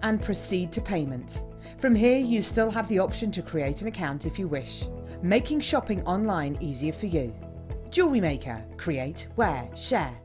and proceed to payment. From here, you still have the option to create an account if you wish, making shopping online easier for you. Jewellery Maker. Create, wear, share.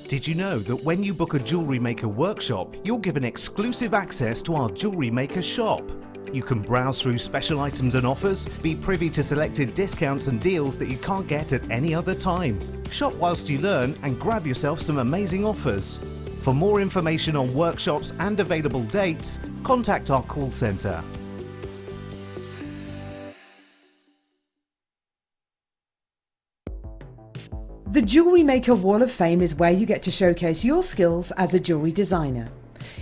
Did you know that when you book a Jewellery Maker workshop, you're given exclusive access to our Jewellery Maker shop? You can browse through special items and offers, be privy to selected discounts and deals that you can't get at any other time. Shop whilst you learn and grab yourself some amazing offers. For more information on workshops and available dates, contact our call centre. The Jewellery Maker Wall of Fame is where you get to showcase your skills as a jewellery designer.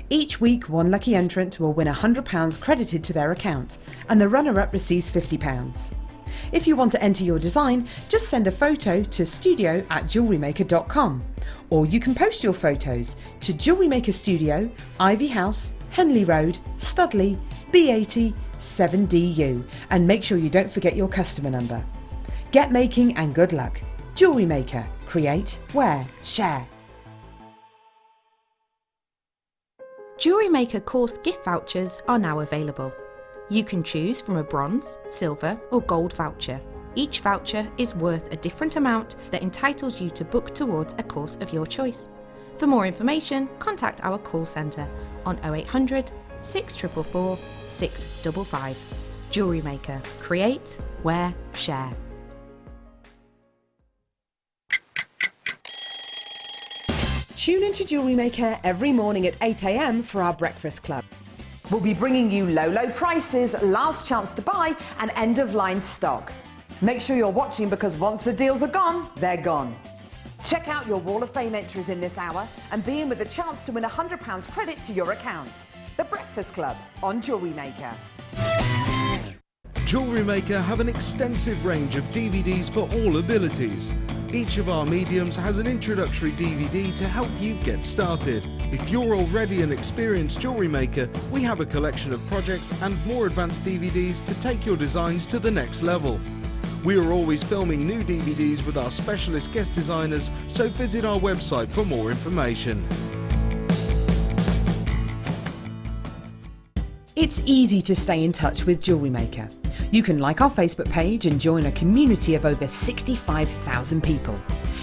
Each week, one lucky entrant will win £100 credited to their account, and the runner-up receives £50. If you want to enter your design, just send a photo to studio@jewellerymaker.com, or you can post your photos to Jewellery Maker Studio, Ivy House, Henley Road, Studley, B80 7DU, and make sure you don't forget your customer number. Get making and good luck. Jewellery Maker. Create, wear, share. Jewellery Maker course gift vouchers are now available. You can choose from a bronze, silver or gold voucher. Each voucher is worth a different amount that entitles you to book towards a course of your choice. For more information, contact our call centre on 0800 644 655. Jewellery Maker. Create, wear, share. Tune into Jewellery Maker every morning at 8 AM for our breakfast club. We'll be bringing you low prices, last chance to buy and end-of-line stock. Make sure you're watching because once the deals are gone, they're gone. Check out your Wall of Fame entries in this hour and be in with a chance to win £100 credit to your account. The Breakfast Club on Jewellery Maker. Jewellery Maker have an extensive range of DVDs for all abilities. Each of our mediums has an introductory DVD to help you get started. If you're already an experienced jewellery maker, we have a collection of projects and more advanced DVDs to take your designs to the next level. We are always filming new DVDs with our specialist guest designers, so visit our website for more information. It's easy to stay in touch with Jewellery Maker. You can like our Facebook page and join a community of over 65,000 people.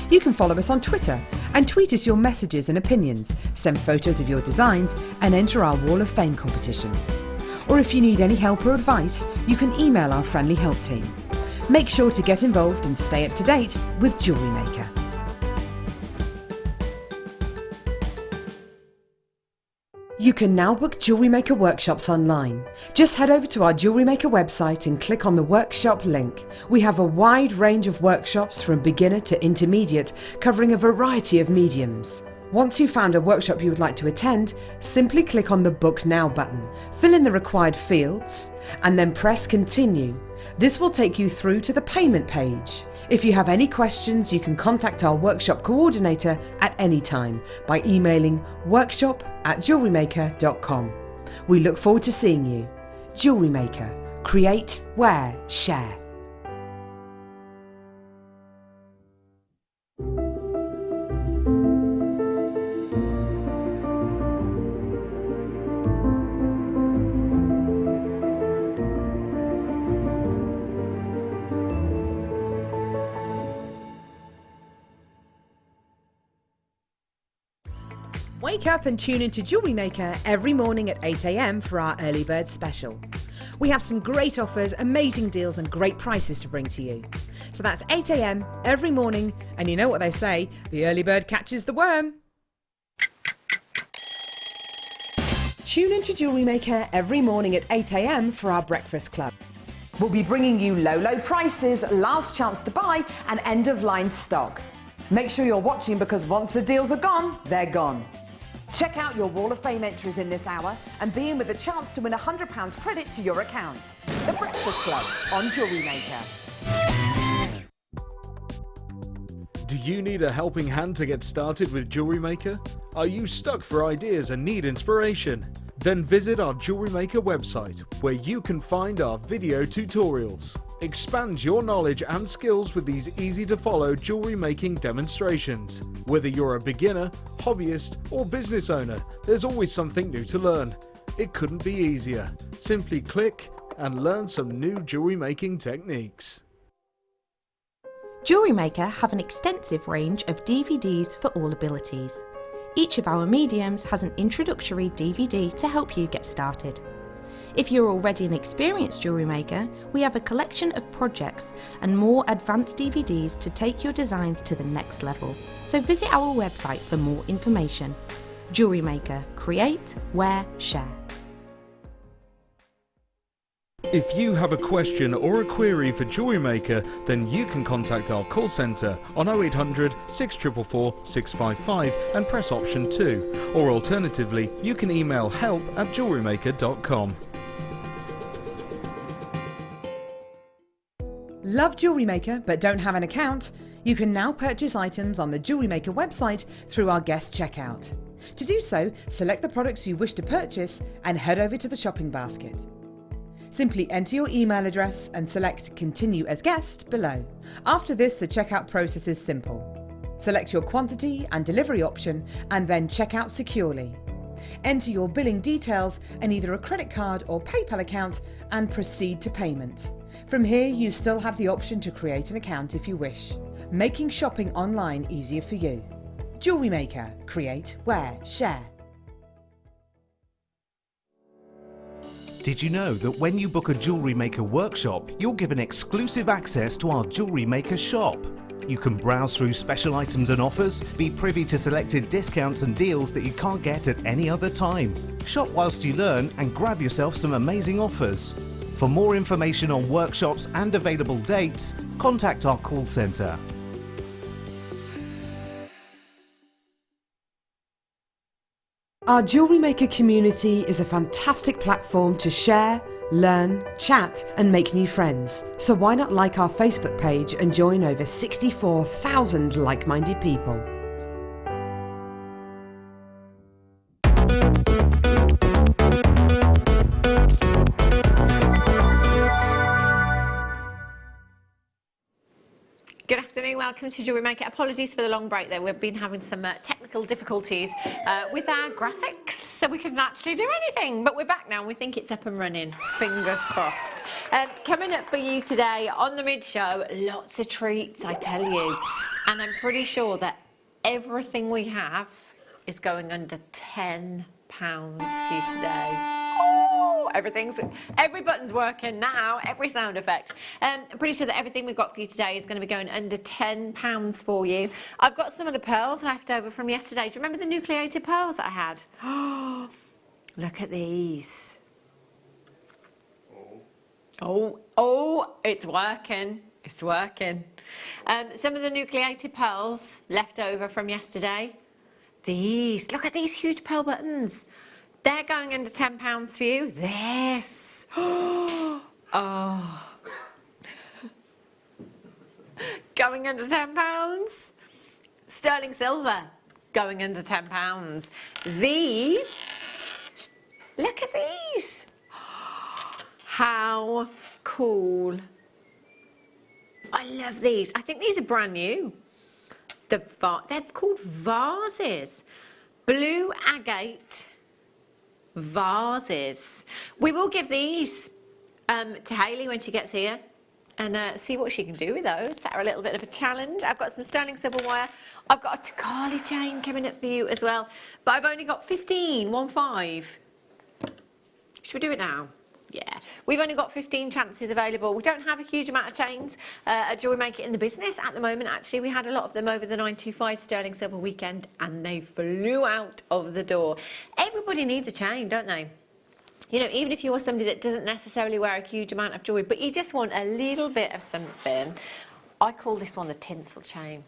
You can follow us on Twitter and tweet us your messages and opinions, send photos of your designs and enter our Wall of Fame competition. Or if you need any help or advice, you can email our friendly help team. Make sure to get involved and stay up to date with Jewellery Maker. You can now book Jewellery Maker workshops online. Just head over to our Jewellery Maker website and click on the workshop link. We have a wide range of workshops from beginner to intermediate, covering a variety of mediums. Once you've found a workshop you would like to attend, simply click on the Book Now button, fill in the required fields, and then press Continue. This will take you through to the payment page. If you have any questions, you can contact our workshop coordinator at any time by emailing workshop@jewellerymaker.com. We look forward to seeing you. Jewellery Maker. Create, wear, share. Wake up and tune into Jewellery Maker every morning at 8 AM for our early bird special. We have some great offers, amazing deals and great prices to bring to you. So that's 8 AM every morning, and you know what they say, the early bird catches the worm. Tune into Jewellery Maker every morning at 8 AM for our breakfast club. We'll be bringing you low prices, last chance to buy and end-of-line stock. Make sure you're watching because once the deals are gone, they're gone. Check out your Wall of Fame entries in this hour and be in with a chance to win £100 credit to your account. The Breakfast Club on Jewellery Maker. Do you need a helping hand to get started with Jewellery Maker? Are you stuck for ideas and need inspiration? Then visit our Jewellery Maker website, where you can find our video tutorials. Expand your knowledge and skills with these easy-to-follow jewellery making demonstrations. Whether you're a beginner, hobbyist, or business owner, there's always something new to learn. It couldn't be easier. Simply click and learn some new jewellery making techniques. Jewellery Maker have an extensive range of DVDs for all abilities. Each of our mediums has an introductory DVD to help you get started. If you're already an experienced jewellery maker, we have a collection of projects and more advanced DVDs to take your designs to the next level. So visit our website for more information. Jewellery Maker, create, wear, share. If you have a question or a query for Jewellery Maker, then you can contact our call centre on 0800 644 655 and press option 2, or alternatively you can email help@jewellerymaker.com. Love Jewellery Maker but don't have an account? You can now purchase items on the Jewellery Maker website through our guest checkout. To do so, select the products you wish to purchase and head over to the shopping basket. Simply enter your email address and select Continue as Guest below. After this, the checkout process is simple. Select your quantity and delivery option and then check out securely. Enter your billing details and either a credit card or PayPal account and proceed to payment. From here, you still have the option to create an account if you wish, making shopping online easier for you. Jewellery Maker, create, wear, share. Did you know that when you book a Jewellery Maker workshop, you're given exclusive access to our Jewellery Maker shop? You can browse through special items and offers, be privy to selected discounts and deals that you can't get at any other time. Shop whilst you learn and grab yourself some amazing offers. For more information on workshops and available dates, contact our call centre. Our Jewellery Maker community is a fantastic platform to share, learn, chat and make new friends. So why not like our Facebook page and join over 64,000 like-minded people. Good afternoon, welcome to Jewellery Maker. Apologies for the long break there, we've been having some technical difficulties with our graphics, so we couldn't actually do anything, but we're back now and we think it's up and running, fingers crossed. Coming up for you today on the mid-show, lots of treats I tell you, and I'm pretty sure that everything we have is going under £10 for you today. Every button's working now, every sound effect. I'm pretty sure that everything we've got for you today is going to be going under £10 for you. I've got some of the pearls left over from yesterday. Do you remember the nucleated pearls that I had? Oh, look at these. Oh, it's working. It's working. Some of the nucleated pearls left over from yesterday. These, look at these huge pearl buttons. They're going under £10 for you. This. Oh. Going under £10. Sterling silver. Going under £10. These. Look at these. How cool. I love these. I think these are brand new. They're called vases. Blue agate vases. We will give these to Hayley when she gets here and see what she can do with those. Set her a little bit of a challenge. I've got some sterling silver wire. I've got a Takali chain coming up for you as well, but I've only got 15. Should we do it now? Yeah, we've only got 15 chances available. We don't have a huge amount of chains at Jewellery Maker in the business at the moment. Actually, we had a lot of them over the 925 sterling silver weekend and they flew out of the door. Everybody needs a chain, don't they? You know, even if you're somebody that doesn't necessarily wear a huge amount of jewellery, but you just want a little bit of something. I call this one the tinsel chain.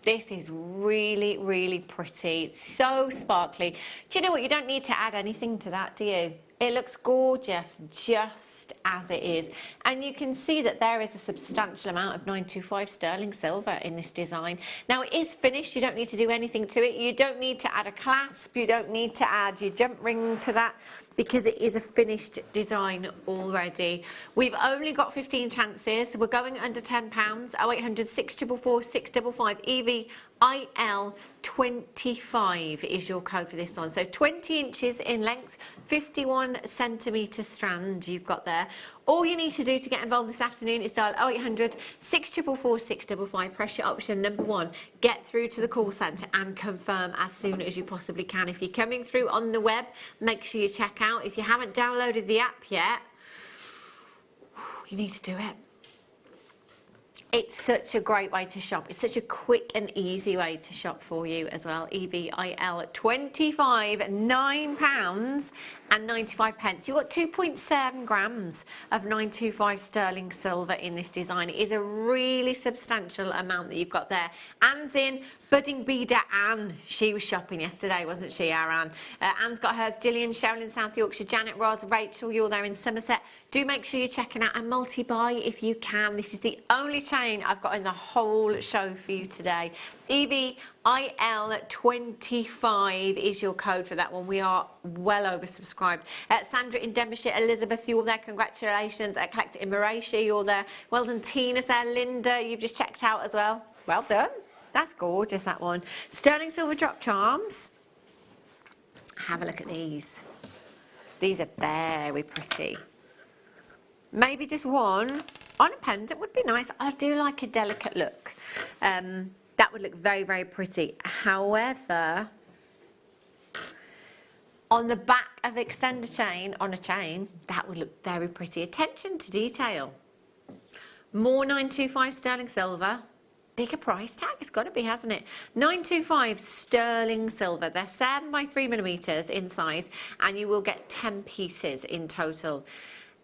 This is really, really pretty. It's so sparkly. Do you know what? You don't need to add anything to that, do you? It looks gorgeous, just as it is. And you can see that there is a substantial amount of 925 sterling silver in this design. Now it is finished, you don't need to do anything to it. You don't need to add a clasp, you don't need to add your jump ring to that, because it is a finished design already. We've only got 15 chances. We're going under £10. 0800 644 655 EVIL 25 is your code for this one. So 20 inches in length, 51 centimetre strand you've got there. All you need to do to get involved this afternoon is dial 0800 644 655, press your option number 1, get through to the call centre and confirm as soon as you possibly can. If you're coming through on the web, make sure you check out. If you haven't downloaded the app yet, you need to do it. It's such a great way to shop. It's such a quick and easy way to shop for you as well. EVIL 25, £9 and 95 pence. You've got 2.7 grams of 925 sterling silver in this design. It is a really substantial amount that you've got there. Anne's in. Budding beader Anne, she was shopping yesterday, wasn't she, our Anne? Anne's got hers. Gillian, Cheryl in South Yorkshire, Janet, Roz, Rachel, you're there in Somerset. Do make sure you're checking out a multi-buy if you can. This is the only chain I've got in the whole show for you today. EVIL 25 is your code for that one. We are well oversubscribed. Sandra in Denbighshire, Elizabeth, you're there. Congratulations. Collector in Mauritius, you're there. Well done. Tina's there. Linda, you've just checked out as well. Well done. That's gorgeous, that one. Sterling silver drop charms. Have a look at these. These are very pretty. Maybe just one on a pendant would be nice. I do like a delicate look. That would look very, very pretty. However, on the back of extender chain, on a chain, that would look very pretty. Attention to detail. More 925 sterling silver. Bigger price tag, it's got to be, hasn't it? 925 sterling silver. They're 7 by 3 millimeters in size, and you will get 10 pieces in total.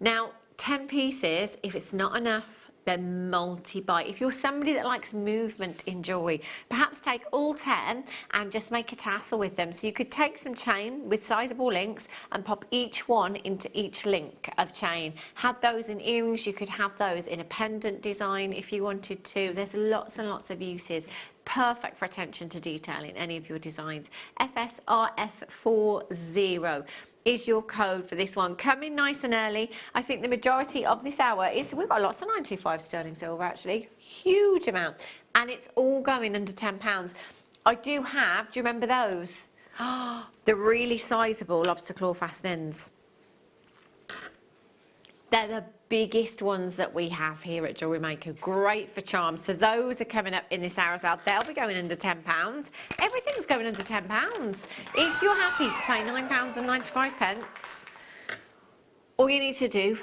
Now, 10 pieces, if it's not enough, then multi-buy. If you're somebody that likes movement in jewellery, perhaps take all 10 and just make a tassel with them. So you could take some chain with sizable links and pop each one into each link of chain. Had those in earrings, you could have those in a pendant design if you wanted to. There's lots and lots of uses. Perfect for attention to detail in any of your designs. FSRF40 is your code for this one. Come in nice and early. I think the majority of this hour is, we've got lots of 925 sterling silver actually, huge amount, and it's all going under £10. I do have, do you remember those? The really sizable lobster claw fastenings. They're the biggest ones that we have here at Jewellery Maker. Great for charms. So those are coming up in this hour as well. They'll be going under £10. Everything's going under £10. If you're happy to pay £9 and 95 pence, all you need to do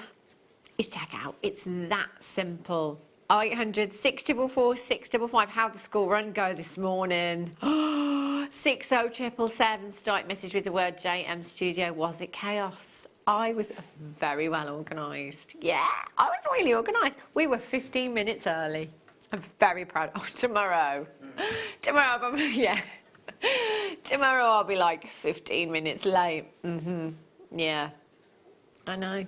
is check out. It's that simple. 0800 644 655. How'd the school run go this morning? 60777. Start message with the word JM Studio. Was it chaos? I was very well organised. Yeah, I was really organised. We were 15 minutes early. I'm very proud. Oh, tomorrow, yeah. Tomorrow I'll be like 15 minutes late. Yeah, I know.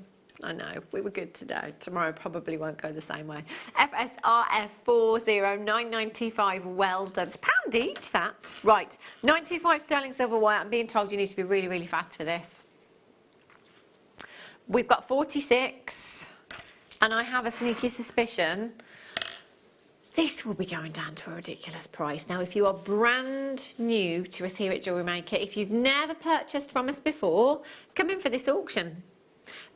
We were good today. Tomorrow probably won't go the same way. FSRF40 995. Well done. It's £1 each, that. Right, 925 sterling silver wire. I'm being told you need to be really, really fast for this. We've got 46, and I have a sneaky suspicion this will be going down to a ridiculous price. Now, if you are brand new to us here at Jewellery Maker, if you've never purchased from us before, come in for this auction.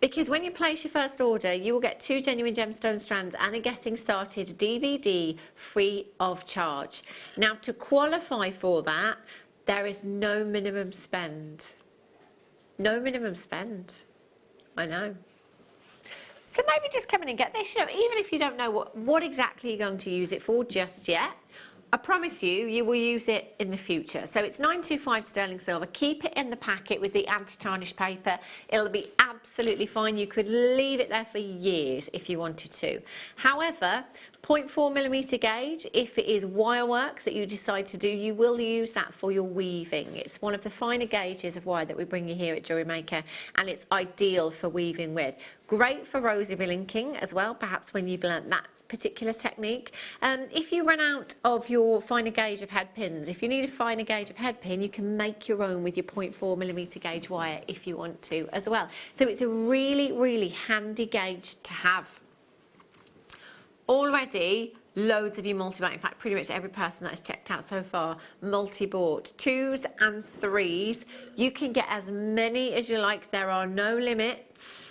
Because when you place your first order, you will get 2 genuine gemstone strands and a Getting Started DVD free of charge. Now, to qualify for that, there is no minimum spend. No minimum spend. I know. So maybe just come in and get this, you know, even if you don't know what exactly you're going to use it for just yet, I promise you will use it in the future. So it's 925 sterling silver. Keep it in the packet with the anti-tarnish paper. It'll be absolutely fine. You could leave it there for years if you wanted to. However, 0.4mm gauge. If it is wire work that you decide to do, you will use that for your weaving. It's one of the finer gauges of wire that we bring you here at Jewellery Maker, and it's ideal for weaving with. Great for rosy relinking as well, perhaps when you've learnt that particular technique. If you run out of your finer gauge of head pins, if you need a finer gauge of head pin, you can make your own with your 0.4mm gauge wire if you want to as well. So it's a really, really handy gauge to have. Already, loads of you multi-bought. In fact, pretty much every person that has checked out so far multi-bought. 2s and 3s. You can get as many as you like. There are no limits.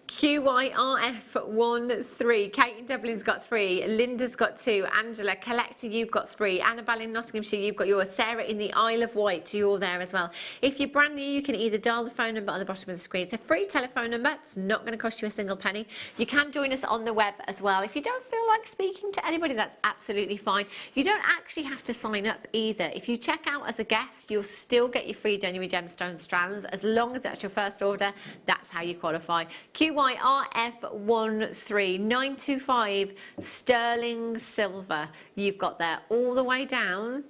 QYRF13, Kate in Dublin's got 3, Linda's got 2, Angela, Collector, you've got 3, Annabelle in Nottinghamshire, you've got yours, Sarah in the Isle of Wight, you're there as well. If you're brand new, you can either dial the phone number on the bottom of the screen. It's a free telephone number, it's not going to cost you a single penny. You can join us on the web as well. If you don't feel like speaking to anybody, that's absolutely fine. You don't actually have to sign up either. If you check out as a guest, you'll still get your free genuine gemstone strands. As long as that's your first order, that's how you qualify. QYRF13, 925 sterling silver. You've got there all the way down.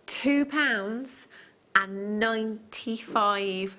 £2.95.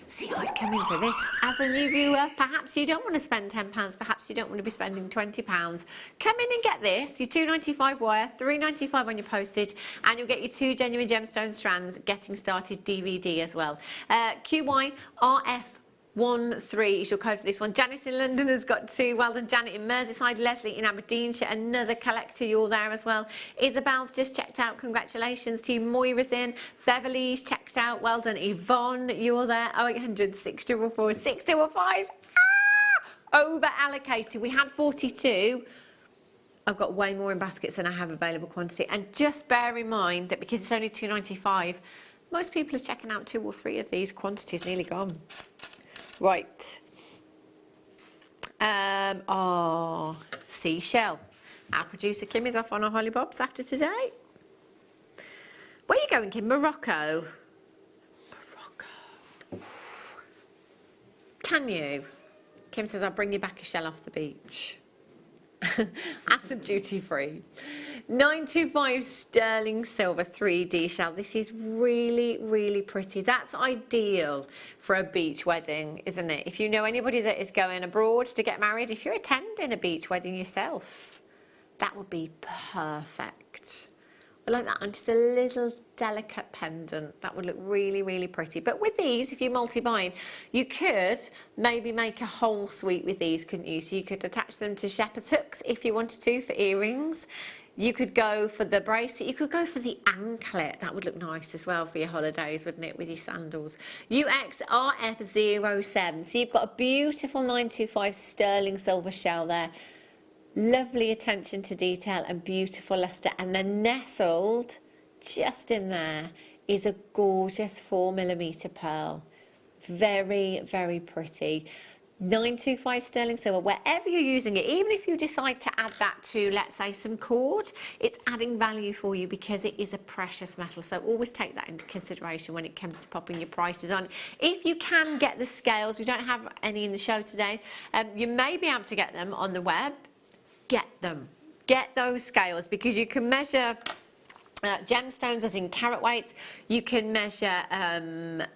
See, I'd come in for this as a new viewer. Perhaps you don't want to spend £10, perhaps you don't want to be spending £20. Come in and get this, your £2.95 wire, £3.95 on your postage, and you'll get your 2 genuine gemstone strands getting started DVD as well. QYRF13 is your code for this one. Janice in London has got 2. Well done, Janet in Merseyside. Leslie in Aberdeenshire, another collector, you're there as well. Isabel's just checked out. Congratulations to you. Moira's in. Beverly's checked out. Well done. Yvonne, you're there. 0800 644 645. Over allocated. We had 42. I've got way more in baskets than I have available quantity. And just bear in mind that because it's only £2.95, most people are checking out 2 or 3 of these. Quantity's nearly gone. Right. Seashell. Our producer Kim is off on our hollybobs after today. Where are you going, Kim? Morocco. Morocco. Can you? Kim says, I'll bring you back a shell off the beach. At some duty free. 925 sterling silver 3D shell. This is really, really pretty. That's ideal for a beach wedding, isn't it? If you know anybody that is going abroad to get married, if you're attending a beach wedding yourself, that would be perfect. I like that, and just a little delicate pendant. That would look really, really pretty. But with these, if you're multi-buying, you could maybe make a whole suite with these, couldn't you? So you could attach them to shepherd's hooks if you wanted to for earrings. You could go for the bracelet. You could go for the anklet. That would look nice as well for your holidays, wouldn't it, with your sandals. UXRF07. So you've got a beautiful 925 sterling silver shell there. Lovely attention to detail and beautiful luster, and then nestled just in there is a gorgeous 4mm pearl. Very, very pretty. 925 sterling silver, wherever you're using it, even if you decide to add that to, let's say, some cord, it's adding value for you because it is a precious metal. So always take that into consideration when it comes to popping your prices on. If you can get the scales, we don't have any in the show today, you may be able to get them on the web. Get them. Get those scales, because you can measure gemstones as in carat weights. You can measure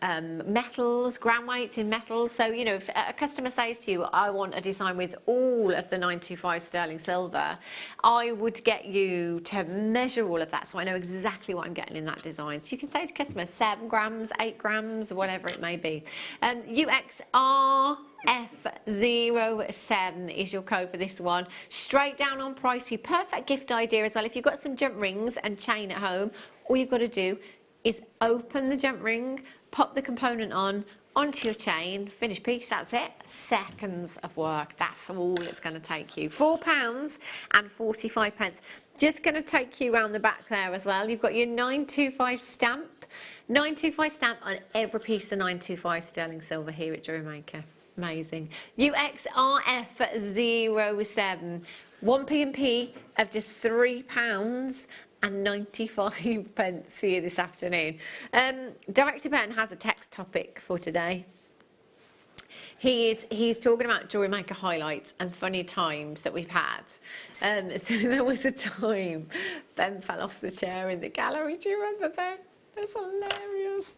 metals, gram weights in metals. So, you know, if a customer says to you, I want a design with all of the 925 sterling silver, I would get you to measure all of that so I know exactly what I'm getting in that design. So you can say to customers 7 grams, 8 grams, whatever it may be. UXRF07 is your code for this one. Straight down on price for you. Perfect gift idea as well. If you've got some jump rings and chain at home, all you've got to do is open the jump ring, pop the component on, onto your chain, finished piece, that's it. Seconds of work, that's all it's going to take you. £4.45. Just going to take you around the back there as well. You've got your 925 stamp. 925 stamp on every piece of 925 sterling silver here at Jewellery Maker. Amazing. UXRF07. 1 P&P of just £3 and 95 pence for you this afternoon. Director Ben has a text topic for today. He's talking about Jewellery Maker highlights and funny times that we've had. So there was a time Ben fell off the chair in the gallery. Do you remember, Ben? That's hilarious.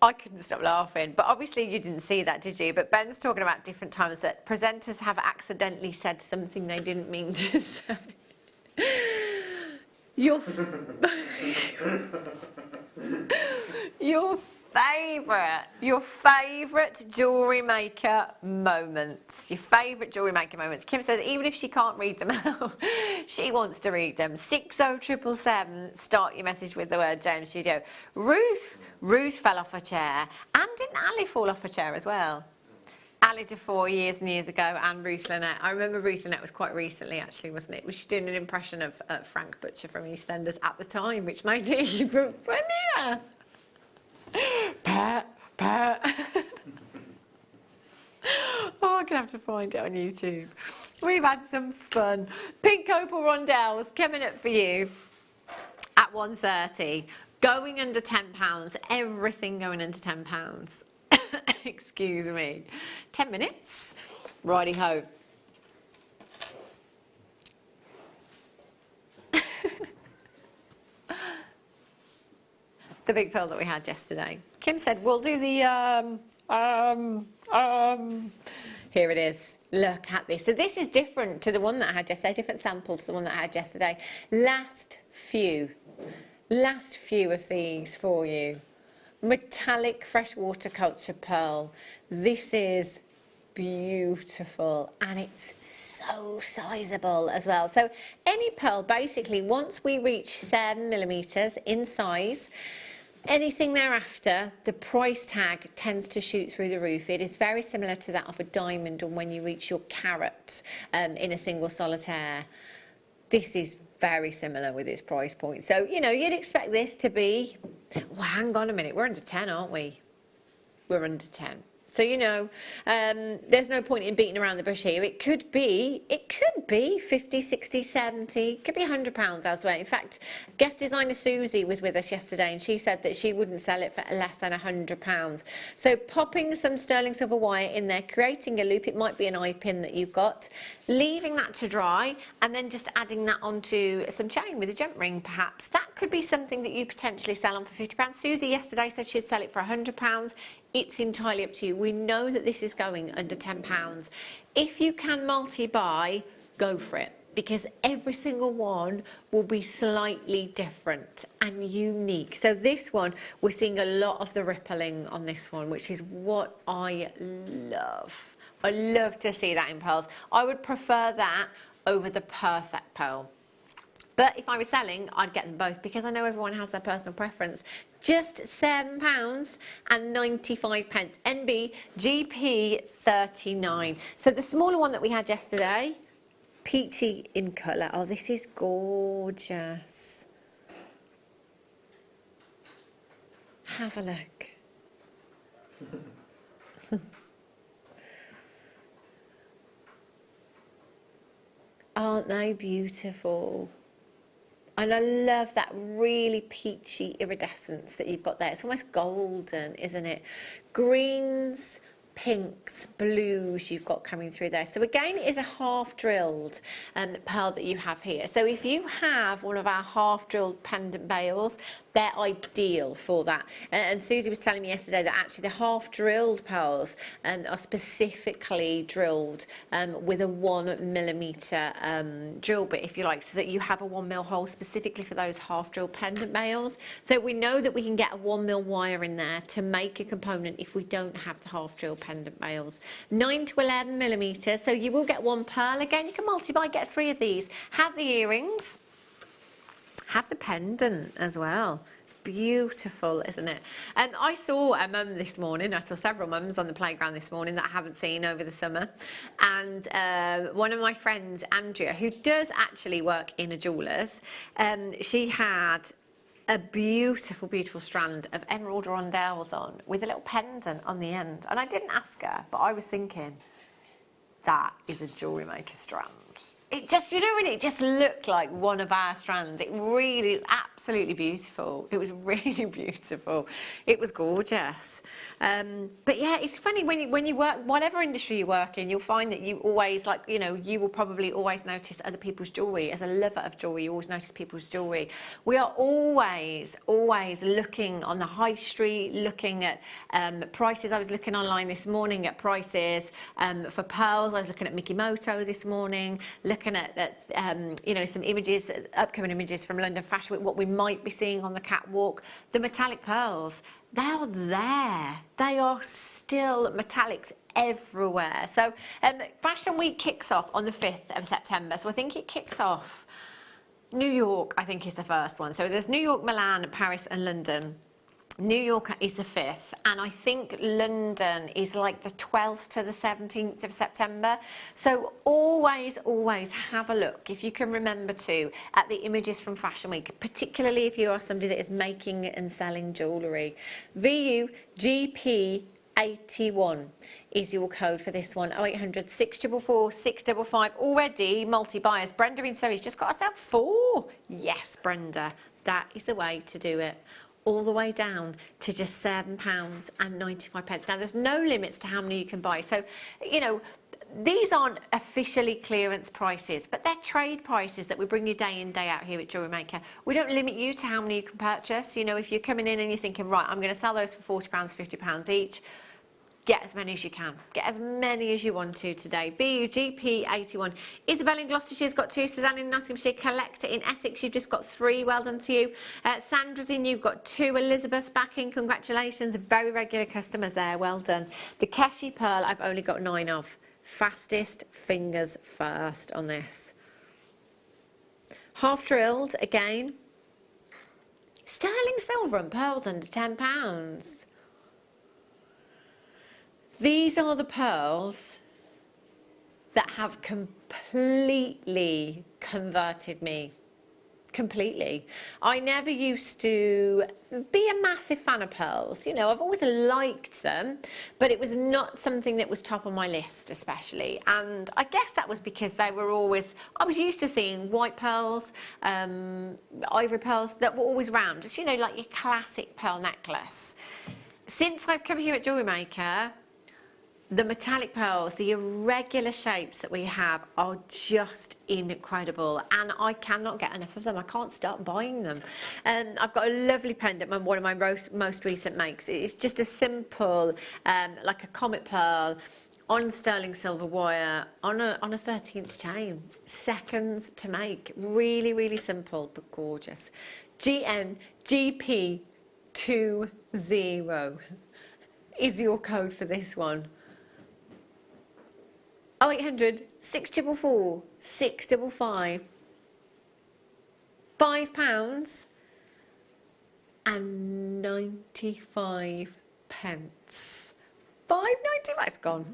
I couldn't stop laughing, but obviously you didn't see that, did you? But Ben's talking about different times that presenters have accidentally said something they didn't mean to say. Your favourite Jewellery Maker moments. Your favourite Jewellery Maker moments. Kim says even if she can't read them out, she wants to read them. 60777, start your message with the word James Studio. Ruth fell off her chair, and didn't Ali fall off her chair as well? Ali did 4 years and years ago, and Ruth Lynette. I remember Ruth Lynette was quite recently, actually, wasn't it? Was she doing an impression of Frank Butcher from EastEnders at the time, which made it even funnier? Pat. Oh, I'm going to have to find it on YouTube. We've had some fun. Pink Opal Rondelles coming up for you at 1:30. Going under £10. Everything going under £10. Excuse me. 10 minutes. Righty-ho. The big pearl that we had yesterday. Kim said, we'll do the, Here it is. Look at this. So this is different to the one that I had yesterday, different sample to the one that I had yesterday. Last few of these for you. Metallic freshwater culture pearl. This is beautiful, and it's so sizable as well. So any pearl, basically, once we reach 7mm in size, anything thereafter, the price tag tends to shoot through the roof. It is very similar to that of a diamond, or when you reach your carat in a single solitaire. This is very similar with its price point. So, you know, you'd expect this to be, well, hang on a minute, we're under 10, aren't we? We're under 10. So, you know, there's no point in beating around the bush here. It could be 50, 60, 70, it could be £100 elsewhere. In fact, guest designer Susie was with us yesterday, and she said that she wouldn't sell it for less than £100. So popping some sterling silver wire in there, creating a loop, it might be an eye pin that you've got, leaving that to dry, and then just adding that onto some chain with a jump ring perhaps. That could be something that you potentially sell on for £50. Susie yesterday said she'd sell it for £100. It's entirely up to you. We know that this is going under £10. If you can multi-buy, go for it, because every single one will be slightly different and unique. So this one, we're seeing a lot of the rippling on this one, which is what I love. I love to see that in pearls. I would prefer that over the perfect pearl. But if I was selling, I'd get them both, because I know everyone has their personal preference. Just £7 and 95 pence. NB GP 39. So the smaller one that we had yesterday, peachy in colour. Oh, this is gorgeous. Have a look. Aren't they beautiful? And I love that really peachy iridescence that you've got there. It's almost golden, isn't it? Greens, pinks, blues you've got coming through there. So again, it is a half drilled pearl that you have here. So if you have one of our half drilled pendant bales, they're ideal for that. And Susie was telling me yesterday that actually the half drilled pearls are specifically drilled with a 1mm drill bit, if you like, so that you have a 1mm hole specifically for those half drilled pendant bales. So we know that we can get a 1mm wire in there to make a component if we don't have the half drilled pendant bales. 9 to 11mm, so you will get one pearl. Again, you can multi-buy, get 3 of these. Have the earrings, have the pendant as well. It's beautiful, isn't it? And I saw a mum this morning. I saw several mums on the playground this morning that I haven't seen over the summer. And one of my friends, Andrea, who does actually work in a jeweller's, she had a beautiful, beautiful strand of emerald rondelles on with a little pendant on the end. And I didn't ask her, but I was thinking, that is a Jewellery Maker strand. it just, you know, when it just looked like one of our strands. It really is absolutely beautiful. It was really beautiful. It was gorgeous. But yeah, it's funny when you work, whatever industry you work in, you'll find that you always, like, you know, you will probably always notice other people's jewellery. As a lover of jewellery, you always notice people's jewellery. We are always looking on the high street, looking at prices. I was looking online this morning at prices for pearls. I was looking at Mikimoto this morning, looking at you know, some images, upcoming images from London Fashion Week, what we might be seeing on the catwalk. The metallic pearls, they are there. They are still metallics everywhere. So Fashion Week kicks off on the 5th of September. So I think it kicks off, New York, I think, is the first one. So there's New York, Milan, Paris and London. New York is the 5th, and I think London is like the 12th to the 17th of September. So always have a look, if you can remember to, at the images from Fashion Week, particularly if you are somebody that is making and selling jewellery. VUGP81 is your code for this one. 0800 644 655. Already multi-buyers. Brenda in Surrey's just got herself 4. Yes, Brenda, that is the way to do it. All the way down to just £7.95. Now, there's no limits to how many you can buy. So, you know, these aren't officially clearance prices, but they're trade prices that we bring you day in, day out here at Jewellery Maker. We don't limit you to how many you can purchase. You know, if you're coming in and you're thinking, right, I'm going to sell those for £40, £50 each, get as many as you can. Get as many as you want to today. VUGP81. Isabel in Gloucestershire's got 2. Suzanne in Nottinghamshire. Collector in Essex, you've just got 3. Well done to you. Sandra's in, you've got 2. Elizabeth's back in. Congratulations. Very regular customers there. Well done. The Keshi Pearl, I've only got 9 of. Fastest fingers first on this. Half drilled again. Sterling silver and pearls under £10. These are the pearls that have completely converted me. Completely. I never used to be a massive fan of pearls. You know, I've always liked them, but it was not something that was top on my list, especially. And I guess that was because they were always, I was used to seeing white pearls, ivory pearls that were always round. Just, you know, like your classic pearl necklace. Since I've come here at Jewellery Maker, the metallic pearls, the irregular shapes that we have are just incredible, and I cannot get enough of them. I can't stop buying them. And I've got a lovely pendant, one of my most recent makes. It's just a simple, like a comet pearl on sterling silver wire on a 13-inch chain. Seconds to make. Really, really simple but gorgeous. GNGP20 is your code for this one. 0800 644 655. £5 and 95 pence. £5.95. It's gone.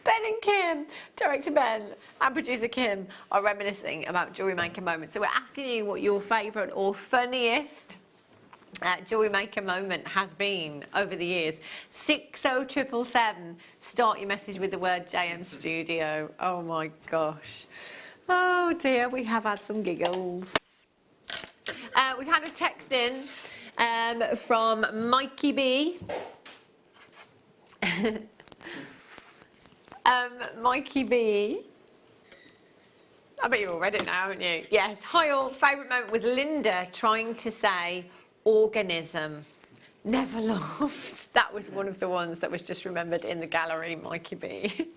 Ben and Kim, Director Ben and Producer Kim are reminiscing about Jewellery Maker moments. So we're asking you what your favourite or funniest Jewellery Maker moment has been over the years. 60777. Start your message with the word JM Studio. Oh my gosh. Oh dear, we have had some giggles. We've had a text in from Mikey B. Mikey B. I bet you've all read it now, haven't you? Yes. Hi all. Favourite moment was Linda trying to say organism. Never laughed. That was one of the ones that was just remembered in the gallery, Mikey B.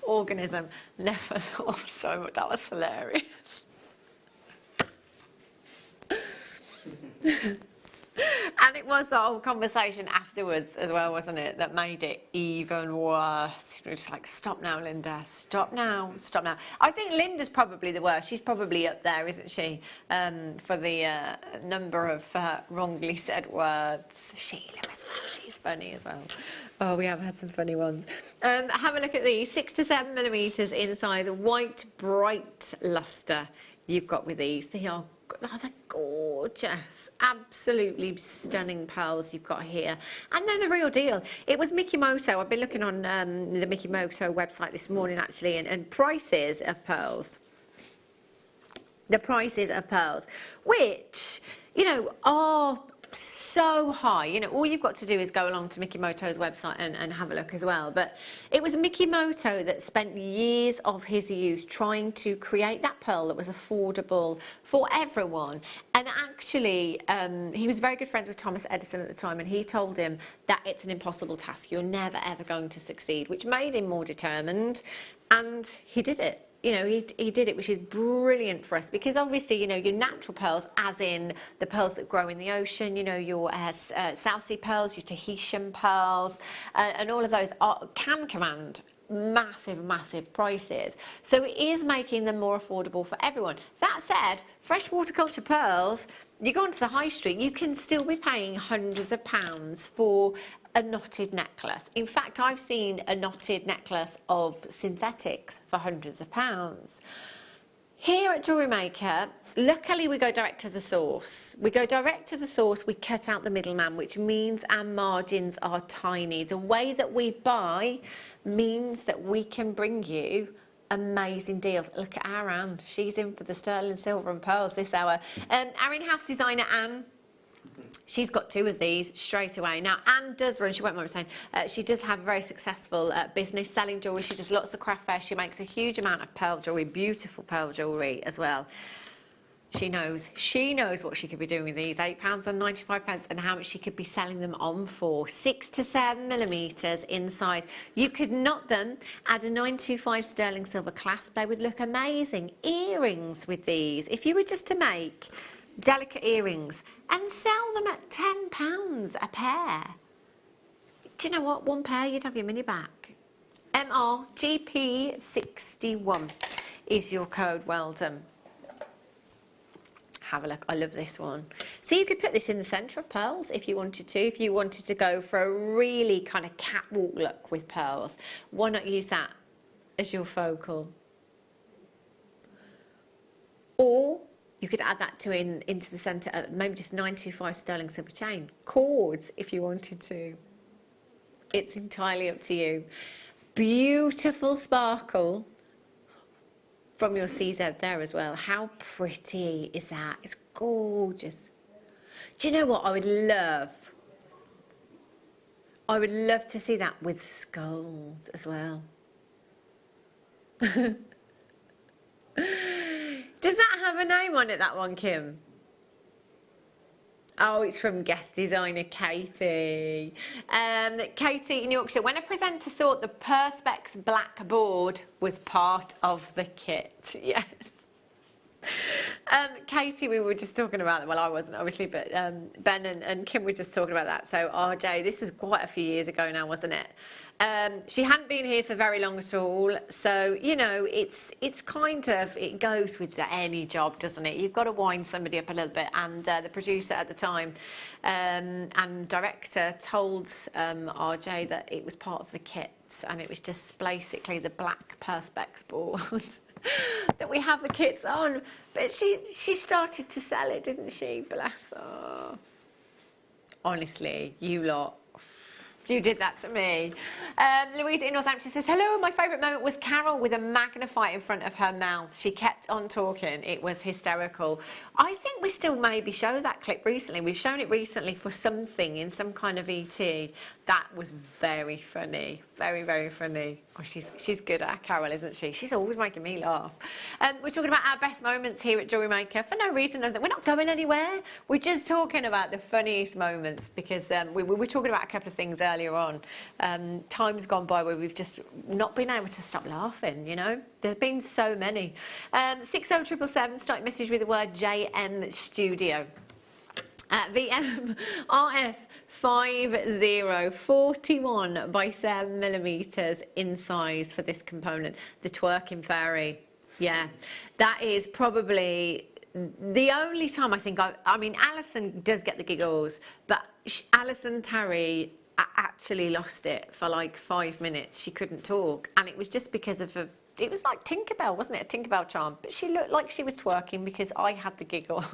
Organism. Never laughed so much. That was hilarious. And it was the whole conversation afterwards as well, wasn't it, that made it even worse. We were just like, stop now, Linda, stop now, stop now. I think Linda's probably the worst. She's probably up there, isn't she, for the number of wrongly said words. Sheila as well, she's funny as well. Oh, we have had some funny ones. Have a look at these, 6 to 7 millimetres inside, white bright lustre you've got with these. They're gorgeous, absolutely stunning pearls you've got here, and they're the real deal. It was Mikimoto. I've been looking on the Mikimoto website this morning actually, and prices of pearls. The prices of pearls, which, you know, are so high. You know, all you've got to do is go along to Mikimoto's website and have a look as well. But it was Mikimoto that spent years of his youth trying to create that pearl that was affordable for everyone. And actually, he was very good friends with Thomas Edison at the time, and he told him that it's an impossible task. You're never, ever going to succeed, which made him more determined. And he did it. You know, he did it, which is brilliant for us, because obviously, you know, your natural pearls, as in the pearls that grow in the ocean, you know, your South Sea pearls, your Tahitian pearls, and all of those can command massive prices. So it is making them more affordable for everyone. That said, freshwater culture pearls, you go onto the high street, you can still be paying hundreds of pounds for a knotted necklace. In fact, I've seen a knotted necklace of synthetics for hundreds of pounds. Here at Jewellery Maker, luckily we go direct to the source. We go direct to the source, we cut out the middleman, which means our margins are tiny. The way that we buy means that we can bring you amazing deals. Look at our Anne, she's in for the sterling silver and pearls this hour. Our in-house designer Anne, she's got 2 of these straight away. Now, Anne does run, she won't mind me saying, she does have a very successful business selling jewellery. She does lots of craft fairs. She makes a huge amount of pearl jewellery, beautiful pearl jewellery as well. She knows what she could be doing with these, £8.95, and how much she could be selling them on for. 6 to 7 millimetres in size. You could knot them, add a 925 sterling silver clasp. They would look amazing. Earrings with these. If you were just to make delicate earrings and sell them at £10 a pair, do you know what? One pair, you'd have your money back. MRGP61 is your code. Well done. Have a look. I love this one. So you could put this in the centre of pearls if you wanted to. If you wanted to go for a really kind of catwalk look with pearls, why not use that as your focal? Or you could add that to into the centre, maybe just 925 sterling silver chain. Cords if you wanted to. It's entirely up to you. Beautiful sparkle from your CZ there as well. How pretty is that? It's gorgeous. Do you know what I would love? I would love to see that with skulls as well. Does that have a name on it, that one, Kim? Oh, it's from guest designer Katie. Katie in Yorkshire. When a presenter thought the Perspex black board was part of the kit. Yes. Katie, we were just talking about that. Well, I wasn't, obviously, but Ben and Kim were just talking about that. So, RJ, this was quite a few years ago now, wasn't it? She hadn't been here for very long at all. So, you know, it's kind of, it goes with any job, doesn't it? You've got to wind somebody up a little bit. And the producer at the time and director told RJ that it was part of the kit. And it was just basically the black Perspex boards that we have the kits on. But she started to sell it, didn't she? Bless her. Honestly, you lot. You did that to me. Louisa in Northampton says, hello, my favourite moment was Carol with a magnifier in front of her mouth. She kept on talking. It was hysterical. I think we still maybe show that clip recently. We've shown it recently for something in some kind of ET. That was very funny. Very, very funny. Oh, she's good at Carol, isn't she? She's always making me laugh. We're talking about our best moments here at Jewellery Maker for no reason other than we're not going anywhere. We're just talking about the funniest moments because we were talking about a couple of things earlier on. Time's gone by where we've just not been able to stop laughing, you know? There's been so many. 60777, start message with the word JM Studio. VMRF 5041 by 7 millimeters in size for this component. The twerking fairy. Yeah, that is probably the only time I think I mean, Alison does get the giggles, but Alison Terry actually lost it for like 5 minutes. She couldn't talk, and it was just because of it was like Tinkerbell, wasn't it? A Tinkerbell charm. But she looked like she was twerking because I had the giggles.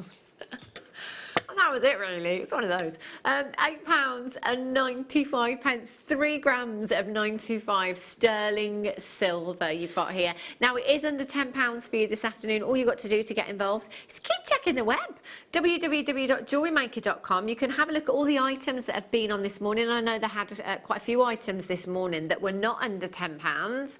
And that was it really, it was one of those. £8.95, 3 grams of 925 sterling silver you've got here. Now it is under £10 for you this afternoon. All you've got to do to get involved is keep checking the web. www.jewellerymaker.com. You can have a look at all the items that have been on this morning. I know they had quite a few items this morning that were not under £10,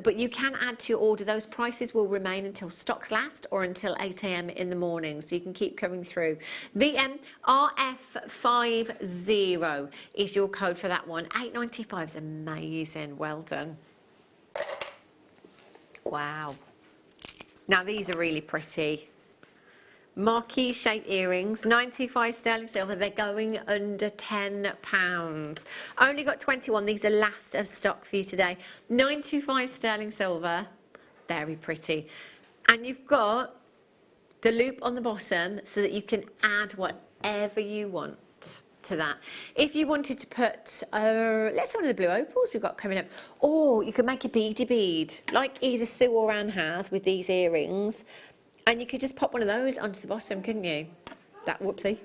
but you can add to your order. Those prices will remain until stocks last or until 8 AM in the morning, so you can keep coming through. VMRF50 is your code for that one. £8.95 is amazing. Well done. Wow. Now these are really pretty. Marquee shaped earrings, 925 sterling silver. They're going under £10. Only got 21. These are last of stock for you today. 925 sterling silver. Very pretty. And you've got the loop on the bottom so that you can add whatever you want to that. If you wanted to put, let's say one of the blue opals we've got coming up, or you could make a beady bead like either Sue or Anne has with these earrings, and you could just pop one of those onto the bottom, couldn't you? That, whoopsie,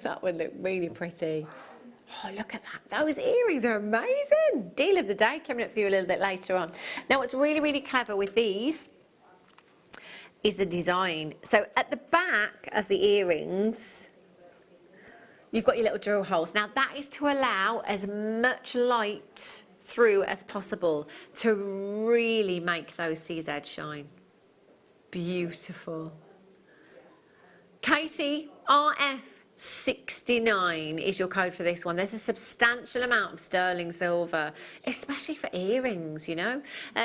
that would look really pretty. Oh, look at that. Those earrings are amazing. Deal of the day coming up for you a little bit later on. Now what's really, really clever with these is the design. So at the back of the earrings, you've got your little drill holes. Now that is to allow as much light through as possible to really make those CZ shine. Beautiful. Katie, RF69 is your code for this one. There's a substantial amount of sterling silver, especially for earrings, you know.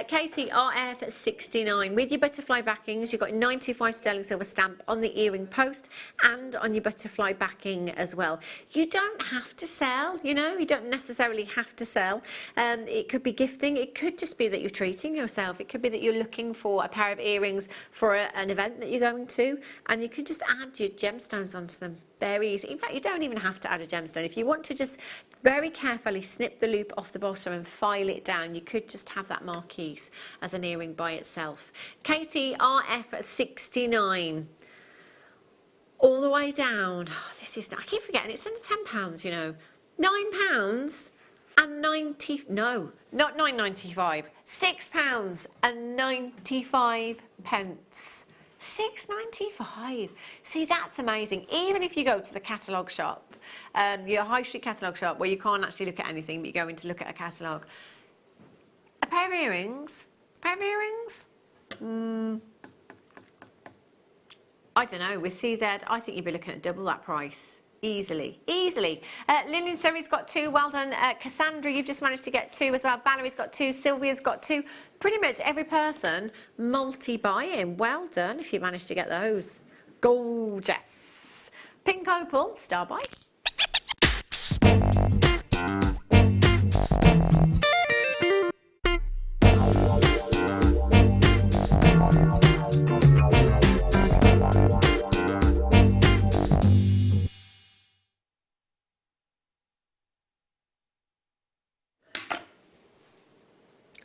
Katie, RF69. With your butterfly backings, you've got 925 sterling silver stamp on the earring post and on your butterfly backing as well. You don't have to sell, you know, you don't necessarily have to sell. It could be gifting. It could just be that you're treating yourself. It could be that you're looking for a pair of earrings for an event that you're going to, and you could just add your gemstones onto them. Very easy. In fact, you don't even have to add a gemstone. If you want to just very carefully snip the loop off the bottom and file it down, you could just have that marquise as an earring by itself. Katie, RF69. All the way down. Oh, this is, I keep forgetting, it's under £10, you know. £9 and 90, no, not £9.95, £6.95. £6.95. See, that's amazing. Even if you go to the catalogue shop, your high street catalogue shop where you can't actually look at anything, but you go in to look at a catalogue. A pair of earrings? I don't know. With CZ, I think you'd be looking at double that price. Easily. Lillian Surrey's got 2. Well done. Cassandra, you've just managed to get 2 as well. Valerie's got 2. Sylvia's got 2. Pretty much every person multi-buying. Well done if you managed to get those. Gorgeous. Pink opal, star buy.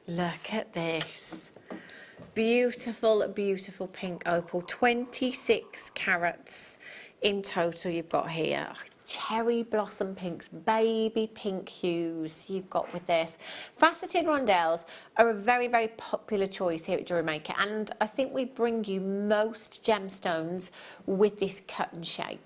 Look at this. Beautiful, beautiful pink opal. 26 carats in total you've got here. Cherry blossom pinks, baby pink hues you've got with this. Faceted rondelles are a very, very popular choice here at Jewellery Maker, and I think we bring you most gemstones with this cut and shape.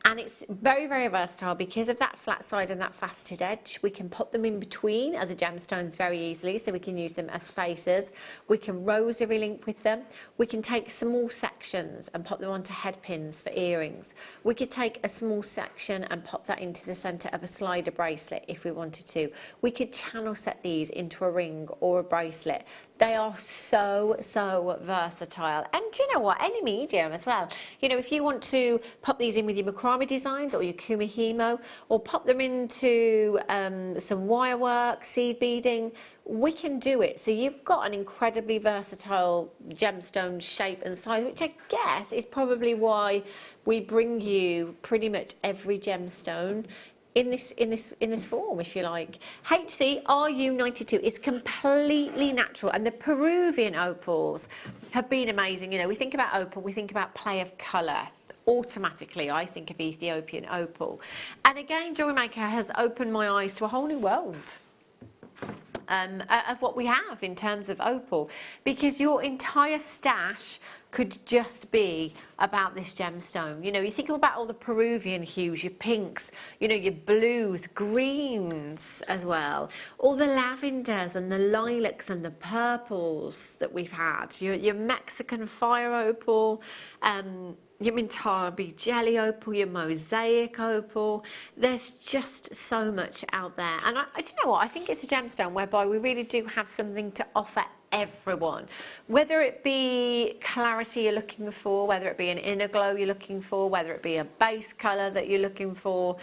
And it's very, very versatile because of that flat side and that faceted edge. We can put them in between other gemstones very easily, so we can use them as spacers. We can rosary link with them. We can take small sections and pop them onto head pins for earrings. We could take a small section and pop that into the centre of a slider bracelet if we wanted to. We could channel set these into a ring or a bracelet. They are so, so versatile. And do you know what? Any medium as well. You know, if you want to pop these in with your macrame designs or your kumihimo, or pop them into some wire work, seed beading, we can do it. So you've got an incredibly versatile gemstone shape and size, which I guess is probably why we bring you pretty much every gemstone in this form, if you like. HC RU92 is completely natural, and the Peruvian opals have been amazing. You know, we think about opal, we think about play of colour. Automatically, I think of Ethiopian opal. And again, Jewellery Maker has opened my eyes to a whole new world of what we have in terms of opal, because your entire stash could just be about this gemstone. You know, you think about all the Peruvian hues, your pinks, you know, your blues, greens as well, all the lavenders and the lilacs and the purples that we've had, your Mexican fire opal, your Mintabi jelly opal, your mosaic opal. There's just so much out there. And do you know what? I think it's a gemstone whereby we really do have something to offer everyone. Whether it be clarity you're looking for, whether it be an inner glow you're looking for, whether it be a base colour that you're looking for.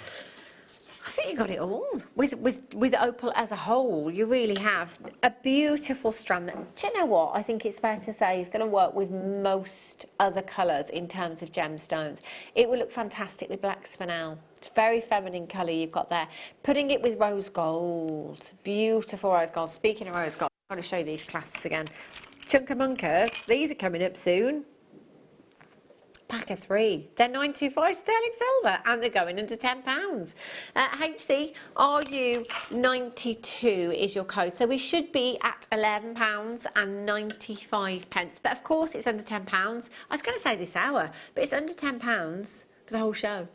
I think you got it all. With opal as a whole, you really have a beautiful strand that, do you know what, I think it's fair to say is going to work with most other colours in terms of gemstones. It will look fantastic with black spinel. It's a very feminine colour you've got there. Putting it with rose gold, beautiful rose gold. Speaking of rose gold, I'm going to show you these clasps again. Chunkamunkers, these are coming up soon. Pack of 3. They're 925 sterling silver, and they're going under £10. HC RU92 is your code, so we should be at £11.95. But of course, it's under £10. I was going to say this hour, but it's under £10 for the whole show.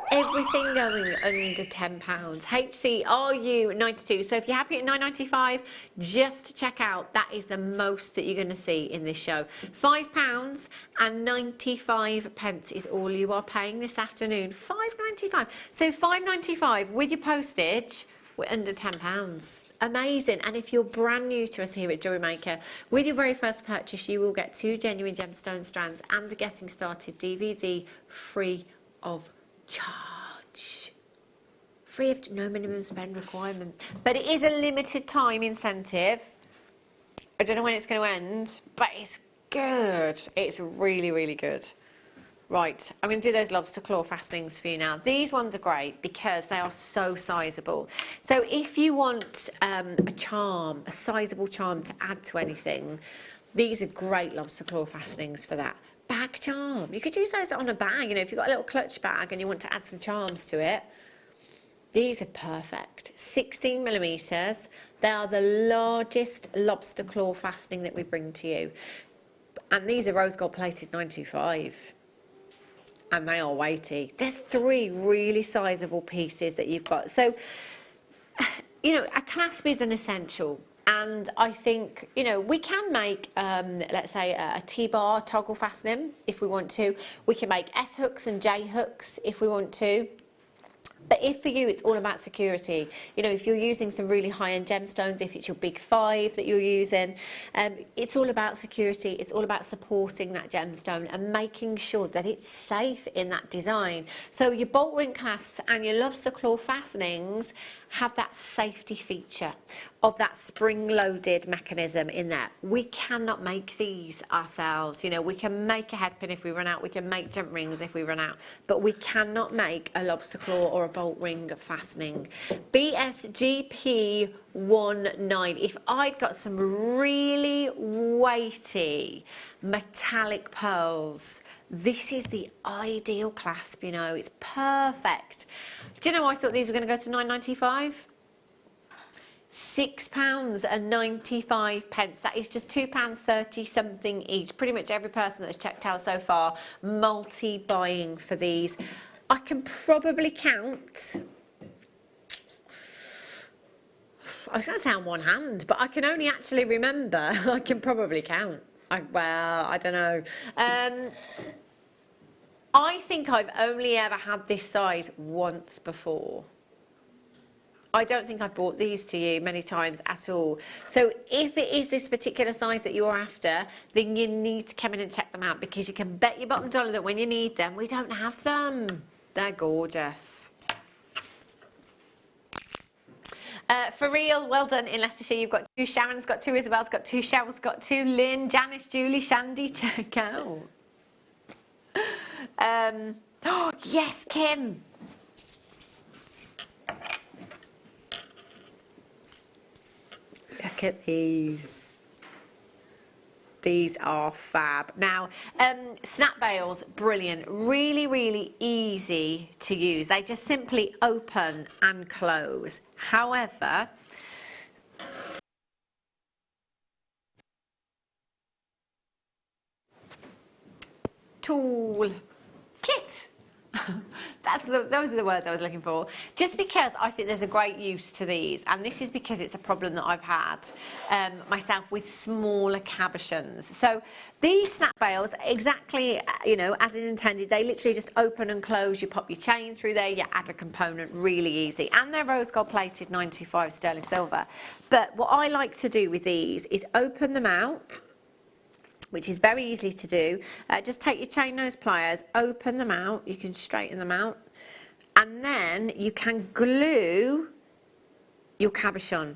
Everything going under £10. HC RU92. So if you're happy at £9.95, just check out. That is the most that you're going to see in this show. £5.95 is all you are paying this afternoon. £5.95. So £5.95 with your postage. We're under £10. Amazing. And if you're brand new to us here at Jewellery Maker, with your very first purchase, you will get 2 genuine gemstone strands and the Getting Started DVD free of charge. Free of, no minimum spend requirement. But it is a limited time incentive. I don't know when it's going to end, but it's good. It's really, really good. Right, I'm going to do those lobster claw fastenings for you now. These ones are great because they are so sizable. So if you want a charm, a sizable charm to add to anything, these are great lobster claw fastenings for that. Bag charm. You could use those on a bag, you know, if you've got a little clutch bag and you want to add some charms to it. These are perfect. 16 millimetres. They are the largest lobster claw fastening that we bring to you. And these are rose gold plated 925. And they are weighty. There's 3 really sizable pieces that you've got. So, you know, a clasp is an essential. And I think, you know, we can make, let's say, a T-bar toggle fastening if we want to. We can make S-hooks and J-hooks if we want to. But if for you, it's all about security. You know, if you're using some really high-end gemstones, if it's your big 5 that you're using, it's all about security. It's all about supporting that gemstone and making sure that it's safe in that design. So your bolt ring clasps and your lobster claw fastenings have that safety feature of that spring-loaded mechanism in there. We cannot make these ourselves. You know, we can make a headpin if we run out, we can make jump rings if we run out, but we cannot make a lobster claw or a bolt ring fastening. BSGP19. If I'd got some really weighty metallic pearls, this is the ideal clasp, you know, it's perfect. Do you know I thought these were going to go to £9.95? £6.95. That is just £2.30 something each. Pretty much every person that's checked out so far, multi-buying for these. I can probably count. I was going to say on one hand, but I can only actually remember. I can probably count. Well, I don't know. I think I've only ever had this size once before. I don't think I've brought these to you many times at all. So if it is this particular size that you're after, then you need to come in and check them out, because you can bet your bottom dollar that when you need them, we don't have them. They're gorgeous. For real, well done in Leicestershire. You've got 2 Sharon's, got 2 Isabel's, got 2 Cheryl's, got 2 Lynn, Janice, Julie, Shandy. Check out. Oh, yes, Kim. Look at these. These are fab. Now, snap bails, brilliant. Really, really easy to use. They just simply open and close. However, tool kit. Those are the words I was looking for. Just because I think there's a great use to these, and this is because it's a problem that I've had myself with smaller cabochons. So these snap bails, exactly, you know, as it's intended, they literally just open and close. You pop your chain through there, you add a component, really easy. And they're rose gold plated 925 sterling silver. But what I like to do with these is open them out, which is very easy to do. Just take your chain nose pliers, open them out, you can straighten them out, and then you can glue your cabochon.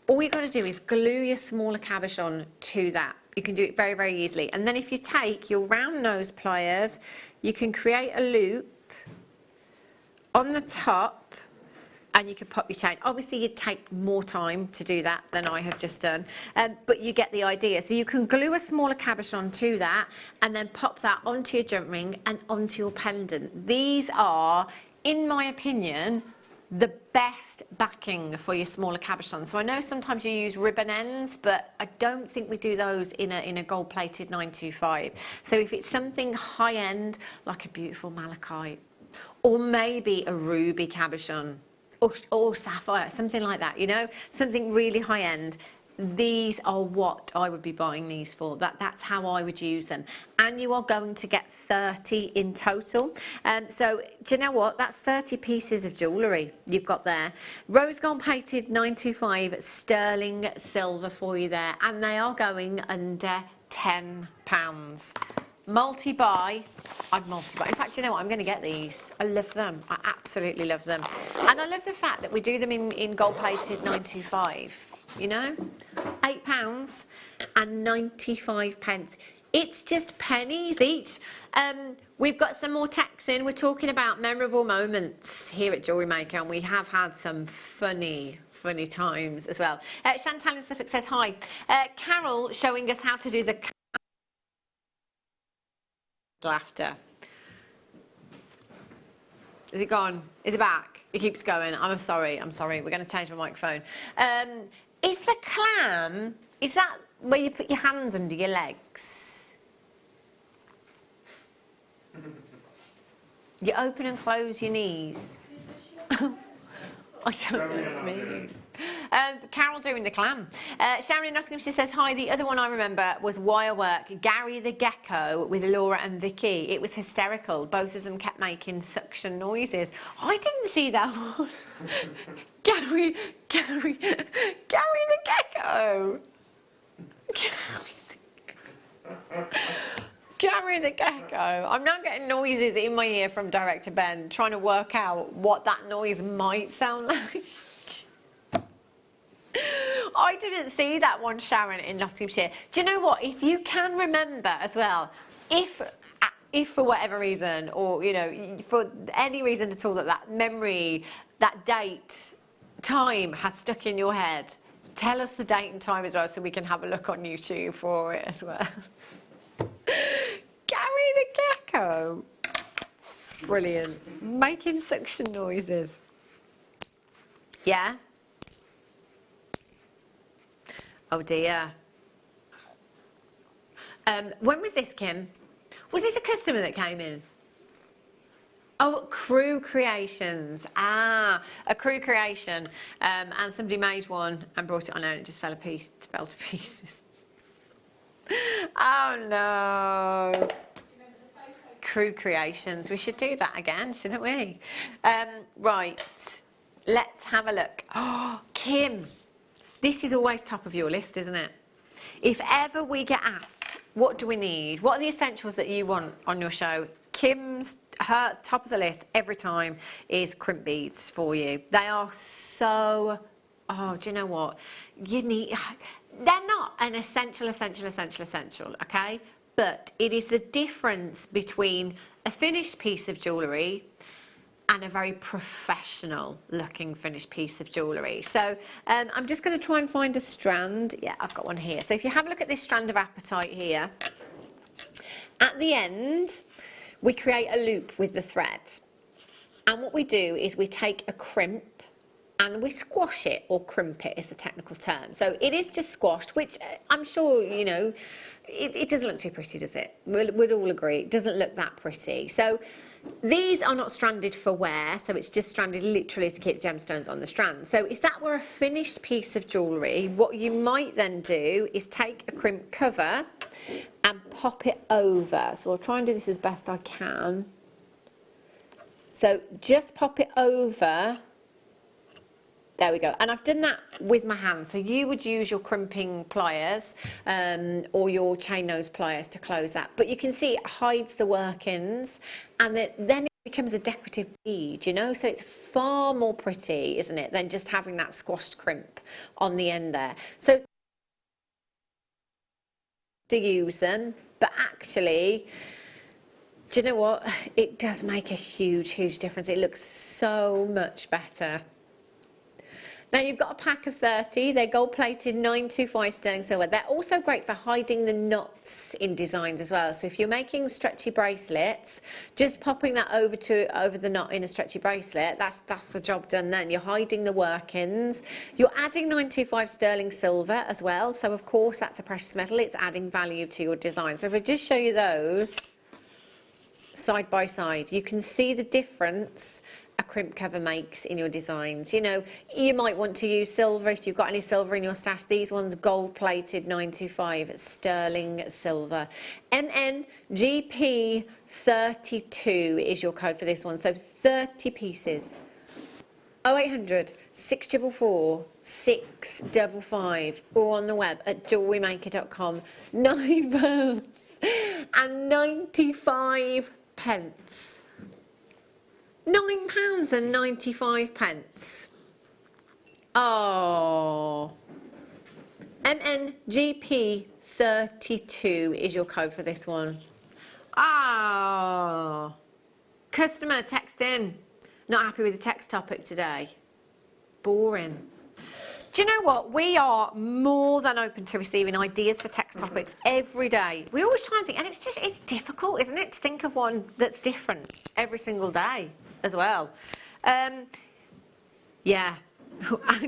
All you've got to do is glue your smaller cabochon to that. You can do it very, very easily. And then if you take your round nose pliers, you can create a loop on the top, and you can pop your chain. Obviously, you'd take more time to do that than I have just done, but you get the idea. So you can glue a smaller cabochon to that and then pop that onto your jump ring and onto your pendant. These are, in my opinion, the best backing for your smaller cabochon. So I know sometimes you use ribbon ends, but I don't think we do those in a gold-plated 925. So if it's something high-end, like a beautiful malachite, or maybe a ruby cabochon, or sapphire, something like that, you know, something really high end. These are what I would be buying these for. That's how I would use them. And you are going to get 30 in total. So do you know what? That's 30 pieces of jewellery you've got there. Rose gold plated 925 sterling silver for you there. And they are going under £10. Multi-buy, I'd multi-buy. In fact, you know what? I'm going to get these. I love them. I absolutely love them. And I love the fact that we do them in gold-plated 925. You know? £8 and 95 pence. It's just pennies each. We've got some more texts in. We're talking about memorable moments here at Jewellery Maker, and we have had some funny times as well. Chantal in Suffolk says, hi. Carol showing us how to do the laughter. Is it gone? Is it back? It keeps going. I'm sorry. We're going to change my microphone. Is the clam, is that where you put your hands under your legs? You open and close your knees. I don't know what I mean. Carol doing the clam. Sharon in Nottinghamshire says, hi, the other one I remember was Wire Work, Gary the Gecko with Laura and Vicky. It was hysterical. Both of them kept making suction noises. I didn't see that one. Gary the Gecko. Gary the Gecko. I'm now getting noises in my ear from Director Ben, trying to work out what that noise might sound like. I didn't see that one, Sharon, in Nottinghamshire. Do you know what? If you can remember as well, if for whatever reason, or, you know, for any reason at all, that memory, that date, time has stuck in your head, tell us the date and time as well so we can have a look on YouTube for it as well. Gary the Gecko. Brilliant. Making suction noises. Yeah? Oh dear. When was this, Kim? Was this a customer that came in? Oh, Crew Creations. Ah, a Crew Creation. And somebody made one and brought it on and it just fell to pieces. Oh no. Crew Creations. We should do that again, shouldn't we? Right. Let's have a look. Oh, Kim. This is always top of your list, isn't it? If ever we get asked, what do we need? What are the essentials that you want on your show? Her top of the list every time is crimp beads for you. They are so, oh, do you know what? You need, they're not an essential, okay? But it is the difference between a finished piece of jewellery and a very professional looking finished piece of jewellery. So I'm just going to try and find a strand. Yeah, I've got one here. So if you have a look at this strand of apatite here, at the end we create a loop with the thread, and what we do is we take a crimp and we squash it, or crimp it is the technical term. So it is just squashed, which I'm sure, you know, it doesn't look too pretty, does it? We'd all agree, it doesn't look that pretty. So these are not stranded for wear, so it's just stranded literally to keep gemstones on the strand. So if that were a finished piece of jewellery, what you might then do is take a crimp cover and pop it over. So I'll try and do this as best I can. So just pop it over. There we go. And I've done that with my hand. So you would use your crimping pliers or your chain nose pliers to close that. But you can see it hides the workings, and then it becomes a decorative bead, you know? So it's far more pretty, isn't it, than just having that squashed crimp on the end there. So to use them, but actually, do you know what? It does make a huge, huge difference. It looks so much better. Now you've got a pack of 30, they're gold plated 925 sterling silver. They're also great for hiding the knots in designs as well. So if you're making stretchy bracelets, just popping that over the knot in a stretchy bracelet, that's the job done then. You're hiding the workings. You're adding 925 sterling silver as well. So of course that's a precious metal, it's adding value to your design. So if I just show you those side by side, you can see the difference a crimp cover makes in your designs. You know, you might want to use silver if you've got any silver in your stash. These ones gold plated 925 sterling silver. MNGP32 is your code for this one. So 30 pieces. 0800 644 655, or on the web at jewellerymaker.com. £9 and 95 pence. £9 and 95 pence. Oh. MNGP32 is your code for this one. Ah. Customer text in. Not happy with the text topic today. Boring. Do you know what? We are more than open to receiving ideas for text topics every day. We always try and think, and it's difficult, isn't it, to think of one that's different every single day as well. Yeah,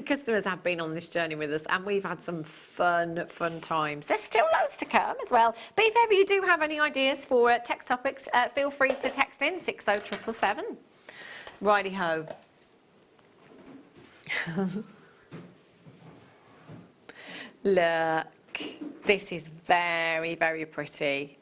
customers have been on this journey with us, and we've had some fun times. There's still loads to come as well. But if ever you do have any ideas for text topics, feel free to text in 60777. Righty-ho. Look, this is very, very pretty.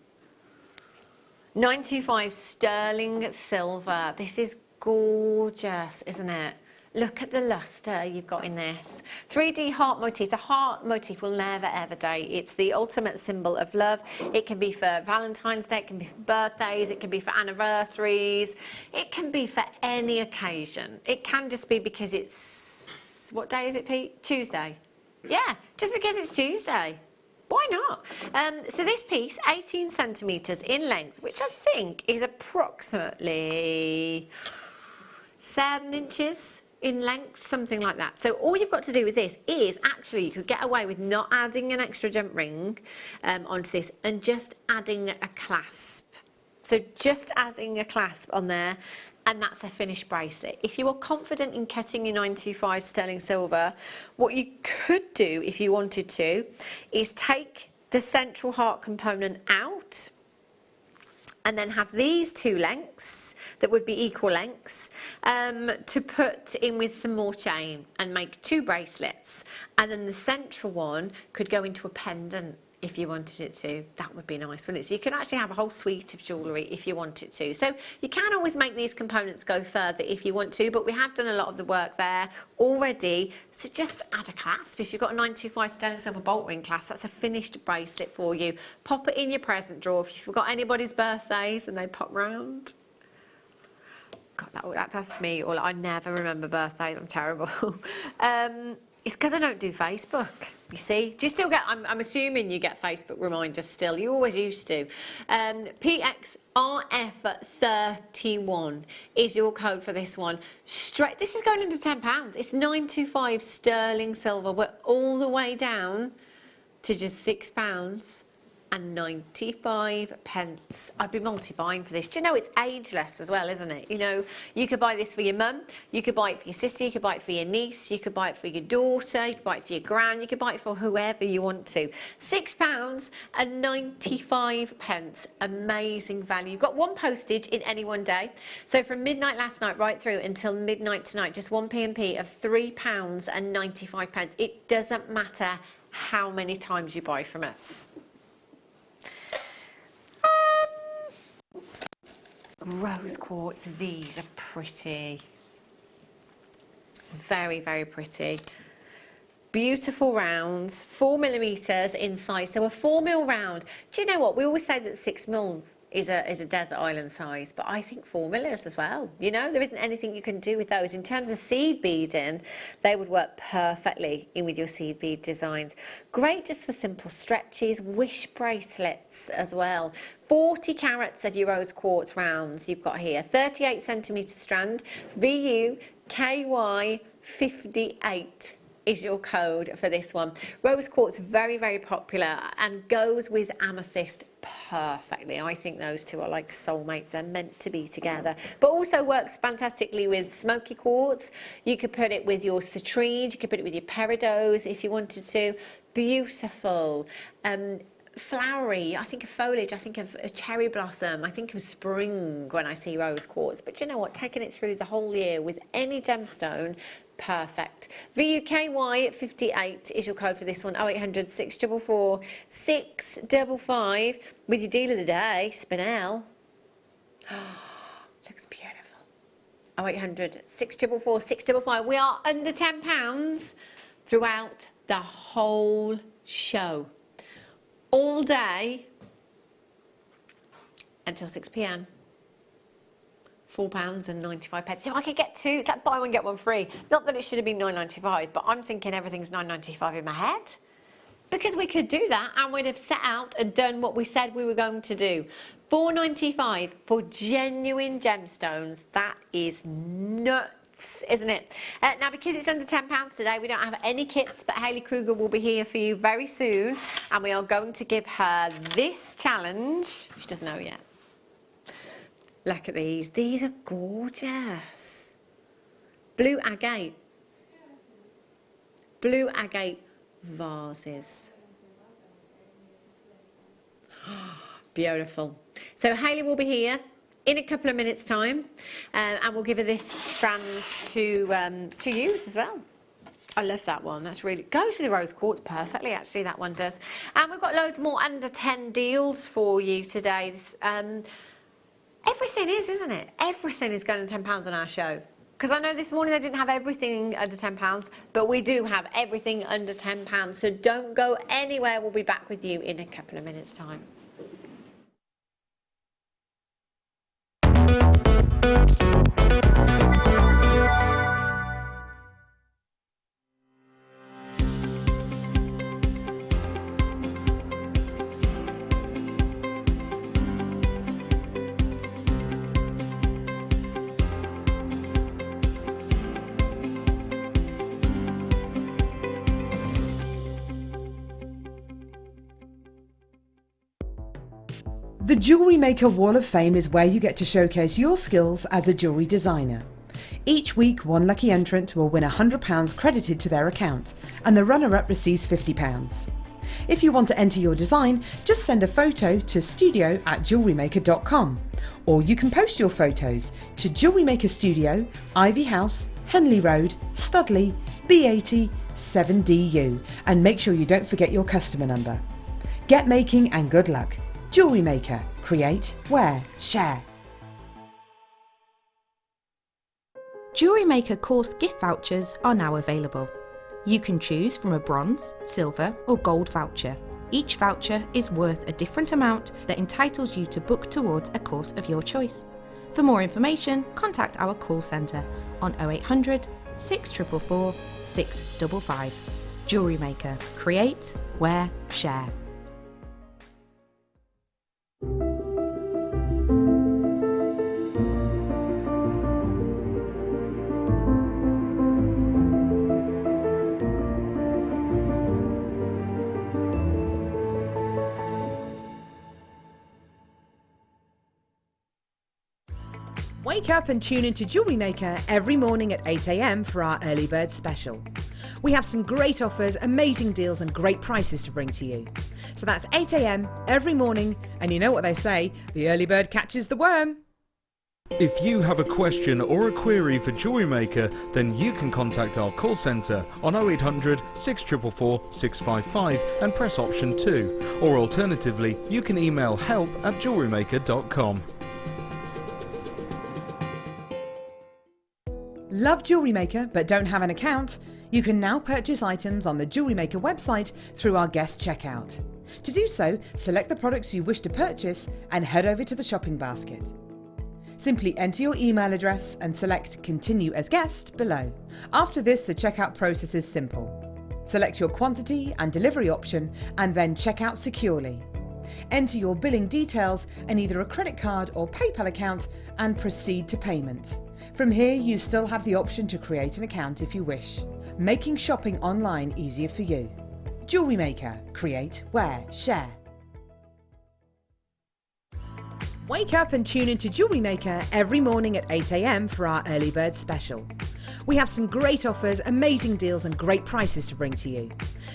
925 sterling silver. This is gorgeous, isn't it? Look at the luster you've got in this. 3D heart motif. The heart motif will never ever date. It's the ultimate symbol of love. It can be for Valentine's Day, it can be for birthdays, it can be for anniversaries, it can be for any occasion. It can just be because it's, what day is it, Pete? Tuesday. Yeah, just because it's Tuesday. Why not? So this piece, 18 centimetres in length, which I think is approximately 7 inches in length, something like that. So all you've got to do with this is, actually, you could get away with not adding an extra jump ring onto this and just adding a clasp. So just adding a clasp on there, and that's a finished bracelet. If you are confident in cutting your 925 sterling silver, what you could do if you wanted to is take the central heart component out and then have these two lengths that would be equal lengths to put in with some more chain and make 2 bracelets, and then the central one could go into a pendant if you wanted it to. That would be nice, wouldn't it? So you can actually have a whole suite of jewellery if you wanted to. So you can always make these components go further if you want to, but we have done a lot of the work there already. So just add a clasp. If you've got a 925 sterling silver bolt ring clasp, that's a finished bracelet for you. Pop it in your present drawer if you forgot anybody's birthdays and they pop round. God, that's me. I never remember birthdays. I'm terrible. It's because I don't do Facebook. You see, do you still get? I'm assuming you get Facebook reminders still. You always used to. PXRF31 is your code for this one. Straight. This is going under £10. It's 925 sterling silver. We're all the way down to just £6.95. I'd be multi-buying for this. Do you know it's ageless as well, isn't it? You know, you could buy this for your mum, you could buy it for your sister, you could buy it for your niece, you could buy it for your daughter, you could buy it for your gran, you could buy it for whoever you want to. £6.95. Amazing value. You've got one postage in any one day. So from midnight last night right through until midnight tonight, just one P&P of £3.95. It doesn't matter how many times you buy from us. Rose quartz, these are pretty. Very, very pretty. Beautiful rounds, 4mm in size. So a 4mm round. Do you know what? We always say that 6mm is a desert island size, but I think 4mm as well. You know, there isn't anything you can do with those. In terms of seed beading, they would work perfectly in with your seed bead designs. Great just for simple stretches, wish bracelets as well. 40 carats of your rose quartz rounds you've got here. 38cm strand, VUKY58 is your code for this one. Rose quartz, very, very popular and goes with amethyst perfectly. I think those two are like soulmates. They're meant to be together, but also works fantastically with smoky quartz. You could put it with your citrine, you could put it with your peridots if you wanted to. Beautiful. Flowery, I think of foliage, I think of a cherry blossom, I think of spring when I see rose quartz. But you know what, taking it through the whole year with any gemstone, perfect. VUKY58 is your code for this one. 0800 644 655 with your deal of the day, Spinel. Looks beautiful. 0800 644 655. We are under £10 throughout the whole show. All day until 6 p.m. £4.95. So I could get two. It's like buy one get one free. Not that it should have been £9.95, but I'm thinking everything's £9.95 in my head, because we could do that and we'd have set out and done what we said we were going to do. £4.95 for genuine gemstones. That is nuts, isn't it? Now, because it's under £10 today, we don't have any kits, but Hayley Kruger will be here for you very soon, and we are going to give her this challenge. She doesn't know yet. Look at these. These are gorgeous. Blue agate. Blue agate vases. Beautiful. So Hayley will be here in a couple of minutes' time, and we'll give her this strand to use as well. I love that one. That's really goes with the rose quartz perfectly. Actually, that one does. And we've got loads more under 10 deals for you today. This, everything is, isn't it? Everything is going to £10 on our show. Because I know this morning they didn't have everything under £10, but we do have everything under £10. So don't go anywhere. We'll be back with you in a couple of minutes' time. The Jewellery Maker Wall of Fame is where you get to showcase your skills as a jewellery designer. Each week, one lucky entrant will win £100 credited to their account, and the runner-up receives £50. If you want to enter your design, just send a photo to studio@jewellerymaker.com, or you can post your photos to Jewellery Maker Studio, Ivy House, Henley Road, Studley, B80 7DU, and make sure you don't forget your customer number. Get making and good luck. Jewellery Maker. Create, wear, share. Jewellery Maker course gift vouchers are now available. You can choose from a bronze, silver or gold voucher. Each voucher is worth a different amount that entitles you to book towards a course of your choice. For more information, contact our call centre on 0800 644 655. Jewellery Maker. Create, wear, share. Wake up and tune into Jewellery Maker every morning at 8 a.m. for our early bird special. We have some great offers, amazing deals and great prices to bring to you. So that's 8 a.m. every morning, and you know what they say, the early bird catches the worm. If you have a question or a query for Jewellery Maker, then you can contact our call centre on 0800 644 655 and press option 2. Or alternatively, you can email help@jewellerymaker.com. Love Jewellery Maker but don't have an account? You can now purchase items on the Jewellery Maker website through our guest checkout. To do so, select the products you wish to purchase and head over to the shopping basket. Simply enter your email address and select Continue as Guest below. After this, the checkout process is simple. Select your quantity and delivery option and then check out securely. Enter your billing details and either a credit card or PayPal account and proceed to payment. From here, you still have the option to create an account if you wish, making shopping online easier for you. Jewellery Maker. Create, wear, share. Wake up and tune into Jewellery Maker every morning at 8 a.m. for our early bird special. We have some great offers, amazing deals and great prices to bring to you.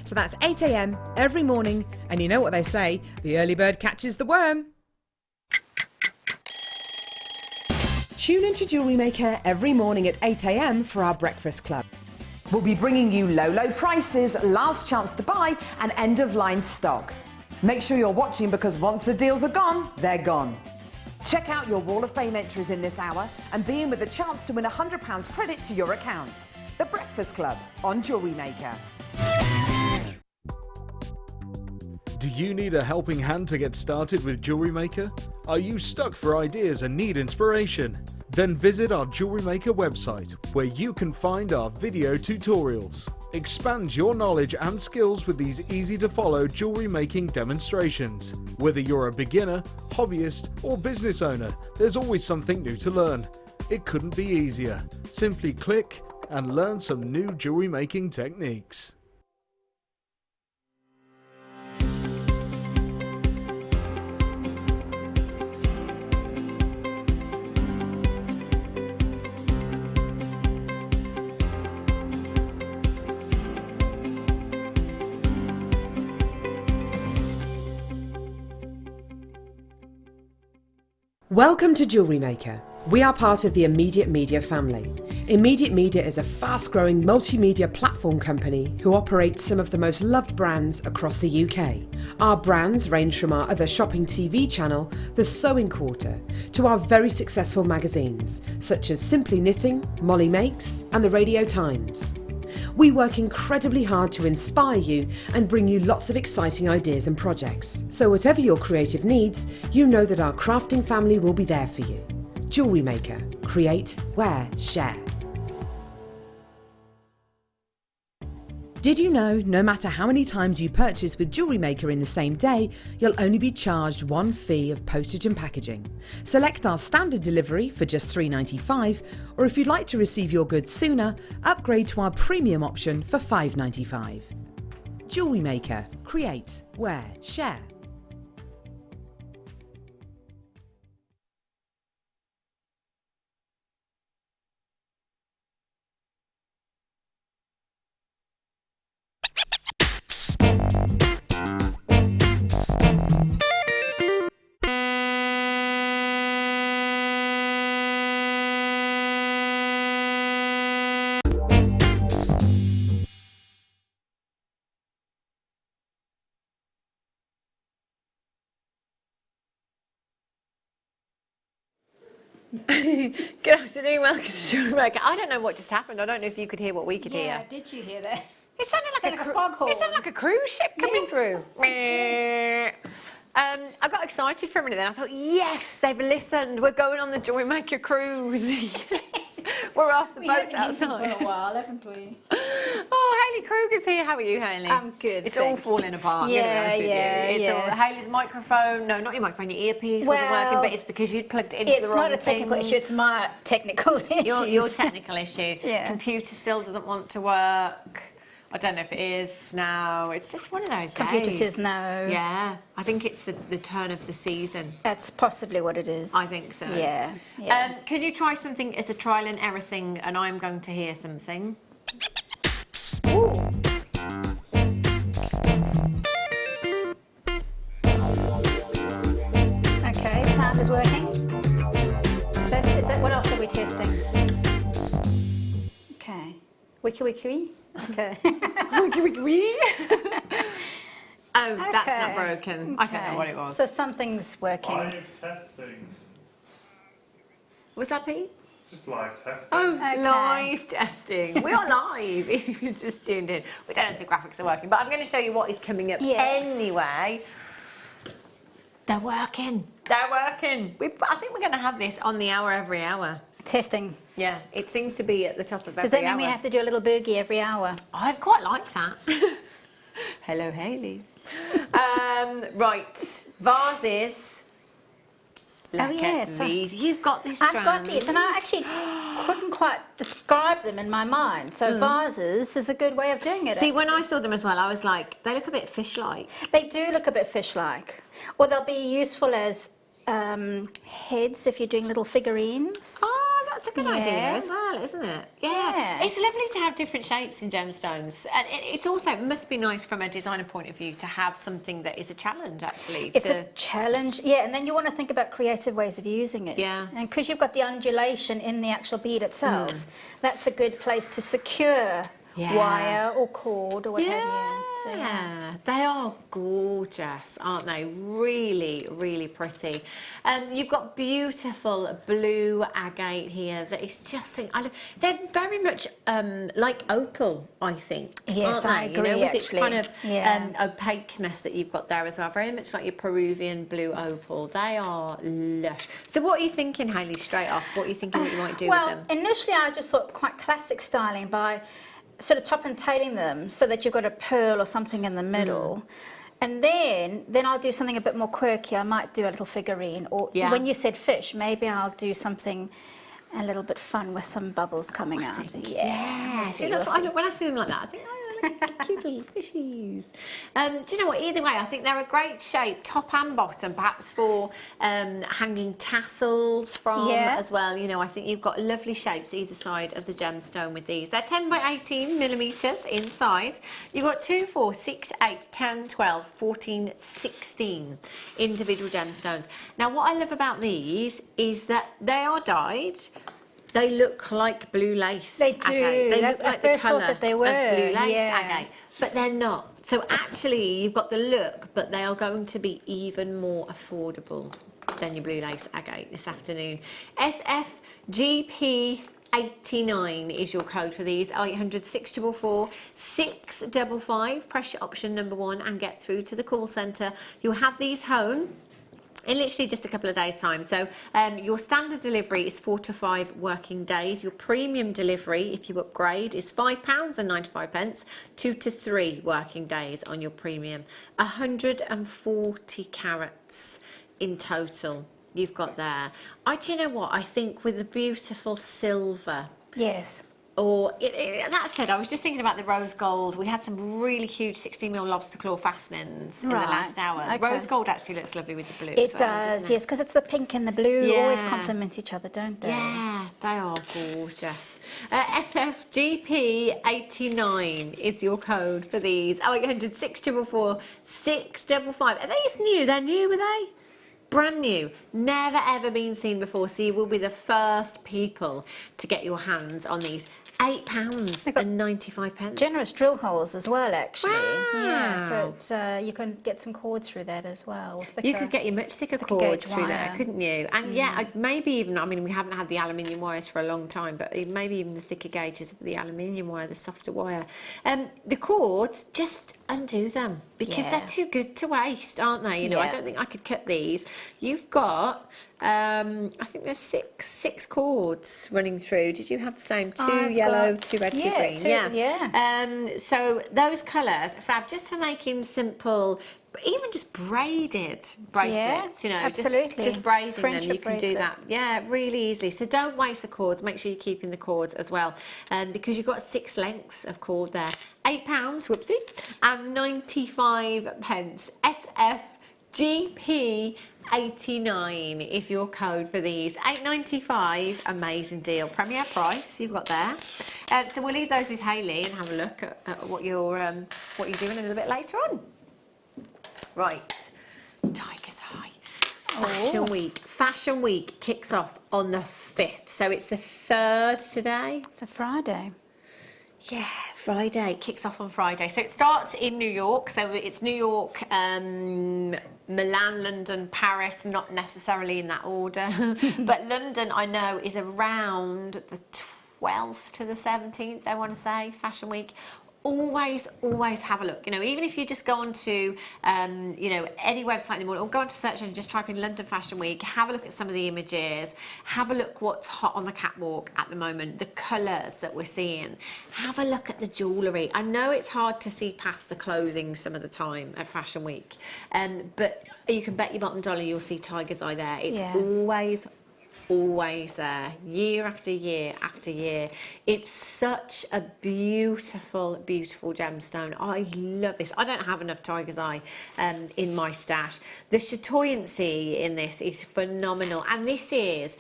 So that's 8 a.m. every morning, and you know what they say, the early bird catches the worm. Tune into Jewellery Maker every morning at 8 a.m. for our breakfast club. We'll be bringing you low prices, last chance to buy and end-of-line stock. Make sure you're watching because once the deals are gone, they're gone. Check out your Wall of Fame entries in this hour and be in with a chance to win £100 credit to your account. The Breakfast Club on Jewellery Maker. Do you need a helping hand to get started with Jewellery Maker? Are you stuck for ideas and need inspiration? Then visit our Jewellery Maker website where you can find our video tutorials. Expand your knowledge and skills with these easy to follow jewellery making demonstrations. Whether you're a beginner, hobbyist or business owner, there's always something new to learn. It couldn't be easier. Simply click and learn some new jewellery making techniques. Welcome to Jewellery Maker. We are part of the Immediate Media family. Immediate Media is a fast-growing multimedia platform company who operates some of the most loved brands across the UK. Our brands range from our other shopping TV channel, The Sewing Quarter, to our very successful magazines, such as Simply Knitting, Molly Makes, and the Radio Times. We work incredibly hard to inspire you and bring you lots of exciting ideas and projects. So whatever your creative needs, you know that our crafting family will be there for you. Jewellery Maker. Create, wear, share. Did you know no matter how many times you purchase with Jewellery Maker in the same day, you'll only be charged one fee of postage and packaging? Select our standard delivery for just £3.95, or if you'd like to receive your goods sooner, upgrade to our premium option for £5.95. Jewellery Maker. Create, wear, share. Good afternoon, welcome to Jewellery Maker. I don't know what just happened. I don't know if you could hear what we could hear. Yeah, did you hear that? It sounded like a foghorn. It sounded like a cruise ship coming Yes. through. I got excited for a minute then. I thought, yes, they've listened. We're going on the Jewellery Maker cruise. We're off the We boats haven't eaten outside. for a while, haven't we? Oh, Hayley Kruger's here. How are you, Hayley? I'm good, It's all thank falling apart. I'm Yeah, gonna be honest with yeah, you. It's yeah. all Hayley's microphone. No, not your microphone. Your earpiece wasn't Well, working, but it's because you'd plugged it into the It's wrong not a technical thing. issue, it's my technical issue. Your technical issue. Yeah. Computer still doesn't want to work. I don't know if it is now. It's just one of those Computer days. says no. Yeah, I think it's the turn of the season. That's possibly what it is. I think so. Yeah. yeah. Can you try something as a trial and error thing, and I'm going to hear something? Ooh. Okay, sound is working. Is that what else are we testing? Okay. Wiki wiki. Okay. Wiki wiki wee. Oh, that's not Okay. broken. I don't know what it was. So something's working. Live testing. Was that Pete? Just live testing. Oh, Okay. live testing. We are live if you just tuned in. We don't know if the graphics are working, but I'm going to show you what is coming up Yeah. anyway. They're working. They're working. I think we're going to have this on the hour every hour. Testing. Yeah, it seems to be at the top of every Does that mean hour. we have to do a little boogie every hour? I quite like that. Hello, Hayley. Right, vases. Look yes, at these. You've got this I've got strand. these, and I actually couldn't quite describe them in my mind. So vases is a good way of doing it. See, when I saw them as well, I was like, they look a bit fish-like. They do look a bit fish-like, or they'll be useful as heads if you're doing little figurines. Oh, that's a good idea Yeah. as well, isn't it? Yeah. It's lovely to have different shapes in gemstones. And it's also, it must be nice from a designer point of view to have something that is a challenge, actually. It's a challenge, yeah, and then you want to think about creative ways of using it. Yeah. And because you've got the undulation in the actual bead itself, that's a good place to secure wire or cord or what have you. So, Yeah, they are gorgeous, aren't they? Really, really pretty. You've got beautiful blue agate here that is just, they're very much like opal, I think. Yes, aren't I they? agree, You know, with actually. its kind of Yeah. opaqueness that you've got there as well. Very much like your Peruvian blue opal. They are lush. So what are you thinking, Hayley, straight off? What are you thinking that you might do with them? Initially I just thought quite classic styling by sort of top and tailing them so that you've got a pearl or something in the middle. And then I'll do something a bit more quirky. I might do a little figurine, or when you said fish, maybe I'll do something a little bit fun with some bubbles coming out. Yeah, see, that's what I look, when I see them like that, I think, oh, look at cute little fishies. Do you know what? Either way, I think they're a great shape, top and bottom, perhaps for hanging tassels from as well. You know, I think you've got lovely shapes either side of the gemstone with these. They're 10 by 18 millimetres in size. You've got 2, 4, 6, 8, 10, 12, 14, 16 individual gemstones. Now, what I love about these is that they are dyed. They look like blue lace. They do. Agate. They That's- look like I the first thought colour that they of were, blue lace yeah. agate, but they're not. So actually, you've got the look, but they are going to be even more affordable than your blue lace agate this afternoon. SFGP 89 is your code for these. 0800 644 655. Press your option number 1 and get through to the call centre. You'll have these home in literally just a couple of days' time. So your standard delivery is 4 to 5 working days. Your premium delivery, if you upgrade, is £5.95, 2 to 3 working days on your premium. 140 carats in total you've got there. Do you know what? I think with the beautiful silver, Yes. or that said, I was just thinking about the rose gold. We had some really huge 16mm lobster claw fastenings in the last hour. Okay. Rose gold actually looks lovely with the blue. It as well, does, doesn't it? yes, because it's the pink and the blue always Yeah. complement each other, don't they? Yeah, they are gorgeous. SFGP 89 is your code for these. 0800 644 655. Are these new? They're new, were they? Brand new, never ever been seen before, so you will be the first people to get your hands on these. £8.95. Generous drill holes as well, actually. Wow. Yeah, so it's, you can get some cord through that as well. You could get your much thicker gauge cords through there, wire. couldn't you? And maybe even, I mean, we haven't had the aluminium wires for a long time, but maybe even the thicker gauges of the aluminium wire, the softer wire. The cords, just undo them because they're too good to waste, aren't they? You know, I Yeah. don't think I could cut these. You've got I think there's six cords running through. Did you have the same? Two I've yellow, got- 2 red, 2 yeah, green. two- yeah. So those colours, fab, just for making simple, even just braided bracelets, you know, absolutely. just braiding them, Friendship you can do that. bracelets. Yeah, really easily. So don't waste the cords. Make sure you're keeping the cords as well, because you've got 6 lengths of cord there. £8, whoopsie, and 95 pence. SFGP 89 is your code for these. £8.95, amazing deal. Premier price you've got there. So we'll leave those with Hayley and have a look at what you're doing a little bit later on. Right, Tiger's Eye. Fashion Week. Fashion Week kicks off on the 5th, so it's the 3rd today. It's a Friday. Yeah, Friday. Kicks off on Friday. So it starts in New York. So it's New York, Milan, London, Paris, not necessarily in that order. But London, I know, is around the 12th to the 17th, I want to say, Fashion Week. Always have a look. You know, even if you just go on to, you know, any website in the morning, or go on to search and just type in London Fashion Week, have a look at some of the images, have a look what's hot on the catwalk at the moment, the colours that we're seeing. Have a look at the jewellery. I know it's hard to see past the clothing some of the time at Fashion Week, but you can bet your bottom dollar you'll see Tiger's Eye there. It's always there, year after year after year. It's such a beautiful gemstone. I love this. I don't have enough Tiger's Eye in my stash. The chatoyancy in this is phenomenal, and this is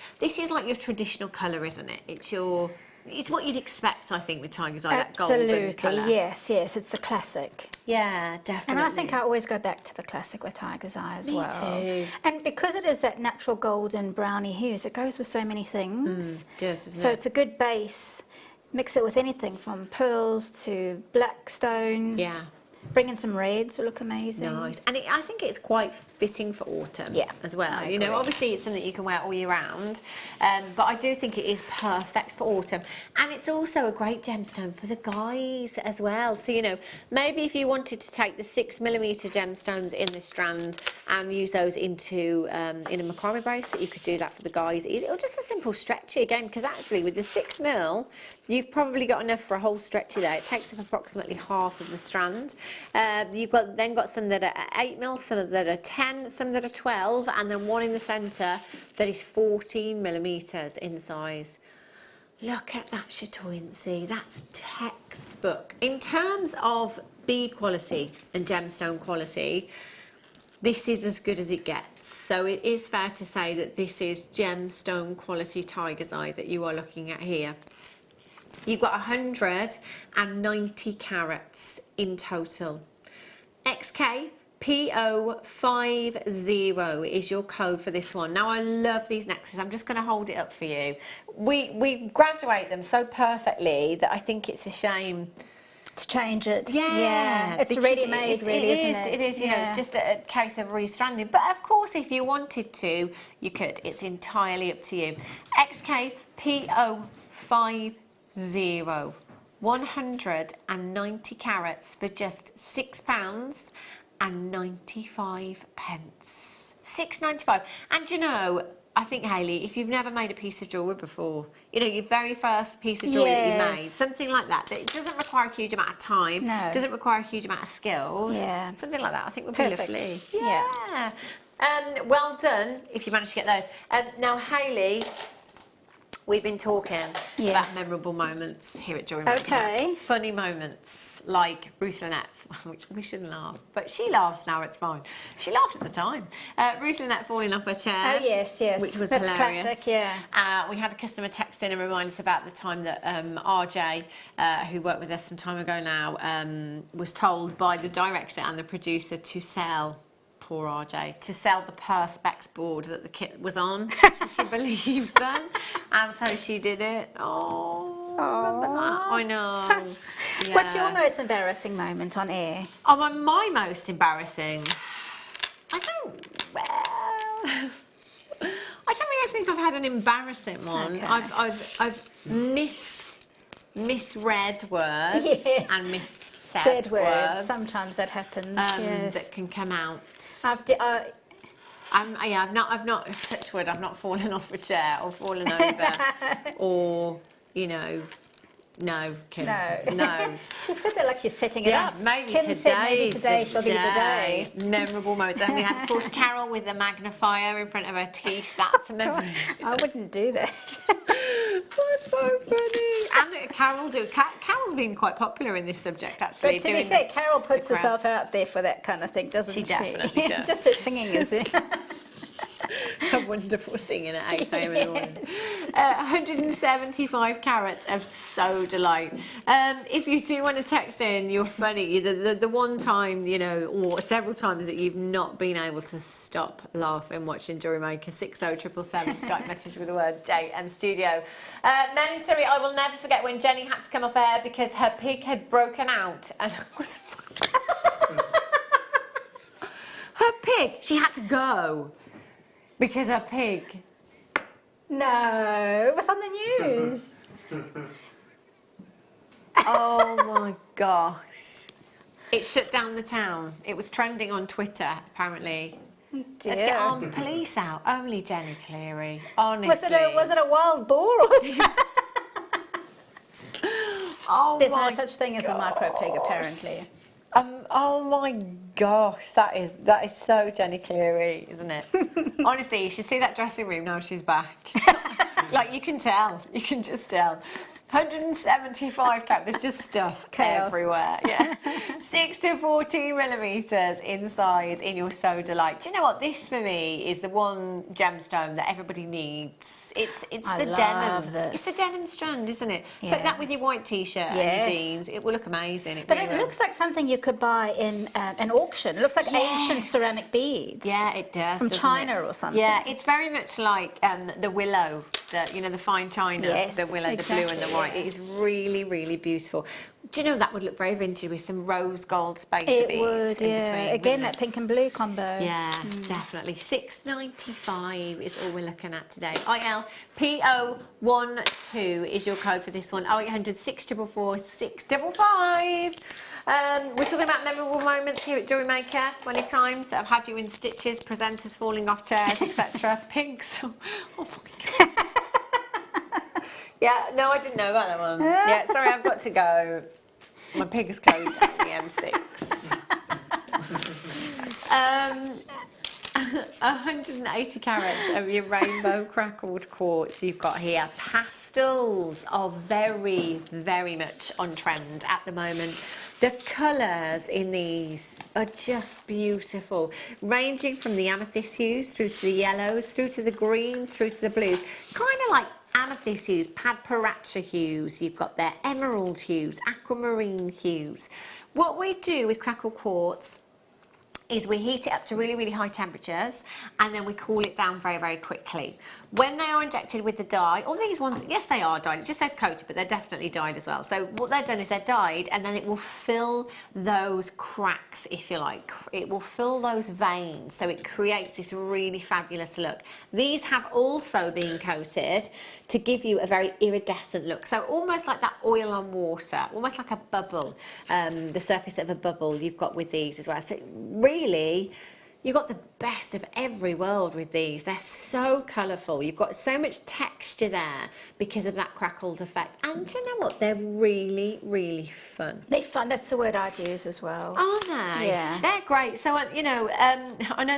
like your traditional colour, isn't it? It's what you'd expect, I think, with Tiger's Eye, that golden colour. Absolutely, yes, it's the classic. Yeah, definitely. And I think I always go back to the classic with Tiger's Eye as well. Me too. And because it is that natural golden brownie hues, it goes with so many things. It does, doesn't so it? it's a good base. Mix it with anything from pearls to black stones. Yeah. Bring in some reds, will look amazing. Nice. And I think it's quite fitting for autumn as well. I You know, agree. obviously it's something you can wear all year round, but I do think it is perfect for autumn. And it's also a great gemstone for the guys as well. So, you know, maybe if you wanted to take the 6mm gemstones in the strand and use those into in a macrame bracelet, you could do that for the guys. Or just a simple stretchy again, because actually with the 6mm, you've probably got enough for a whole stretchy there. It takes up approximately half of the strand. You've then got some that are 8mm, some that are 10, some that are 12, and then one in the centre that is 14mm in size. Look at that chatoyancy. That's textbook. In terms of bead quality and gemstone quality, this is as good as it gets. So it is fair to say that this is gemstone quality Tiger's Eye that you are looking at here. You've got 190 carats in total. XKPO50 is your code for this one. Now, I love these necklaces. I'm just going to hold it up for you. We graduate them so perfectly that I think it's a shame to change it. Yeah, It's ready-made, really, isn't it? It is, you know, it's just a case of restranding. But of course, if you wanted to, you could. It's entirely up to you. XKPO50, 190 carats for just £6 and 95 pence. £6.95. And you know, I think, Hayley, if you've never made a piece of jewellery before, you know, your very first piece of jewellery that you made, something like that, that it doesn't require a huge amount of time, doesn't require a huge amount of skills, something like that I think would be lovely. Yeah. Well done if you managed to get those. Now, Hayley, we've been talking about memorable moments here at Jewellery Maker. Okay. Funny moments like Ruth Lynette, which we shouldn't laugh, but she laughs now, it's fine. She laughed at the time. Ruth Lynette falling off her chair. Oh, yes. Which was That's hilarious. Classic, yeah. We had a customer text in and remind us about the time that RJ, who worked with us some time ago now, was told by the director and the producer to sell, poor RJ, to sell the Perspex board that the kit was on. She believed them, and so she did it. Remember that? I know. Yeah. What's your most embarrassing moment on air? My most embarrassing? I don't think I've had an embarrassing one. Okay. I've misread words and missaid Said words. Sometimes that happens. that can come out. I've not touched wood. I've not fallen off a chair or fallen over, or no, Kim. No. She's said that like she's setting it up. Maybe Kim said maybe today she'll be the day. day. Memorable moments. And we had, of course, Carol with the magnifier in front of her teeth. That's a memory. I wouldn't do that. That's so funny. And Carol's been quite popular in this subject, actually. But to be fair, Carol puts herself out there for that kind of thing, doesn't she? She definitely does. Just her singing is it? A wonderful singing at 8 a.m. in the morning. 175 carats of so delight. If you do want to text in, you're funny. The one time, or several times that you've not been able to stop laughing watching Jewellery Maker, 60777, start message with the word JM Studio. Mentally, I will never forget when Jenny had to come off air because her pig had broken out and was her pig. She had to go. Because her pig. No, it was on the news. Oh my gosh. It shut down the town. It was trending on Twitter, apparently. Let's get armed police out. Only Jenny Cleary. Honestly. Was it a wild boar or something? Oh, there's no such thing as a micro pig, apparently. Oh my gosh, that is so Jenny Cleary, isn't it? Honestly, you should see that dressing room now she's back. Like, you can just tell. 175 cap, there's just stuff everywhere. Yeah. 6 to 14 millimeters in size in your So Delight. Do you know what? This for me is the one gemstone that everybody needs. It's the denim. It's the denim strand, isn't it? Yeah. Put that with your white t-shirt and your jeans. It will look amazing. But it looks like something you could buy in an auction. It looks like ancient ceramic beads. Yeah, it does. From China or something. Yeah, it's very much like the willow, the fine china, the willow, the blue and the white. It is really, really beautiful. Do you know that would look very vintage with some rose gold spacer beads It would, in between? Again, that pink and blue combo. Yeah, definitely. $6.95 is all we're looking at today. ILPO12 is your code for this one. 0800 644 655. We're talking about memorable moments here at Jewellery Maker. Many times that have had you in stitches, presenters falling off chairs, etc. Pigs. Oh my gosh. Yeah, no, I didn't know about that one. Yeah, sorry, I've got to go. My pig is closed down the M6. 180 carats of your rainbow crackled quartz you've got here. Pastels are very, very much on trend at the moment. The colours in these are just beautiful, ranging from the amethyst hues through to the yellows, through to the greens, through to the blues. Kind of like amethyst hues, padparacha hues, you've got their emerald hues, aquamarine hues. What we do with crackled quartz is we heat it up to really, really high temperatures and then we cool it down very, very quickly. When they are injected with the dye, all these ones, yes, they are dyed. It just says coated, but they're definitely dyed as well. So what they've done is they're dyed and then it will fill those cracks, if you like. It will fill those veins, so it creates this really fabulous look. These have also been coated to give you a very iridescent look. So almost like that oil on water, almost like a bubble, the surface of a bubble you've got with these as well. So really, you've got the best of every world with these. They're so colourful. You've got so much texture there because of that crackled effect. And do you know what? They're really, really fun. They're fun. That's the word I'd use as well. Are they? Yeah. They're great. So, I know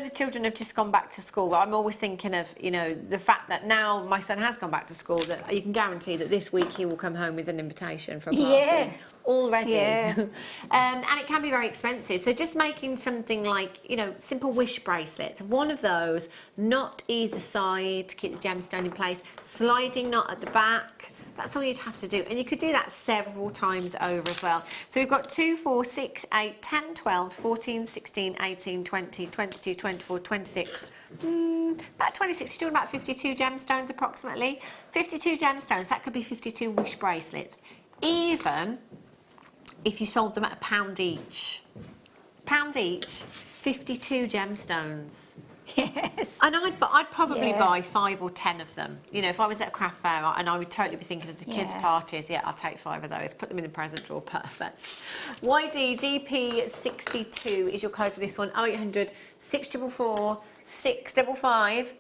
the children have just gone back to school, but I'm always thinking of, the fact that now my son has gone back to school, that you can guarantee that this week he will come home with an invitation for a party. Yeah. Already. Yeah. And it can be very expensive. So just making something like, simple wish bracelets. One of those, knot either side to keep the gemstone in place, sliding knot at the back. That's all you'd have to do. And you could do that several times over as well. So we've got 2, 4, 6, 8, 10, 12, 14, 16, 18, 20, 22, 24, 26. About 26, you're talking about 52 gemstones approximately. 52 gemstones, that could be 52 wish bracelets. Even if you sold them at £1 each. £1 each, 52 gemstones. Yes. And I'd probably buy 5 or 10 of them. If I was at a craft fair and I would totally be thinking of the kids' parties, I'll take 5 of those, put them in the present drawer, perfect. YDGP62 is your code for this one, 0800 644 655.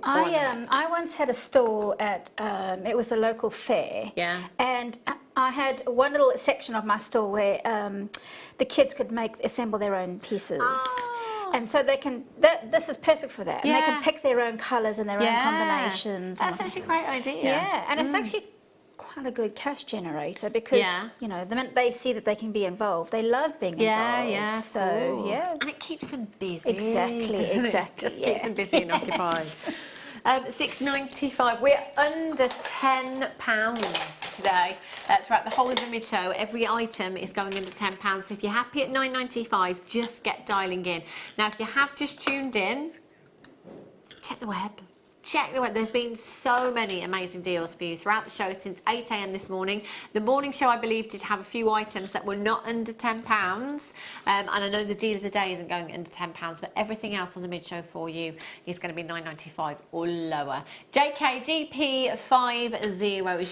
I once had a stall at it was a local fair. Yeah. And I had one little section of my stall where the kids could assemble their own pieces. Oh. And so they can. This is perfect for that. And they can pick their own colours and their own combinations. That's actually a great idea. Yeah, and it's actually quite a good cash generator because you know the minute they see that they can be involved, they love being involved. Yeah. So and it keeps them busy. Exactly. Just keeps them busy and occupied. £6.95. We're under £10 today throughout the whole of the mid-show. Every item is going under £10. So if you're happy at £9.95, just get dialing in. Now, if you have just tuned in, check the web. Check the web. There's been so many amazing deals for you throughout the show since 8 a.m. this morning. The morning show, I believe, did have a few items that were not under £10. And I know the deal of the day isn't going under £10, but everything else on the mid-show for you is going to be $9.95 or lower. JKGP50 is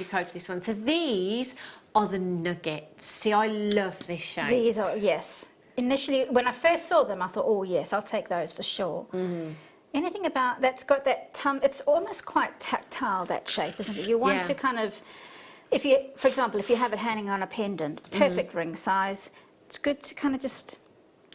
your code for this one. So these are the nuggets. See, I love this shape. These are, yes. Initially, when I first saw them, I thought, oh, yes, I'll take those for sure. Anything about that's got that it's almost quite tactile, that shape, isn't it? You want to kind of, if you, for example, if you have it hanging on a pendant, perfect ring size, it's good to kind of just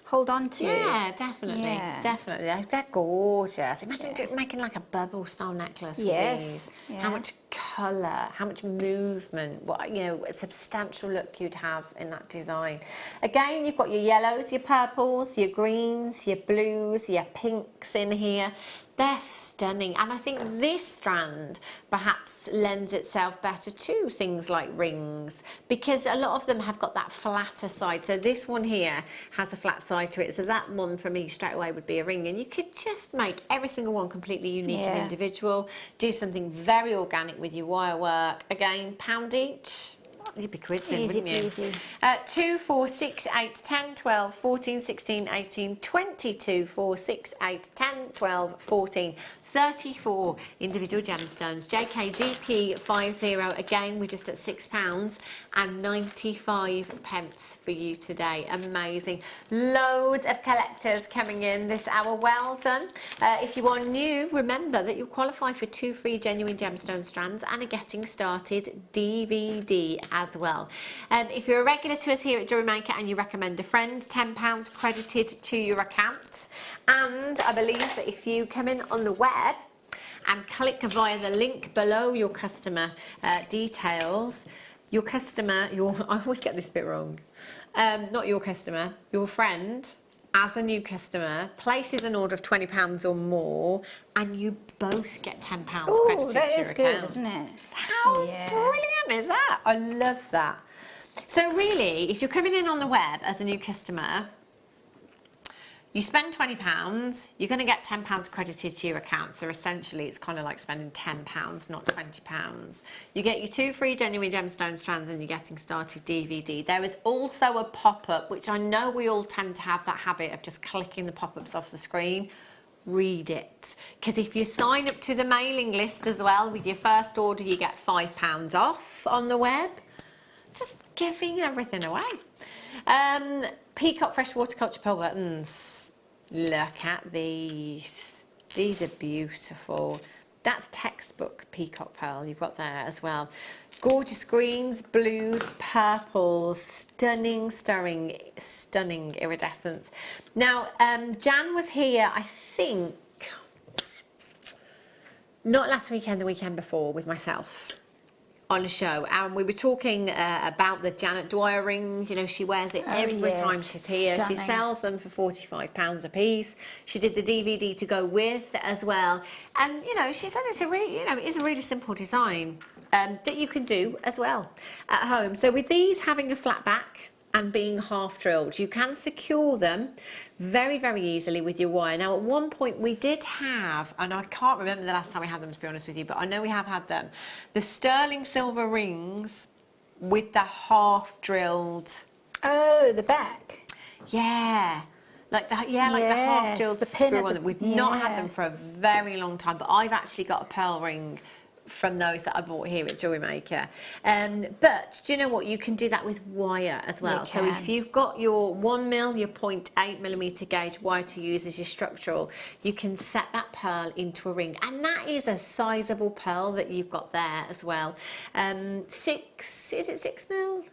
hold on to. Yeah, definitely. Yeah. Definitely. They're gorgeous. Imagine making like a bubble style necklace with these. Yeah. How much colour, how much movement, what, you know, a substantial look you'd have in that design. Again, you've got your yellows, your purples, your greens, your blues, your pinks in here. They're stunning, and I think this strand perhaps lends itself better to things like rings because a lot of them have got that flatter side. So this one here has a flat side to it, so that one for me straight away would be a ring, and you could just make every single one completely unique and individual. Do something very organic with your wire work. Again, £1 each. You'd be quidsing, wouldn't you? Easy. 2, 4, 6, 8, 10, 12, 14, 16, 18, 22, 4, 6, 8, 10, 12, 14, 34 individual gemstones. JKGP50. Again, we're just at £6.95 for you today. Amazing. Loads of collectors coming in this hour. Well done. If you are new, remember that you'll qualify for 2 free genuine gemstone strands and a getting started DVD as well. If you're a regular to us here at Jewellery Maker and you recommend a friend, £10 credited to your account. And I believe that if you come in on the web and click via the link below your customer details, your customer, I always get this bit wrong, not your customer, your friend, as a new customer, places an order of £20 or more, and you both get £10 credited to your account. That is good, isn't it? How brilliant is that? I love that. So really, if you're coming in on the web as a new customer, you spend £20, you're going to get £10 credited to your account. So essentially, it's kind of like spending £10, not £20. You get your 2 free genuine gemstone strands and you're getting started DVD. There is also a pop-up, which I know we all tend to have that habit of just clicking the pop-ups off the screen. Read it. Because if you sign up to the mailing list as well, with your first order, you get £5 off on the web. Just giving everything away. Peacock Freshwater Culture Pearl buttons. Look at these. These are beautiful. That's textbook peacock pearl you've got there as well. Gorgeous greens, blues, purples, stunning iridescence. Now, Jan was here, I think, not last weekend, the weekend before, with myself on a show, and we were talking about the Janet Dwyer ring. You know, she wears it every time she's here. Stunning. She sells them for £45 a piece. She did the DVD to go with as well, and you know, she says it's a really, you know, it is a really simple design that you can do as well at home. So with these having a flat back and being half drilled, you can secure them very, very easily with your wire. Now, at one point we did have, and I can't remember the last time we had them, to be honest with you, but I know we have had them, the sterling silver rings with the half drilled. Oh, the back. Yeah. Like the half drilled the pin screw at on the- them. We've not had them for a very long time, but I've actually got a pearl ring from those that I bought here at Jewellery Maker. But do you know what? You can do that with wire as well. So if you've got your 1mm, your 0.8mm gauge wire to use as your structural, you can set that pearl into a ring. And that is a sizable pearl that you've got there as well. 6mm?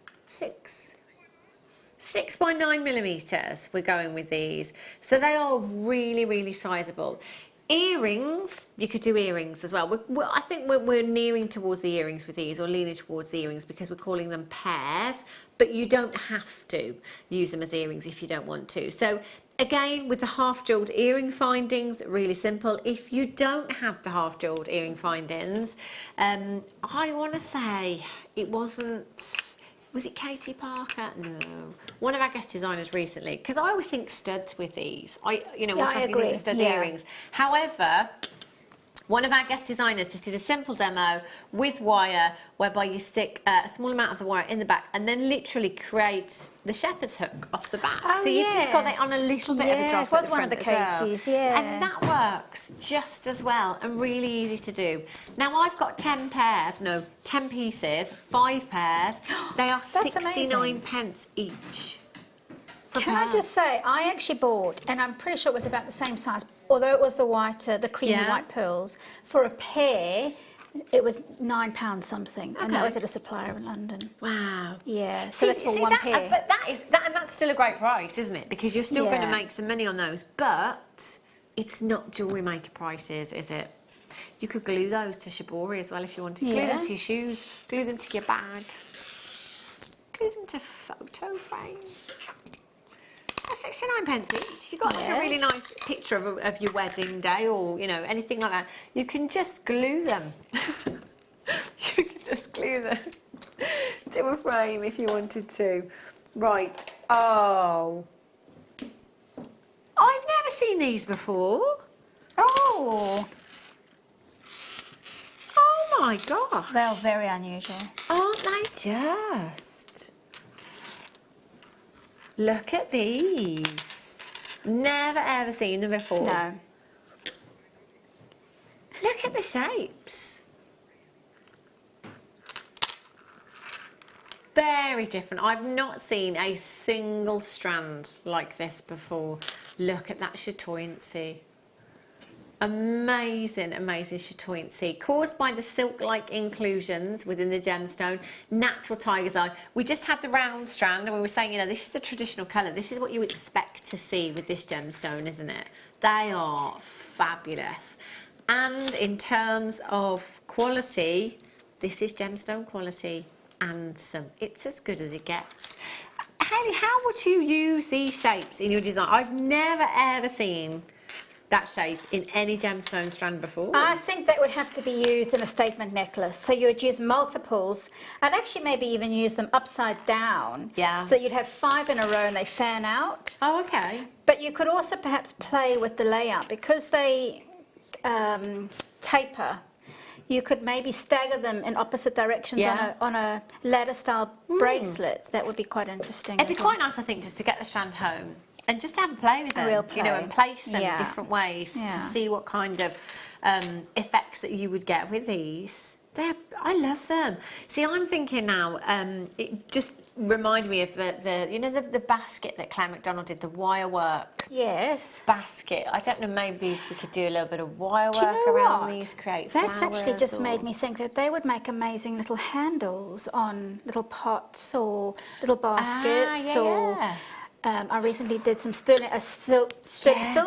6 by 9mm we're going with these. So they are really, really sizable. Earrings, you could do earrings as well. I think we're nearing towards the earrings with these, or leaning towards the earrings, because we're calling them pairs, but you don't have to use them as earrings if you don't want to. So again, with the half jeweled earring findings, really simple. If you don't have the half jeweled earring findings, I want to say it wasn't... Was it Katie Parker? No. One of our guest designers recently, because I always think studs with these. We're talking stud earrings. However, one of our guest designers just did a simple demo with wire, whereby you stick a small amount of the wire in the back and then literally create the shepherd's hook off the back. Oh, so you've just got that on a little bit of a drop. It was at the one of the front as well. Katies, yeah. And that works just as well and really easy to do. Now I've got 10 pieces, 5 pairs. They are 69 pence each. Can I just say, I actually bought, and I'm pretty sure it was about the same size, although it was the white, the creamy white pearls, for a pair, it was £9 something, and that was at a supplier in London. Wow. Yeah, so that's for one pair. But that's still a great price, isn't it? Because you're still going to make some money on those, but it's not Jewellery Maker prices, is it? You could glue those to shibori as well if you wanted. Glue them to your shoes, glue them to your bag, glue them to photo frames. 69 pence each. You've got like a really nice picture of your wedding day, or anything like that. You can just glue them. You can just glue them to a frame if you wanted to. Right. Oh, I've never seen these before. Oh my gosh. They're very unusual. Aren't they just? Look at these. Never ever seen them before. No. Look at the shapes. Very different. I've not seen a single strand like this before. Look at that chatoyancy. Amazing, amazing chatoyancy, caused by the silk-like inclusions within the gemstone. Natural tiger's eye. We just had the round strand, and we were saying, this is the traditional colour. This is what you expect to see with this gemstone, isn't it? They are fabulous. And in terms of quality, this is gemstone quality and some. It's as good as it gets. Hayley, how would you use these shapes in your design? I've never ever seen that shape in any gemstone strand before. I think that would have to be used in a statement necklace. So you would use multiples, and actually maybe even use them upside down. Yeah. So you'd have 5 in a row and they fan out. Oh, okay. But you could also perhaps play with the layout because they taper. You could maybe stagger them in opposite directions on a ladder-style bracelet. That would be quite interesting. It'd be quite nice, I think, just to get the strand home and just have a play with them, real play. And place them different ways to see what kind of effects that you would get with these. I love them. See, I'm thinking now, it just reminded me of the basket that Claire McDonald did, the wire work. Yes. Basket. I don't know, maybe if we could do a little bit of wire work around these, create flowers. That's actually just made me think that they would make amazing little handles on little pots or little baskets I recently did some silver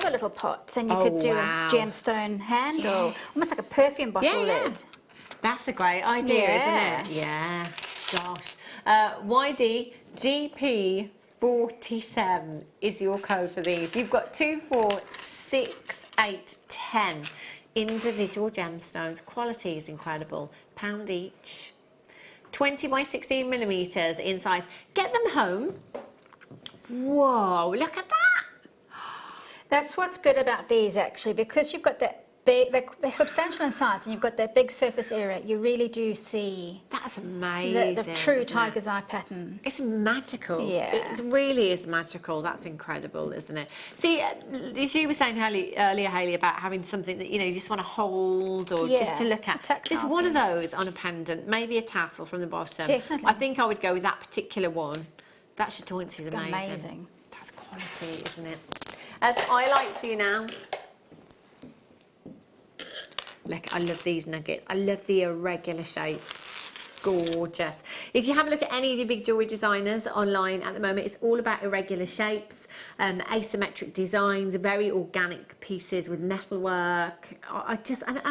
little pots, and you could do a gemstone handle, almost like a perfume bottle lid. That's a great idea, isn't it? Yeah. Gosh. YDGP47 is your code for these. You've got 2, 4, 6, 8, 10 individual gemstones. Quality is incredible. £1 each. 20 by 16 millimetres in size. Get them home. Whoa, look at that. That's what's good about these, actually, because you've got that big, they're substantial in size, and you've got that big surface area. You really do see That's amazing. the true isn't it? tiger's eye pattern. It's magical. Yeah. It really is magical. That's incredible, isn't it? See, as you were saying earlier, Hayley, about having something that, you just want to hold or just to look at. Tactile Just one of piece. those on a pendant, maybe a tassel from the bottom. Definitely. I think I would go with that particular one. That chatoyancy is amazing. Amazing. That's quality, isn't it? I like for you now. Look, I love these nuggets. I love the irregular shapes. Gorgeous. If you have a look at any of your big jewellery designers online at the moment, it's all about irregular shapes, asymmetric designs, very organic pieces with metalwork. I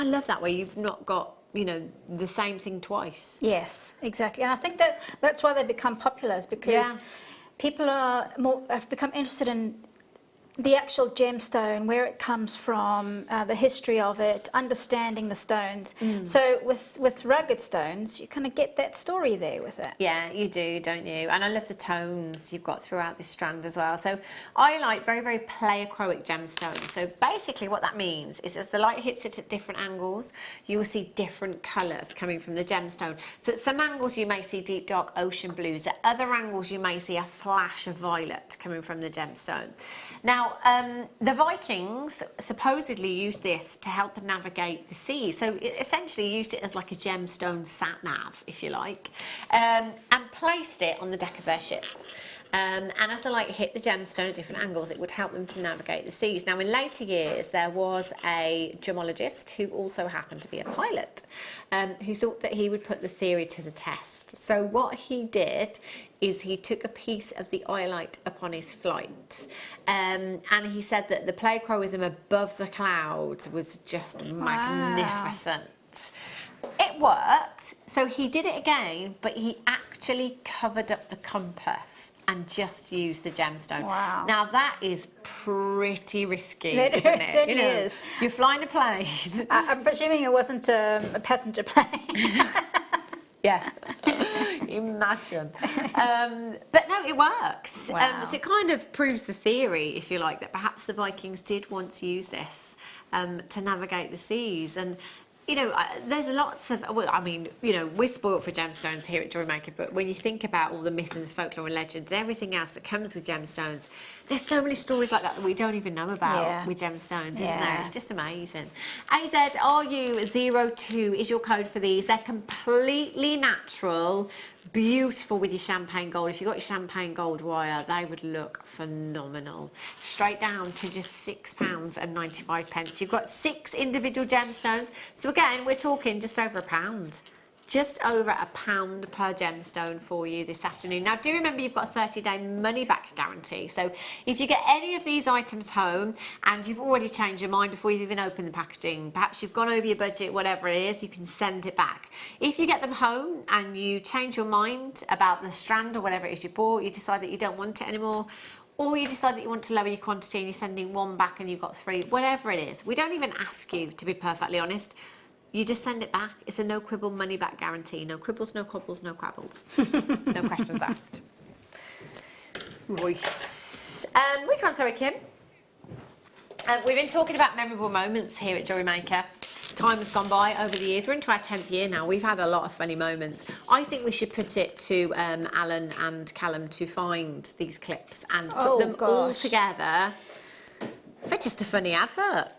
love that way. You've not got, the same thing twice. Yes, exactly. And I think that's why they become popular, is because people have become interested in the actual gemstone, where it comes from, the history of it, understanding the stones. So with rugged stones, you kind of get that story there with it. Yeah, you do, don't you? And I love the tones you've got throughout this strand as well. So I like very, very pleiochroic gemstones. So basically what that means is as the light hits it at different angles, you will see different colours coming from the gemstone. So at some angles you may see deep dark ocean blues. At other angles you may see a flash of violet coming from the gemstone. Now, the Vikings supposedly used this to help navigate the sea. So it essentially used it as like a gemstone sat-nav, if you like, and placed it on the deck of their ship. And as the light hit the gemstone at different angles, it would help them to navigate the seas. Now, in later years, there was a gemologist who also happened to be a pilot, who thought that he would put the theory to the test. So what he did is he took a piece of the eye light upon his flight, and he said that the pleiochroism above the clouds was just magnificent. It worked, so he did it again, but he actually covered up the compass and just used the gemstone. Wow. Now that is pretty risky, It isn't it? certainly is. You're flying a plane. I'm presuming it wasn't a passenger plane. Yeah, imagine. But no, it works. Wow. So it kind of proves the theory, if you like, that perhaps the Vikings did once use this to navigate the seas. And there's lots of, we're spoilt for gemstones here at Jewellery Maker, but when you think about all the myths and the folklore and legends and everything else that comes with gemstones, there's so many stories like that we don't even know about with gemstones, isn't there? It's just amazing. AZRU02 is your code for these. They're completely natural, beautiful with your champagne gold. If you've got your champagne gold wire, they would look phenomenal. Straight down to just £6.95. You've got 6 individual gemstones. So again, we're talking just over £1. Just over £1 per gemstone for you this afternoon. Now, do remember you've got a 30-day money-back guarantee. So if you get any of these items home and you've already changed your mind before you've even opened the packaging, perhaps you've gone over your budget, whatever it is, you can send it back. If you get them home and you change your mind about the strand or whatever it is you bought, you decide that you don't want it anymore, or you decide that you want to lower your quantity and you're sending 1 back and you've got 3, whatever it is, we don't even ask you, to be perfectly honest. You just send it back. It's a no quibble money back guarantee. No quibbles, no quabbles, no quabbles. No questions asked. Right. Which one, sorry, Kim? We've been talking about memorable moments here at Jewellery Maker. Time has gone by over the years. We're into our 10th year now. We've had a lot of funny moments. I think we should put it to Alan and Callum to find these clips and put them all together for just a funny advert.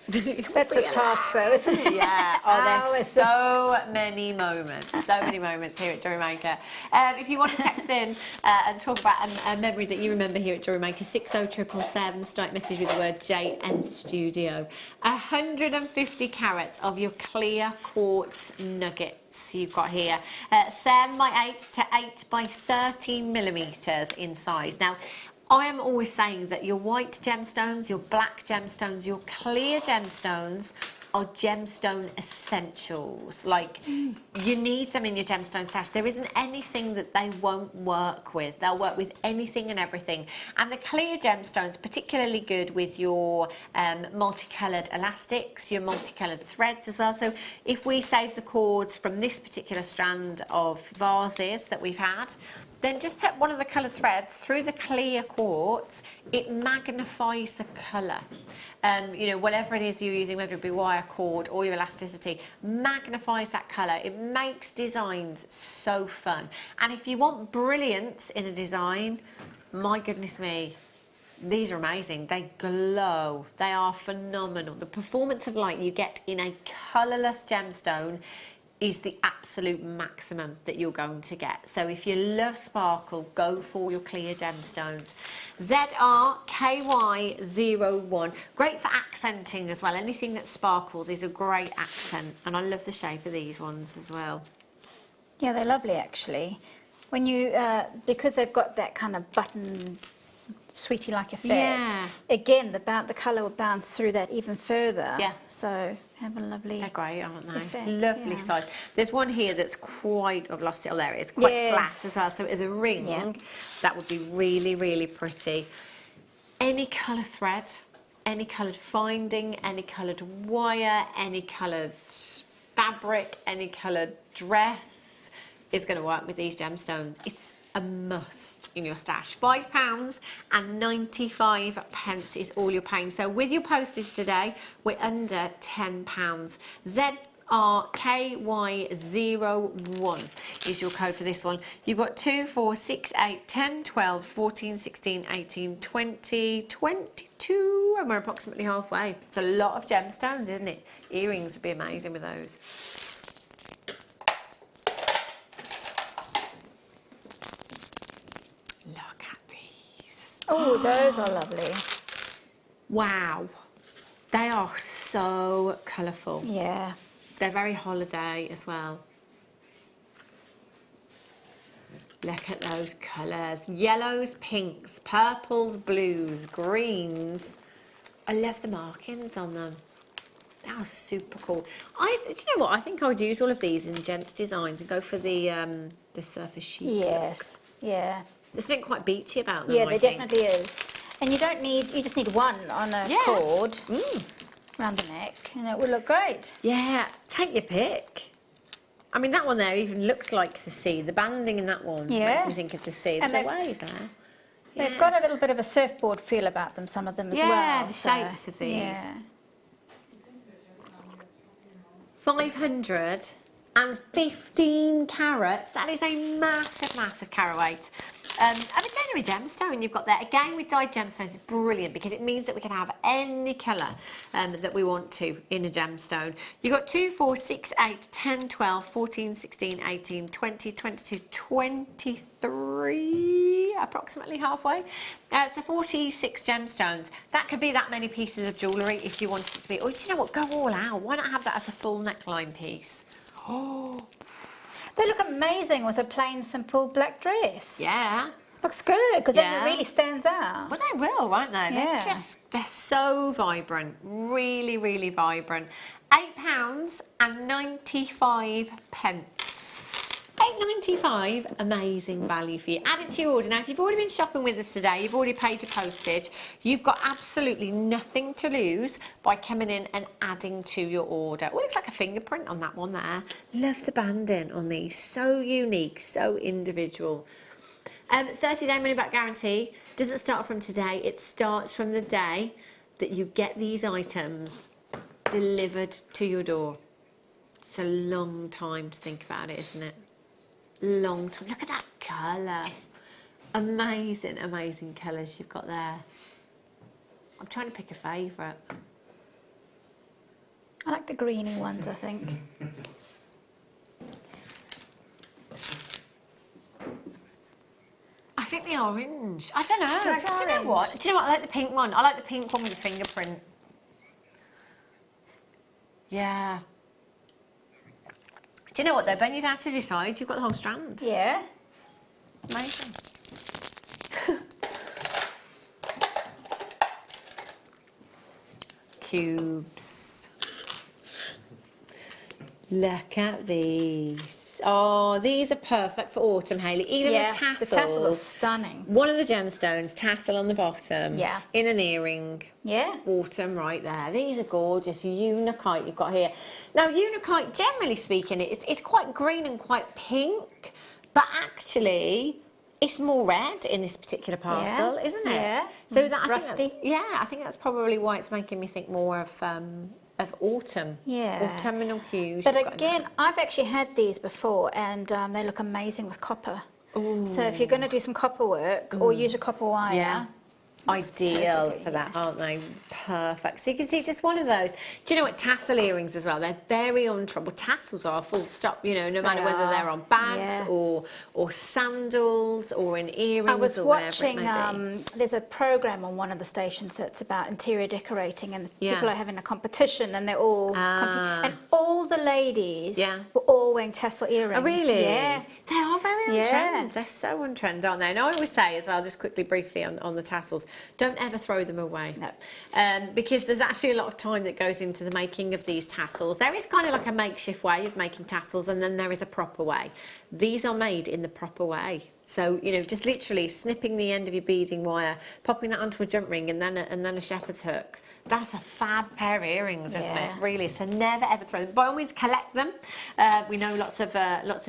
That's a task, though, isn't it? Yeah. There's so many moments here at Jewellery Maker. If you want to text in and talk about a memory that you remember here at Jewellery Maker, 60777, start message with the word JN Studio. 150 carats of your clear quartz nuggets you've got here. 7x8 to 8x13mm in size. Now, I am always saying that your white gemstones, your black gemstones, your clear gemstones are gemstone essentials. Like, you need them in your gemstone stash. There isn't anything that they won't work with. They'll work with anything and everything. And the clear gemstones, particularly good with your multicoloured elastics, your multicoloured threads as well. So if we save the cords from this particular strand of vases that we've had, then just put one of the coloured threads through the clear quartz. It magnifies the colour. You know, whatever it is you're using, whether it be wire cord or your elasticity, magnifies that colour. It makes designs so fun. And if you want brilliance in a design, my goodness me, these are amazing. They glow. They are phenomenal. The performance of light you get in a colourless gemstone is the absolute maximum that you're going to get. So if you love sparkle, go for your clear gemstones. ZRKY01, great for accenting as well. Anything that sparkles is a great accent, and I love the shape of these ones as well. Yeah, they're lovely actually. When you, because they've got that kind of button, sweetie-like effect, Yeah. again, the colour will bounce through that even further. Yeah. So have a lovely They're great, aren't they? effect, Lovely yeah. size. There's one here that's quite, I've lost it, oh there it is, quite Yes. flat as well. So as a ring, Yeah. that would be really, really pretty. Any colour thread, any coloured finding, any coloured wire, any coloured fabric, any coloured dress is going to work with these gemstones. It's a must in your stash. £5.95 is all you're paying. So with your postage today, we're under £10. ZRKY01 is your code for this one. You've got 2, 4, 6, 8, 10, 12, 14, 16, 18, 20, 22, and we're approximately halfway. It's a lot of gemstones, isn't it? Earrings would be amazing with those. Look at these. Oh, those are lovely. Wow. They are so colourful. Yeah. They're very holiday as well. Look at those colours. Yellows, pinks, purples, blues, greens. I love the markings on them. They are super cool. Do you know what? I think I would use all of these in gents designs and go for the surface chic look. Yes. Yeah. There's something quite beachy about them, Yeah, I there think. definitely is. And you just need one on a Yeah. cord around the neck, and it will look great. Yeah, take your pick. I mean, that one there even looks like the sea. The banding in that one Yeah. makes me think of the sea. And There's a they've- wave there. They've got a little bit of a surfboard feel about them, some of them as well. Yeah, the so, shapes of these. Yeah. 515 carats. That is a massive, massive carat weight. And a genuine gemstone you've got there. Again, with dyed gemstones, it's brilliant because it means that we can have any colour that we want to in a gemstone. You've got 2, 4, 6, 8, 10, 12, 14, 16, 18, 20, 22, 23, approximately halfway. So 46 gemstones. That could be that many pieces of jewellery if you wanted it to be. Or do you know what? Go all out. Why not have that as a full neckline piece? Oh, They look amazing with a plain, simple black dress. yeah. Looks good, because Yeah. then it really stands out. Well, they will, won't they? Yeah. They're so vibrant. Really, really vibrant. £8.95. £8.95, amazing value for you. Add it to your order. Now, if you've already been shopping with us today, you've already paid your postage, you've got absolutely nothing to lose by coming in and adding to your order. Oh, it looks like a fingerprint on that one there. Love the banding on these. So unique, so individual. 30-day money-back guarantee doesn't start from today. It starts from the day that you get these items delivered to your door. It's a long time to think about it, isn't it? Long time. Look at that colour. Amazing, amazing colours you've got there. I'm trying to pick a favourite. I like the greeny ones, I think. I think the orange. I don't know. Do you like Do you know orange? what? Do you know what? I like the pink one. I like the pink one with the fingerprint. Yeah. Do you know what though, Ben? You don't have to decide. You've got the whole strand. Yeah. Amazing. Cubes. Look at these. Oh, these are perfect for autumn, Hayley. Even Yeah, the tassels. the tassels are stunning. One of the gemstones, tassel on the bottom. Yeah. In an earring. Yeah. Autumn right there. These are gorgeous. Unakite you've got here. Now, unakite, generally speaking, it's quite green and quite pink, but actually, It's more red in this particular parcel, isn't it? Yeah. So that Rusty. I think that's probably why it's making me think more of autumn. Yeah. Autumnal hues. But you've got in again, I've actually had these before, and they look amazing with copper. Ooh. So if you're going to do some copper work or use a copper wire, Yeah. Ideal perfectly, for that, yeah. aren't they? Perfect. So you can see just one of those. Do you know what, tassel earrings as well? They're very untroubled. Tassels are full stop, you know, no matter whether are, they're on bags yeah. or sandals or in earrings I was or whatever watching, it may be. there's a program on one of the stations that's about interior decorating, and Yeah. people are having a competition, and they're all, and all the ladies Yeah. were all wearing tassel earrings. Oh, really? Yeah. They are very on Yeah. trend. They're so on trend, aren't they? And I always say as well, just quickly, briefly on the tassels, don't ever throw them away. No. Because there's actually a lot of time that goes into the making of these tassels. There is kind of like a makeshift way of making tassels, and then there is a proper way. These are made in the proper way. So, you know, just literally snipping the end of your beading wire, popping that onto a jump ring and then a shepherd's hook. That's a fab pair of earrings, isn't Yeah. it? Really. So never ever throw them. By all means, collect them. We know lots of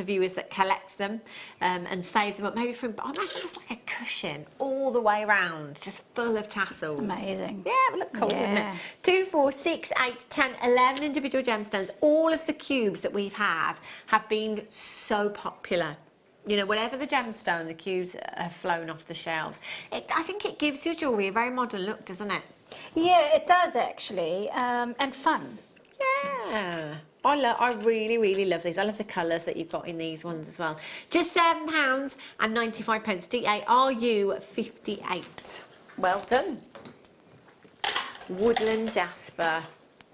viewers that collect them and save them up. Maybe for imagine just like a cushion all the way around, just full of tassels. Amazing. Yeah, it would look cool, wouldn't Yeah. it? 2, 4, 6, 8, 10, 11 individual gemstones. All of the cubes that we've had have been so popular. You know, whatever the gemstone, the cubes have flown off the shelves. I think it gives your jewellery a very modern look, doesn't it? Yeah, it does actually, and fun. Yeah. I really, really love these. I love the colours that you've got in these ones as well. Just £7.95. DARU 58. Well done. Woodland Jasper.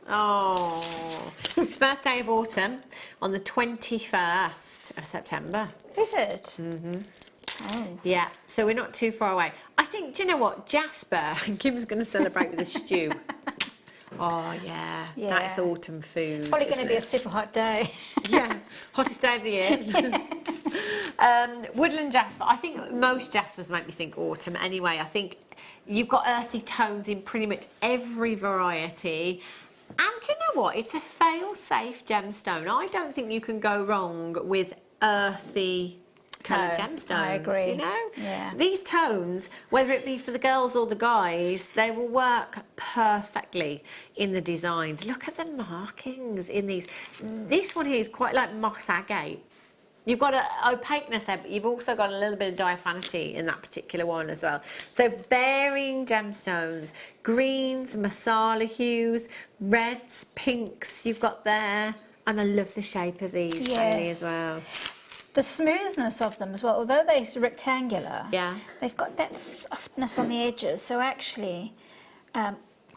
Oh, it's first day of autumn on the 21st of September. Is it? Mm-hmm. Oh. Yeah, so we're not too far away. I think, do you know what, Jasper, Kim's going to celebrate with a stew. Oh, yeah, that's Yeah. autumn food. Probably going to isn't be a it? super hot day. Yeah, hottest day of the year. Woodland Jasper, I think most Jaspers make me think autumn anyway. I think you've got earthy tones in pretty much every variety. And do you know what? It's a fail-safe gemstone. I don't think you can go wrong with earthy coloured No, gemstones. I agree. You know? Yeah. These tones, whether it be for the girls or the guys, they will work perfectly in the designs. Look at the markings in these. This one here is quite like moss agate. You've got an opaqueness there, but you've also got a little bit of diaphanity in that particular one as well. So varying gemstones, greens, masala hues, reds, pinks you've got there. And I love the shape of these, Hayley, as Yes. well. The smoothness of them as well, although they're rectangular, Yeah. they've got that softness on the edges. So actually,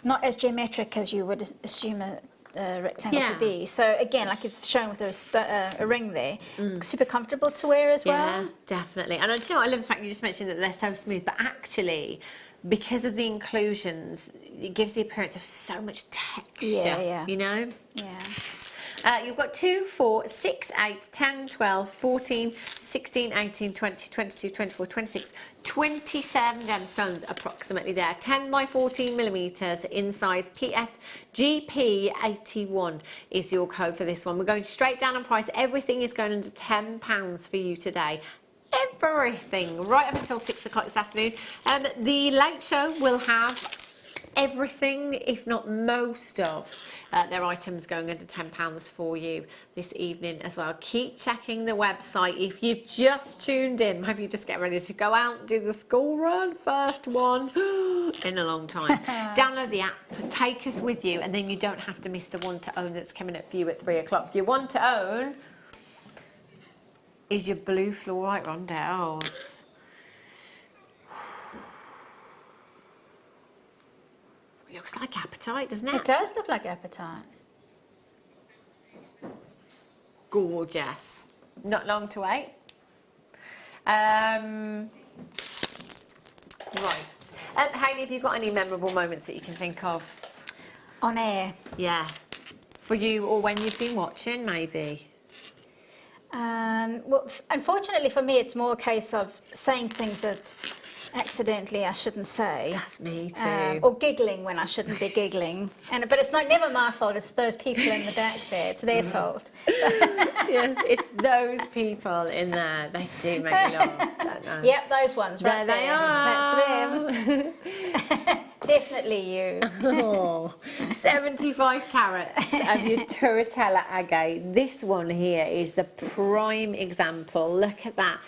not as geometric as you would assume a rectangle Yeah. to be. So again, like you've shown with a ring there, super comfortable to wear as well. Yeah, definitely. And do you know, I love the fact you just mentioned that they're so smooth, but actually, because of the inclusions, it gives the appearance of so much texture. Yeah. You know? Yeah. You've got 2, 4, 6, 8, 10, 12, 14, 16, 18, 20, 22, 24, 26, 27 gemstones approximately there. 10 by 14 millimetres in size PFGP81 is your code for this one. We're going straight down on price. Everything is going under £10 for you today. Everything, right up until 6 o'clock this afternoon. The late show will have everything, if not most of their items going under £10 for you this evening as well. Keep checking the website. If you've just tuned in, maybe you just get ready to go out and do the school run, first one in a long time. Download the app, take us with you, and then you don't have to miss the one to own that's coming up for you at 3 o'clock. Your one to own is your blue fluorite rondelles. It looks like apatite, doesn't it? It does look like apatite. Gorgeous. Not long to wait. Right. Hayley, have you got any memorable moments that you can think of? On air. Yeah. For you or when you've been watching, maybe? Well, unfortunately for me, it's more a case of saying things that accidentally, I shouldn't say. That's me too. Or giggling when I shouldn't be giggling. But it's never my fault, it's those people in the back there, it's their fault. Yes, it's those people in there. They do make me laugh, don't they? Yep, those ones right There they are. That's them. Definitely you. Oh, 75 carats of your Turritella agate. This one here is the prime example. Look at that.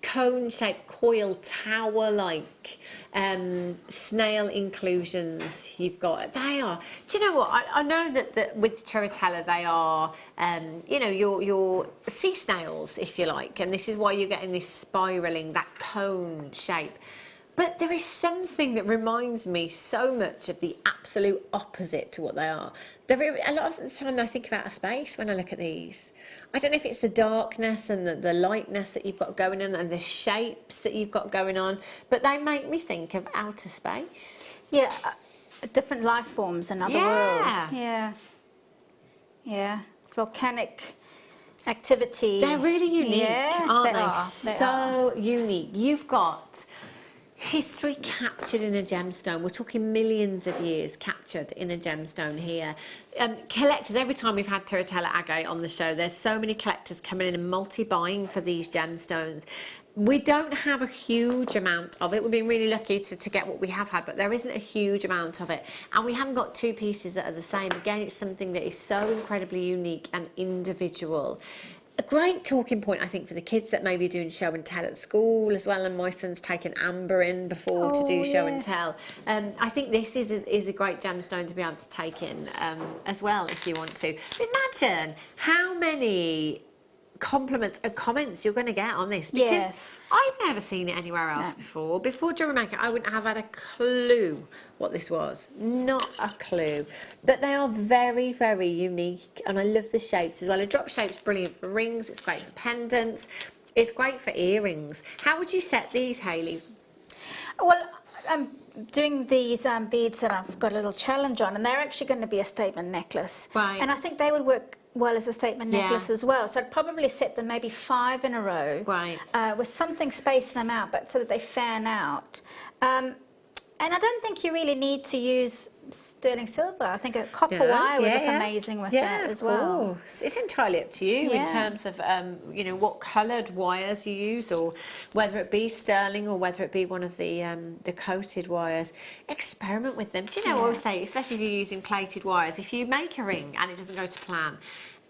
Cone-shaped coil tower-like snail inclusions you've got. They are. Do you know what? I know that with Turritella they are, you know, your sea snails, if you like, and this is why you're getting this spiralling, that cone shape. But there is something that reminds me so much of the absolute opposite to what they are. A lot of the time I think of outer space when I look at these. I don't know if it's the darkness and the lightness that you've got going on and the shapes that you've got going on, but they make me think of outer space. Yeah, different life forms in other worlds. Yeah. Yeah. Volcanic activity. They're really unique, aren't they? They so are. unique. You've got history captured in a gemstone. We're talking millions of years captured in a gemstone here. Collectors, every time we've had Turritella agate on the show, there's so many collectors coming in and multi-buying for these gemstones. We don't have a huge amount of it. We've been really lucky to get what we have had, but there isn't a huge amount of it. And we haven't got two pieces that are the same. Again, it's something that is so incredibly unique and individual. A great talking point, I think, for the kids that may be doing show and tell at school as well. And my son's taken amber in before to do show and tell. I think this is a great gemstone to be able to take in as well if you want to. Imagine how many compliments and comments you're going to get on this, because I've never seen it anywhere else before. Before Jewellery Maker, I wouldn't have had a clue what this was. Not a clue. But they are very, very unique, and I love the shapes as well. A drop shape's brilliant for rings. It's great for pendants. It's great for earrings. How would you set these, Hayley? Well, I'm doing these beads that I've got a little challenge on, and they're actually going to be a statement necklace. Right. And I think they would work well as a statement necklace as well. So I'd probably set them maybe 5 in a row. Right. With something spacing them out, but so that they fan out. And I don't think you really need to use sterling silver. I think a copper wire would look amazing with that as well. Course. It's entirely up to you in terms of you know, what coloured wires you use, or whether it be sterling or whether it be one of the coated wires. Experiment with them. Do you know what I always say, especially if you're using plated wires, if you make a ring and it doesn't go to plan,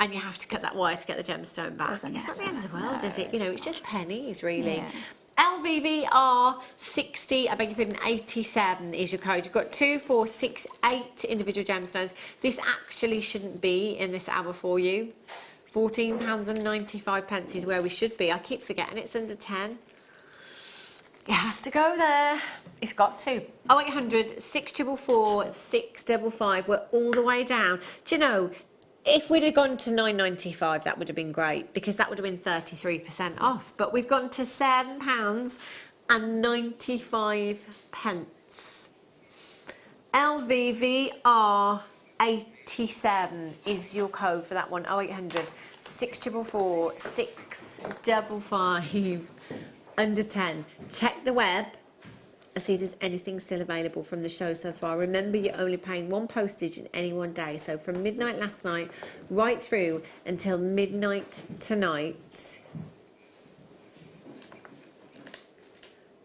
and you have to cut that wire to get the gemstone back, it's not the end of the world, is it? You know, it's just pennies, really. Yeah. LVVR 60, I beg your pardon, 87 is your code. You've got 2, 4, 6, 8 individual gemstones. This actually shouldn't be in this hour for you. £14.95 is where we should be. I keep forgetting it's under 10. It has to go there. It's got to. 0800 644 655. We're all the way down. Do you know, if we'd have gone to £9.95, that would have been great, because that would have been 33% off. But we've gone to £7.95. LVVR 87 is your code for that one. 0800 644 655. Under 10. Check the web and see if there's anything still available from the show so far. Remember, you're only paying 1 postage in any one day. So from midnight last night right through until midnight tonight,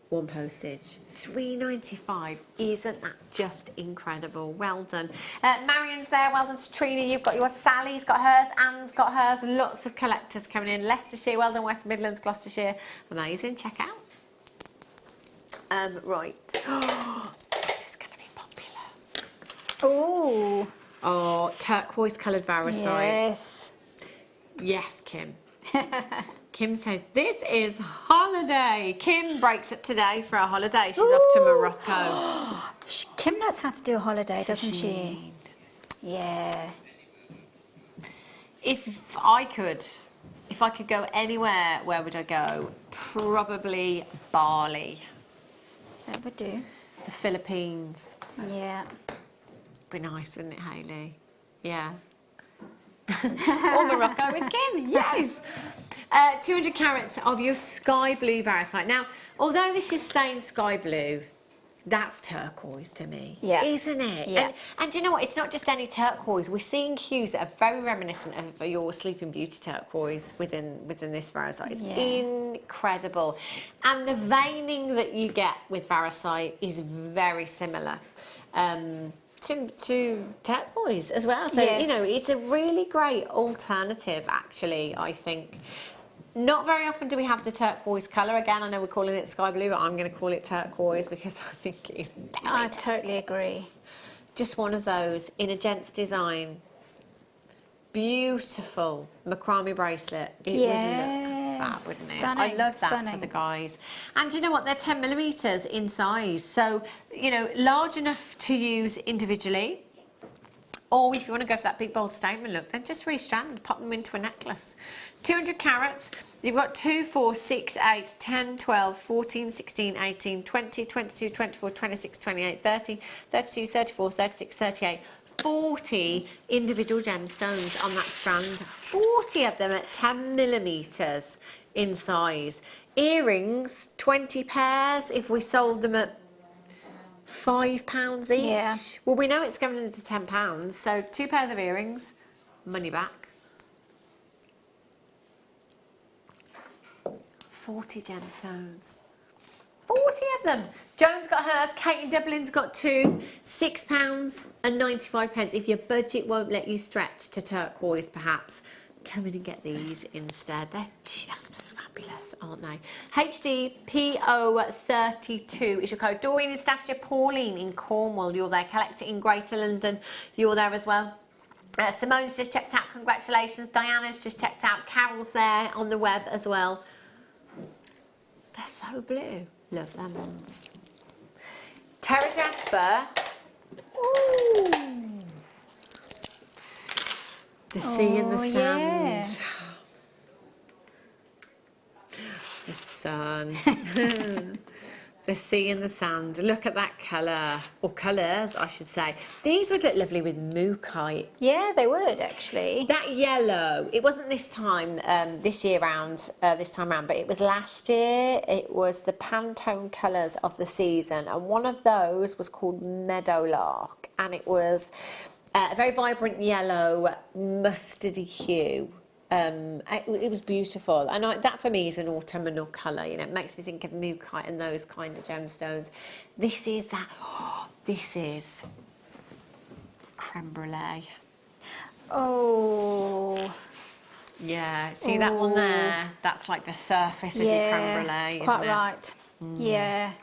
1 postage. £3.95. Isn't that just incredible? Well done. Marion's there. Well done to Trina. You've got yours. Sally's got hers. Anne's got hers. Lots of collectors coming in. Leicestershire. Well done. West Midlands. Gloucestershire. Amazing. Check out. Right. This is going to be popular. Oh. Oh, turquoise coloured varicite. Yes. Yes, Kim. Kim says, this is holiday. Kim breaks up today for a holiday. She's off to Morocco. Kim knows how to do a holiday, doesn't she? Yeah. If I could go anywhere, where would I go? Probably Bali. That would do. The Philippines. Yeah. Be nice, wouldn't it, Hayley? Yeah. Or Morocco with Kim, yes. 200 carats of your sky blue varisite. Now, although this is saying sky blue, that's turquoise to me, isn't it? Yeah. And do you know what? It's not just any turquoise. We're seeing hues that are very reminiscent of your Sleeping Beauty turquoise within this varisite. It's incredible. And the veining that you get with varisite is very similar to turquoise as well. So, you know, it's a really great alternative, actually, I think. Not very often do we have the turquoise colour. Again, I know we're calling it sky blue, but I'm going to call it turquoise because I think it is very I totally agree. Just one of those in a gent's design. Beautiful macrame bracelet. It would look fab, wouldn't it? Stunning, I love that for the guys. And do you know what? They're 10 millimetres in size. So, you know, large enough to use individually. Or if you want to go for that big, bold statement look, then just restrand, pop them into a necklace. 200 carats, you've got 2, 4, 6, 8, 10, 12, 14, 16, 18, 20, 22, 24, 26, 28, 30, 32, 34, 36, 38, 40 individual gemstones on that strand. 40 of them at 10 millimetres in size. Earrings, 20 pairs if we sold them at £5 each. Yeah. Well, we know it's going into £10, so 2 pairs of earrings, money back. 40 gemstones. 40 of them. Joan's got hers, Kate in Dublin's got 2, £6.95. If your budget won't let you stretch to turquoise, perhaps, come in and get these instead. They're just as fabulous, aren't they? HDPO32 is your code. Doreen in Staffordshire, Pauline in Cornwall, you're there. Collector in Greater London, you're there as well. Simone's just checked out, congratulations. Diana's just checked out. Carol's there on the web as well. They're so blue. Love them ones. Terra Jasper. Ooh. The sea and the sand. Yeah. The sun. The sea and the sand. Look at that colour. Or colours, I should say. These would look lovely with mookaite. Yeah, they would, actually. That yellow, it wasn't this time, this time round, but it was last year. It was the Pantone colours of the season. And one of those was called Meadowlark. And it was a very vibrant yellow, mustardy hue. It was beautiful, and that for me is an autumnal colour. You know, it makes me think of mookaite and those kind of gemstones. This is that. Oh, this is creme brulee. Oh. Yeah, see that one there? That's like the surface of your creme brulee, isn't quite it? right. Yeah.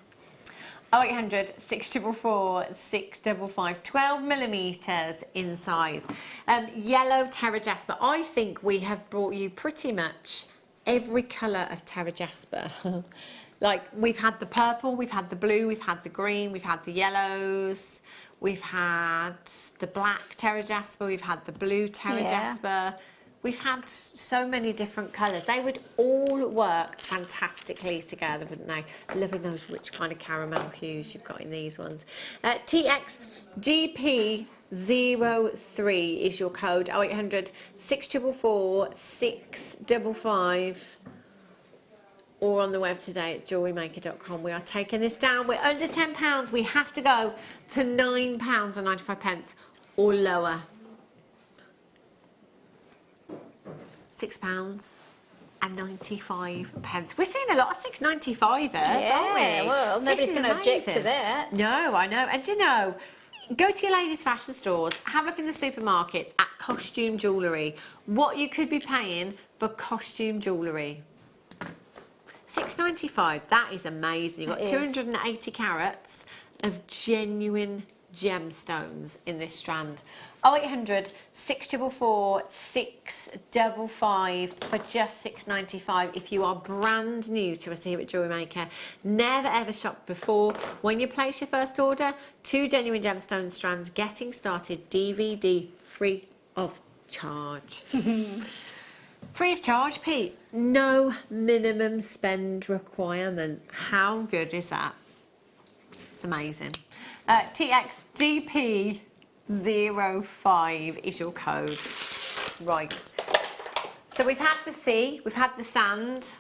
0800 644 655, 12 millimetres in size. Yellow Terra Jasper. I think we have brought you pretty much every colour of Terra Jasper. Like, we've had the purple, we've had the blue, we've had the green, we've had the yellows, we've had the black Terra Jasper, we've had the blue Terra Jasper. We've had so many different colours. They would all work fantastically together, wouldn't they? Loving those rich kind of caramel hues you've got in these ones. TXGP03 is your code. 0800 644 655. Or on the web today at JewelleryMaker.com. We are taking this down. We're under £10. We have to go to £9.95 or lower. £6.95. We're seeing a lot of £6.95ers, aren't we? Well, nobody's going to object to that. No, I know. And you know, go to your ladies' fashion stores, have a look in the supermarkets at costume jewellery. What you could be paying for costume jewellery. £6.95. That is amazing. You've got 280 carats of genuine gemstones in this strand. 0800 644 655 for just £6.95 if you are brand new to us here at Jewellery Maker. Never ever shopped before. When you place your first order, 2 genuine gemstone strands, getting started, DVD free of charge. Free of charge, Pete. No minimum spend requirement. How good is that? It's amazing. TXGP05 is your code. Right. So we've had the sea, we've had the sand.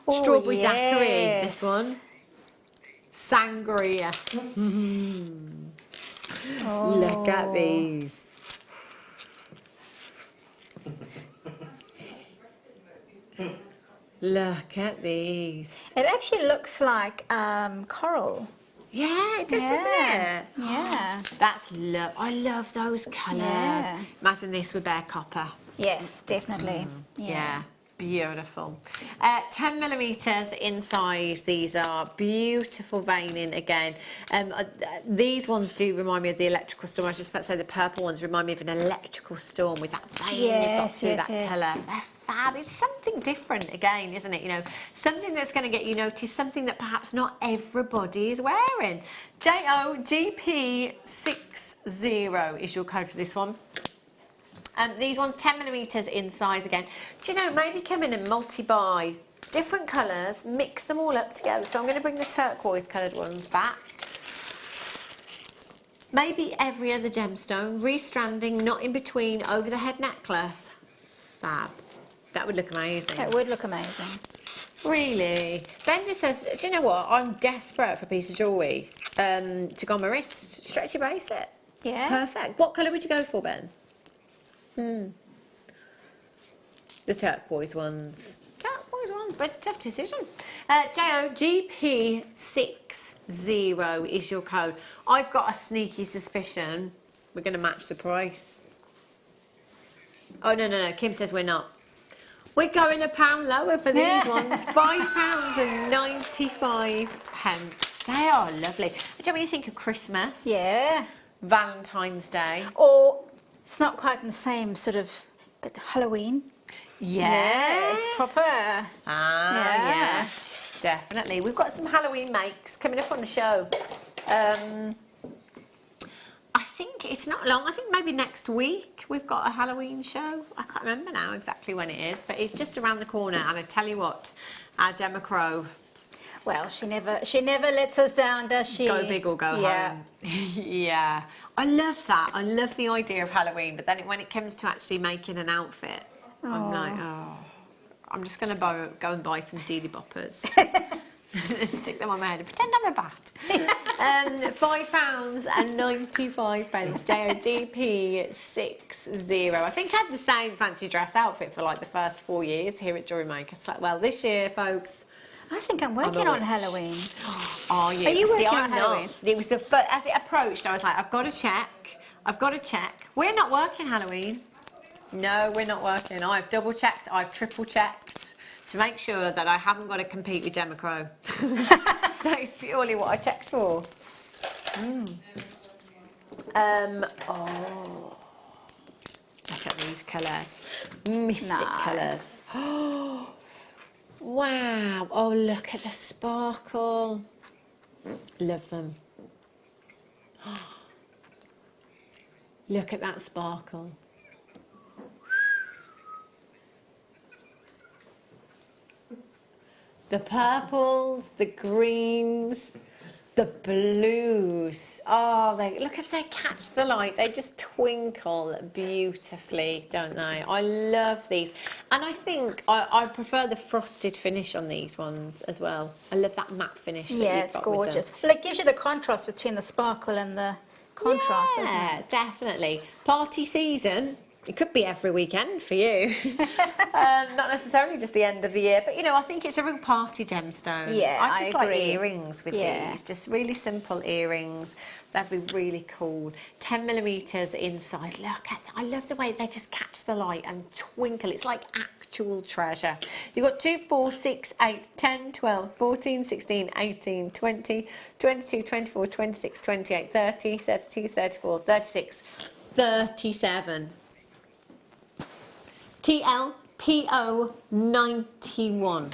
Strawberry daiquiri, this one. Sangria. Look at these. Look at these. It actually looks like coral. Yeah, it does, doesn't it? Yeah. That's love. I love those colours. Yeah. Imagine this with bare copper. Yes, definitely. Yeah, beautiful. 10 millimetres in size. These are beautiful veining again. These ones do remind me of the electrical storm. I was just about to say the purple ones remind me of an electrical storm with that veining you've got through that colour. They're fab. It's something different again, isn't it? You know, something that's going to get you noticed, something that perhaps not everybody is wearing. JOGP60 is your code for this one. These ones 10 millimetres in size again. Do you know, maybe come in and multi-buy different colours, mix them all up together. So I'm going to bring the turquoise coloured ones back. Maybe every other gemstone, restranding, not in between, over the head necklace. Fab. That would look amazing. That would look amazing. Really? Ben just says, do you know what? I'm desperate for a piece of jewellery to go on my wrist. Stretchy bracelet. Yeah. Perfect. What colour would you go for, Ben? The turquoise ones. Turquoise ones, but it's a tough decision. JOGP60 is your code. I've got a sneaky suspicion we're going to match the price. Oh, no. Kim says we're not. We're going £1 lower for these ones. £5.95. They are lovely. Do you know when you think of Christmas? Yeah. Valentine's Day. Or it's not quite the same sort of, but Halloween. Yes. It's proper. Yes, definitely. We've got some Halloween makes coming up on the show. I think it's not long. I think maybe next week we've got a Halloween show. I can't remember now exactly when it is, but it's just around the corner. And I tell you what, our Gemma Crow. Well, she never lets us down, does she? Go big or go home. Yeah. I love that. I love the idea of Halloween, but then when it comes to actually making an outfit, I'm like, I'm just going to go and buy some Dealey Boppers and stick them on my head and pretend I'm a bat. £5.95, JOGP60. I think I had the same fancy dress outfit for like the first 4 years here at Jewellery Maker. So, well, this year, folks, I think I'm working on Halloween. Are you? Are you working I'm on Halloween? Not. It was the first, as it approached, I was like, I've got to check. We're not working Halloween. No, we're not working. I've double checked. I've triple checked to make sure that I haven't got to compete with Gemma Crow. That is purely what I checked for. Look at these colours. Mystic colours. Wow. Oh, look at the sparkle. Love them. Look at that sparkle. The purples, the greens, the blues. Oh, look if they catch the light. They just twinkle beautifully, don't they? I love these. And I think I prefer the frosted finish on these ones as well. I love that matte finish. Yeah, it's gorgeous. Well, it gives you the contrast between the sparkle and the contrast, doesn't it? Yeah, definitely. Party season. It could be every weekend for you. Not necessarily just the end of the year, but you know, I think it's a real party gemstone. Yeah, I just like agree. earrings with these, just really simple earrings. That'd be really cool. 10 millimetres in size. Look at that. I love the way they just catch the light and twinkle. It's like actual treasure. You've got 2, 4, 6, 8, 10, 12, 14, 16, 18, 20, 22, 24, 26, 28, 30, 32, 34, 36, 37. TLPO91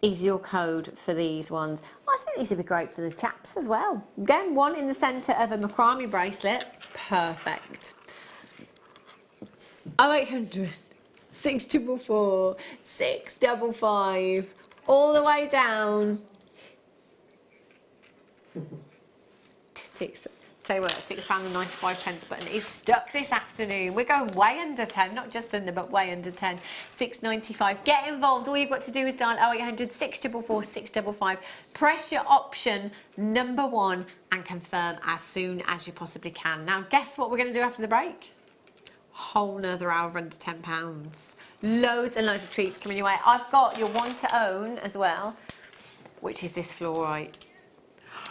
is your code for these ones. I think these would be great for the chaps as well. Again, one in the centre of a macrame bracelet. Perfect. 0800 644 655. All the way down to Tell you what, £6.95 button is stuck this afternoon. We're going way under 10, not just under, but way under 10. £6.95. Get involved. All you've got to do is dial 0800 644 655. Press your option number 1 and confirm as soon as you possibly can. Now, guess what we're going to do after the break? Whole nother hour of under £10. Loads and loads of treats coming your way. I've got your one to own as well, which is this fluorite.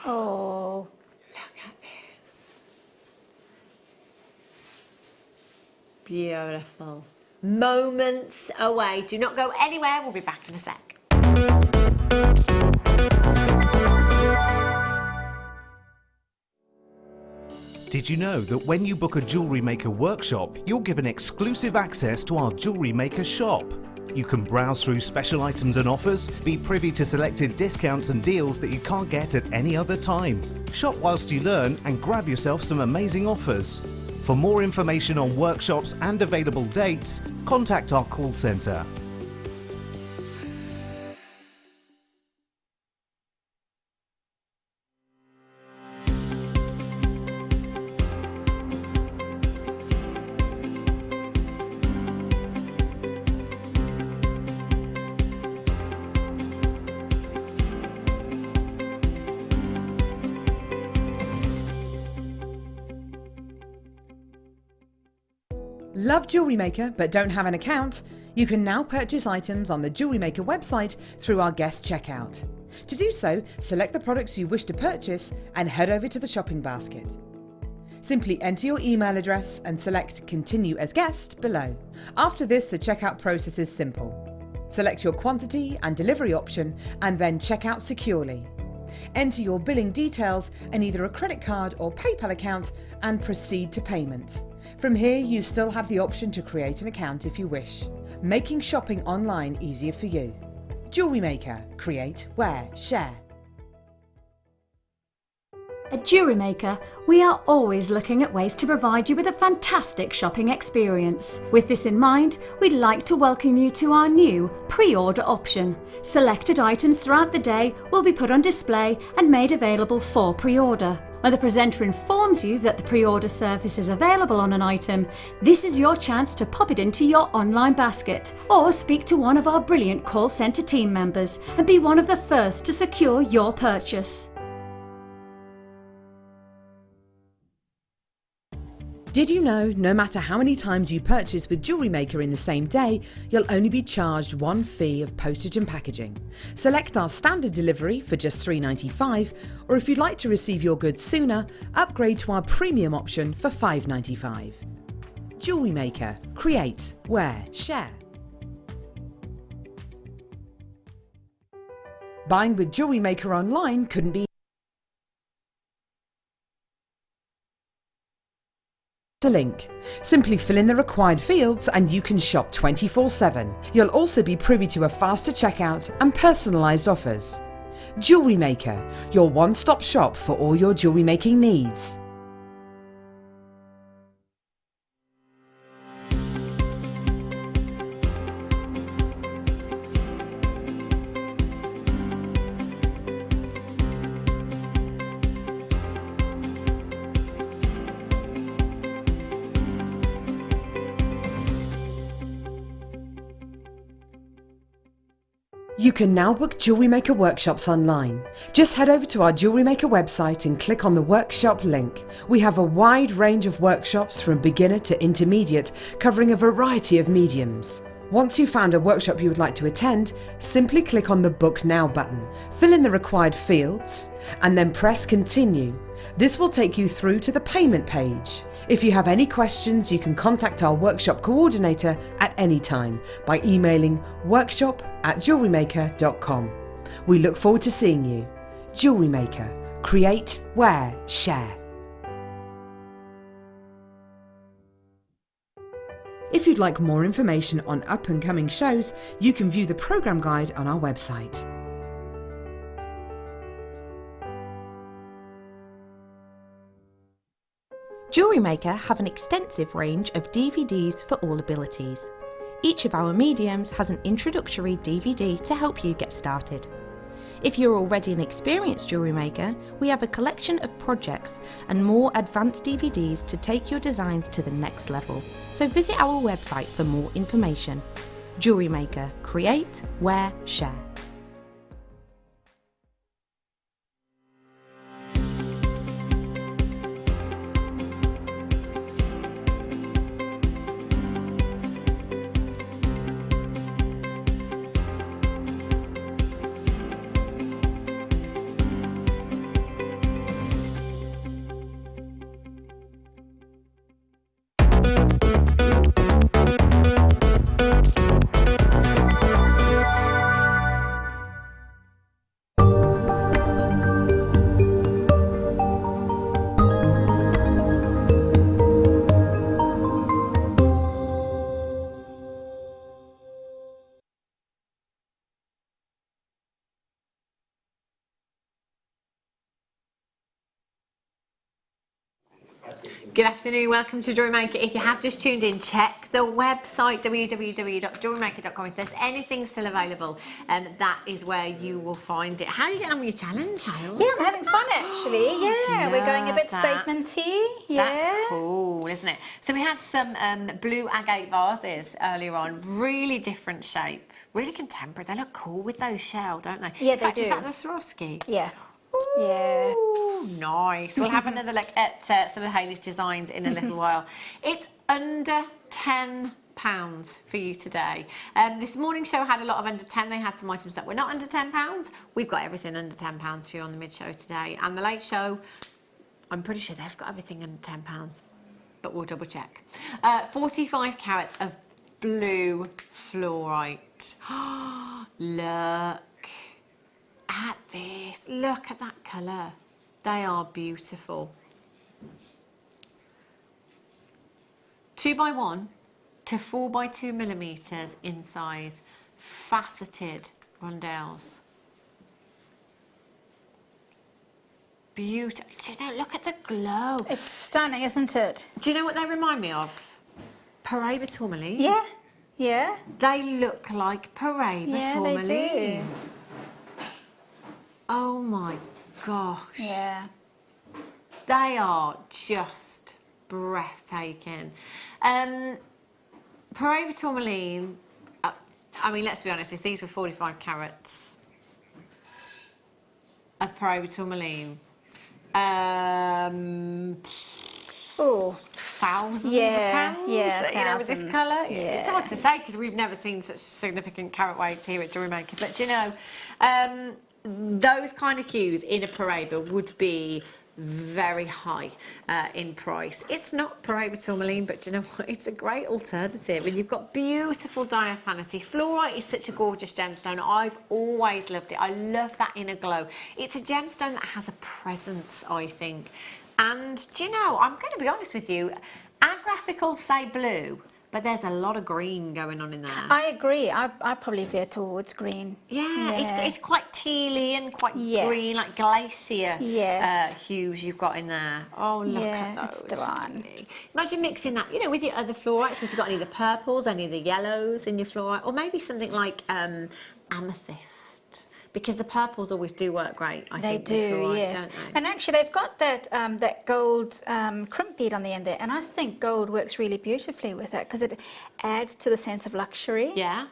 Oh. Look at this. Beautiful. Moments away. Do not go anywhere. We'll be back in a sec. Did you know that when you book a Jewellery Maker workshop, you're given exclusive access to our Jewellery Maker shop? You can browse through special items and offers, be privy to selected discounts and deals that you can't get at any other time. Shop whilst you learn and grab yourself some amazing offers. For more information on workshops and available dates, contact our call centre. Love Jewellery Maker but don't have an account? You can now purchase items on the Jewellery Maker website through our guest checkout. To do so, select the products you wish to purchase and head over to the shopping basket. Simply enter your email address and select Continue as Guest below. After this, the checkout process is simple. Select your quantity and delivery option and then check out securely. Enter your billing details and either a credit card or PayPal account and proceed to payment. From here, you still have the option to create an account if you wish, making shopping online easier for you. Jewellery Maker. Create, wear, share. At Jewellery Maker, we are always looking at ways to provide you with a fantastic shopping experience. With this in mind, we'd like to welcome you to our new pre-order option. Selected items throughout the day will be put on display and made available for pre-order. When the presenter informs you that the pre-order service is available on an item, this is your chance to pop it into your online basket or speak to one of our brilliant call centre team members and be one of the first to secure your purchase. Did you know no matter how many times you purchase with Jewellery Maker in the same day, you'll only be charged one fee of postage and packaging? Select our standard delivery for just $3.95, or if you'd like to receive your goods sooner, upgrade to our premium option for $5.95. Jewellery Maker. Create, wear, share. Buying with Jewellery Maker online couldn't be a link. Simply fill in the required fields and you can shop 24/7. You'll also be privy to a faster checkout and personalised offers. Jewellery Maker, your one-stop shop for all your jewellery making needs. You can now book Jewellery Maker workshops online. Just head over to our Jewellery Maker website and click on the workshop link. We have a wide range of workshops from beginner to intermediate, covering a variety of mediums. Once you've found a workshop you would like to attend, simply click on the Book Now button, fill in the required fields, and then press Continue. This will take you through to the payment page. If you have any questions, you can contact our workshop coordinator at any time by emailing workshop@jewellerymaker.com. We look forward to seeing you. Jewellery Maker. Create, wear, share. If you'd like more information on up-and-coming shows, you can view the programme guide on our website. Jewellery Maker have an extensive range of DVDs for all abilities. Each of our mediums has an introductory DVD to help you get started. If you're already an experienced jewellery maker, we have a collection of projects and more advanced DVDs to take your designs to the next level. So visit our website for more information. Jewellery Maker. Create, wear, share. Good afternoon, welcome to Jewellery Maker. If you have just tuned in, check the website www.jewellerymaker.com. If there's anything still available, that is where you will find it. How are you getting on with your challenge, Hayley? Yeah, I'm having fun actually. Yeah, we're going a bit statementy. Yeah. That's cool, isn't it? So we had some blue agate vases earlier on, really different shape, really contemporary. They look cool with those shell, don't they? Yeah, In fact, they do. Is that the Swarovski? Yeah. Ooh, nice. We'll have another look at some of Hayley's designs in a little while. It's under £10 for you today. This morning show had a lot of under 10. They had some items that were not under £10. We've got everything under £10 for you on the mid show today. And the late show, I'm pretty sure they've got everything under £10, but we'll double check. 45 carats of blue fluorite. Look at this. Look at that colour. They are beautiful. 2x1 to 4x2 millimetres in size, faceted rondelles. Beautiful. Do you know, look at the glow. It's stunning, isn't it? Do you know what they remind me of? Paraiba tourmaline. Yeah. Yeah. They look like Paraiba tourmaline. They do. Oh my gosh. Yeah. They are just breathtaking. Paraiba tourmaline, I mean, let's be honest, if these were 45 carats of Paraiba tourmaline, Oh. thousands of pounds, yeah, you know, with this thousands. colour. Yeah. It's hard to say because we've never seen such significant carat weights here at Jewellery Maker. But you know, those kind of hues in a Paraiba would be very high in price. It's not Paraiba tourmaline, but you know what? It's a great alternative. And you've got beautiful diaphanity. Fluorite is such a gorgeous gemstone. I've always loved it. I love that inner glow. It's a gemstone that has a presence, I think. And do you know, I'm going to be honest with you, our graphicals say blue, but there's a lot of green going on in there. I agree. I probably veer towards green. Yeah. It's quite tealy and quite green, like glacier hues you've got in there. Oh, look at those. It's the one. Imagine mixing that, you know, with your other fluorites. If you've got any of the purples, any of the yellows in your fluorite, or maybe something like amethyst. Because the purples always do work great, I think. They do, fluorite, yes. don't they? And actually, they've got that gold crimp bead on the end there, and I think gold works really beautifully with that because it adds to the sense of luxury. Yeah.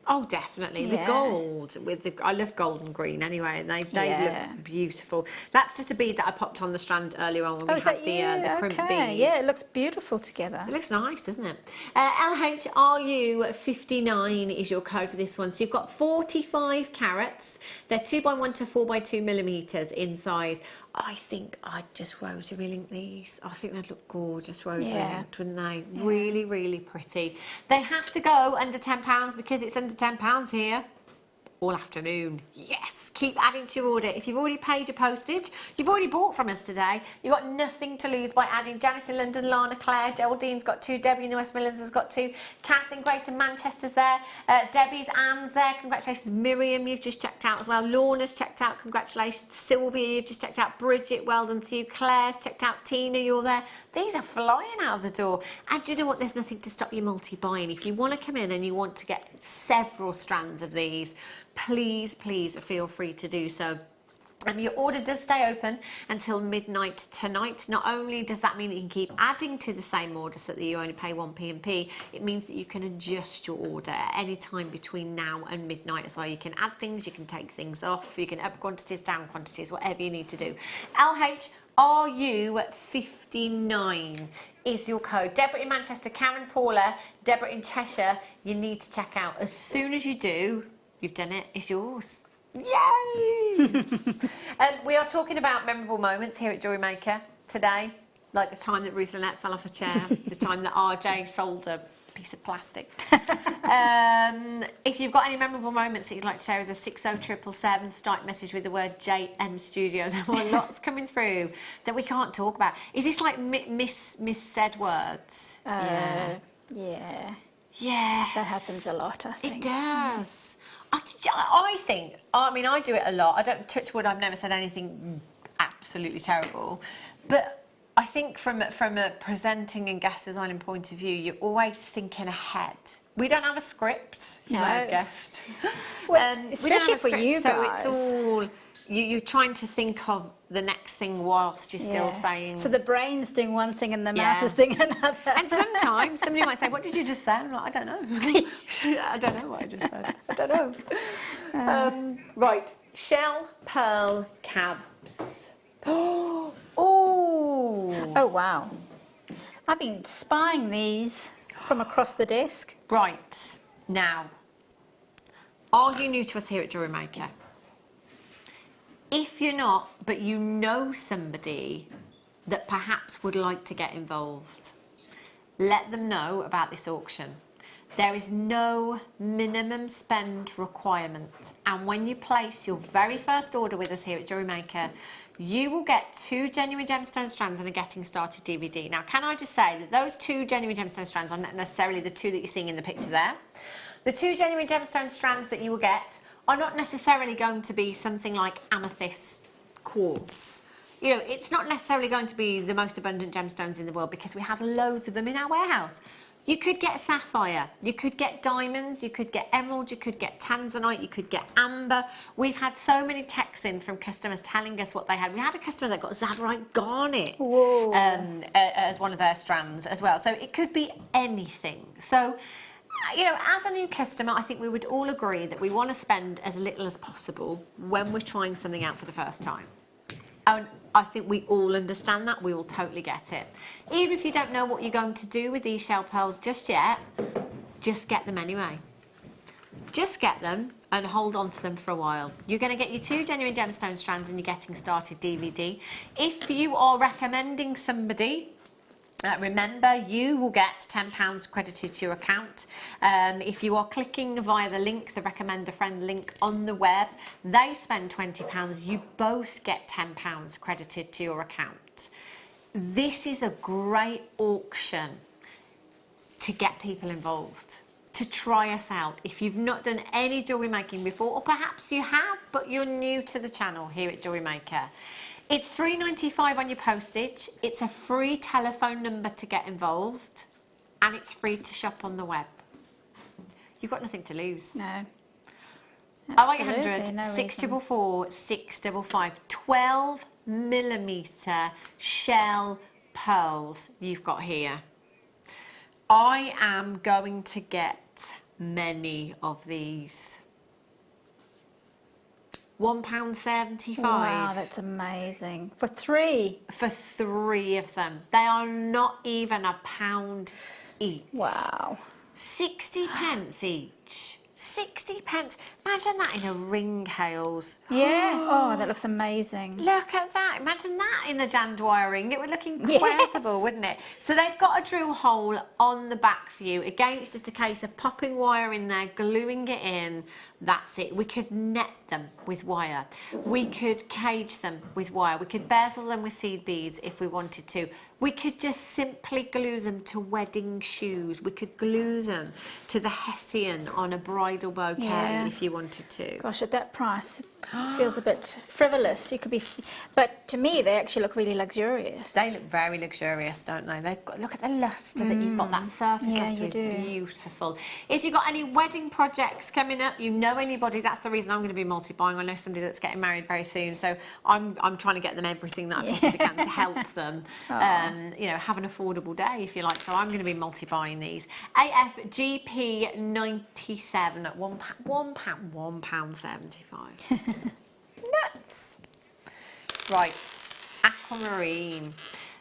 Oh, definitely. The gold with the, I love gold and green anyway, and they look beautiful. That's just a bead that I popped on the strand earlier on when we had the crimp beads. Yeah, it looks beautiful together. It looks nice, doesn't it? LHRU59 is your code for this one. So you've got 45 carats. They're 2x1 to 4x2 millimetres in size. I think I'd just rosary link these. I think they'd look gorgeous rosary linked, wouldn't they? Yeah. Really, really pretty. They have to go under £10 because it's under £10 here all afternoon. Yes, keep adding to your order. If you've already paid your postage, you've already bought from us today, you've got nothing to lose by adding. Janice in London, Lana, Claire, Geraldine's got 2, Debbie in the West Midlands has got 2, Kath in Greater Manchester's there, Debbie's, Anne's there, congratulations. Miriam, you've just checked out as well. Lorna's checked out, congratulations. Sylvia, you've just checked out. Bridget, well done to you. Claire's checked out. Tina, you're there. These are flying out of the door. And do you know what? There's nothing to stop you multi-buying. If you want to come in and you want to get several strands of these, please feel free to do so. Your order does stay open until midnight tonight. Not only does that mean that you can keep adding to the same order so that you only pay 1p&p, it means that you can adjust your order at any time between now and midnight as well. You can add things, you can take things off, you can up quantities, down quantities, whatever you need to do. LHRU59 is your code. Deborah in Manchester, Karen Paula, Deborah in Cheshire, you need to check out. As soon as you do, you've done it, it's yours. Yay! We are talking about memorable moments here at Jewellery Maker today, like the time that Ruth Lynette fell off a chair, the time that RJ sold a piece of plastic. If you've got any memorable moments that you'd like to share with us, 60777, start message with the word JM Studio. There are lots coming through that we can't talk about. Is this like missaid words? Yeah. Yes. That happens a lot, I think. It does. I think, I mean, I do it a lot. I don't, touch wood, I've never said anything absolutely terrible. But I think from a presenting and guest designing point of view, you're always thinking ahead. We don't have a script, you might have guessed. Well, especially for you guys. So it's all, you're trying to think of the next thing whilst you're still saying... So the brain's doing one thing and the mouth is doing another. And sometimes somebody might say, what did you just say? I'm like, I don't know. I don't know what I just said. I don't know. Right, shell pearl cabs. Oh! Oh, wow. I've been spying these from across the desk. Right, now, are you new to us here at Jewellery Maker? If you're not, but you know somebody that perhaps would like to get involved, let them know about this auction. There is no minimum spend requirement, and when you place your very first order with us here at Jewellery Maker, you will get 2 genuine gemstone strands and a getting started DVD. Now, can I just say that those 2 genuine gemstone strands are not necessarily the 2 that you're seeing in the picture there. The 2 genuine gemstone strands that you will get are not necessarily going to be something like amethyst quartz. You know, it's not necessarily going to be the most abundant gemstones in the world because we have loads of them in our warehouse. You could get sapphire, you could get diamonds, you could get emerald, you could get tanzanite, you could get amber. We've had so many texts in from customers telling us what they had. We had a customer that got zadarite garnet as one of their strands as well. So it could be anything. So, you know, as a new customer, I think we would all agree that we want to spend as little as possible when we're trying something out for the first time. And I think we all understand that. We all totally get it. Even if you don't know what you're going to do with these shell pearls just yet, just get them anyway. Just get them and hold on to them for a while. You're going to get your 2 genuine gemstone strands and your getting started DVD. If you are recommending somebody, remember, you will get £10 credited to your account. If you are clicking via the link, the recommend a friend link on the web, they spend £20. You both get £10 credited to your account. This is a great auction to get people involved, to try us out. If you've not done any jewellery making before, or perhaps you have, but you're new to the channel here at Jewellery Maker, it's £3.95 on your postage, it's a free telephone number to get involved, and it's free to shop on the web. You've got nothing to lose. No. 0800 644 655. 12mm shell pearls you've got here. I am going to get many of these. £1.75. Wow, that's amazing. For 3? For 3 of them. They are not even £1 each. Wow. 60 pence each. 60 pence. Imagine that in a ring, Hales. Yeah. Oh, that looks amazing. Look at that. Imagine that in the jand wire ring. It would look incredible, wouldn't it? So they've got a drill hole on the back for you. Again, it's just a case of popping wire in there, gluing it in. That's it. We could net them with wire. We could cage them with wire. We could bezel them with seed beads if we wanted to. We could just simply glue them to wedding shoes. We could glue them to the hessian on a bridal bouquet if you wanted to. Gosh, at that price, feels a bit frivolous. You could be, but to me, they actually look really luxurious. They look very luxurious, don't they? They've got, look at the luster that you've got. That surface Yeah, luster you is do. beautiful. If you've got any wedding projects coming up, you know anybody, that's the reason I'm going to be multi-buying. I know somebody that's getting married very soon, so I'm trying to get them everything that I possibly can to help them, you know, have an affordable day, if you like. So I'm going to be multi-buying these. AFGP 97 at £1.75. Nuts. Right, aquamarine.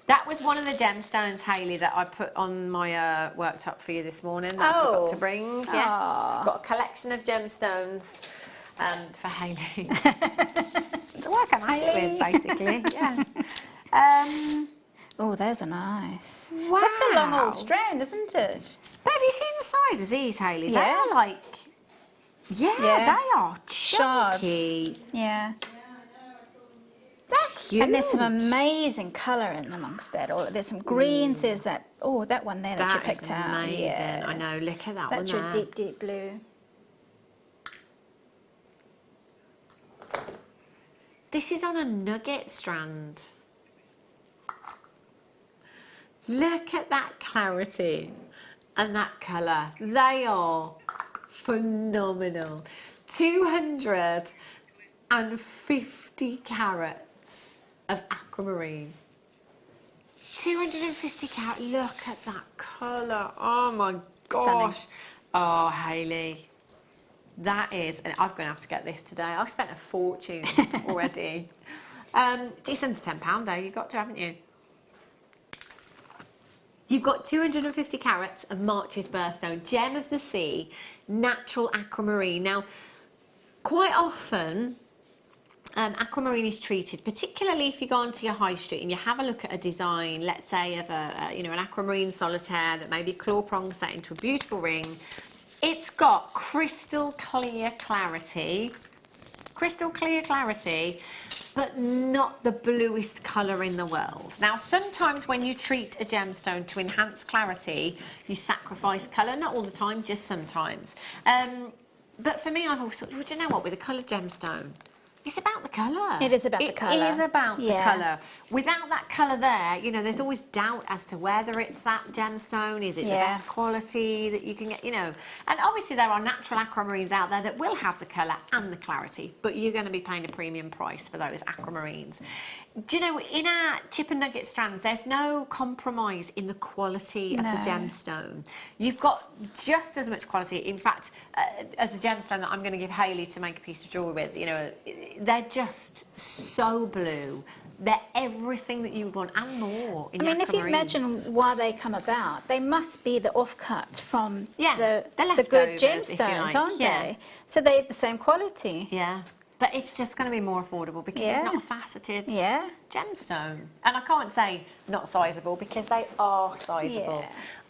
That was one of the gemstones, Hayley, that I put on my worktop for you this morning that I forgot to bring. Yes, I've got a collection of gemstones for Hayley. To work on magic with, basically. Yeah. Oh, those are nice. Wow. That's a long old strand, isn't it? But have you seen the size of these, Hayley? Yeah. They are like, they are chunky. Yeah. They're huge. And there's some amazing colour in amongst that. There's some greens. There's that. Oh, that one there that you picked is out. amazing. Yeah. I know. Look at that one That's your there. deep, deep blue. This is on a nugget strand. Look at that clarity and that colour. They are phenomenal. 250 carats of aquamarine. 250 carat. Look at that colour. Oh my gosh. Oh, Hayley. That is, and I'm going to have to get this today. I've spent a fortune already. It's under £10 though, you've got to, haven't you? You've got 250 carats of March's birthstone, gem of the sea, natural aquamarine. Now, quite often, aquamarine is treated, particularly if you go onto your high street and you have a look at a design, let's say of an aquamarine solitaire that maybe claw prong set into a beautiful ring. It's got crystal clear clarity, but not the bluest colour in the world. Now, sometimes when you treat a gemstone to enhance clarity, you sacrifice colour. Not all the time, just sometimes. But for me, I've always thought, well, do you know what, with a coloured gemstone, it's about the colour. It is about the colour. It is about the Yeah. colour. Without that colour there, you know, there's always doubt as to whether it's that gemstone. Is it the best quality that you can get, you know? And obviously there are natural aquamarines out there that will have the colour and the clarity, but you're going to be paying a premium price for those aquamarines. Do you know, in our chip and nugget strands, there's no compromise in the quality of the gemstone. You've got just as much quality. In fact, as the gemstone that I'm going to give Hayley to make a piece of jewellery with, you know, they're just so blue. They're everything that you would want and more in if you aquamarine. imagine why they come about, they must be the offcuts from the leftovers, good if you gemstones, like. aren't they? So they're the same quality. Yeah. But it's just going to be more affordable because it's not a faceted gemstone. And I can't say not sizeable because they are sizeable.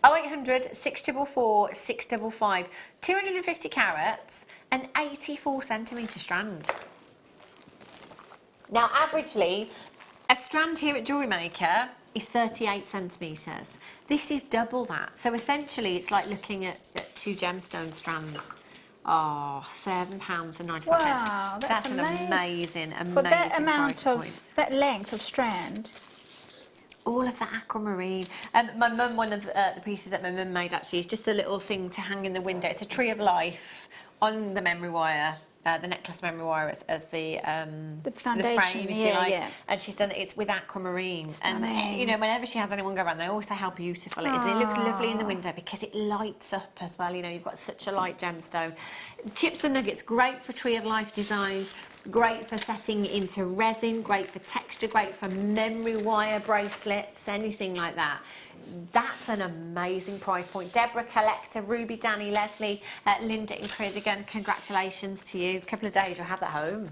0800 644 655, 250 carats, an 84 centimetre strand. Now, averagely, a strand here at Jewellery Maker is 38 centimetres. This is double that. So essentially, it's like looking at two gemstone strands. Oh, £7.95. Wow, that's an amazing But that price amount of, point. that length of strand. All of the aquamarine. My mum, one of the pieces that my mum made actually is just a little thing to hang in the window. It's a tree of life on the memory wire. The necklace memory wire as the foundation, frame, if you like. And she's done it's with aquamarine. Stunning. And you know, whenever she has anyone go around, they always say how beautiful it is. And it looks lovely in the window because it lights up as well. You know, you've got such a light gemstone. Chips and nuggets, great for tree of life designs, great for setting into resin, great for texture, great for memory wire bracelets, anything like that. That's an amazing price point. Deborah, Collector, Ruby, Danny, Leslie, Linda and Chris, again, congratulations to you. A couple of days, you'll have that home.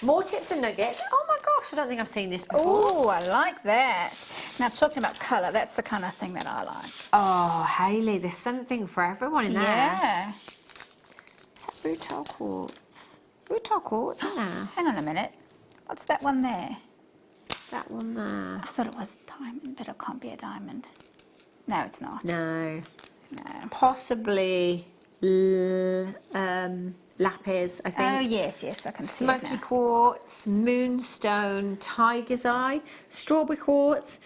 More chips and nuggets. Oh my gosh, I don't think I've seen this before. Oh, I like that. Now, talking about colour, that's the kind of thing that I like. Oh, Hayley, there's something for everyone in there. Yeah. Is that rutile quartz? Rutile quartz in there. Hang on a minute. What's that one there? That one there. I thought it was diamond, but it can't be a diamond. No, it's not. No. No. Possibly lapis, I think. Oh, yes, I can see it Smoky now. quartz, moonstone, tiger's eye, strawberry quartz,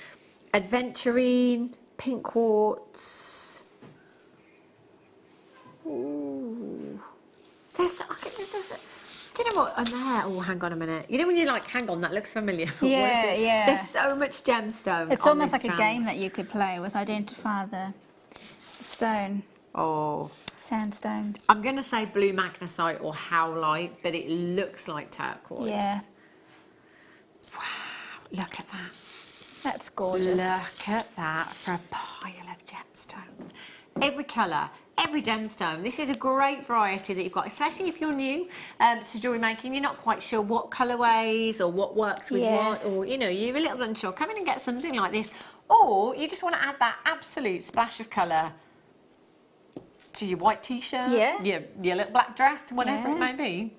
adventurine, pink quartz. Ooh. Do you know what? On there, oh, hang on a minute. You know when you're like, hang on, that looks familiar. What is Yeah, it? yeah. There's so much gemstone. It's on almost this like a strand. game that you could play with. Identify the stone, Oh, sandstone. I'm going to say blue magnesite or howlite, but it looks like turquoise. Yeah, Wow, look at that. that's gorgeous. Look at that for a pile of gemstones. Every colour, every gemstone. This is a great variety that you've got, especially if you're new to jewellery making. You're not quite sure what colourways or what works with Yes. what, or you're a little unsure. Come in and get something like this, or you just want to add that absolute splash of colour to your white t-shirt, Yeah. your little black dress, whatever it Yeah. may be.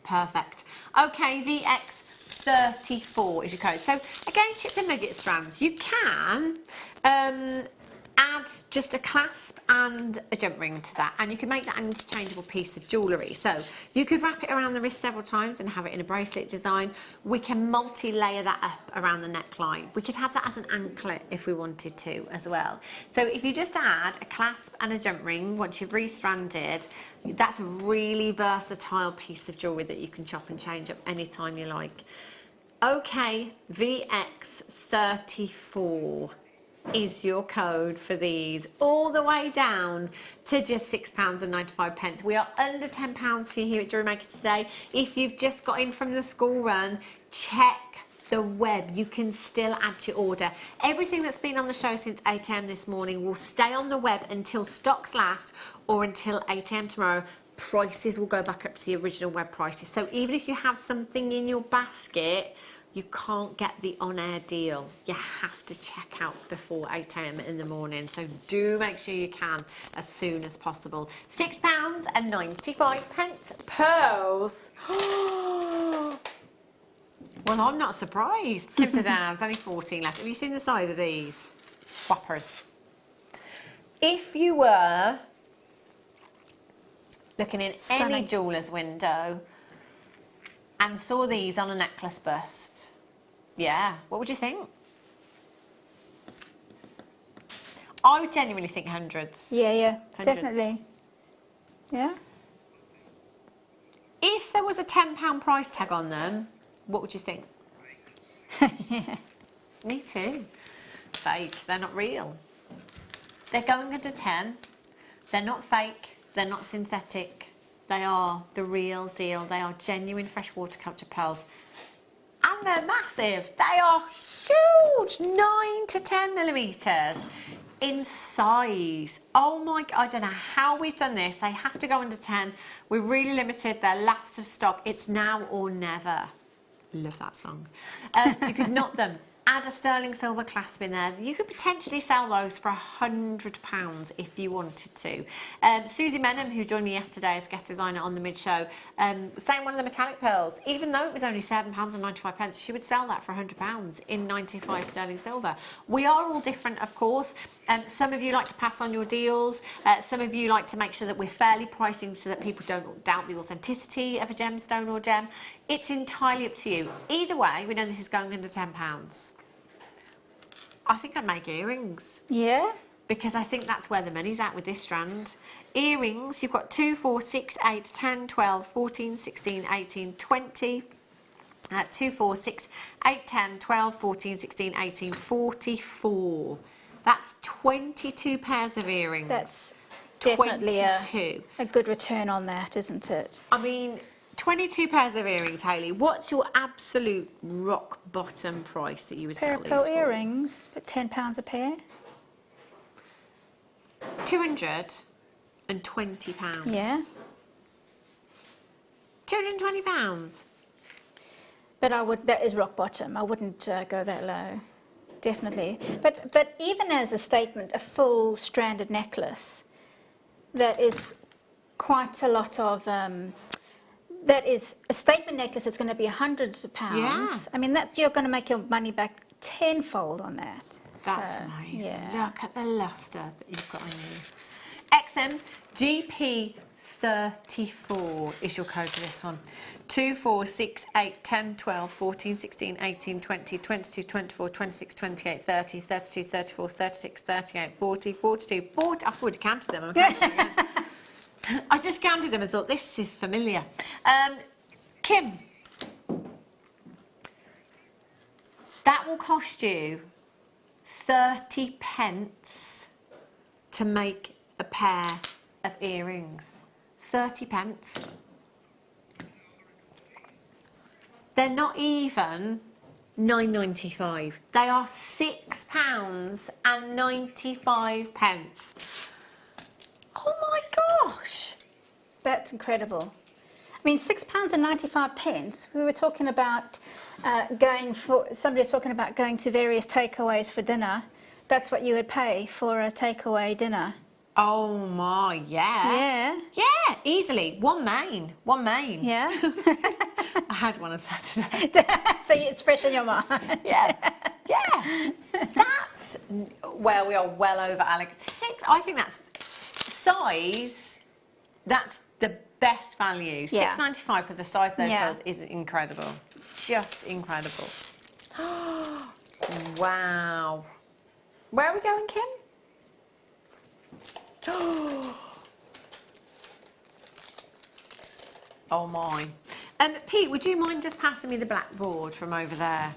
Perfect. Okay, VX34 is your code. So again, chip and nugget strands. You can add just a clasp and a jump ring to that, and you can make that an interchangeable piece of jewellery. So you could wrap it around the wrist several times and have it in a bracelet design. We can multi-layer that up around the neckline. We could have that as an anklet if we wanted to as well. So if you just add a clasp and a jump ring once you've restranded, that's a really versatile piece of jewellery that you can chop and change up anytime you like. Okay, VX34 is your code for these, all the way down to just £6.95. We are under £10 for you here at Jewellery Maker today. If you've just got in from the school run, check the web. You can still add to your order. Everything that's been on the show since 8 a.m. this morning will stay on the web until stocks last, or until 8 a.m. tomorrow. Prices will go back up to the original web prices. So even if you have something in your basket, you can't get the on-air deal. You have to check out before 8 a.m. in the morning. So do make sure you can as soon as possible. £6.95. Pearls. Well, I'm not surprised. Kim says, there's only 14 left. Have you seen the size of these? Whoppers. If you were looking in any jeweller's window and saw these on a necklace bust, yeah, what would you think? I would genuinely think hundreds. Yeah, Hundreds. definitely. Yeah. If there was a £10 price tag on them, what would you think? Yeah. Me too. Fake. They're not real. They're going under 10. They're not fake. They're not synthetic. They are the real deal. They are genuine freshwater culture pearls. And they're massive. They are huge. 9 to 10 millimetres in size. Oh my God, I don't know how we've done this. They have to go under 10. We're really limited. They're last of stock. It's now or never. Love that song. You could knot them. Add a sterling silver clasp in there. You could potentially sell those for £100 if you wanted to. Susie Menham, who joined me yesterday as guest designer on the mid-show, saying one of the metallic pearls, even though it was only £7.95, she would sell that for £100 in 95 sterling silver. We are all different, of course. Some of you like to pass on your deals. Some of you like to make sure that we're fairly pricing so that people don't doubt the authenticity of a gemstone or gem. It's entirely up to you. Either way, we know this is going under £10. I think I'd make earrings. Yeah. Because I think that's where the money's at with this strand. Earrings, you've got 2, 4, 6, 8, 10, 12, 14, 16, 18, 20. 2, 4, 6, 8, 10, 12, 14, 16, 18, 44. That's 22 pairs of earrings. That's definitely a 22. good return on that, isn't it? I mean, 22 pairs of earrings, Hayley. What's your absolute rock bottom price that you would Pair sell of these pearl for? earrings, but £10 a pair. £220. Yeah. £220. But that is rock bottom. I wouldn't go that low. Definitely. But even as a statement, a full stranded necklace, that is quite a lot of, that is a statement necklace that's going to be hundreds of pounds. Yeah. I mean, that you're going to make your money back tenfold on that. That's So, amazing. yeah. Look at the lustre that you've got on these. XM 34 is your code for this one. 2, 4, 6, 8, 10, 12, 14, 16, 18, 20, 22, 24, 26, 28, 30, 32, 34, 36, 38, 40, 42, 40. I've already counted them. I'm counting them again. I just counted them and thought, this is familiar. Kim, that will cost you 30 pence to make a pair of earrings. 30 pence. They're not even £9.95. They are £6.95. Oh my gosh. That's incredible. I mean, £6.95. We were talking about somebody was talking about going to various takeaways for dinner. That's what you would pay for a takeaway dinner. Oh my, yeah. Yeah. Yeah, easily. One main. Yeah. I had one on Saturday. So it's fresh in your mind. Yeah. That's, well, we are well over, Alex. I think that's size, that's the best value. Yeah. £6.95 for the size of those Yeah. pearls is incredible. Just incredible. Wow. Where are we going, Kim? Oh my. Pete, would you mind just passing me the blackboard from over there?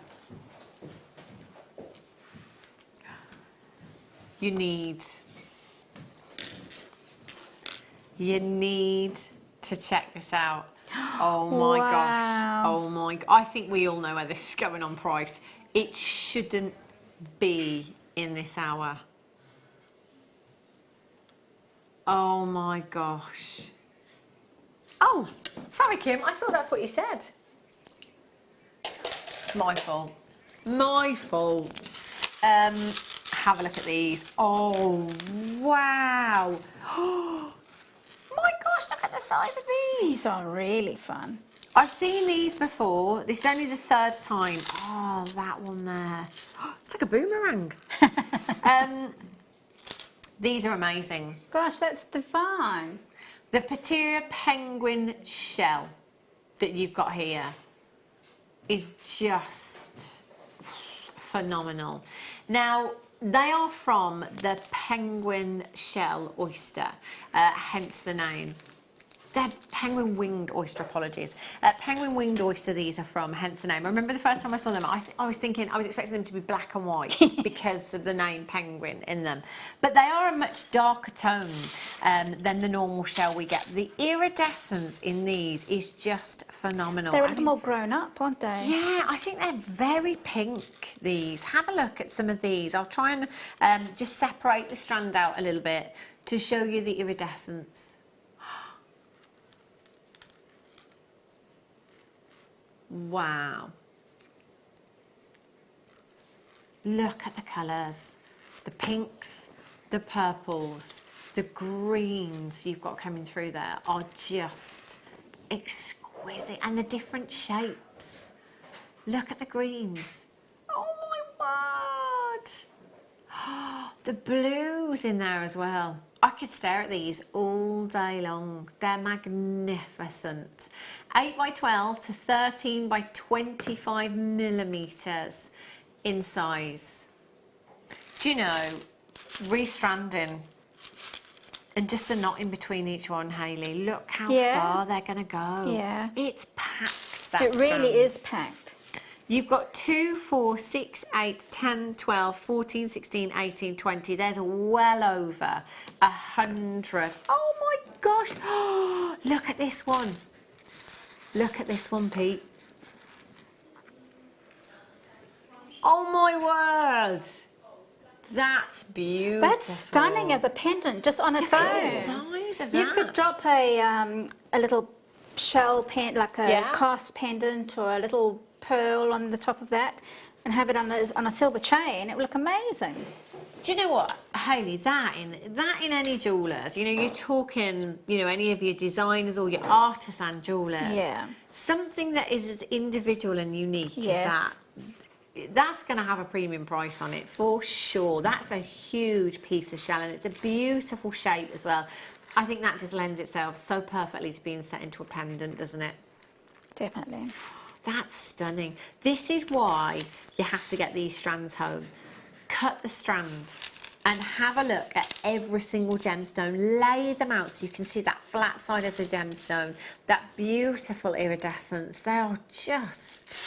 You need to check this out. Oh my gosh. Oh my, I think we all know where this is going on price. It shouldn't be in this hour. Oh my gosh. Oh, sorry, Kim. I thought that's what you said. My fault. My fault. Have a look at these. Oh, wow. Oh my gosh, look at the size of these. These are really fun. I've seen these before. This is only the third time. Oh, that one there. It's like a boomerang. These are amazing. Gosh, that's divine. The Pateria penguin shell that you've got here is just phenomenal. Now, they are from the penguin shell oyster, hence the name. They're penguin winged oyster, apologies. Penguin winged oyster these are from, hence the name. I remember the first time I saw them, I was expecting them to be black and white because of the name penguin in them. But they are a much darker tone than the normal shell we get. The iridescence in these is just phenomenal. They're a little more grown up, aren't they? Yeah, I think they're very pink, these. Have a look at some of these. I'll try and just separate the strand out a little bit to show you the iridescence. Wow. Look at the colours. The pinks, the purples, the greens you've got coming through there are just exquisite. And the different shapes. Look at the greens. Oh my word. The blues in there as well. I could stare at these all day long. They're magnificent. 8 by 12 to 13 by 25 millimetres in size. Do you know, restranding and just a knot in between each one, Hayley. Look how far they're going to go. Yeah. It's packed, that It really strand. is packed. You've got 2, 4, 6, 8, 10, 12, 14, 16, 18, 20. There's well over 100. Oh my gosh. Look at this one. Look at this one, Pete. Oh my word. That's beautiful. That's stunning as a pendant, just on its Look own. at the size of You that. could drop a little shell pendant, like a Yeah. cast pendant, or a little pearl on the top of that, and have it on a silver chain. It would look amazing. Do you know what, Hayley, that in any jewellers, you know, you're talking, you know, any of your designers or your artisan jewellers. Yeah. Something that is as individual and unique Yes. as that's going to have a premium price on it for sure. That's a huge piece of shell, and it's a beautiful shape as well. I think that just lends itself so perfectly to being set into a pendant, doesn't it? Definitely. That's stunning. This is why you have to get these strands home. Cut the strand and have a look at every single gemstone. Lay them out so you can see that flat side of the gemstone, that beautiful iridescence. They are just...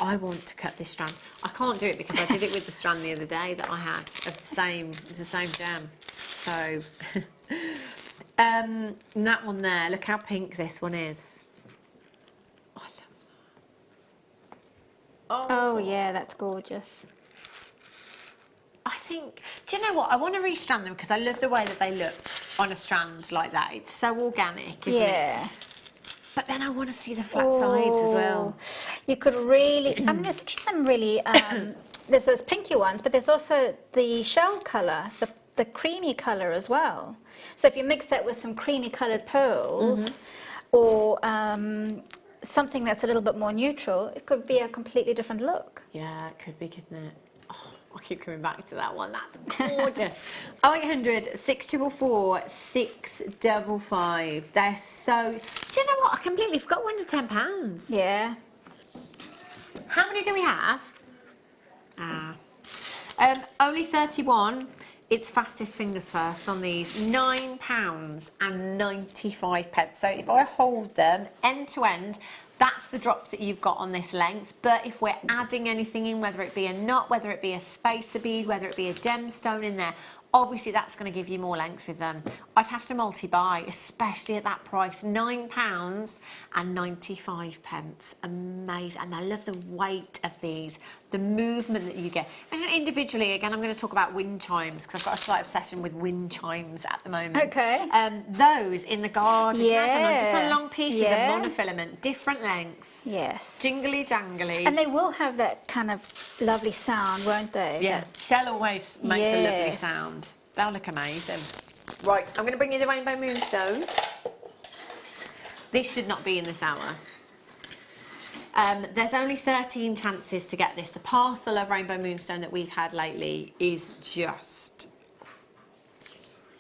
I want to cut this strand. I can't do it because I did it with the strand the other day that I had of the same gem. So, and that one there, look how pink this one is. I love that. Oh yeah, that's gorgeous. I think, do you know what? I want to restrand them because I love the way that they look on a strand like that. It's so organic, isn't it? But then I want to see the flat sides as well. You could really, I mean, there's actually some really, there's those pinky ones, but there's also the shell colour, the creamy colour as well. So if you mix that with some creamy coloured pearls, or something that's a little bit more neutral, it could be a completely different look. Yeah, it could be, couldn't it? Oh, I keep coming back to that one. That's gorgeous. 0800 644 655. They're so... Do you know what? I completely forgot we're under £10. Yeah. How many do we have? Only 31. It's fastest fingers first on these. £9.95. So if I hold them end to end, that's the drop that you've got on this length. But if we're adding anything in, whether it be a knot, whether it be a spacer bead, whether it be a gemstone in there, obviously that's going to give you more length with them. I'd have to multi-buy, especially at that price. £9.95. Amazing. And I love the weight of these, the movement that you get. And individually, again, I'm going to talk about wind chimes because I've got a slight obsession with wind chimes at the moment. Okay. Those in the garden, Yeah. just on long pieces Yeah. of monofilament, different lengths. Yes. Jingly jangly. And they will have that kind of lovely sound, won't they? Yeah, shell always makes a lovely Yes. sound. They'll look amazing. Right, I'm going to bring you the Rainbow Moonstone. This should not be in this hour. There's only 13 chances to get this. The parcel of Rainbow Moonstone that we've had lately is just...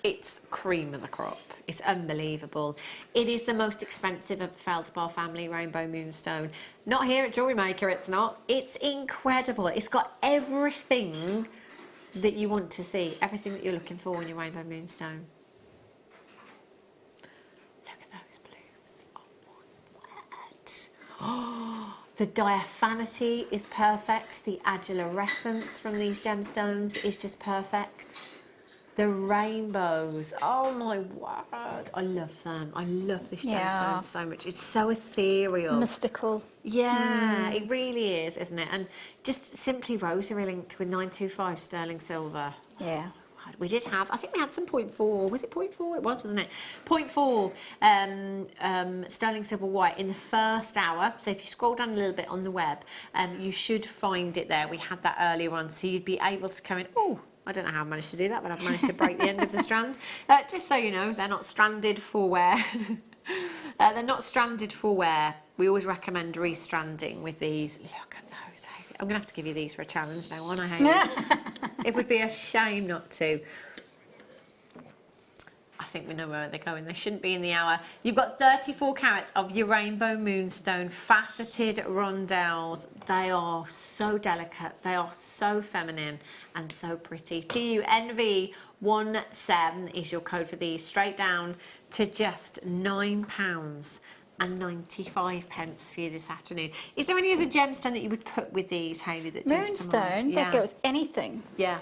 It's cream of the crop. It's unbelievable. It is the most expensive of the Feldspar family Rainbow Moonstone. Not here at Jewellery Maker, it's not. It's incredible. It's got everything that you want to see, everything that you're looking for in your Rainbow Moonstone. Look at those blues. Oh my word. Oh, the diaphanity is perfect. The agilurescence from these gemstones is just perfect. The rainbows, oh my word, I love them. I love this gemstone so much. It's so ethereal. Mystical. Yeah, it really is, isn't it? And just simply rosary linked with 925 sterling silver. Yeah. We did have, I think we had some 0.4, was it 0.4? It was, wasn't it? 0.4 sterling silver white in the first hour. So if you scroll down a little bit on the web, you should find it there. We had that earlier on, so you'd be able to come in, oh, I don't know how I managed to do that, but I've managed to break the end of the strand. Just so you know, they're not stranded for wear. They're not stranded for wear. We always recommend restranding with these. Look at those, Hayley. I'm going to have to give you these for a challenge now, aren't I, Hayley? It would be a shame not to. I think we know where they're going. They shouldn't be in the hour. You've got 34 carats of your Rainbow Moonstone faceted rondelles. They are so delicate. They are so feminine and so pretty. TUNV17 is your code for these. Straight down to just £9.95 for you this afternoon. Is there any other gemstone that you would put with these, Hayley? That Moonstone, that goes anything. Yeah.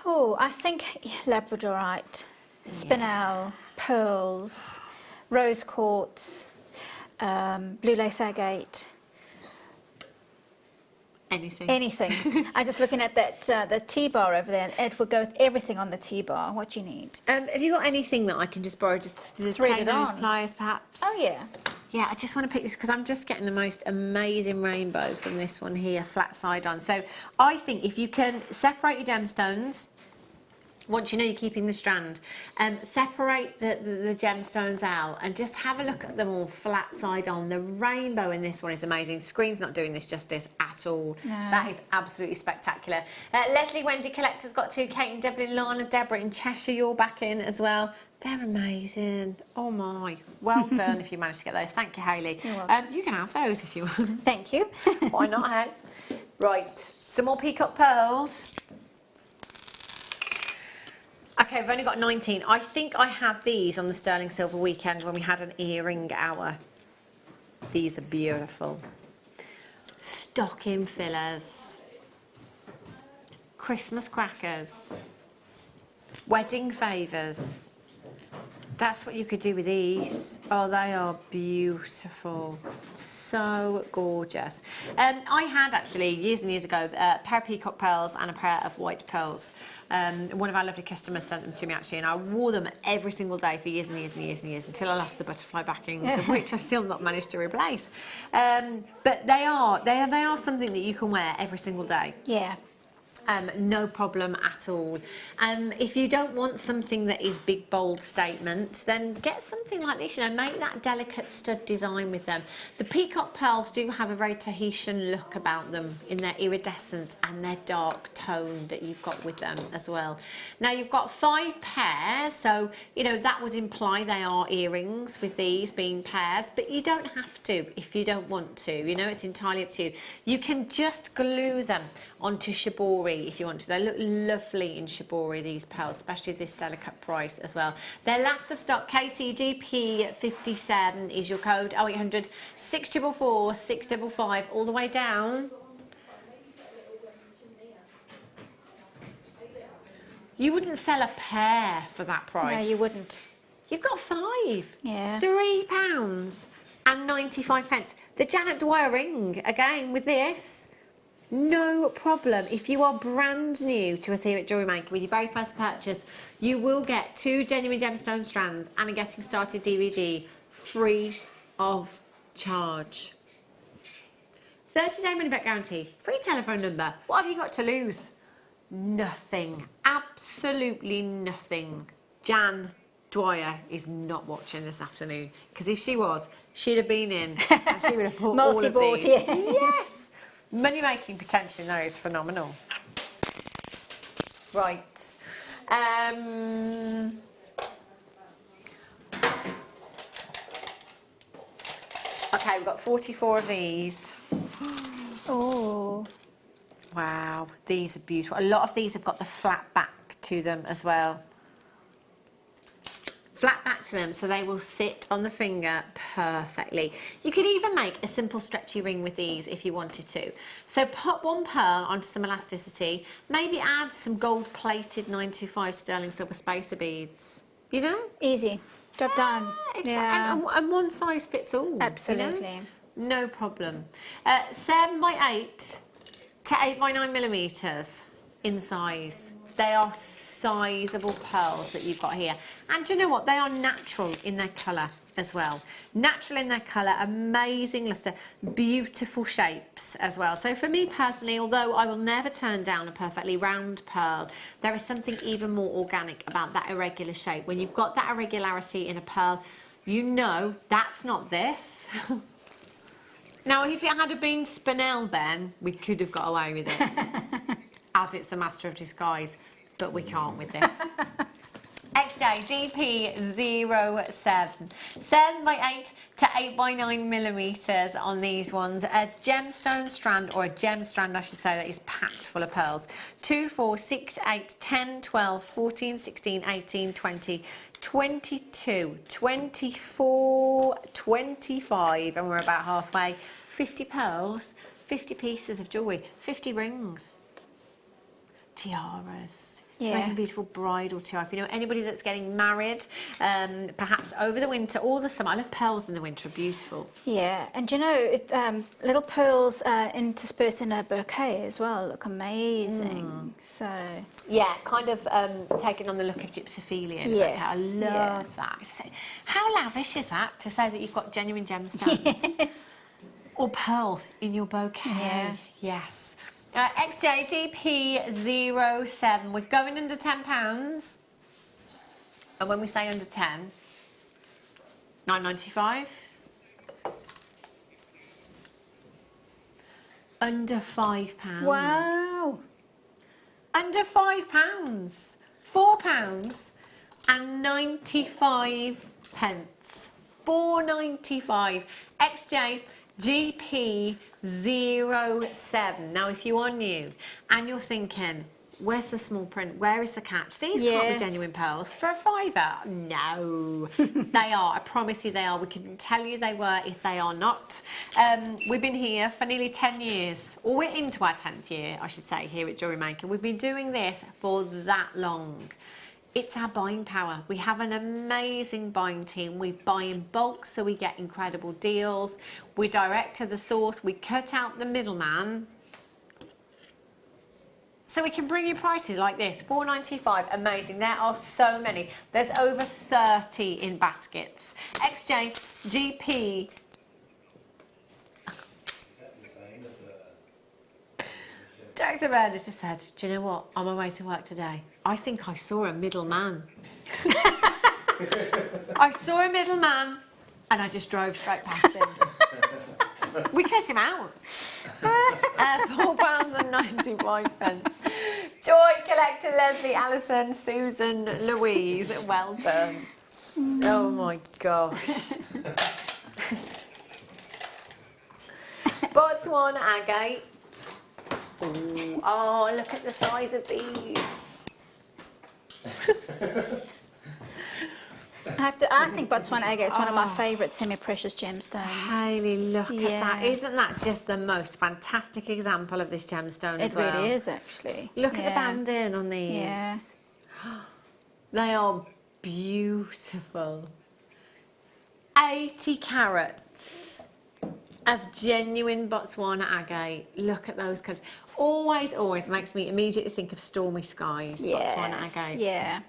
Oh, I think labradorite, spinel, pearls, rose quartz, blue lace agate. Anything. Anything. I'm just looking at that the T-bar over there. It will go with everything on the T-bar. What you need. Have you got anything that I can just borrow, just the Thread chain it nose on. pliers, perhaps? Oh yeah. Yeah, I just want to pick this because I'm just getting the most amazing rainbow from this one here, flat side on. So I think if you can separate your gemstones, once you know you're keeping the strand, separate the gemstones out and just have a look at them all flat side on. The rainbow in this one is amazing. The screen's not doing this justice at all. No. That is absolutely spectacular. Leslie Wendy Collector's got 2, Kate in Dublin, Lana, Deborah in Cheshire, you're back in as well. They're amazing. Oh my, well done if you managed to get those. Thank you, Hayley. You're welcome. You can have those if you want. Thank you. Why not, hey? Right, some more peacock pearls. Okay, I've only got 19. I think I had these on the sterling silver weekend when we had an earring hour. These are beautiful. Stocking fillers. Christmas crackers. Wedding favours. That's what you could do with these. Oh, they are beautiful. So gorgeous. I had actually, years and years ago, a pair of peacock pearls and a pair of white pearls. One of our lovely customers sent them to me actually, and I wore them every single day for years and years and years and years until I lost the butterfly backings, which I still not managed to replace. But they are something that you can wear every single day. Yeah. No problem at all. If you don't want something that is big, bold statement, then get something like this, you know, make that delicate stud design with them. The peacock pearls do have a very Tahitian look about them in their iridescence and their dark tone that you've got with them as well. Now you've got 5 pairs, so, you know, that would imply they are earrings with these being pairs, but you don't have to if you don't want to, you know, it's entirely up to you. You can just glue them onto shibori if you want to. They look lovely in shibori, these pearls, especially this delicate price as well. They're last of stock. KTGP57 is your code. 0800 644 655 all the way down. You wouldn't sell a pair for that price. No, you wouldn't. You've got 5. Yeah. £3.95. The Janet Dwyer ring, again, with this. No problem. If you are brand new to us here at Jewellery Maker, with your very first purchase, you will get 2 genuine gemstone strands and a Getting Started DVD free of charge. 30-day money-back guarantee, free telephone number. What have you got to lose? Nothing. Absolutely nothing. Jan Dwyer is not watching this afternoon, because if she was, she'd have been in and she would have bought all of these. Yeah. Yes. Money-making potential in those is phenomenal. Right. Okay, we've got 44 of these. Oh. Wow, these are beautiful. A lot of these have got the flat back to them as well. Flat back to them, so they will sit on the finger perfectly. You could even make a simple stretchy ring with these if you wanted to. So pop 1 pearl onto some elasticity, maybe add some gold-plated 925 sterling silver spacer beads. You know? Easy. Job done. Exactly. Yeah. And one size fits all. Absolutely. You know? No problem. 7x8 to 8x9 millimeters in size. They are sizable pearls that you've got here. And do you know what? They are natural in their colour as well. Natural in their colour, amazing lustre, beautiful shapes as well. So for me personally, although I will never turn down a perfectly round pearl, there is something even more organic about that irregular shape. When you've got that irregularity in a pearl, you know that's not this. Now, if it had been Spinel, Ben, we could have got away with it, as it's the master of disguise, but we can't with this. XJ DP07, 7x8 to 8x9 millimeters on these ones. A gemstone strand, or a gem strand, I should say, that is packed full of pearls. 2, 4, 6, 8, 10, 12, 14, 16, 18, 20, 22, 24, 25, and we're about halfway. 50 pearls, 50 pieces of jewellery, 50 rings, tiaras. Yeah. Make a beautiful bridal tiara. If you know anybody that's getting married, perhaps over the winter or the summer. I love pearls in the winter, beautiful. Yeah, and you know, little pearls interspersed in a bouquet as well look amazing. So yeah, kind of taking on the look of gypsophilia. Yes, I love that. So, how lavish is that to say that you've got genuine gemstones yes. or pearls in your bouquet? Yeah. Yes. XJGP07. We're going under £10. And when we say under 10, £9.95. Under £5. Wow. Under £5. £4.95. £4.95. XJGP07. Now, if you are new and you're thinking, where's the small print? Where is the catch? These can't be genuine pearls for a £5. No, they are. I promise you they are. We can tell you they were if they are not. We've been here for nearly 10 years. Or we're into our 10th year, I should say, here at Jewellery Maker. We've been doing this for that long. It's our buying power. We have an amazing buying team. We buy in bulk, so we get incredible deals. We direct to the source. We cut out the middleman. So we can bring you prices like this, £4.95, amazing. There are so many. There's over 30 in baskets. XJGP. Dr. Bird has just said, do you know what? On my way to work today, I think I saw a middleman. I saw a middleman and I just drove straight past him. We cut him out. £4.95. Joy, Collector, Leslie, Alison, Susan, Louise. Well done. Oh my gosh. Botswana agate. Ooh. Oh, look at the size of these. I think Botswana agate is one of my favourite semi-precious gemstones. Hayley, look at that. Isn't that just the most fantastic example of this gemstone as well? It really is, actually. Look at the banding on these. Yeah. They are beautiful. 80 carats of genuine Botswana agate. Look at those colours. Always makes me immediately think of stormy skies, Botswana agate. Yeah.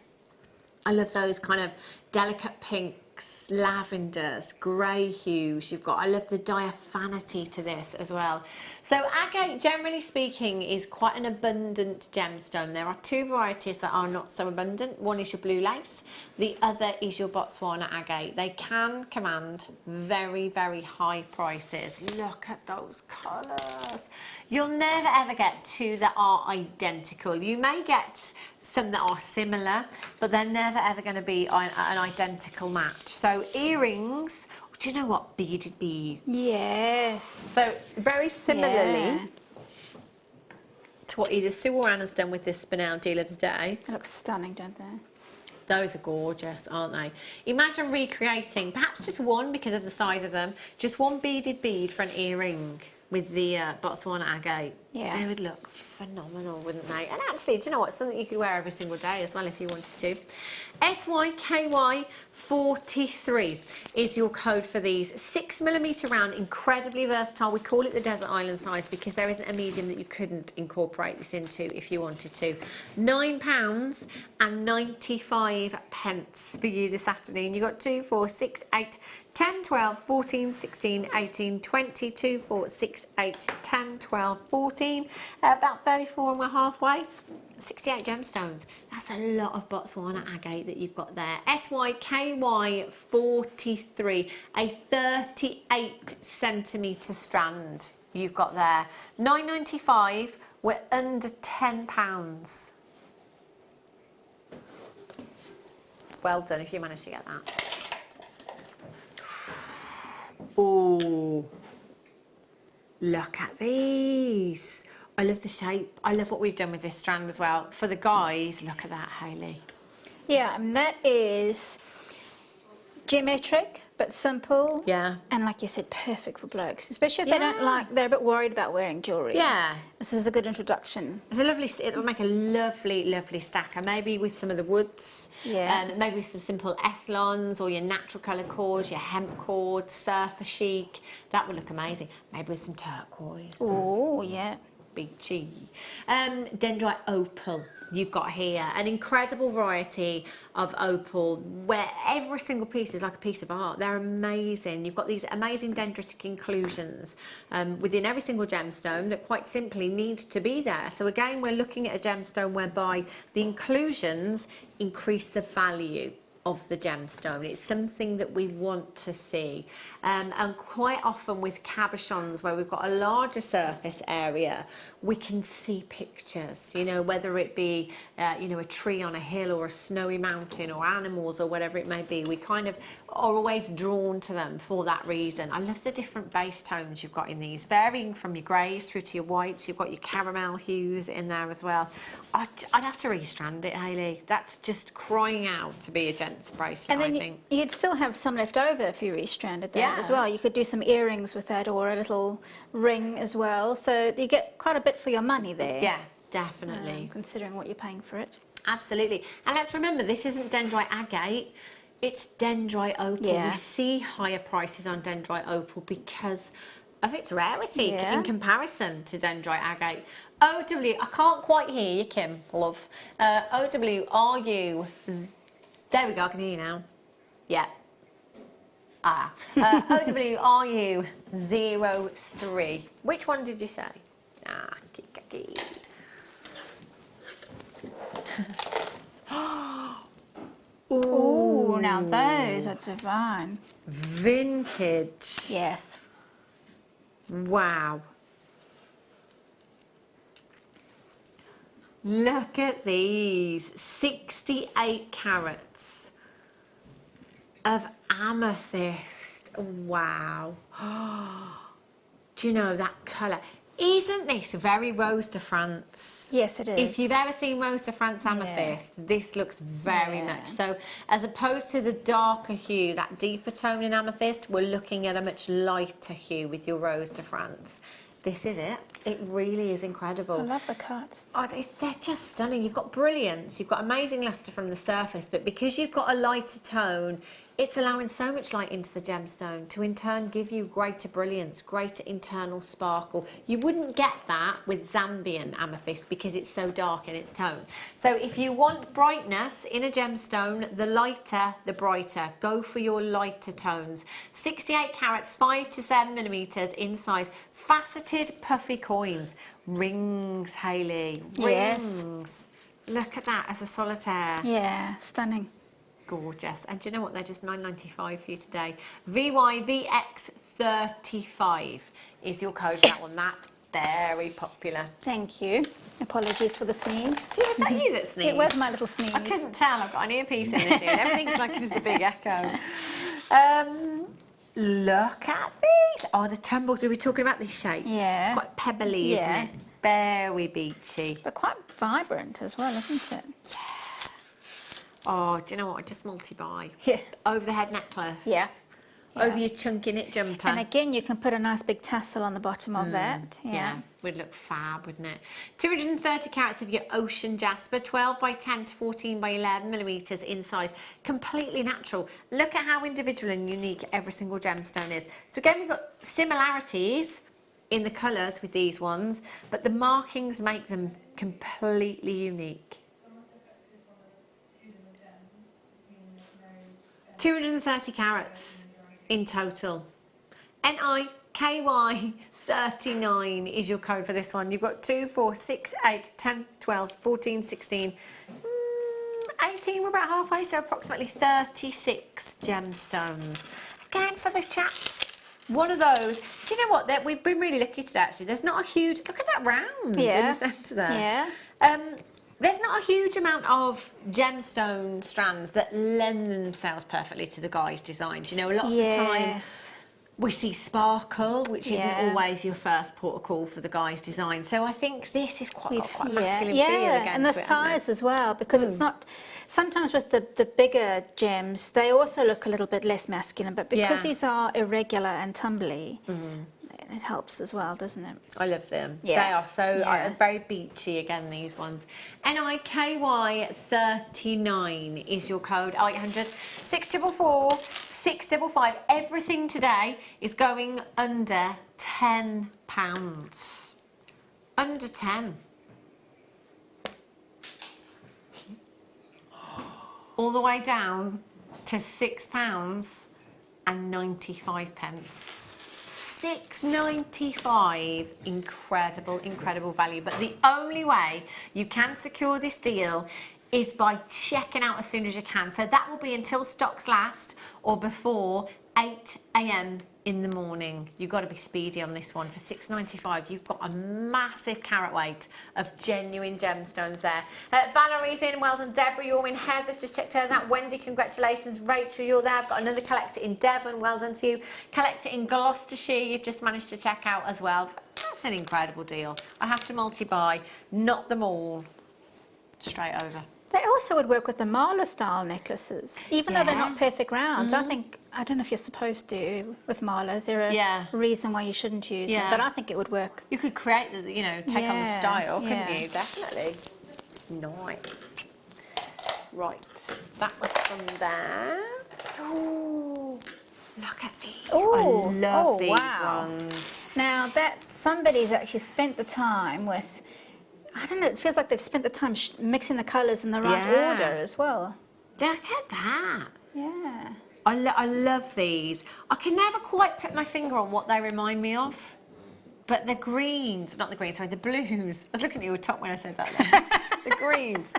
I love those kind of delicate pinks, lavenders, grey hues you've got. I love the diaphanity to this as well. So agate, generally speaking, is quite an abundant gemstone. There are two varieties that are not so abundant. One is your blue lace, the other is your Botswana agate. They can command very, very high prices. Look at those colours. You'll never ever get two that are identical. You may get some that are similar, but they're never ever going to be an identical match. So earrings, do you know what? Beaded beads. Yes. So very similarly to what either Sue or Anna's done with this Spinel deal of the day. They look stunning, don't they? Those are gorgeous, aren't they? Imagine recreating, perhaps just one because of the size of them, just one beaded bead for an earring with the Botswana agate. Yeah. They would look phenomenal, wouldn't they? And actually, do you know what? Something you could wear every single day as well if you wanted to. SYKY43 is your code for these. 6mm round, incredibly versatile. We call it the desert island size because there isn't a medium that you couldn't incorporate this into if you wanted to. £9.95 for you this afternoon. You got 2, 4, 6, 8, 10, 12, 14, 16, 18, 22, 4, 6, 8, 10, 12, 14, about 34 and we're halfway. 68 gemstones. That's a lot of Botswana agate that you've got there. SYKY43, a 38 centimetre strand you've got there. £9.95, we're under £10. Well done if you managed to get that. Oh, look at these. I love the shape. I love what we've done with this strand as well. For the guys, look at that, Hayley. Yeah, and that is geometric but simple. Yeah. And like you said, perfect for blokes, especially if they don't like, they're a bit worried about wearing jewellery. Yeah. This is a good introduction. It's a lovely, it will make a lovely, lovely stacker. Maybe with some of the woods. Yeah. Maybe some simple Eslons or your natural colour cords, your hemp cords, surfer chic. That would look amazing. Maybe with some turquoise. Oh, yeah. Big G. Dendrite opal. You've got here an incredible variety of opal where every single piece is like a piece of art. They're amazing. You've got these amazing dendritic inclusions within every single gemstone that quite simply need to be there. So again, we're looking at a gemstone whereby the inclusions increase the value of the gemstone. It's something that we want to see, and quite often with cabochons where we've got a larger surface area, we can see pictures, you know, whether it be you know, a tree on a hill or a snowy mountain or animals or whatever it may be. We kind of are always drawn to them for that reason. I love the different base tones you've got in these, varying from your greys through to your whites. You've got your caramel hues in there as well. I'd have to restrand it, Hayley. That's just crying out to be a gent's bracelet, And then I think. you'd still have some left over if you restranded that as well. You could do some earrings with that or a little ring as well. So you get quite a bit for your money there. Yeah, definitely. Considering what you're paying for it. Absolutely. And let's remember, this isn't dendrite agate, it's dendrite opal. Yeah. We see higher prices on dendrite opal because of its rarity Yeah. in comparison to dendrite agate. OW, I can't quite hear you, Kim, love. OW, are you... There we go, I can hear you now. Yeah. OW, are you 03? Which one did you say? Kiki. Ooh, now those are divine. Vintage. Yes. Wow. Look at these. 68 carats of amethyst. Wow. Do you know that colour? Isn't this very Rose de France? Yes, it is. If you've ever seen Rose de France amethyst, this looks very much so. As opposed to the darker hue, that deeper tone in amethyst, we're looking at a much lighter hue with your Rose de France. This is it. It really is incredible. I love the cut. Oh, they're just stunning. You've got brilliance, you've got amazing lustre from the surface, but because you've got a lighter tone, it's allowing so much light into the gemstone to in turn give you greater brilliance, greater internal sparkle. You wouldn't get that with Zambian amethyst because it's so dark in its tone. So if you want brightness in a gemstone, the lighter, the brighter. Go for your lighter tones. 68 carats, 5 to 7 millimeters in size. Faceted puffy coins. Rings, Hayley. Rings. Yes. Look at that as a solitaire. Yeah, stunning. Gorgeous. And do you know what? They're just $9.95 for you today. VYVX35 is your code for that one. That's very popular. Thank you. Apologies for the sneeze. Was that you that sneezed? It was my little sneeze. I couldn't tell. I've got an earpiece in this ear. Everything's like just a big echo. Look at these. Oh, the tumbles. We were talking about this shape. Yeah. It's quite pebbly, isn't it? Very beachy. But quite vibrant as well, isn't it? Yeah. Oh, do you know what? I just multi-buy. Yeah. Over the head necklace. Yeah. Over your chunky knit jumper. And again, you can put a nice big tassel on the bottom of that. Yeah, would look fab, wouldn't it? 230 carats of your ocean jasper, 12 by 10 to 14 by 11 millimeters in size. Completely natural. Look at how individual and unique every single gemstone is. So again, we've got similarities in the colours with these ones, but the markings make them completely unique. 230 carats in total. NIKY39 is your code for this one. You've got 2, 4, 6, 8, 10, 12, 14, 16, 18. We're about halfway, so approximately 36 gemstones. Again, for the chaps, one of those. Do you know what? We've been really lucky today, actually. There's not a huge... Look at that round in the centre there. Yeah. There's not a huge amount of gemstone strands that lend themselves perfectly to the guy's designs. You know, a lot of the time we see sparkle, which isn't always your first port of call for the guy's design. So I think this is quite a masculine feel again. And the size as well, because it's not... Sometimes with the bigger gems, they also look a little bit less masculine, but because these are irregular and tumbly, it helps as well, doesn't it? I love them. Yeah. They are so very beachy again, these ones. NIKY39 is your code. 800 644 655. Everything today is going under £10. Under 10. all the way down to £6.95. £6.95, incredible, incredible value. But the only way you can secure this deal is by checking out as soon as you can. So that will be until stocks last or before 8 a.m. in the morning. You've got to be speedy on this one. For £6.95, you've got a massive carat weight of genuine gemstones there. Valerie's in, well done. Deborah, you're in. Heather's just checked hers out. Wendy, congratulations. Rachel, you're there. I've got another collector in Devon, well done to you. Collector in Gloucestershire, you've just managed to check out as well. That's an incredible deal. I have to multi-buy, not them all. Straight over. They also would work with the Marla style necklaces, even though they're not perfect rounds. I don't know if you're supposed to with Marla. Is there a reason why you shouldn't use them? But I think it would work. You could create the, take on the style, couldn't you? Definitely. Nice. Right, that was from there. Oh, look at these. Oh, I love these wow. ones. Now that somebody's actually spent the time with, I don't know, it feels like they've spent the time mixing the colours in the right order as well. Look at that. Yeah. I love these. I can never quite put my finger on what they remind me of, but the greens, not the greens, sorry, the blues. I was looking at your top when I said that then. The greens.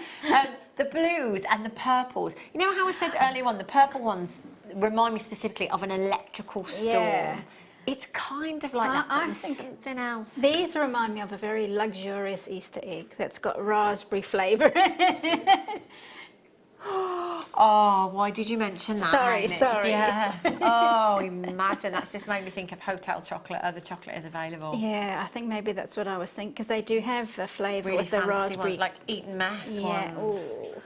The blues and the purples. You know how I said earlier on, the purple ones remind me specifically of an electrical storm. Yeah. It's kind of like that, but there's something else. These remind me of a very luxurious Easter egg that's got raspberry flavour in it. Oh, why did you mention that? Sorry. Yeah. Oh, imagine. That's just made me think of hotel chocolate. Other chocolate is available. Yeah, I think maybe that's what I was thinking, because they do have a flavour really with the raspberry. Ones, like Eton Mess ones. Ooh.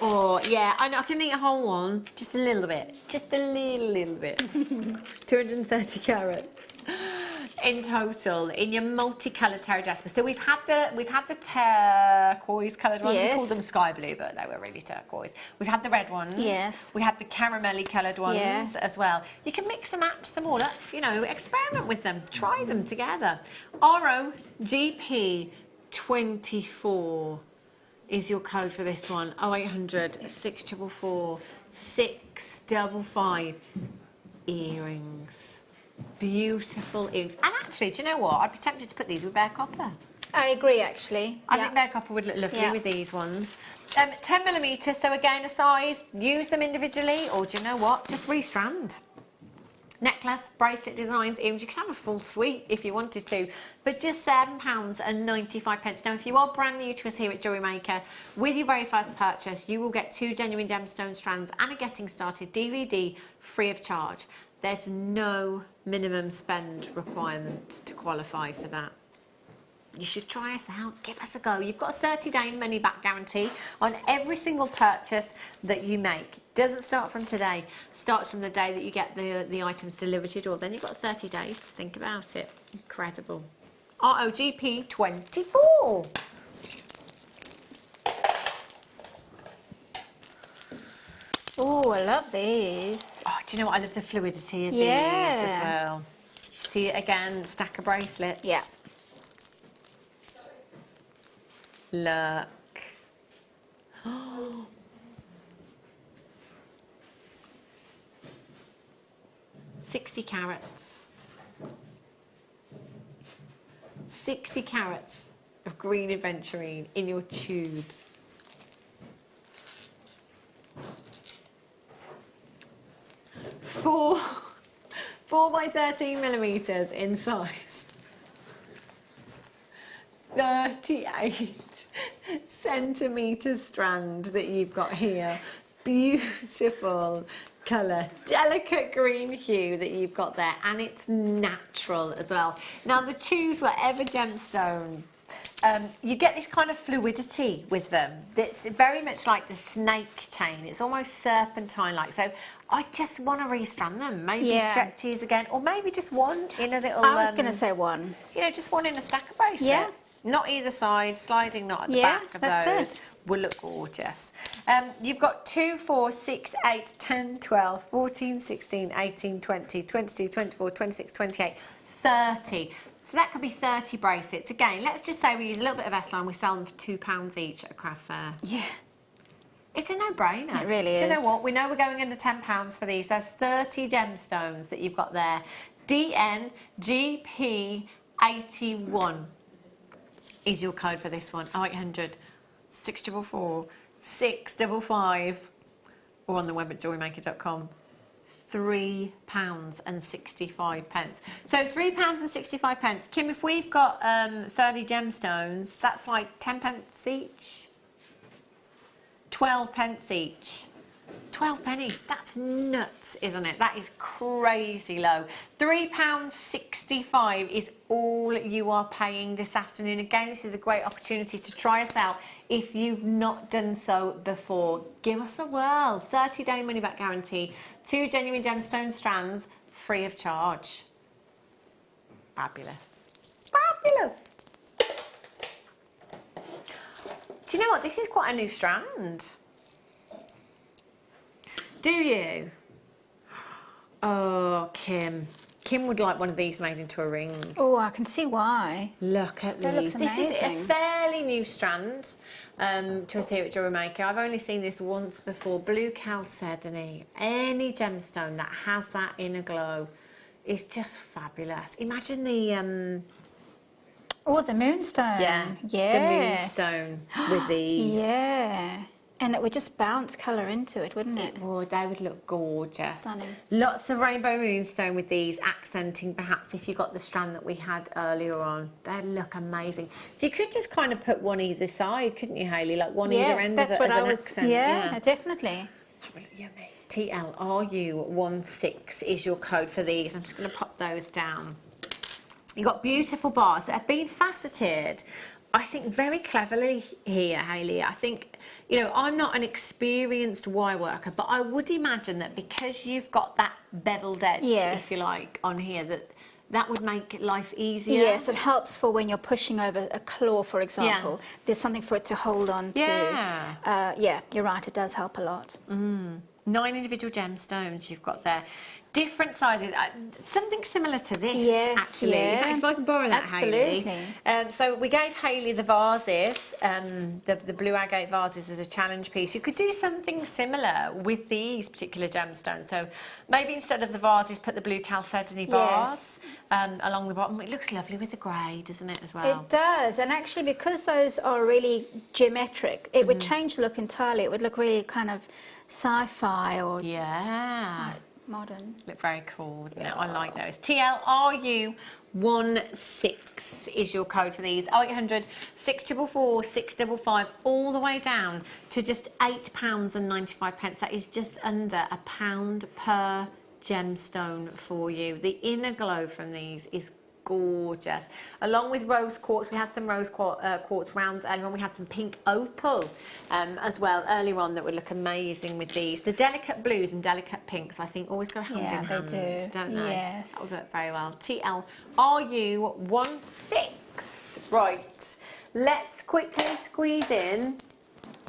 Oh, yeah, I can eat a whole one. Just a little bit. Just a little bit. 230 carats. In total, in your multicoloured terra jasper. So we've had the turquoise coloured ones. We called them sky blue, but they were really turquoise. We've had the red ones. Yes. We had the caramelly coloured ones as well. You can mix and match them all up. Experiment with them. Try them together. ROGP 24 is your code for this one. 0800 644 655. Earrings. Beautiful earrings. And actually, do you know what? I'd be tempted to put these with bare copper. I agree, actually. I think bare copper would look lovely with these ones. 10mm, so again, a size. Use them individually, or do you know what? Just restrand. Necklace, bracelet designs, earrings. You can have a full suite if you wanted to, but just £7.95. Now, if you are brand new to us here at Jewellery Maker, with your very first purchase, you will get 2 genuine gemstone strands and a Getting Started DVD free of charge. There's no minimum spend requirement to qualify for that. You should try us out. Give us a go. You've got a 30-day money-back guarantee on every single purchase that you make. Doesn't start from today. Starts from the day that you get the items delivered to your door. Then you've got 30 days to think about it. Incredible. ROGP 24. Oh, I love these. Oh, do you know what? I love the fluidity of these as well. See, again, stack of bracelets. Yeah. Look. Oh. 60 carats. 60 carats of green aventurine in your tubes. 4 by 13mm in size. 38cm strand that you've got here. Beautiful colour, delicate green hue that you've got there, and it's natural as well. Now the choose whatever gemstone, you get this kind of fluidity with them. It's very much like the snake chain. It's almost serpentine-like. So I just want to restrand them. Maybe stretches again, or maybe just one in a little... I was going to say one. Just one in a stack of bracelets. Yeah. Not either side, sliding not at the back of that's those. It. Will look gorgeous. You've got 2, 4, 6, 8, 10, 12, 14, 16, 18, 20, 22, 24, 26, 28, 30. So that could be 30 bracelets. Again, let's just say we use a little bit of S-line. We sell them for £2 each at a craft fair. Yeah. It's a no-brainer. It really is. Do you know what? We know we're going under £10 for these. There's 30 gemstones that you've got there. DNGP81 is your code for this one. 0800 644 655 or on the web at jewellerymaker.com. £3.65. So £3.65. Kim, if we've got 30 gemstones, that's like 10 pence each. 12 pence each. 12 pennies. That's nuts, isn't it? That is crazy low. £3.65 is all you are paying this afternoon. Again, this is a great opportunity to try us out if you've not done so before. Give us a whirl. 30-day money-back guarantee. 2 genuine gemstone strands, free of charge. Fabulous. Fabulous. Do you know what? This is quite a new strand. Do you? Oh, Kim. Kim would like one of these made into a ring. Oh, I can see why. Look at That these. looks amazing. This is a fairly new strand to us here at Jewellery Maker. I've only seen this once before. Blue chalcedony. Any gemstone that has that inner glow is just fabulous. Imagine the... Oh, the moonstone. yeah, Yes. the moonstone with these. Yeah. And it would just bounce colour into it, wouldn't it? Oh, they would look gorgeous. Stunning. Lots of rainbow moonstone with these, accenting perhaps if you got the strand that we had earlier on. They'd look amazing. So you could just kind of put one either side, couldn't you, Hayley? Like one either end as, an accent. Yeah, definitely. Have a look, yummy. TLRU16 is your code for these. I'm just going to pop those down. You've got beautiful bars that have been faceted, I think, very cleverly here, Hayley. I think, you know, I'm not an experienced wire worker, but I would imagine that because you've got that beveled edge, if you like, on here, that would make life easier. Yes, it helps for when you're pushing over a claw, for example. Yeah. There's something for it to hold on to. Yeah. Yeah, you're right, it does help a lot. 9 individual gemstones you've got there. Different sizes, something similar to this, actually. Yeah. If I can borrow that, Absolutely. Hayley. So we gave Hayley the vases, the blue agate vases as a challenge piece. You could do something similar with these particular gemstones. So maybe instead of the vases, put the blue chalcedony bars along the bottom. It looks lovely with the grey, doesn't it, as well? It does, and actually because those are really geometric, it would change the look entirely. It would look really kind of sci-fi or modern. Look very cool, wouldn't it? I like those. TLRU16 is your code for these. 0800 644 655, all the way down to just £8.95. That is just under £1 per gemstone for you. The inner glow from these is gorgeous. Along with rose quartz, we had some rose quartz rounds earlier on. We had some pink opal as well earlier on that would look amazing with these. The delicate blues and delicate pinks, I think, always go hand in hand, don't they? Yes. That would work very well. TLRU16. Right, let's quickly squeeze in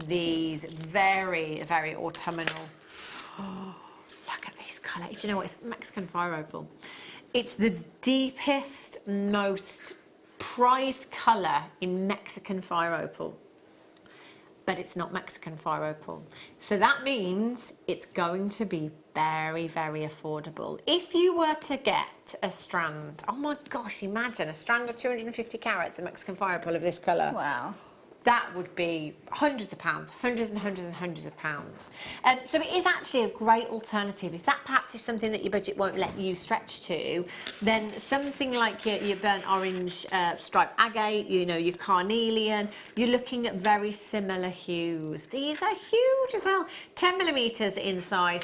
these very, very autumnal. Oh, look at this colour. Do you know what? It's Mexican fire opal. It's the deepest, most prized colour in Mexican fire opal. But it's not Mexican fire opal. So that means it's going to be very, very affordable. If you were to get a strand, oh my gosh, imagine a strand of 250 carats of Mexican fire opal of this colour. Wow. That would be hundreds of pounds, hundreds and hundreds and hundreds of pounds. So it is actually a great alternative. If that perhaps is something that your budget won't let you stretch to, then something like your burnt orange striped agate, you know, your carnelian, you're looking at very similar hues. These are huge as well. 10mm in size.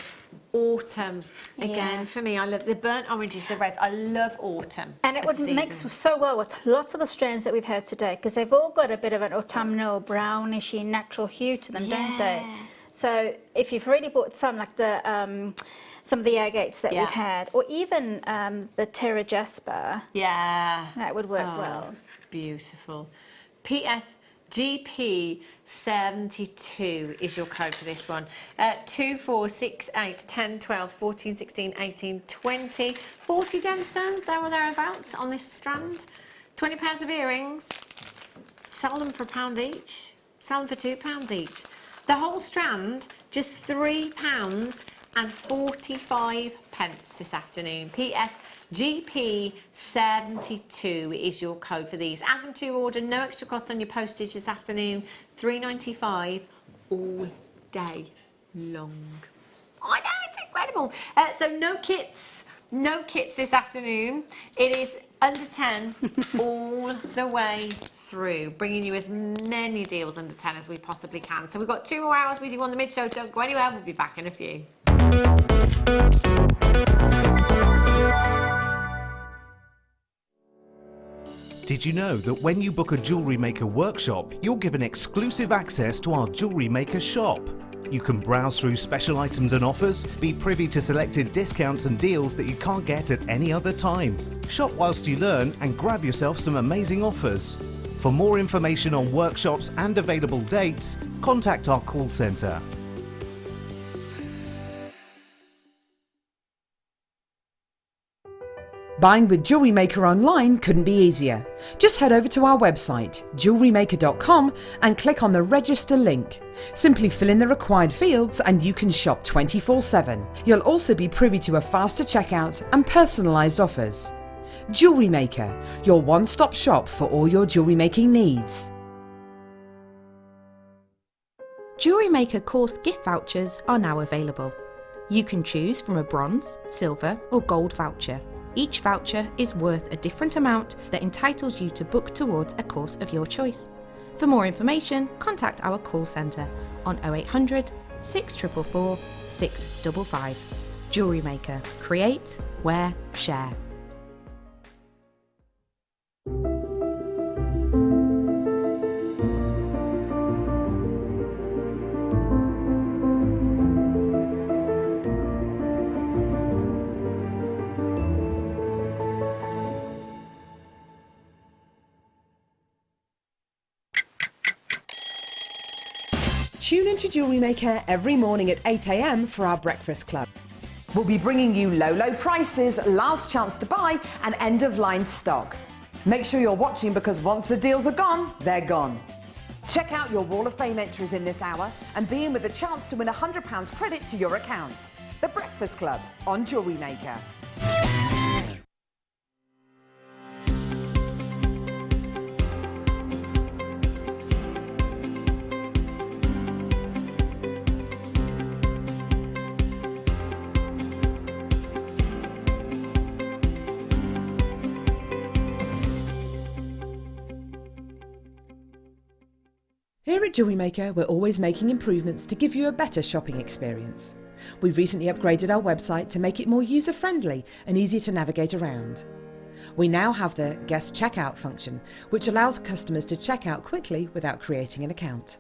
Autumn again for me. I love the burnt oranges, the reds. I love autumn. And it would mix so well with lots of the strands that we've had today because they've all got a bit of an autumnal brownishy natural hue to them, don't they? So if you've already bought some, like the some of the agates that we've had, or even the Terra Jasper, that would work well. Beautiful. GP72 is your code for this one. 2, 4, 6, 8, 10, 12, 14, 16, 18, 20, 40 gemstones there or thereabouts on this strand. 20 pairs of earrings. Sell them for £1 each. Sell them for £2 each. The whole strand, just £3.45 this afternoon. PFGP72 is your code for these. Add them to your order, no extra cost on your postage this afternoon. £3.95 all day long. I know, it's incredible. So no kits this afternoon. It is under 10 all the way through, bringing you as many deals under 10 as we possibly can. So we've got 2 more hours with you on the mid-show. Don't go anywhere, we'll be back in a few. Did you know that when you book a Jewellery Maker workshop, you're given exclusive access to our Jewellery Maker shop? You can browse through special items and offers, be privy to selected discounts and deals that you can't get at any other time. Shop whilst you learn and grab yourself some amazing offers. For more information on workshops and available dates, contact our call centre. Buying with Jewellery Maker online couldn't be easier. Just head over to our website, JewelleryMaker.com, and click on the register link. Simply fill in the required fields and you can shop 24/7. You'll also be privy to a faster checkout and personalised offers. Jewellery Maker, your one-stop shop for all your jewellery making needs. Jewellery Maker course gift vouchers are now available. You can choose from a bronze, silver or gold voucher. Each voucher is worth a different amount that entitles you to book towards a course of your choice. For more information, contact our call centre on 0800 644 655. Jewellery Maker. Create, wear, share. Tune into Jewellery Maker every morning at 8 AM for our breakfast club. We'll be bringing you low prices, last chance to buy, and end-of-line stock. Make sure you're watching because once the deals are gone, they're gone. Check out your Wall of Fame entries in this hour and be in with a chance to win £100 credit to your account. The Breakfast Club on Jewellery Maker. Here at Jewellery Maker, we're always making improvements to give you a better shopping experience. We've recently upgraded our website to make it more user-friendly and easier to navigate around. We now have the guest checkout function, which allows customers to check out quickly without creating an account.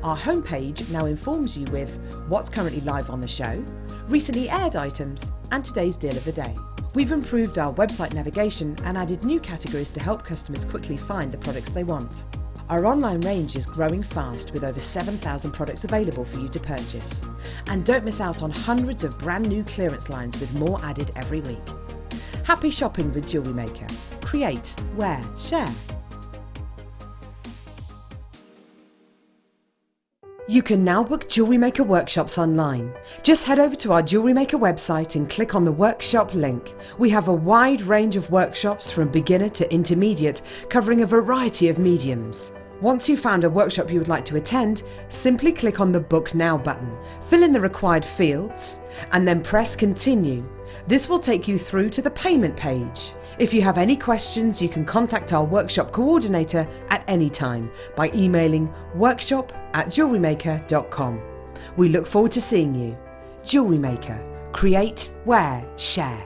Our homepage now informs you with what's currently live on the show, recently aired items, and today's deal of the day. We've improved our website navigation and added new categories to help customers quickly find the products they want. Our online range is growing fast with over 7,000 products available for you to purchase. And don't miss out on hundreds of brand new clearance lines with more added every week. Happy shopping with Jewellery Maker. Create, wear, share. You can now book Jewellery Maker workshops online. Just head over to our Jewellery Maker website and click on the workshop link. We have a wide range of workshops from beginner to intermediate, covering a variety of mediums. Once you've found a workshop you would like to attend, simply click on the Book Now button, fill in the required fields, and then press Continue. This will take you through to the payment page. If you have any questions, you can contact our workshop coordinator at any time by emailing workshop@jewellerymaker.com. We look forward to seeing you. Jewellery Maker. Create, wear, share.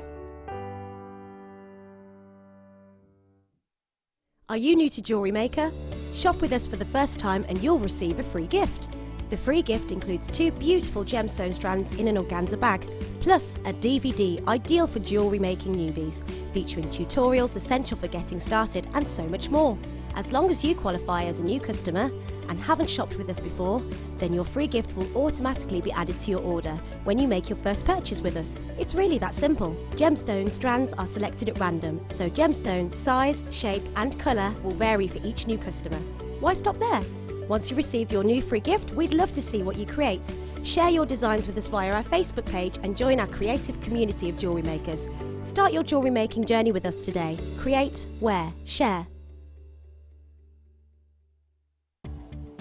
Are you new to Jewellery Maker? Shop with us for the first time and you'll receive a free gift. The free gift includes 2 beautiful gemstone strands in an organza bag, plus a DVD ideal for jewellery making newbies, featuring tutorials essential for getting started and so much more. As long as you qualify as a new customer and haven't shopped with us before, then your free gift will automatically be added to your order when you make your first purchase with us. It's really that simple. Gemstone strands are selected at random, so gemstone size, shape and colour will vary for each new customer. Why stop there? Once you receive your new free gift, we'd love to see what you create. Share your designs with us via our Facebook page and join our creative community of jewellery makers. Start your jewellery making journey with us today. Create, wear, share.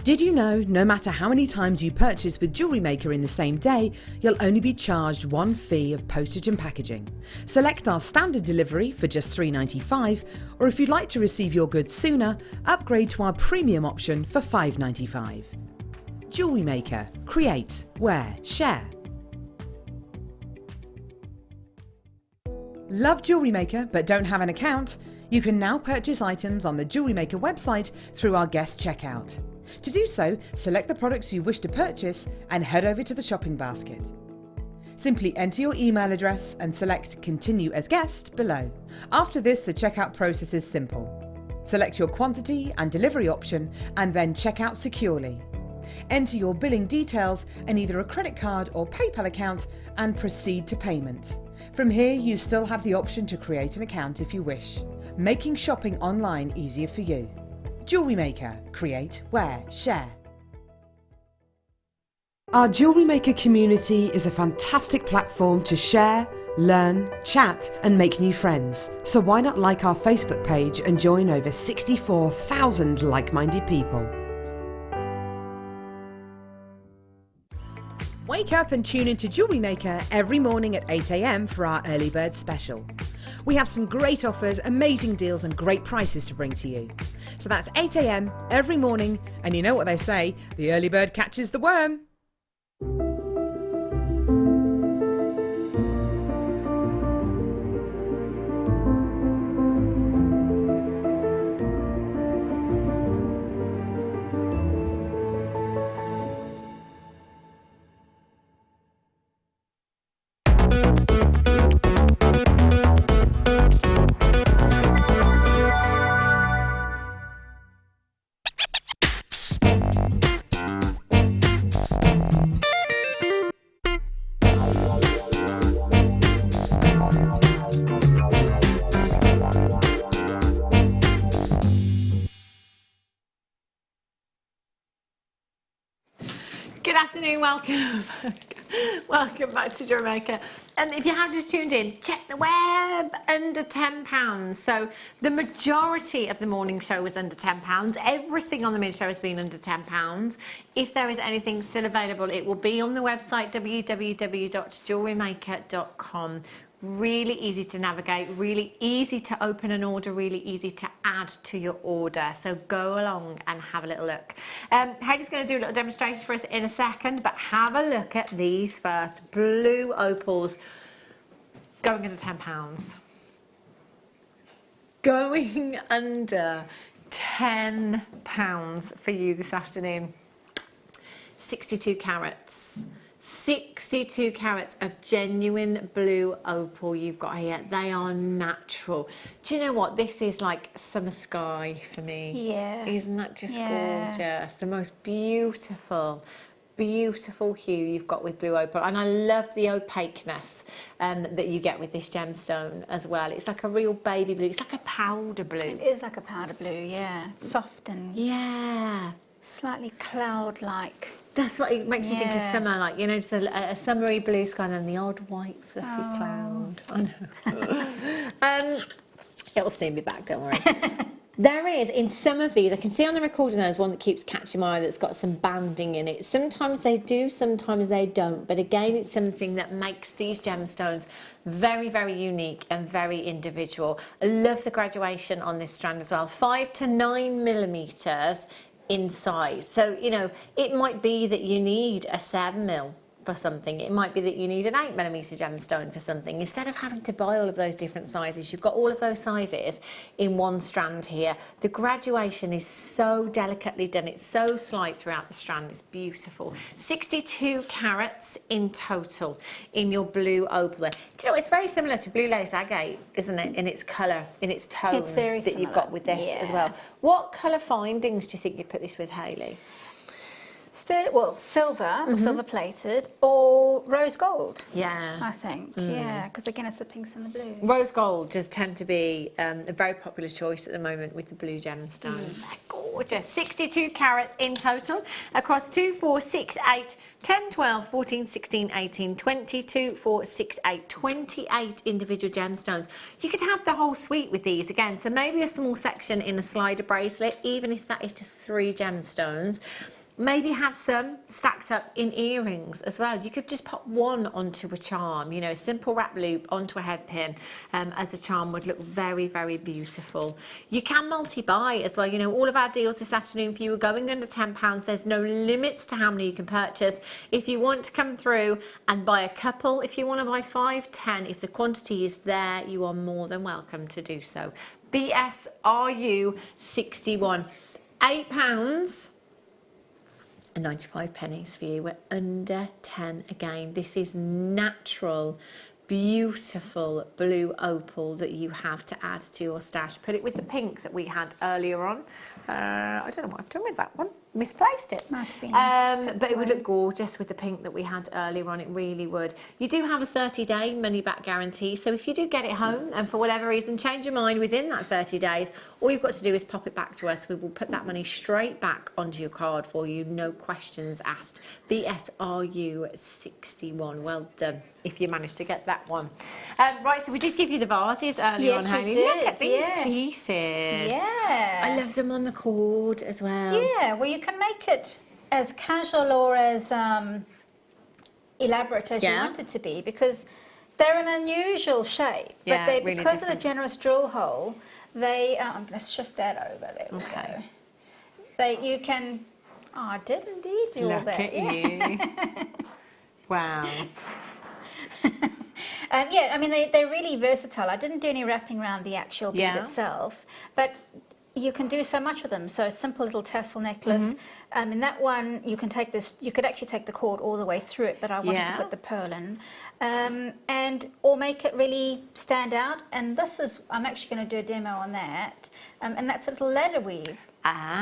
Did you know no matter how many times you purchase with Jewellery Maker in the same day, you'll only be charged one fee of postage and packaging? Select our standard delivery for just $3.95, or if you'd like to receive your goods sooner, upgrade to our premium option for $5.95. Jewellery Maker. Create, wear, share. Love Jewellery Maker but don't have an account? You can now purchase items on the Jewellery Maker website through our guest checkout. To do so, select the products you wish to purchase and head over to the shopping basket. Simply enter your email address and select Continue as Guest below. After this, the checkout process is simple. Select your quantity and delivery option and then check out securely. Enter your billing details and either a credit card or PayPal account and proceed to payment. From here, you still have the option to create an account if you wish, making shopping online easier for you. Jewellery Maker. Create, wear, share. Our Jewellery Maker community is a fantastic platform to share, learn, chat and make new friends. So why not like our Facebook page and join over 64,000 like-minded people? Wake up and tune into Jewellery Maker every morning at 8 a.m. for our early bird special. We have some great offers, amazing deals and great prices to bring to you. So that's 8 a.m. every morning, and you know what they say, the early bird catches the worm. Good afternoon, welcome back to Jewellery Maker. And if you have just tuned in, check the web, under £10. So the majority of the morning show was under £10. Everything on the mid show has been under £10. If there is anything still available, it will be on the website www.jewellerymaker.com. Really easy to navigate, really easy to open an order, really easy to add to your order. So go along and have a little look. Hayley's going to do a little demonstration for us in a second, but have a look at these first. Blue opals going under £10. Going under £10 for you this afternoon. 62 carats. 62 carats of genuine blue opal you've got here. They are natural. Do you know what? This is like summer sky for me. Yeah. Isn't that just gorgeous? The most beautiful, beautiful hue you've got with blue opal. And I love the opaqueness that you get with this gemstone as well. It's like a real baby blue. It's like a powder blue. It is like a powder blue, yeah. Soft and slightly cloud-like. That's what it makes you think of summer, like, you know, just a summery blue sky and then the odd white fluffy cloud. I know. It'll soon be back, don't worry. There is, in some of these, I can see on the recording there's one that keeps catching my eye that's got some banding in it. Sometimes they do, sometimes they don't. But again, it's something that makes these gemstones very, very unique and very individual. I love the graduation on this strand as well. 5 to 9 millimetres in size. So, you know, it might be that you need a 7mm for something. It might be that you need an 8mm gemstone for something. Instead of having to buy all of those different sizes, you've got all of those sizes in one strand here. The graduation is so delicately done. It's so slight throughout the strand. It's beautiful. 62 carats in total in your blue opal there. Do you know, it's very similar to blue lace agate, isn't it, in its colour, in its tone. It's very that similar. You've got with this as well. What colour findings do you think you'd put this with, Hayley? Well, silver, or silver plated, or rose gold. Yeah. I think, yeah, because again, it's the pinks and the blue. Rose gold does tend to be a very popular choice at the moment with the blue gemstones. They're gorgeous. 62 carats in total across 2, 4, 6, 8, 10, 12, 14, 16, 18, 22, 4, 6, 8, 28 individual gemstones. You could have the whole suite with these again. So maybe a small section in a slider bracelet, even if that is just 3 gemstones. Maybe have some stacked up in earrings as well. You could just pop one onto a charm, you know, a simple wrap loop onto a head pin as a charm would look very, very beautiful. You can multi-buy as well. You know, all of our deals this afternoon for you are going under £10. There's no limits to how many you can purchase. If you want to come through and buy a couple, if you want to buy 5, 10, if the quantity is there, you are more than welcome to do so. BSRU 61. £8. and 95 pennies for you. We're under 10 again. This is natural, beautiful blue opal that you have to add to your stash. Put it with the pink that we had earlier on. I don't know what I've done with that one. Misplaced it. Must be. But it would look gorgeous with the pink that we had earlier on. It really would. You do have a 30-day money-back guarantee. So if you do get it home and for whatever reason change your mind within that 30 days, all you've got to do is pop it back to us. We will put that money straight back onto your card for you. No questions asked. BSRU 61. Well done if you managed to get that one. Right, so we did give you the vases earlier on, Hayley. Look at these pieces. Yeah. I love them on the cord as well. Yeah, well, you can make it as casual or as elaborate as you want it to be, because they're an unusual shape. Yeah, but they, really because different. of the generous drill hole, they. I'm going to shift that over. There we go. You can. Oh, I did indeed do all that. Look at you. Wow. Yeah, I mean, they're really versatile. I didn't do any wrapping around the actual bead itself, but you can do so much with them. So a simple little tassel necklace. In that one, you can take this. You could actually take the cord all the way through it, but I wanted to put the pearl in, or make it really stand out. And this is, I'm actually going to do a demo on that. And that's a little ladder weave.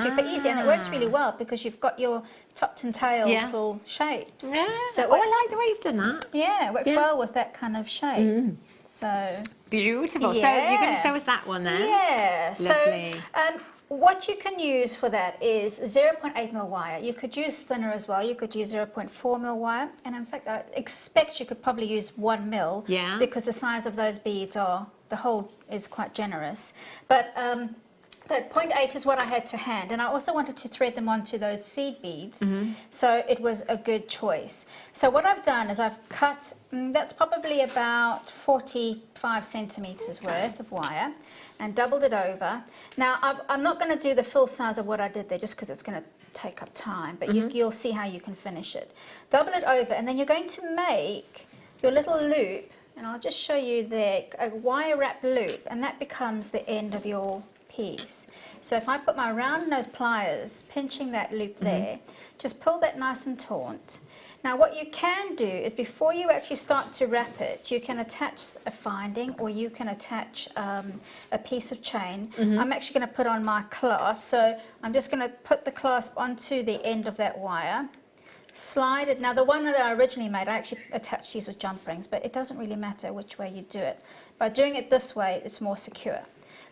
Super easy, and it works really well because you've got your topped and tail little shapes. Yeah. So I like the way you've done that. Yeah, it works well with that kind of shape. So beautiful. Yeah. So you're going to show us that one then? Yeah. Lovely. So what you can use for that is 0.8mm wire. You could use thinner as well. You could use 0.4mm wire, and in fact, I expect you could probably use 1mm. Yeah. Because the size of those beads the hole is quite generous, but 0.8 is what I had to hand, and I also wanted to thread them onto those seed beads, so it was a good choice. So what I've done is I've cut, that's probably about 45 centimetres worth of wire, and doubled it over. Now I'm not going to do the full size of what I did there just because it's going to take up time, but you'll see how you can finish it. Double it over, and then you're going to make your little loop, and I'll just show you there, a wire wrap loop, and that becomes the end of your piece. So if I put my round nose pliers, pinching that loop there, just pull that nice and taut. Now what you can do is before you actually start to wrap it, you can attach a finding, or you can attach a piece of chain. I'm actually going to put on my clasp, so I'm just going to put the clasp onto the end of that wire, slide it. Now the one that I originally made, I actually attached these with jump rings, but it doesn't really matter which way you do it. By doing it this way, it's more secure.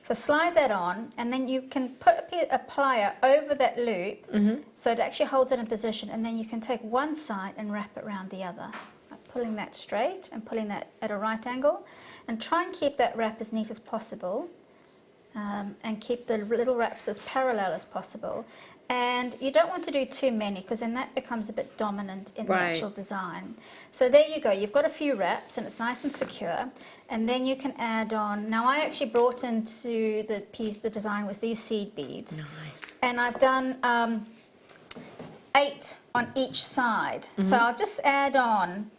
So slide that on, and then you can put a plier over that loop, so it actually holds it in position, and then you can take one side and wrap it around the other, like pulling that straight and pulling that at a right angle, and try and keep that wrap as neat as possible, and keep the little wraps as parallel as possible. And you don't want to do too many, because then that becomes a bit dominant in the actual design. So there you go, you've got a few wraps and it's nice and secure, and then you can add on. Now I actually brought into the piece, the design was these seed beads. Nice. And I've done 8 on each side. So I'll just add on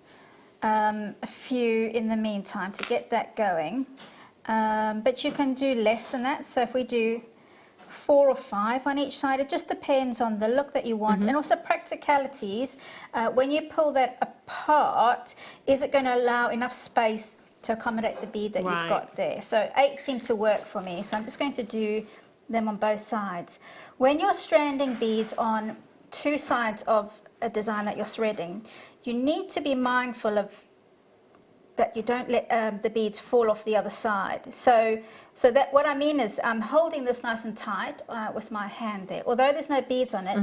a few in the meantime to get that going. But you can do less than that. So if we do 4 or 5 on each side, it just depends on the look that you want, and also practicalities. When you pull that apart, is it going to allow enough space to accommodate the bead that you've got there? So 8 seem to work for me, so I'm just going to do them on both sides. When you're stranding beads on 2 sides of a design that you're threading, you need to be mindful of that you don't let the beads fall off the other side. So that what I mean is I'm holding this nice and tight with my hand there. Although there's no beads on it,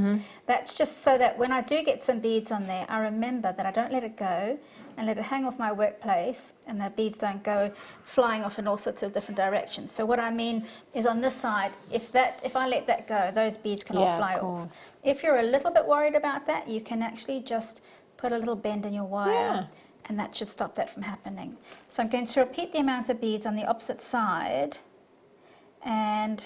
that's just so that when I do get some beads on there, I remember that I don't let it go and let it hang off my workplace, and the beads don't go flying off in all sorts of different directions. So what I mean is on this side, if I let that go, those beads can all fly off. If you're a little bit worried about that, you can actually just put a little bend in your wire, and that should stop that from happening. So I'm going to repeat the amount of beads on the opposite side, and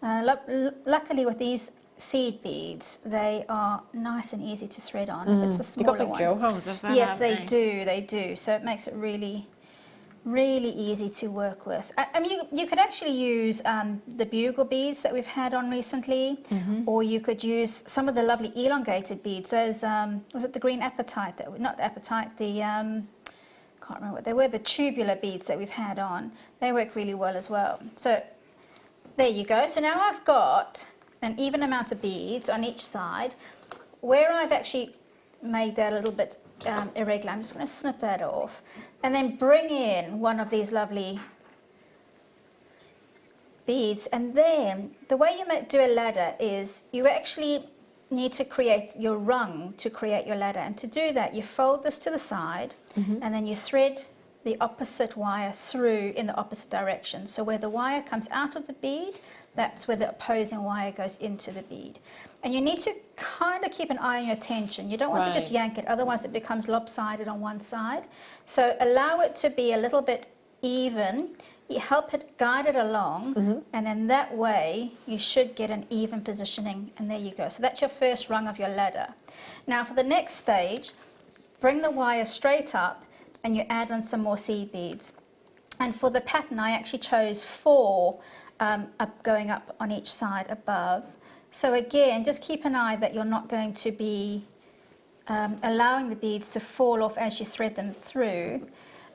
luckily with these seed beads, they are nice and easy to thread on. If it's the smaller You've got big jewel ones. holes as well. Yes, they do. So it makes it really, really easy to work with. I mean, you could actually use the bugle beads that we've had on recently, or you could use some of the lovely elongated beads. Those, was it the green apatite? Not apatite, the, can't remember what they were, the tubular beads that we've had on. They work really well as well. So there you go. So now I've got an even amount of beads on each side. Where I've actually made that a little bit irregular, I'm just going to snip that off and then bring in one of these lovely beads. And then the way you do a ladder is you actually need to create your rung to create your ladder, and to do that you fold this to the side and then you thread the opposite wire through in the opposite direction. So where the wire comes out of the bead, that's where the opposing wire goes into the bead. And you need to kind of keep an eye on your tension. You don't want to just yank it, otherwise it becomes lopsided on one side. So allow it to be a little bit even. You help it guide it along, and then that way you should get an even positioning, and there you go. So that's your first rung of your ladder. Now for the next stage, bring the wire straight up and you add on some more seed beads. And for the pattern I actually chose 4 going up on each side above. So again, just keep an eye that you're not going to be allowing the beads to fall off as you thread them through.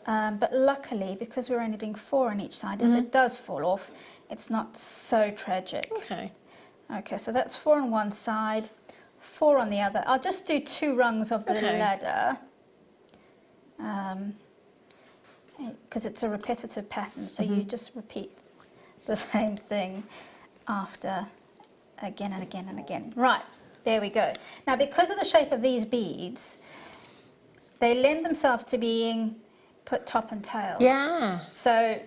But luckily, because we're only doing 4 on each side, if it does fall off, it's not so tragic. Okay, so that's 4 on one side, 4 on the other. I'll just do 2 rungs of the ladder, because it's a repetitive pattern, so you just repeat the same thing after again and again and again. Right, there we go. Now because of the shape of these beads, they lend themselves to being put top and tail. So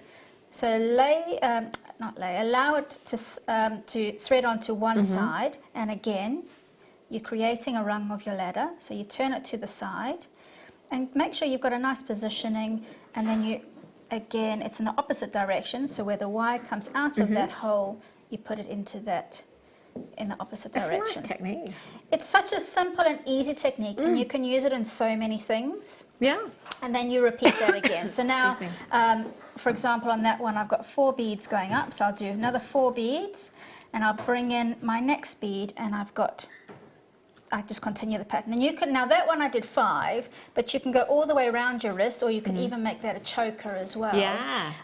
allow it to thread onto one side, and again you're creating a rung of your ladder, so you turn it to the side and make sure you've got a nice positioning, and then you again, it's in the opposite direction, so where the wire comes out of that hole, you put it into that, in the opposite direction. That's a nice technique. It's such a simple and easy technique, and you can use it in so many things. And then you repeat that again. So now, for example, on that one, I've got 4 beads going up, so I'll do another 4 beads, and I'll bring in my next bead, and I just continue the pattern. And you can, now that one I did 5, but you can go all the way around your wrist, or you can even make that a choker as well.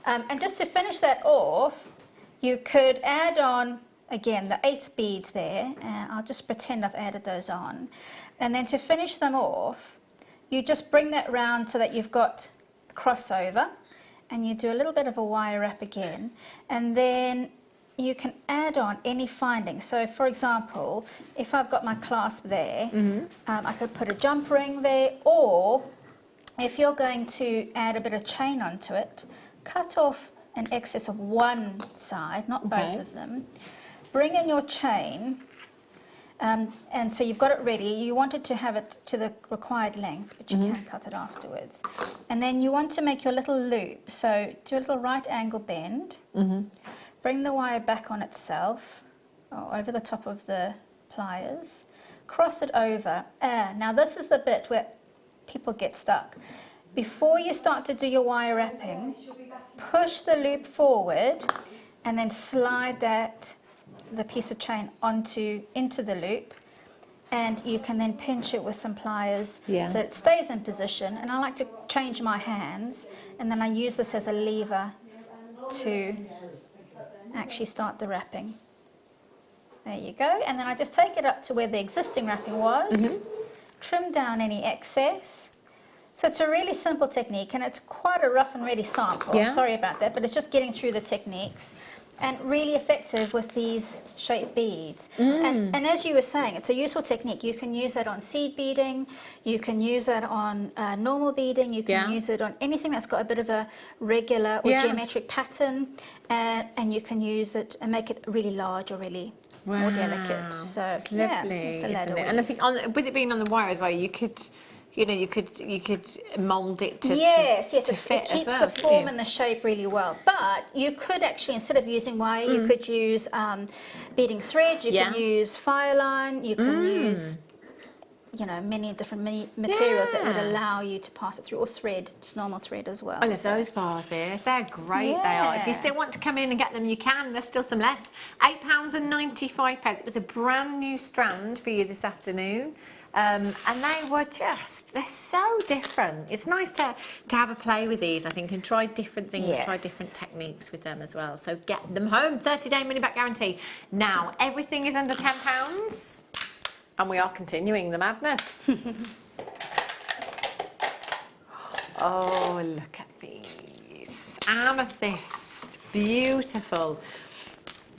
And just to finish that off, you could add on, again, the 8 beads there, and I'll just pretend I've added those on. And then to finish them off, you just bring that round so that you've got a crossover, and you do a little bit of a wire wrap again, and then you can add on any finding. So for example, if I've got my clasp there, I could put a jump ring there, or if you're going to add a bit of chain onto it, cut off an excess of one side, not both of them, bring in your chain, and so you've got it ready. You wanted to have it to the required length, but you can cut it afterwards. And then you want to make your little loop, so do a little right angle bend, bring the wire back on itself, or over the top of the pliers, cross it over. Now this is the bit where people get stuck. Before you start to do your wire wrapping, push the loop forward and then slide the piece of chain into the loop, and you can then pinch it with some pliers so it stays in position. And I like to change my hands, and then I use this as a lever to actually start the wrapping. There you go. And then I just take it up to where the existing wrapping was, trim down any excess. So it's a really simple technique, and it's quite a rough and ready sample. Yeah. Sorry about that, but it's just getting through the techniques. And really effective with these shaped beads. And as you were saying, it's a useful technique. You can use that on seed beading, you can use that on normal beading, you can use it on anything that's got a bit of a regular or geometric pattern, and you can use it and make it really large or really more delicate. So it's lovely, it's a ladder isn't it? weave. And I think with it being on the wire as well, you could, you know, you could mould it to yes, to it fit keeps as well, the couldn't form you? and the shape really well. But you could actually, instead of using wire, you could use beading thread. You can use fire line. You can use, you know, many different materials that would allow you to pass it through, or thread, just normal thread as well. I love those vases. They're great. They are. If you still want to come in and get them, you can. There's still some left. £8.95. It was a brand new strand for you this afternoon. And they're so different. It's nice to have a play with these, I think, and try different things, try different techniques with them as well. So get them home. 30-day money-back guarantee. Now, everything is under £10, and we are continuing the madness. Oh, look at these. Amethyst. Beautiful.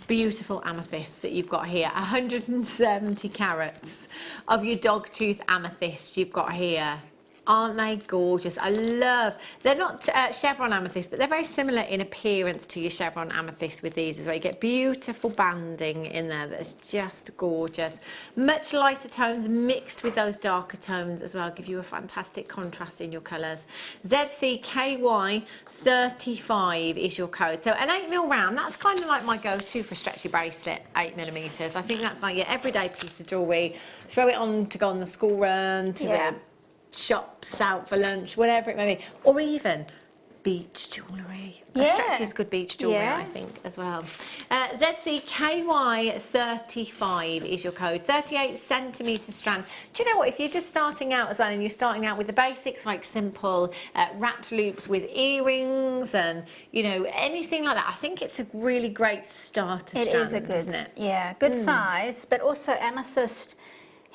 Beautiful amethyst that you've got here. 170 carats of your dogtooth amethyst you've got here. Aren't they gorgeous? I love, they're not chevron amethyst, but they're very similar in appearance to your chevron amethyst with these as well. You get beautiful banding in there that's just gorgeous. Much lighter tones mixed with those darker tones as well, give you a fantastic contrast in your colours. ZCKY 35 is your code. So an 8mm round, that's kind of like my go-to for stretchy bracelet, 8mm. I think that's like your everyday piece of jewellery. Throw it on to go on the school run, to the shops, out for lunch, whatever it may be, or even beach jewellery. A stretchy is good beach jewellery, I think, as well. ZCKY 35 is your code. 38cm strand. Do you know what? If you're just starting out as well, and you're starting out with the basics like simple wrapped loops with earrings and, you know, anything like that, I think it's a really great starter strand. It is a good, isn't it? Good size, but also amethyst.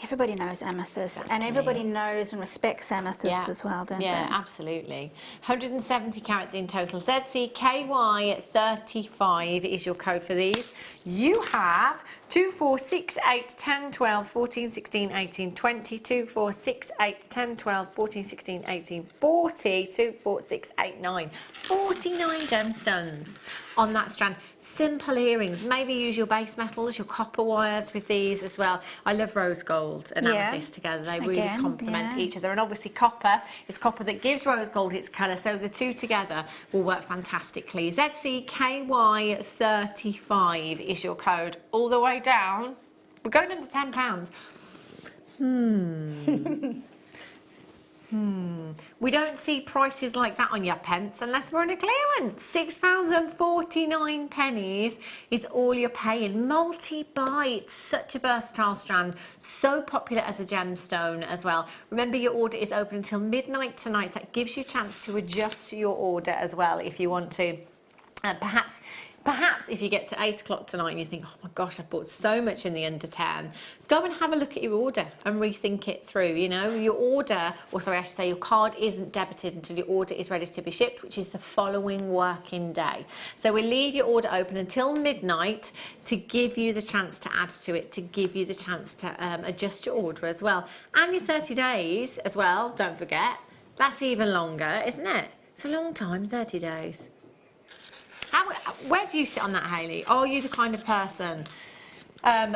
Everybody knows amethyst, and everybody knows and respects amethyst as well, don't they? Yeah, absolutely. 170 carats in total. ZCKY 35 is your code for these. You have 2, 4, 6, 8, 10, 12, 14, 16, 18, 20, 2, 4, 6, 8, 10, 12, 14, 16, 18, 40, 2, 4, 6, 8, 9. 49 gemstones on that strand. Simple earrings. Maybe use your base metals, your copper wires with these as well. I love rose gold and amethyst together. They really complement each other. And obviously copper, it's copper that gives rose gold its colour. So the two together will work fantastically. ZCKY 35 is your code. All the way down. We're going under £10. We don't see prices like that on your pence unless we're on a clearance. £6.49 is all you're paying. Multi-buy, it's such a versatile strand, so popular as a gemstone as well. Remember, your order is open until midnight tonight. That gives you a chance to adjust your order as well if you want to. Perhaps if you get to 8 o'clock tonight and you think, oh my gosh, I've bought so much in the under 10, go and have a look at your order and rethink it through. You know, your order, or sorry, I should say your card isn't debited until your order is ready to be shipped, which is the following working day. So we'll leave your order open until midnight to give you the chance to add to it, to give you the chance to adjust your order as well. And your 30 days as well, don't forget, that's even longer, isn't it? It's a long time, 30 days. Where do you sit on that, Hayley? Are you the kind of person,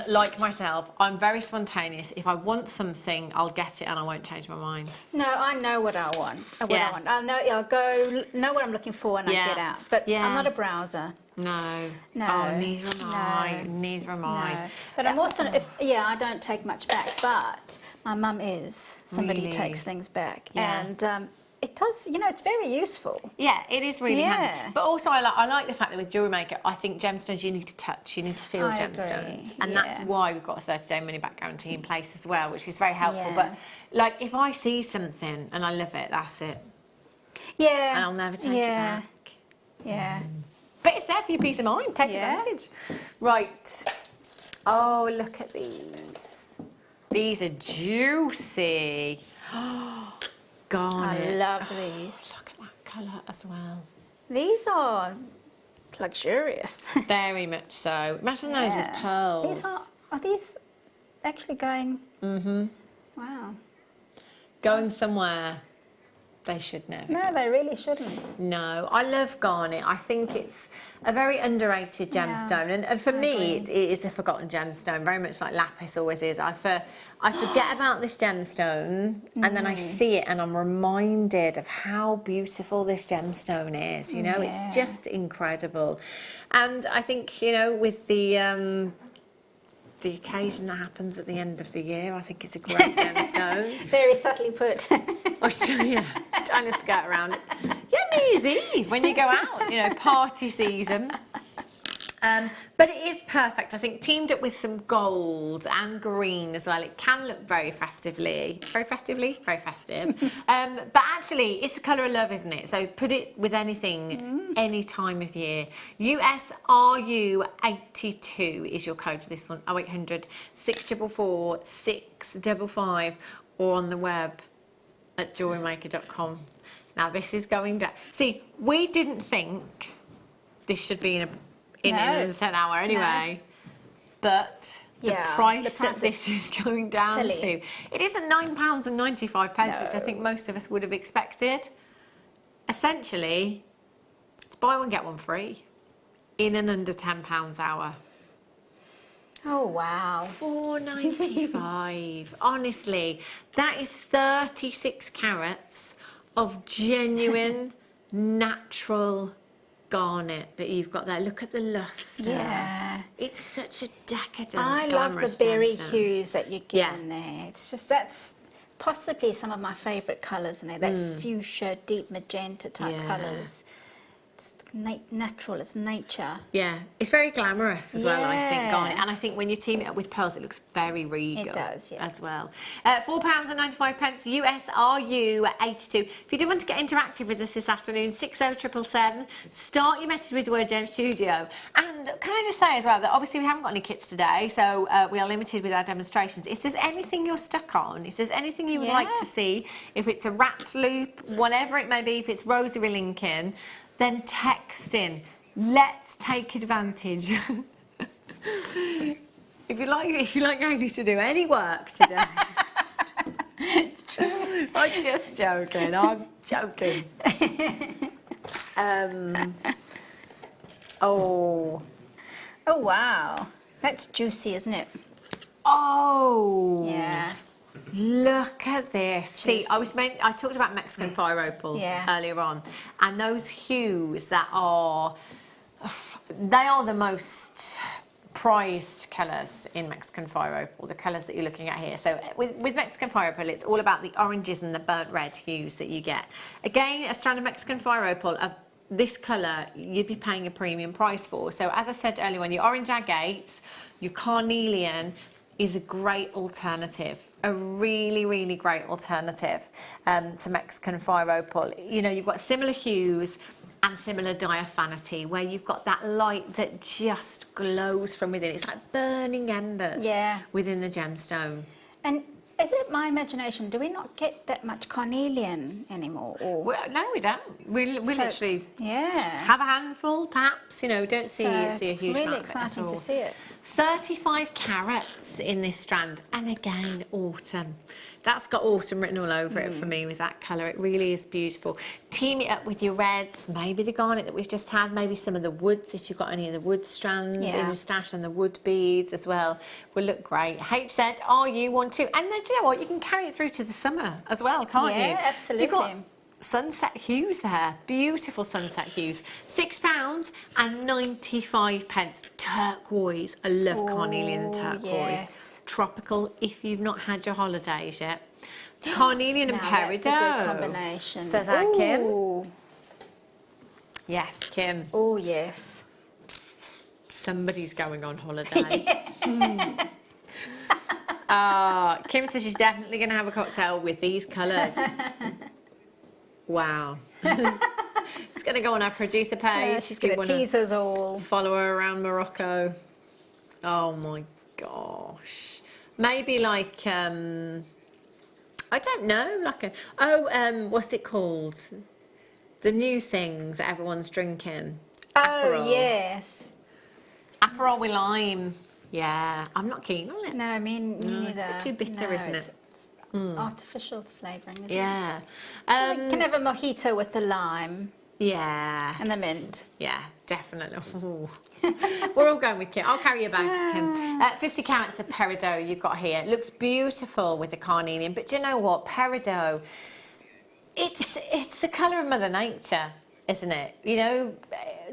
like myself, I'm very spontaneous. If I want something, I'll get it and I won't change my mind. No, I know what I want. I know, I'll go, know what I'm looking for and I get out. But I'm not a browser. No. Oh, neither am I. Neither am I. No. But I'm also, I don't take much back, but my mum is somebody who takes things back. And it does, you know, it's very useful. Yeah, it is really handy. But also I like the fact that with Jewellery Maker, I think gemstones you need to touch, you need to feel gemstones. And that's why we've got a 30-day money-back guarantee in place as well, which is very helpful. But, like, if I see something and I love it, that's it. Yeah. And I'll never take it back. Yeah. But it's there for your peace of mind. Take advantage. Right. Oh, look at these. These are juicy. garnet. I love these. Look at that colour as well. These are luxurious. Very much so. Imagine those with pearls. These are these actually going? Mm-hmm. Wow. Going somewhere they should never. No, they really shouldn't. No, I love garnet. I think it's a very underrated gemstone, and for me, it is a forgotten gemstone. Very much like lapis always is. I forget about this gemstone, and then I see it, and I'm reminded of how beautiful this gemstone is. You know, it's just incredible. And I think, you know, with the occasion that happens at the end of the year, I think it's a great gemstone. Very subtly put. Australia, trying to skirt around it. Yeah, New Year's Eve, when you go out, you know, party season. But it is perfect. I think teamed up with some gold and green as well. It can look very festive. But actually, it's the colour of love, isn't it? So put it with anything, any time of year. USRU82 is your code for this one. 0800 644 655, or on the web at JewelleryMaker.com. Now this is going down. See, we didn't think this should be in under 10 hour anyway, but the price that this is going down to, it is at £9.95, which I think most of us would have expected. Essentially, it's buy one get one free in an under £10 hour. Oh wow. £4.95. Honestly, that is 36 carats of genuine natural garnet that you've got there. Look at the luster. Yeah. It's such a decadent, I love the berry hues that you get in there. It's just, that's possibly some of my favourite colours in there. That fuchsia, deep magenta type colours. It's natural, it's nature. Yeah, it's very glamorous as well, I think, garnet. And I think when you team it up with pearls, it looks very regal. It does, as well. £4.95, USRU82. If you do want to get interactive with us this afternoon, 60777, start your message with the word Gem Studio. And can I just say as well that obviously we haven't got any kits today, so we are limited with our demonstrations. If there's anything you're stuck on, if there's anything you would like to see, if it's a wrapped loop, whatever it may be, if it's rosary linking, then text in. Let's take advantage. If you like Hayley to do any work today, it's true. I'm just joking. I'm joking. Oh wow, that's juicy, isn't it? Oh yeah. Look at this. See, I talked about Mexican fire opal earlier on, and those hues that are, they are the most prized colours in Mexican fire opal, the colours that you're looking at here. So with Mexican fire opal, it's all about the oranges and the burnt red hues that you get. Again, a strand of Mexican fire opal of this colour, you'd be paying a premium price for. So as I said earlier on, your orange agates, your carnelian, is a great alternative, a really, really great alternative to Mexican fire opal. You know, you've got similar hues and similar diaphanity, where you've got that light that just glows from within. It's like burning embers within the gemstone. And is it my imagination? Do we not get that much carnelian anymore? Or? Well, no, we don't. We literally have a handful, perhaps. You know, don't see a huge amount. It's really exciting to see it. 35 carats in this strand, and again, autumn. That's got autumn written all over it for me with that colour. It really is beautiful. Team it up with your reds, maybe the garnet that we've just had, maybe some of the woods, if you've got any of the wood strands in your stash, and the wood beads as well, will look great. H said, RU12. And then, do you know what? You can carry it through to the summer as well, can't you? Yeah, absolutely. You've got sunset hues there, beautiful sunset hues. £6.95. Turquoise. I love carnelian and turquoise. Yes. Tropical, if you've not had your holidays yet. Carnelian and peridot. That's a good combination. Says that Kim. Yes, Kim. Oh yes. Somebody's going on holiday. Kim says she's definitely going to have a cocktail with these colours. Wow. It's going to go on our producer page. Yeah, she's going to tease us all. Follow her around Morocco. Oh my gosh. Maybe like I don't know, like a, what's it called? The new thing that everyone's drinking. Oh, Aperol. yes. Aperol with lime. Yeah, I'm not keen on it. No, I mean, me neither. It's a bit too bitter, No, isn't it? It's artificial flavouring, isn't it? Yeah. You can have a mojito with the lime Yeah. and the mint. Yeah, definitely. Ooh. We're all going with Kim. I'll carry your bags, Kim. 50 carats of peridot you've got here. It looks beautiful with the carnelian, but do you know what? Peridot, it's the colour of Mother Nature, isn't it? You know,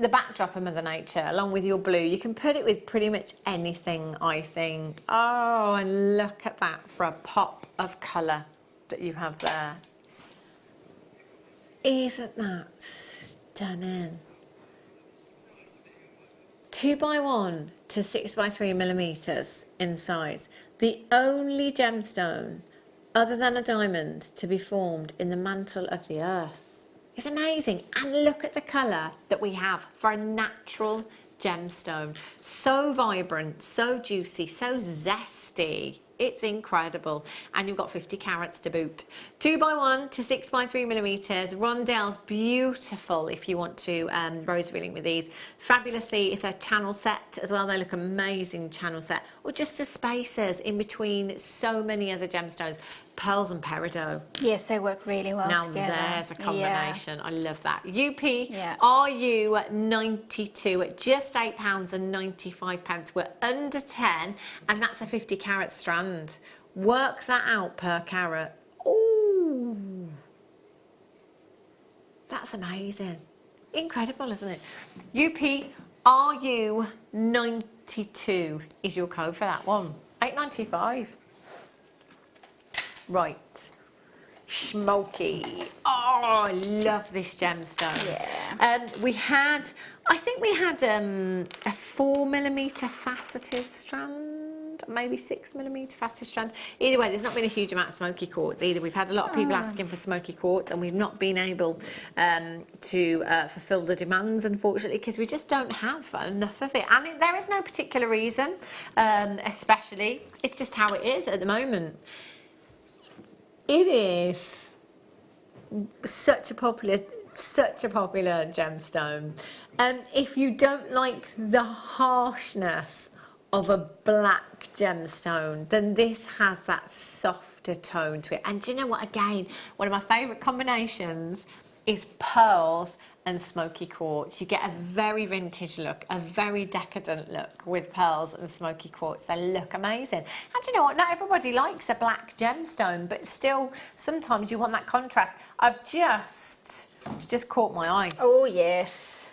the backdrop of Mother Nature, along with your blue. You can put it with pretty much anything, I think. Oh, and look at that for a pop of colour that you have there. Isn't that stunning? 2x1 to 6x3 millimeters in size. The only gemstone other than a diamond to be formed in the mantle of the earth. It's amazing. And look at the colour that we have for a natural gemstone. So vibrant, so juicy, so zesty. It's incredible. And you've got 50 carats to boot. 2x1 to 6x3 millimeters. Rondelles, beautiful if you want to rosary link with these. Fabulously if they're channel set as well. They look amazing channel set. Or just as spacers in between so many other gemstones. Pearls and peridot. Yes, they work really well together. Now there's a combination. I love that. UP Yeah. RU 92 at just £8.95. We're under 10, and that's a 50 carat strand. Work that out per carat. Ooh, that's amazing. Incredible, isn't it? UP RU 92 is your code for that one. £8.95. Right, smoky. Oh, I love this gemstone. Yeah. I think we had a 4mm faceted strand, maybe 6mm faceted strand. Either way, there's not been a huge amount of smoky quartz either. We've had a lot of people asking for smoky quartz, and we've not been able to fulfill the demands, unfortunately, because we just don't have enough of it. And there is no particular reason, especially. It's just how it is at the moment. It is such a popular gemstone. If you don't like the harshness of a black gemstone, then this has that softer tone to it. And do you know what? Again, one of my favourite combinations is pearls and smoky quartz. You get a very vintage look, a very decadent look with pearls and smoky quartz. They look amazing. And do you know what? Not everybody likes a black gemstone, but still, sometimes you want that contrast. I've just caught my eye. Oh, yes.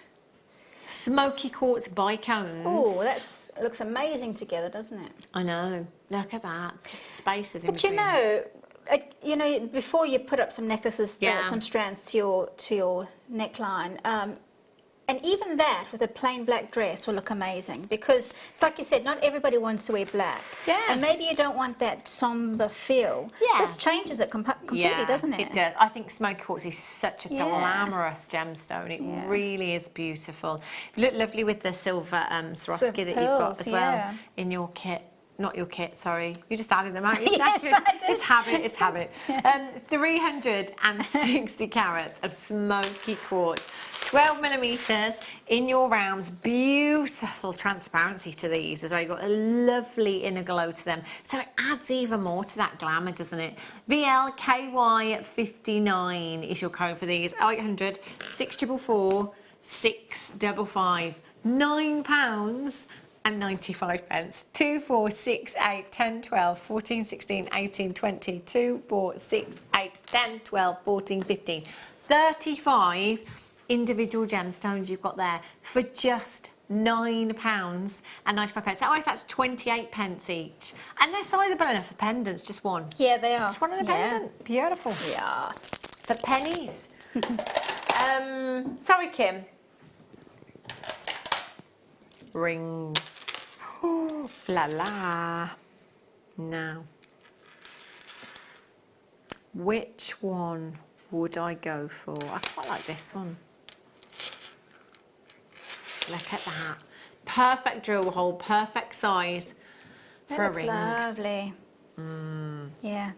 Smoky quartz bicones. Oh, that looks amazing together, doesn't it? I know. Look at that. Just the spaces in But between. you know, before you put up some necklaces, some strands to your neckline, and even that with a plain black dress will look amazing, because it's like you said, not everybody wants to wear black. Yeah. And maybe you don't want that somber feel. Yeah. This changes it completely, doesn't it? It does. I think smoky quartz is such a glamorous gemstone. It really is beautiful. You look lovely with the silver Swarovski that you've got as well in your kit. Not your kit, sorry. You just added them out. Yes, I did. It's habit. 360 carats of smoky quartz. 12mm in your rounds. Beautiful transparency to these as well. You've got a lovely inner glow to them. So it adds even more to that glamour, doesn't it? VLKY59 is your code for these. 800 644 655. £9 and 95 pence. 2, 4, 6, 8, 10, 12, 14, 16, 18, 20, 2, 4, 6, 8, 10, 12, 14, 15. 35 individual gemstones you've got there for just £9 and 95 pence. That's 28 pence each. And they're sizable enough for pendants, just one. Yeah, they are. Just one in a pendant. Beautiful. Yeah. For pennies. Sorry, Kim. Rings. Oh, la la. Now, which one would I go for? I quite like this one. Look at that. Perfect drill hole, perfect size for a ring. Lovely. Yeah.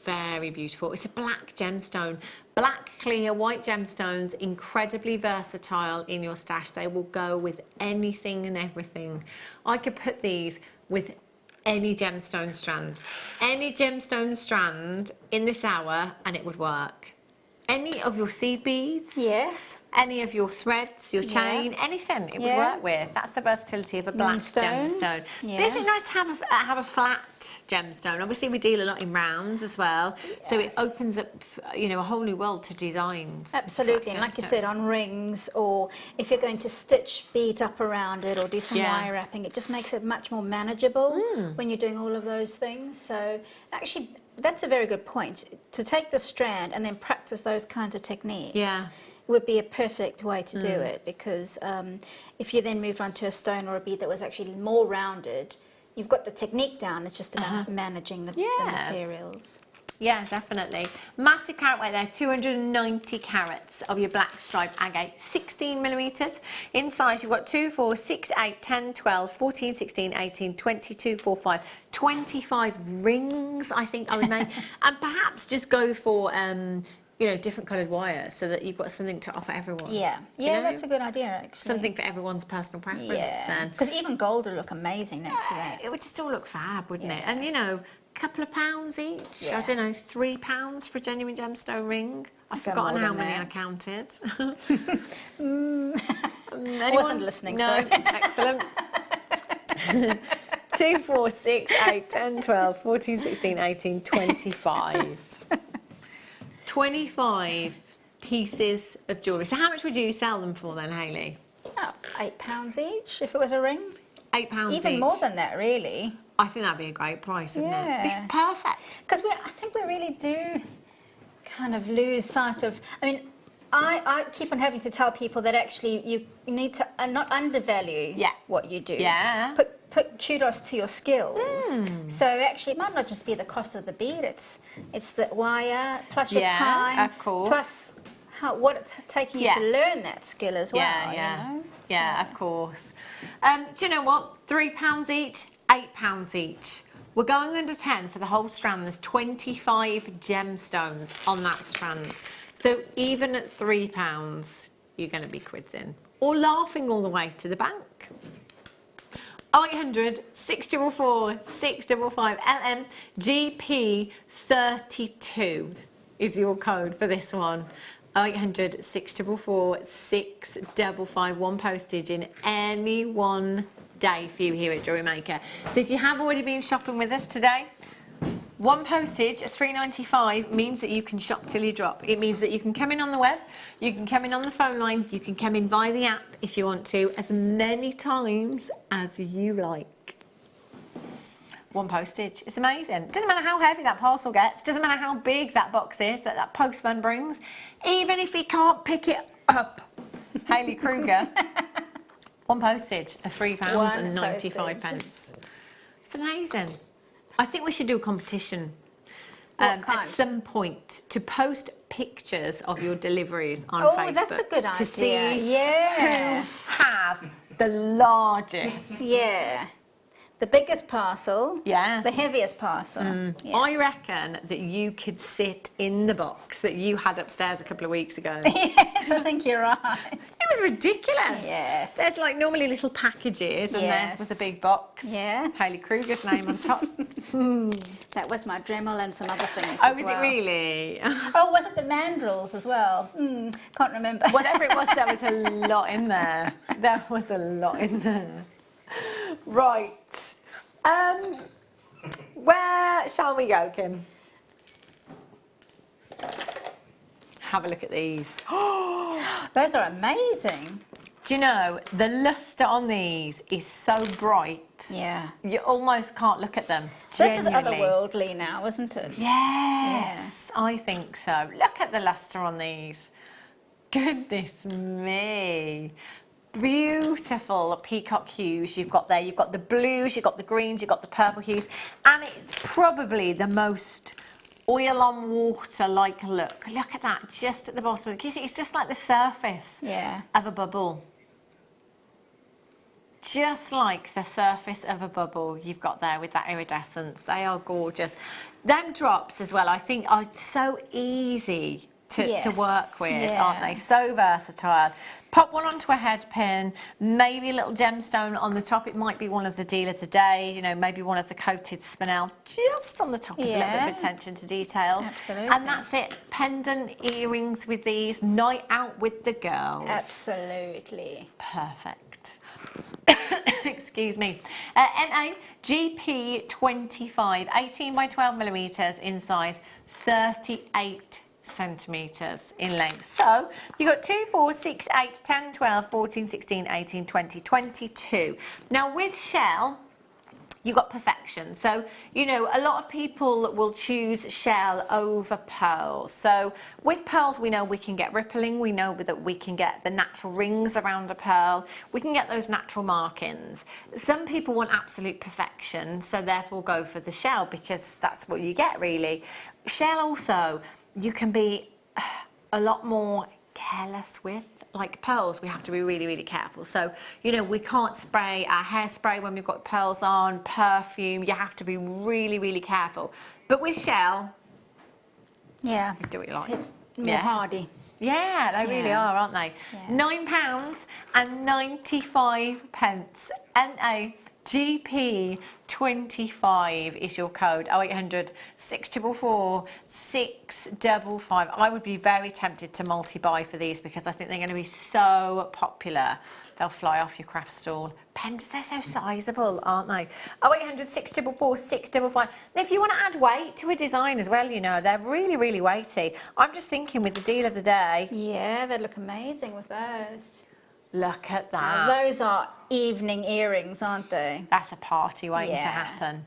very beautiful. It's a black gemstone. Black, clear, white gemstones, incredibly versatile in your stash. They will go with anything and everything. I could put these with any gemstone strand. Any gemstone strand in this hour and it would work. Any of your seed beads. Yes. Any of your threads, your chain, anything it would work with. That's the versatility of a black gemstone. Yeah. Isn't it nice to have a flat gemstone? Obviously, we deal a lot in rounds as well, so it opens up, you know, a whole new world to designs. Absolutely, and like you said, on rings, or if you're going to stitch beads up around it or do some wire wrapping, it just makes it much more manageable when you're doing all of those things. So actually, that's a very good point. To take the strand and then practice those kinds of techniques would be a perfect way to do it, because if you then moved on to a stone or a bead that was actually more rounded, you've got the technique down. It's just about managing the materials. Yeah, definitely. Massive carat weight there, 290 carats of your black stripe agate, 16 millimeters. In size, you've got 2, 4, 6, 8, 10, 12, 14, 16, 18, 22, 4, 5, 25 rings, I think I would make. And perhaps just go for, you know, different coloured wires so that you've got something to offer everyone. Yeah, you know? That's a good idea, actually. Something for everyone's personal preference then. Because even gold would look amazing next to that. It would just all look fab, wouldn't it? And, you know, couple of pounds each. I don't know, £3 for a genuine gemstone ring. I've forgotten how many I counted. I wasn't listening. No, excellent. 2, 4, 6, 8, 10, 12, 14, 16, 18, 25. 25 pieces of jewellery. So how much would you sell them for then, Hayley? Oh, £8 each if it was a ring. £8 Even each. more than that, really. I think that'd be a great price, wouldn't it? It'd be perfect. Because I think we really do kind of lose sight of, I mean, I keep on having to tell people that actually you need to not undervalue what you do. Yeah. Put kudos to your skills. So actually it might not just be the cost of the bead, it's the wire, plus your time, of course. plus what it's taking you to learn that skill as well. You know? Yeah, of course. Do you know what? £3 each, £8 each. We're going under 10 for the whole strand. There's 25 gemstones on that strand. So even at £3, you're going to be quids in. Or laughing all the way to the bank. 0800 644 655 LM GP 32 is your code for this one. 0800 644 655, one postage in any one day for you here at Jewellery Maker. So if you have already been shopping with us today, one postage at £3.95 means that you can shop till you drop. It means that you can come in on the web, you can come in on the phone line, you can come in via the app if you want to, as many times as you like. One postage. It's amazing. Doesn't matter how heavy that parcel gets, doesn't matter how big that box is that postman brings, even if he can't pick it up. Hayley Kruger. One postage of £3.95. It's amazing. I think we should do a competition at some point to post pictures of your deliveries on Facebook. Oh, that's a good idea. To see who has the largest. Yeah. The biggest parcel. Yeah. The heaviest parcel. Yeah. I reckon that you could sit in the box that you had upstairs a couple of weeks ago. Yes, I think you're right. It was ridiculous. Yes. There's like normally little packages and there's with a big box. Yeah. Hayley Kruger's name on top. That was my Dremel and some other things Oh, as was well. it really? Oh, was it the mandrels as well? Can't remember. Whatever it was, there was a lot in there. There was a lot in there. Right. Where shall we go, Kim? Have a look at these. Those are amazing. Do you know, the lustre on these is so bright. Yeah. You almost can't look at them. This is Genuinely. otherworldly now, isn't it? Yes, I think so. Look at the lustre on these. Goodness me. Beautiful peacock hues you've got there. You've got the blues, you've got the greens, you've got the purple hues. And it's probably the most oil on water like look. Look at that, just at the bottom. Can you see? It's just like the surface of a bubble. just like the surface of a bubble you've got there with that iridescence. They are gorgeous. Them drops as well, I think, are so easy to work with, aren't they? So versatile. Pop one onto a head pin, maybe a little gemstone on the top. It might be one of the deal of the day, you know, maybe one of the coated spinel just on the top is a little bit of attention to detail. Absolutely. And that's it. Pendant earrings with these, night out with the girls. Absolutely. Perfect. Excuse me. NA GP25, 18 by 12 millimeters in size, 38 centimeters in length. So you've got 2, 4, 6, 8, 10, 12, 14, 16, 18, 20, 22. Now with shell, you've got perfection. So, you know, a lot of people will choose shell over pearls. So with pearls, we know we can get rippling. We know that we can get the natural rings around a pearl. We can get those natural markings. Some people want absolute perfection, so therefore go for the shell because that's what you get really. Shell also, you can be a lot more careless with. Like pearls, we have to be really, really careful. So, you know, we can't spray our hairspray when we've got pearls on, perfume, you have to be really, really careful. But with shell, you do what you like. It's more hardy. Yeah, they really are, aren't they? Yeah. £9.95. NA GP25 is your code. 0800 644 655. I would be very tempted to multi-buy for these because I think they're going to be so popular. They'll fly off your craft stall. Pens, they're so sizable, aren't they? 0800 644 655. And if you want to add weight to a design as well, you know, they're really, really weighty. I'm just thinking with the deal of the day. Yeah, they look amazing with those. Look at that. Now, those are evening earrings, aren't they? That's a party waiting to happen.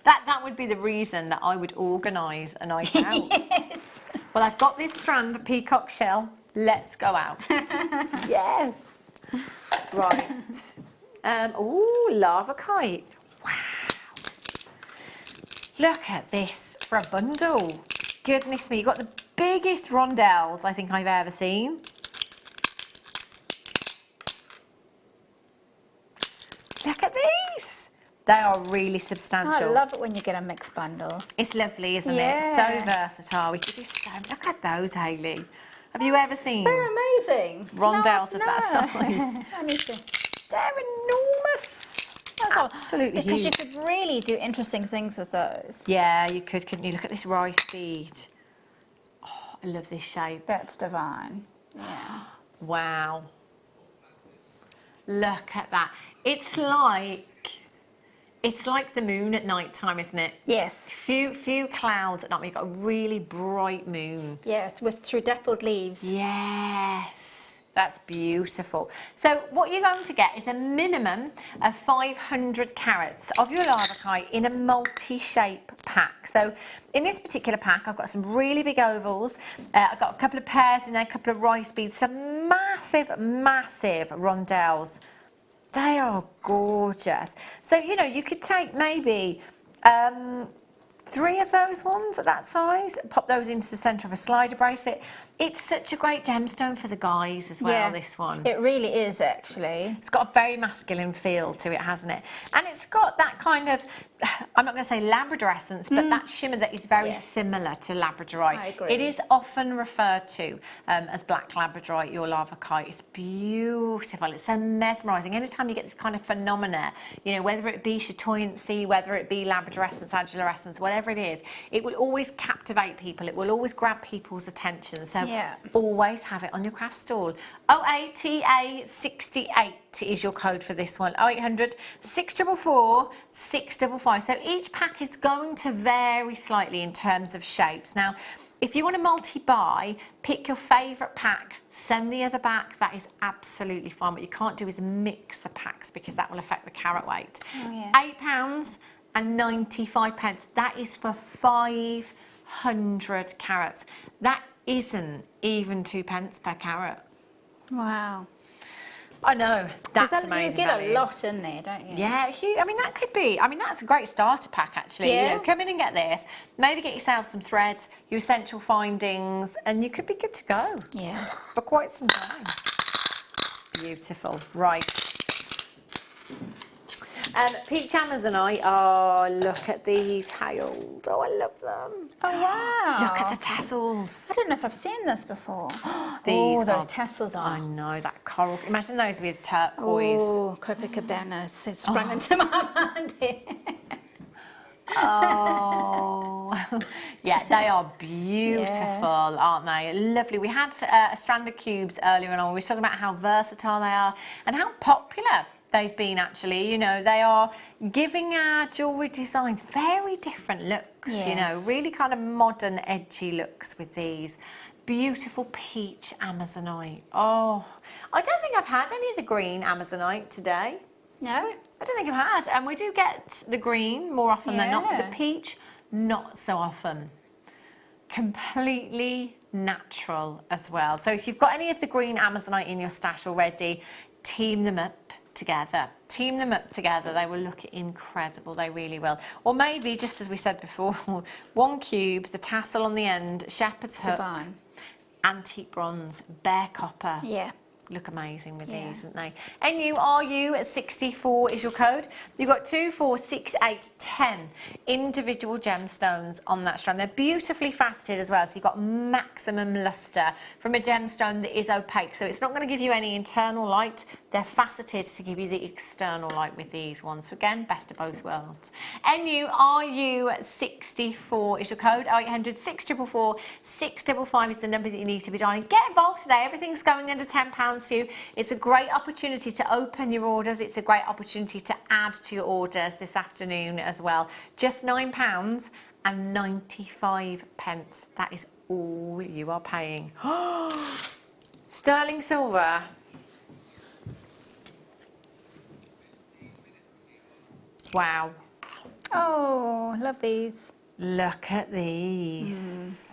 that would be the reason that I would organise a night out. Yes. Well, I've got this strand of peacock shell. Let's go out. Yes. Right. Ooh, lava kite. Wow. Look at this for a bundle. Goodness me, you've got the biggest rondelles I think I've ever seen. Look at these. They are really substantial. I love it when you get a mixed bundle. It's lovely, isn't it? So versatile. We could do so. Look at those, Hayley. Have you ever seen? They're amazing. Rondelles of that size. I need to. They're enormous. Absolutely because huge. you could really do interesting things with those. Yeah, you could, couldn't you? Look at this rice bead. Oh, I love this shape. That's divine. Yeah. Wow. Look at that. It's like the moon at night time, isn't it? Yes. Few clouds at night. You've got a really bright moon. Yeah, through dappled leaves. Yes, that's beautiful. So what you're going to get is a minimum of 500 carats of your lava kite in a multi-shape pack. So in this particular pack, I've got some really big ovals. I've got a couple of pairs in there, a couple of rice beads, some massive, massive rondelles. They are gorgeous. So, you know, you could take maybe 3 of those ones at that size, pop those into the centre of a slider bracelet. It's such a great gemstone for the guys as well, this one. It really is, actually. It's got a very masculine feel to it, hasn't it? And it's got that kind of, I'm not going to say Labrador essence, but that shimmer that is very similar to Labradorite. I agree. It is often referred to as black Labradorite, your lava kite. It's beautiful. It's so mesmerising. Anytime you get this kind of phenomena, you know, whether it be chatoyancy, whether it be Labrador essence, Adula essence, whatever it is, it will always captivate people. It will always grab people's attention. So always have it on your craft stall. OATA68 is your code for this one. 0800 644 655. So each pack is going to vary slightly in terms of shapes. Now, if you want to multi-buy, pick your favourite pack, send the other back. That is absolutely fine. What you can't do is mix the packs because that will affect the carat weight. £8.95. That is for 500 carats. That isn't even 2p per carat. Wow. I know, that's amazing. You get value. a lot in there, don't you? Yeah, huge. I mean, that could be, I mean, that's a great starter pack, actually. Yeah. You know, come in and get this. Maybe get yourself some threads, your essential findings, and you could be good to go. Yeah. For quite some time. Beautiful. Right. Peach Amazonite. Oh, look at these hailed. Oh, I love them. Oh, wow. Look at the tassels. I don't know if I've seen this before. These Oh, those are- tassels I are. know, that coral. Imagine those with turquoise. Oh, Copacabana. It sprung into my mind here. Oh, yeah, they are beautiful, aren't they? Lovely. We had a strand of cubes earlier on. We were talking about how versatile they are and how popular they've been, actually. You know, they are giving our jewellery designs very different looks, you know, really kind of modern, edgy looks with these. Beautiful peach Amazonite. Oh, I don't think I've had any of the green Amazonite today. No? I don't think I've had, and we do get the green more often than not, but the peach, not so often. Completely natural as well. So if you've got any of the green Amazonite in your stash already, team them up together. Team them up together, they will look incredible, they really will. Or maybe, just as we said before, one cube, the tassel on the end, shepherd's hook, Divine. antique bronze, bare copper. Yeah. Look amazing with these, wouldn't they? NURU at 64 is your code. You've got 2, 4, 6, 8, 10 individual gemstones on that strand. They're beautifully faceted as well, so you've got maximum luster from a gemstone that is opaque. So it's not going to give you any internal light. They're faceted to give you the external light with these ones. So again, best of both worlds. NURU 64 is your code. 0800 644 655 is the number that you need to be dialing. Get involved today. Everything's going under £10 for you. It's a great opportunity to open your orders. It's a great opportunity to add to your orders this afternoon as well. Just £9.95. That is all you are paying. Sterling silver. Wow. Oh, love these. Look at these.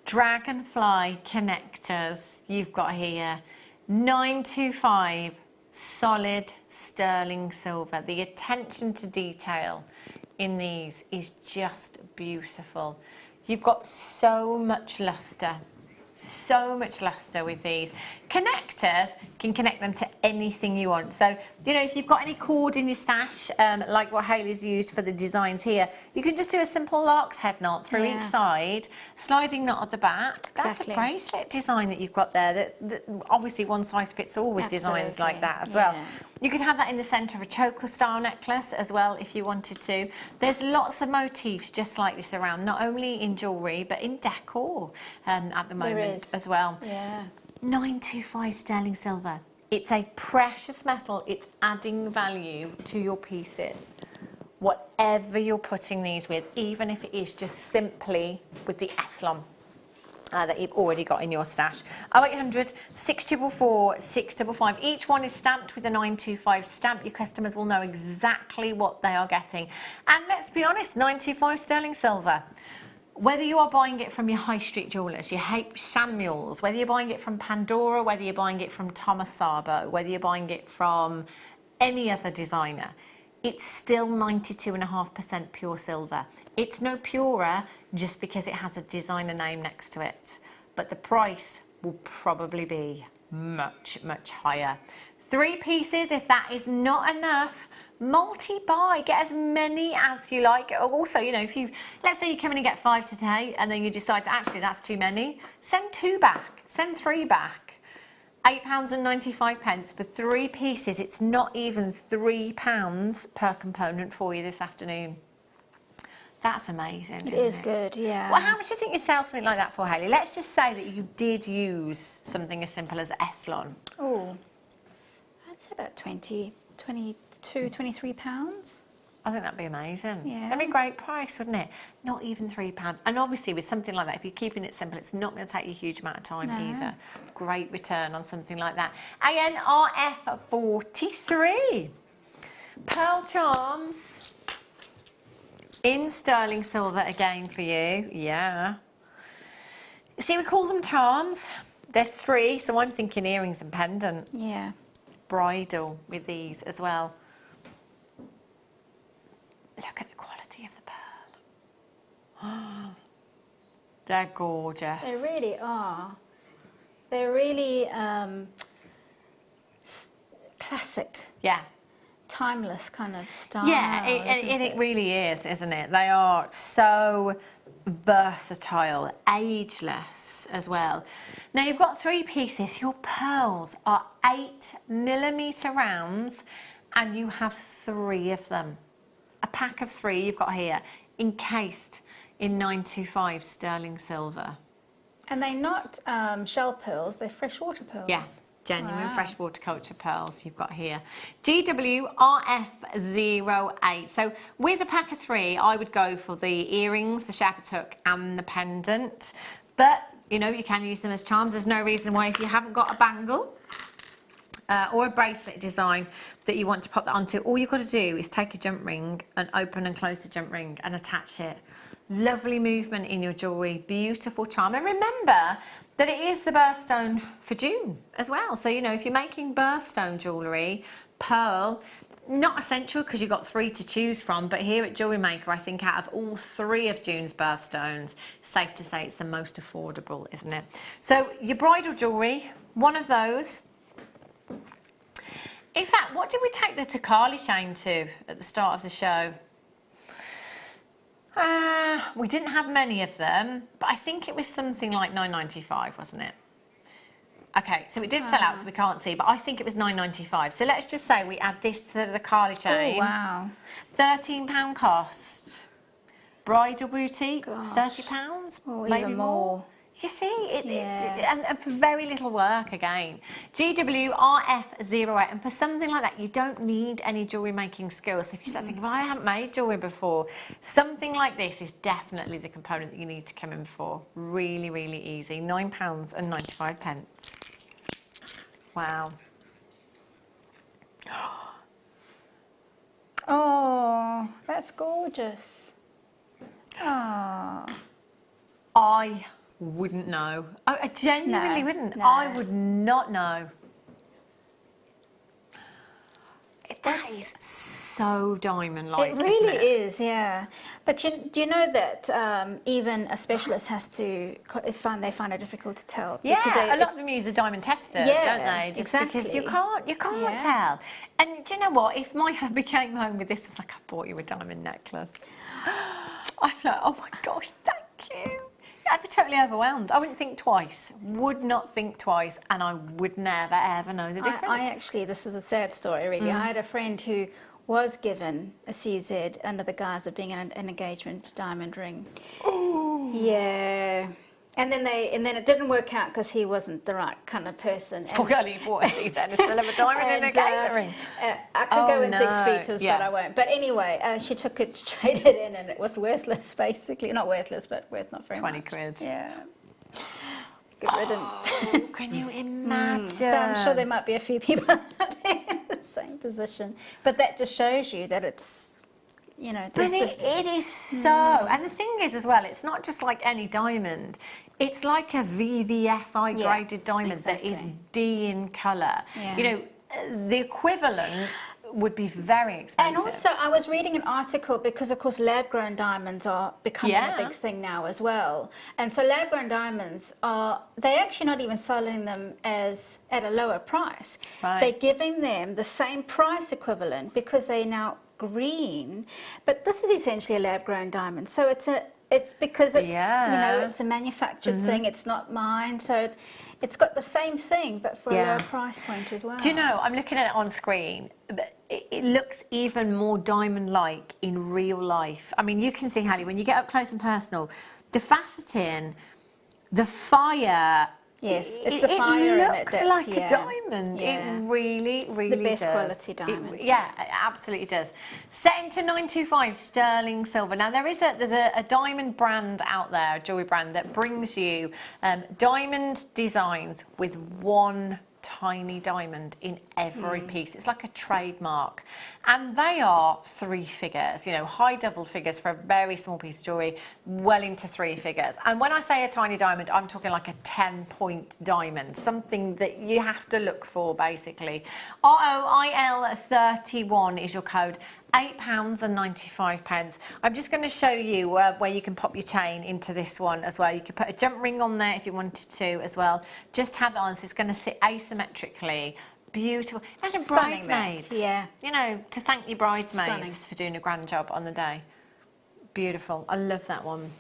Dragonfly connectors you've got here. 925 solid sterling silver. The attention to detail in these is just beautiful. You've got so much luster. So much luster with these. Connectors can connect them to anything you want. So, you know, if you've got any cord in your stash, like what Hayley's used for the designs here, you can just do a simple lark's head knot through each side, sliding knot at the back. That's a bracelet design that you've got there. That obviously one size fits all with designs like that as well. You could have that in the centre of a choker style necklace as well if you wanted to. There's lots of motifs just like this around, not only in jewellery but in decor at the moment as well. 925 sterling silver. It's a precious metal. It's adding value to your pieces. Whatever you're putting these with, even if it is just simply with the Eslam that you've already got in your stash. 0800 644 655. Each one is stamped with a 925 stamp. Your customers will know exactly what they are getting. And let's be honest, 925 sterling silver. Whether you are buying it from your high street jewellers, your H. Samuels, whether you're buying it from Pandora, whether you're buying it from Thomas Sabo, whether you're buying it from any other designer, it's still 92.5% pure silver. It's no purer just because it has a designer name next to it, but the price will probably be much, much higher. 3 pieces, if that is not enough, multi-buy, get as many as you like. Also, you know, if you, let's say you come in and get 5 today and then you decide that actually that's too many, send 2 back, send 3 back. £8.95 for 3 pieces. It's not even £3 per component for you this afternoon. That's amazing. It is good, yeah. Well, how much do you think you sell something like that for, Hayley? Let's just say that you did use something as simple as Eslon. Oh, I'd say about 22, 23 pounds. I think that'd be amazing. Yeah. That'd be a great price, wouldn't it? Not even £3. And obviously with something like that, if you're keeping it simple, it's not going to take you a huge amount of time either. Great return on something like that. ANRF 43. Pearl charms in sterling silver again for you. Yeah. See, we call them charms. There's 3, so I'm thinking earrings and pendant. Yeah. Bridal with these as well. Look at the quality of the pearl. They're gorgeous. They really are. They're really classic, Yeah. timeless kind of style. Yeah, it really is, isn't it? They are so versatile, ageless as well. Now you've got 3 pieces. Your pearls are 8mm rounds, and you have 3 of them. A pack of 3 you've got here, encased in 925 sterling silver. And they're not shell pearls; they're freshwater pearls. Yeah. Genuine freshwater culture pearls you've got here. GWRF08. So with a pack of 3, I would go for the earrings, the shepherd's hook and the pendant. But, you know, you can use them as charms. There's no reason why, if you haven't got a bangle or a bracelet design that you want to pop that onto, all you've got to do is take a jump ring and open and close the jump ring and attach it. Lovely movement in your jewellery, beautiful charm. And remember that it is the birthstone for June as well. So, you know, if you're making birthstone jewellery, pearl, not essential because you've got 3 to choose from, but here at Jewellery Maker, I think out of all 3 of June's birthstones, safe to say it's the most affordable, isn't it? So your bridal jewellery, one of those. In fact, what did we take the Takali chain to at the start of the show? We didn't have many of them, but I think it was something like £9.95, wasn't it? Okay, so it did sell out, so we can't see, but I think it was £9.95. So let's just say we add this to the Carly chain. Oh, wow. £13 cost. Bridal boutique, £30, or maybe even more. You see, and for very little work again. GWRF08, and for something like that, you don't need any jewellery making skills. So if you start thinking, well, I haven't made jewellery before, something like this is definitely the component that you need to come in for. Really, really easy. £9.95. Wow. Oh, that's gorgeous. Oh. I wouldn't know. I genuinely wouldn't. No. I would not know. That is so diamond-like. It really isn't it? is, yeah. But do you know that even a specialist has to they find it difficult to tell? Yeah, a lot of them use the diamond testers, don't they? Just because you can't tell. And do you know what? If my hubby came home with this, I was like, I bought you a diamond necklace. I'm like, oh my gosh, thank you. I'd be totally overwhelmed. I wouldn't think twice. Would not think twice, and I would never ever know the difference. I actually, this is a sad story, really. I had a friend who was given a CZ under the guise of being an engagement diamond ring. Ooh. Yeah. And then it didn't work out because he wasn't the right kind of person. Poor girl, he bought a CZ and still have a diamond and an engagement ring. I could go into expletives, but I won't. But anyway, she took it, traded it in, and it was worthless, basically. Not worthless, but worth not very much. 20 quid. Yeah. Good riddance. Oh, can you imagine? So I'm sure there might be a few people out there in the same position. But that just shows you that it's, you know, but it is so. And the thing is as well, it's not just like any diamond. It's like a VVSI graded diamond that is D in colour. Yeah. You know, the equivalent would be very expensive. And also, I was reading an article because, of course, lab-grown diamonds are becoming a big thing now as well. And so lab-grown diamonds they're actually not even selling them at a lower price. Right. They're giving them the same price equivalent because they're now green. But this is essentially a lab-grown diamond. So it's because it's, you know, it's a manufactured thing. It's not mine. So it's got the same thing, but for a lower price point as well. Do you know, I'm looking at it on screen, but it looks even more diamond-like in real life. I mean, you can see, Hayley, when you get up close and personal, the faceting, the fire... Yes, it's the fire in it. It looks like a diamond. Yeah. It really, really the best does. quality diamond. It absolutely does. Set into 925 sterling silver. Now there's a diamond brand out there, a jewellery brand that brings you diamond designs with one tiny diamond in every piece. It's like a trademark, and they are 3 figures, you know, high double figures for a very small piece of jewellery, well into 3 figures. And when I say a tiny diamond, I'm talking like a 10-point diamond, something that you have to look for basically. ROIL31 is your code. £8.95. I'm just going to show you where you can pop your chain into this one as well. You could put a jump ring on there if you wanted to as well. Just have that on, so it's going to sit asymmetrically beautiful. Imagine Stunning, bridesmaids. that. Yeah. You know, to thank your bridesmaids Stunning. for doing a grand job on the day. Beautiful. I love that one.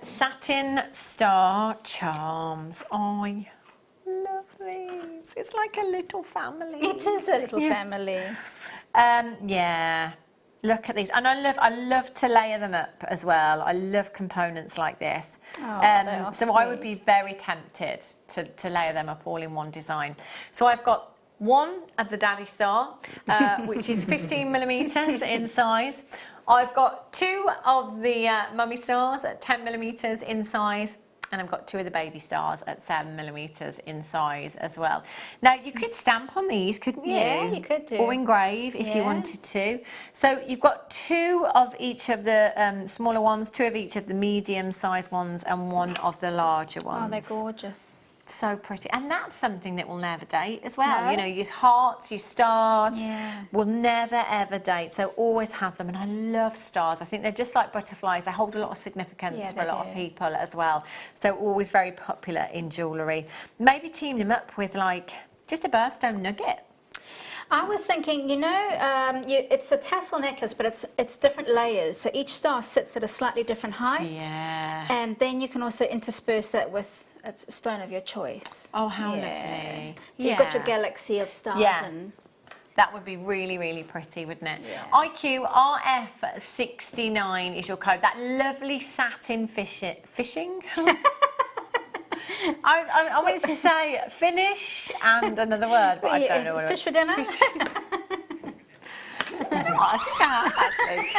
Satin Star Charms. I love these. It's like a little family. It is a little family. Yeah. Look at these, and I love to layer them up as well. I love components like this. Oh, they are so I would sweet. be very tempted to layer them up all in one design. So I've got one of the Daddy Star, which is 15 millimeters in size. I've got two of the Mummy Stars at 10 millimeters in size. And I've got two of the Baby Stars at 7 millimeters in size as well. Now, you could stamp on these, couldn't you? Yeah, you could do. Or engrave if you Yeah. wanted to. So you've got two of each of the smaller ones, two of each of the medium-sized ones, and one of the larger ones. Oh, they're gorgeous. So pretty. And that's something that will never date as well. No. You know, your hearts, your stars Yeah. will never, ever date. So always have them. And I love stars. I think they're just like butterflies. They hold a lot of significance Yeah, for a they lot of do. people as well. So always very popular in jewellery. Maybe team them up with like just a birthstone nugget. I was thinking, you know, it's a tassel necklace, but it's different layers. So each star sits at a slightly different height. Yeah. And then you can also intersperse that with a stone of your choice. Oh, how Yeah. lovely. So you've got your Yeah. galaxy of stars. Yeah. And That would be really, really pretty, wouldn't it? Yeah. IQ RF69 is your code. That lovely satin fishing? I wanted to say finish and another word, but I don't know what it was. Fish for dinner? Do you know what? I think I have actually.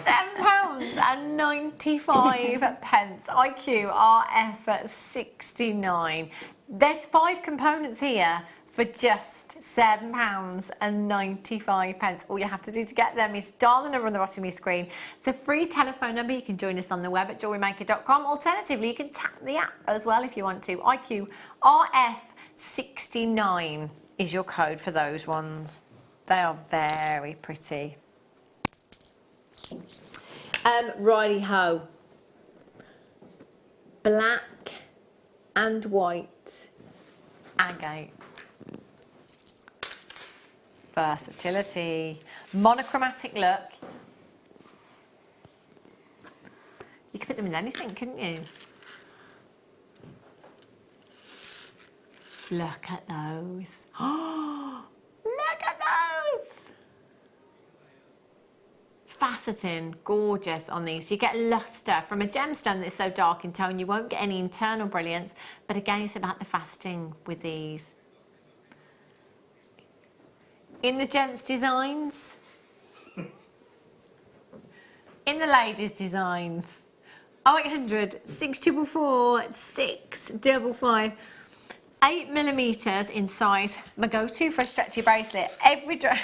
£7.95. IQ RF69. There's 5 components here for just £7.95. All you have to do to get them is dial the number on the bottom of your screen. It's a free telephone number. You can join us on the web at JewelleryMaker.com. Alternatively, you can tap the app as well if you want to. IQ RF69 is your code for those ones. They are very pretty. Righty ho. Black and white agate. Versatility. Monochromatic look. You could put them in anything, couldn't you? Look at those. Oh, look at those! Faceting, gorgeous on these. You get luster from a gemstone that's so dark in tone. You won't get any internal brilliance, but again, it's about the faceting with these. In the gents' designs, in the ladies' designs, 0800 644 655. 8 millimeters in size. My go-to for a stretchy bracelet. Every day,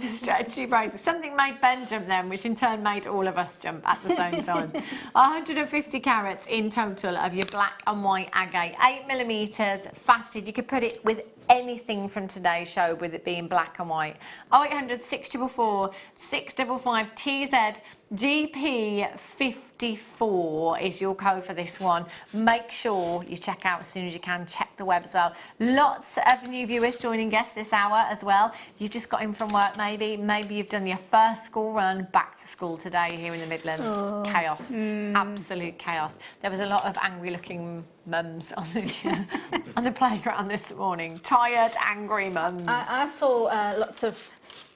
stretchy bracelet. Something made Ben jump then, which in turn made all of us jump at the same time. 150 carats in total of your black and white agate. 8 millimeters, faceted. You could put it with anything from today's show with it being black and white. 0800 644 655 TZ GP54 is your code for this one. Make sure you check out as soon as you can. Check the web as well. Lots of new viewers joining guests this hour as well. You've just got in from work maybe. Maybe you've done your first school run back to school today here in the Midlands. Oh. Chaos. Absolute chaos. There was a lot of angry looking mums on the playground this morning. Tired, angry mums. I saw lots of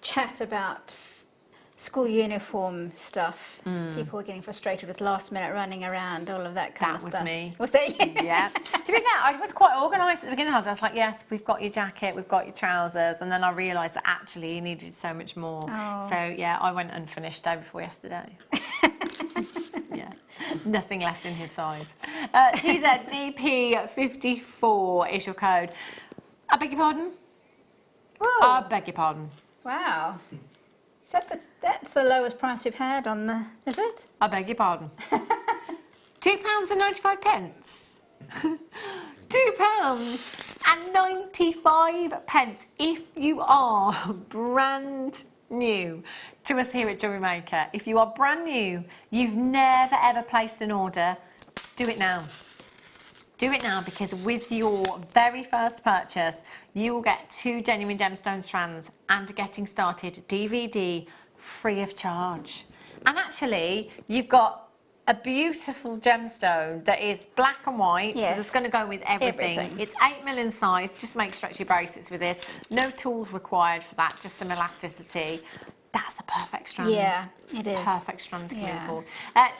chat about school uniform stuff. People were getting frustrated with last minute running around, all of that kind of stuff. That was me. Was that you? Yeah. To be fair, I was quite organised at the beginning. I was like, yes, we've got your jacket, we've got your trousers. And then I realised that actually you needed so much more. Oh. So, yeah, I went unfinished day before yesterday. Yeah. Nothing left in his size. TZGP54 is your code. I beg your pardon? Whoa. I beg your pardon. Wow. Is that's the lowest price you've had on the... Is it? I beg your pardon. £2.95. £2.95 if you are brand new to us here at Jewellery Maker. If you are brand new, you've never ever placed an order, do it now. Do it now, because with your very first purchase, you will get 2 genuine gemstone strands and a Getting Started DVD free of charge. And actually, you've got a beautiful gemstone that is black and white, Yes. so that's going to go with everything. It's 8mm in size. Just make stretchy bracelets with this. No tools required for that, just some elasticity. That's the perfect strand. Yeah, it is. Perfect strand to Yeah. for.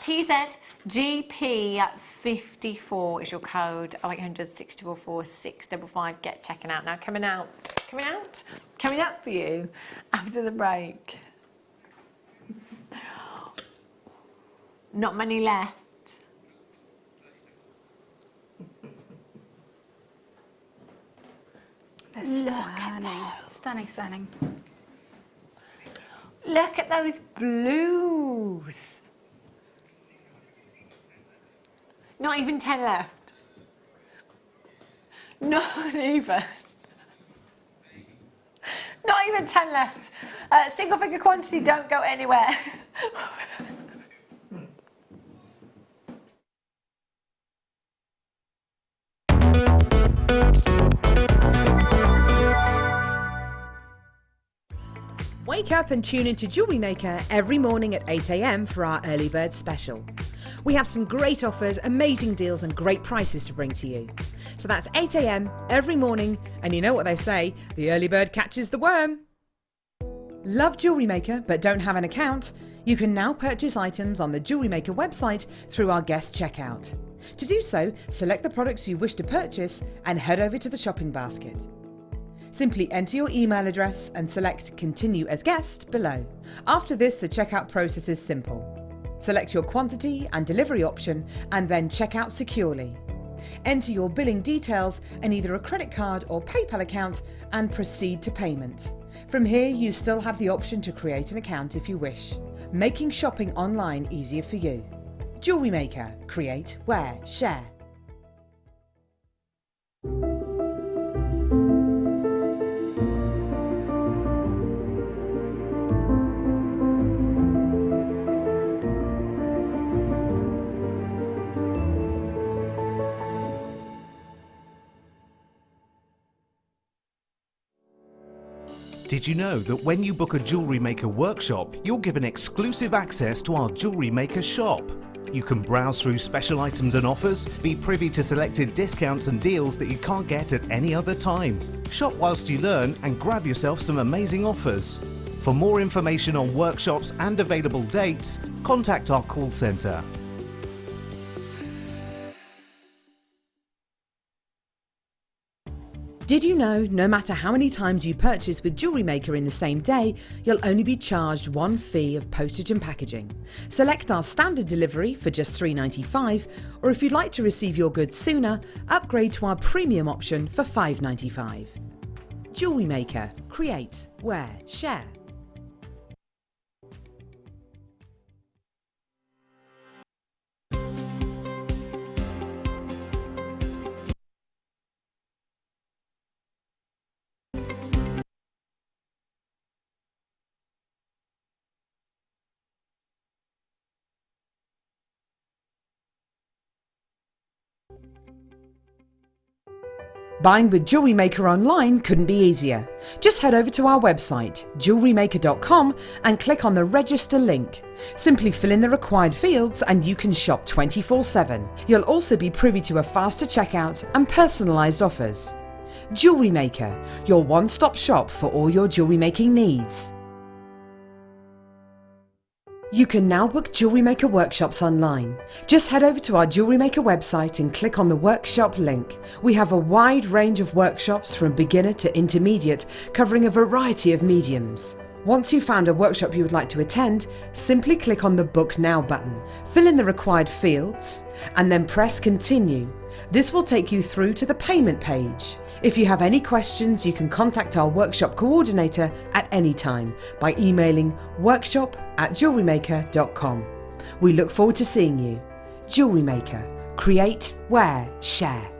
TZGP54 is your code. 0800 644 655. Get checking out now. Coming out for you after the break. Not many left. Stunning, stunning. Look at those blues. Not even 10 left. Not even. Not even 10 left. Single figure quantity, don't go anywhere. Wake up and tune into Jewellery Maker every morning at 8 a.m. for our early bird special. We have some great offers, amazing deals and great prices to bring to you. So that's 8 a.m. every morning, and you know what they say, the early bird catches the worm. Love Jewellery Maker but don't have an account? You can now purchase items on the Jewellery Maker website through our guest checkout. To do so, select the products you wish to purchase and head over to the shopping basket. Simply enter your email address and select Continue as Guest below. After this, the checkout process is simple. Select your quantity and delivery option and then check out securely. Enter your billing details and either a credit card or PayPal account and proceed to payment. From here, you still have the option to create an account if you wish, making shopping online easier for you. Jewellery Maker. Create, wear, share. Did you know that when you book a Jewellery Maker workshop, you're given exclusive access to our Jewellery Maker shop? You can browse through special items and offers, be privy to selected discounts and deals that you can't get at any other time. Shop whilst you learn and grab yourself some amazing offers. For more information on workshops and available dates, contact our call centre. Did you know no matter how many times you purchase with Jewellery Maker in the same day, you'll only be charged one fee of postage and packaging? Select our standard delivery for just $3.95, or if you'd like to receive your goods sooner, upgrade to our premium option for $5.95. Jewellery Maker. Create, wear, share. Buying with Jewellery Maker online couldn't be easier. Just head over to our website, JewelleryMaker.com, and click on the register link. Simply fill in the required fields and you can shop 24/7. You'll also be privy to a faster checkout and personalised offers. Jewellery Maker, your one-stop shop for all your jewellery making needs. You can now book Jewellery Maker workshops online. Just head over to our Jewellery Maker website and click on the workshop link. We have a wide range of workshops from beginner to intermediate, covering a variety of mediums. Once you've found a workshop you would like to attend, simply click on the Book Now button, fill in the required fields, and then press Continue. This will take you through to the payment page. If you have any questions, you can contact our workshop coordinator at any time by emailing workshop@jewellerymaker.com. We look forward to seeing you. Jewellery Maker. Create, wear, share.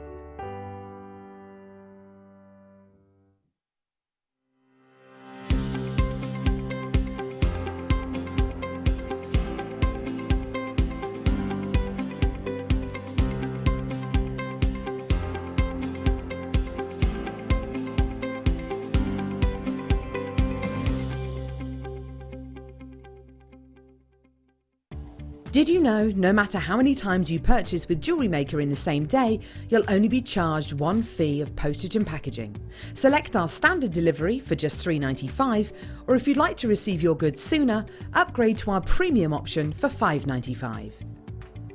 Did you know no matter how many times you purchase with Jewellery Maker in the same day, you'll only be charged one fee of postage and packaging? Select our standard delivery for just $3.95, or if you'd like to receive your goods sooner, upgrade to our premium option for $5.95.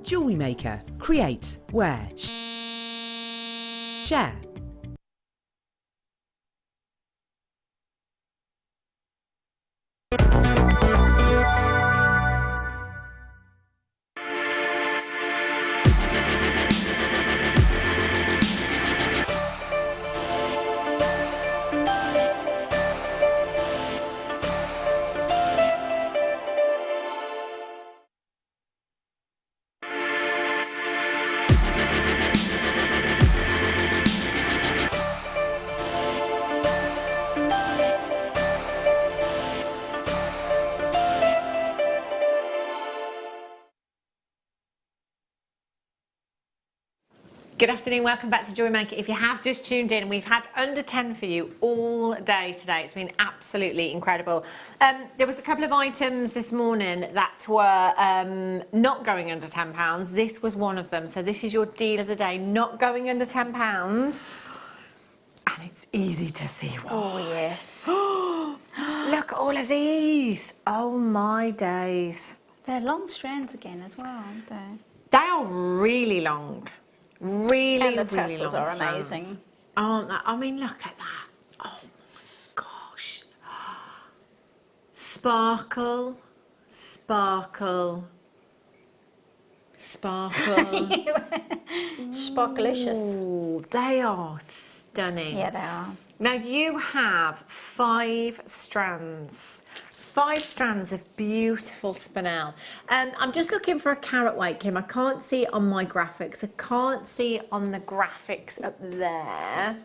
Jewellery Maker. Create, wear, share. Good afternoon, welcome back to Jewellery Maker. If you have just tuned in, we've had under 10 for you all day today. It's been absolutely incredible. There was a couple of items this morning that were not going under £10. This was one of them. So this is your deal of the day, not going under £10. And it's easy to see why. Oh, yes. Look at all of these. Oh my days. They're long strands again as well, aren't they? They are really long. Really, And the really tassels long are strands. amazing. Aren't they? I mean, look at that. Oh my gosh. Sparkle, sparkle, sparkle. Sparklicious. Ooh, they are stunning. Yeah, they are. Now you have 5 strands. 5 strands of beautiful spinel. I'm just looking for a carat weight, Kim. I can't see it on my graphics. I can't see it on the graphics up there.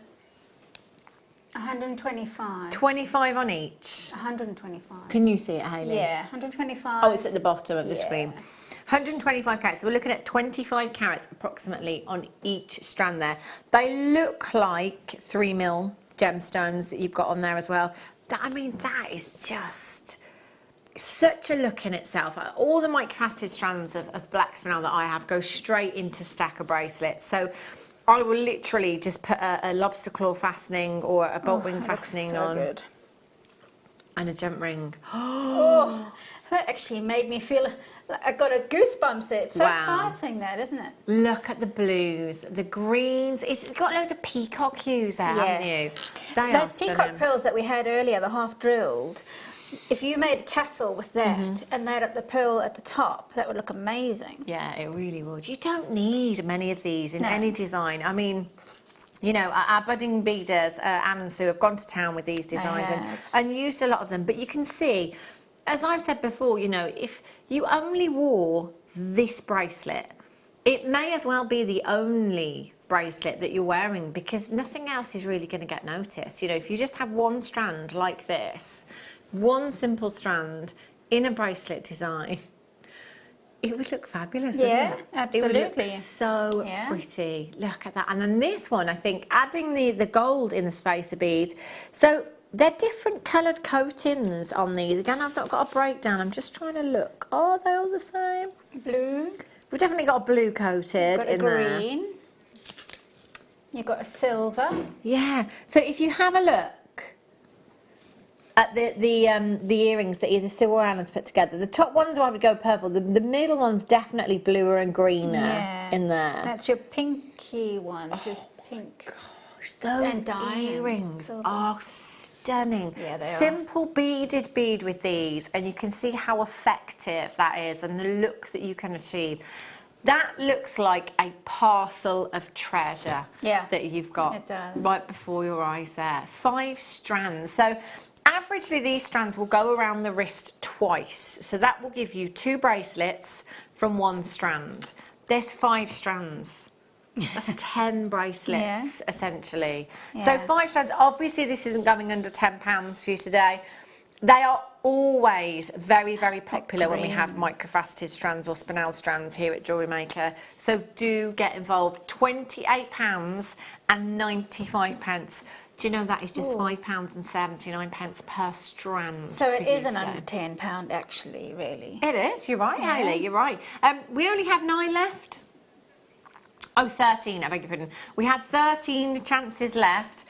125. 25 on each. 125. Can you see it, Hayley? Yeah, 125. Oh, it's at the bottom of the screen. 125 carats. So we're looking at 25 carats approximately on each strand there. They look like 3mm gemstones that you've got on there as well. I mean, that is just such a look in itself. All the microfaceted strands of black spinel that I have go straight into stacker bracelets. So I will literally just put a lobster claw fastening or a bolt wing fastening so on. Good. And a jump ring. Oh, that actually made me feel like I got a goosebumps there. It's so exciting, that, isn't it? Look at the blues, the greens. It's got loads of peacock hues there, haven't you? They are Those peacock stunning. pearls that we had earlier, the half drilled, if you made a tassel with that and laid up the pearl at the top, that would look amazing. Yeah, it really would. You don't need many of these in any design. I mean, you know, our budding beaders, Anne and Sue, have gone to town with these designs and used a lot of them. But you can see, as I've said before, you know, if you only wore this bracelet, it may as well be the only bracelet that you're wearing, because nothing else is really going to get noticed. You know, if you just have one strand like this, one simple strand in a bracelet design, it would look fabulous, wouldn't it? Absolutely. It would look so pretty. Look at that. And then this one, I think, adding the gold in the spacer beads. So they're different coloured coatings on these. Again, I've not got a breakdown. I'm just trying to look. Are they all the same? Blue. We've definitely got a blue coated in there. Green. You've got a silver. Yeah. So if you have a look at the earrings that either Sue or Anne has put together, the top ones I would go purple. The middle one's definitely bluer and greener in there. That's your pinky one. This is pink. Gosh, those And diamond, earrings silver. are stunning. Yeah, they are. Simple beaded bead with these, and you can see how effective that is and the look that you can achieve. That looks like a parcel of treasure that you've got right before your eyes there. 5 strands. So averagely these strands will go around the wrist twice. So that will give you 2 bracelets from 1 strand. There's 5 strands. That's 10 bracelets, essentially. So 5 strands. Obviously, this isn't going under £10 for you today. They are always very, very popular when we have microfaceted strands or spinel strands here at Jewellery Maker. So do get involved. £28.95. Do you know that is just £5.79 per strand? So it for you isn't to under sew. £10 actually, really. It is, you're right, Yeah. Hayley, you're right. We only had 9 left. Oh, 13, I beg your pardon. We had 13 chances left.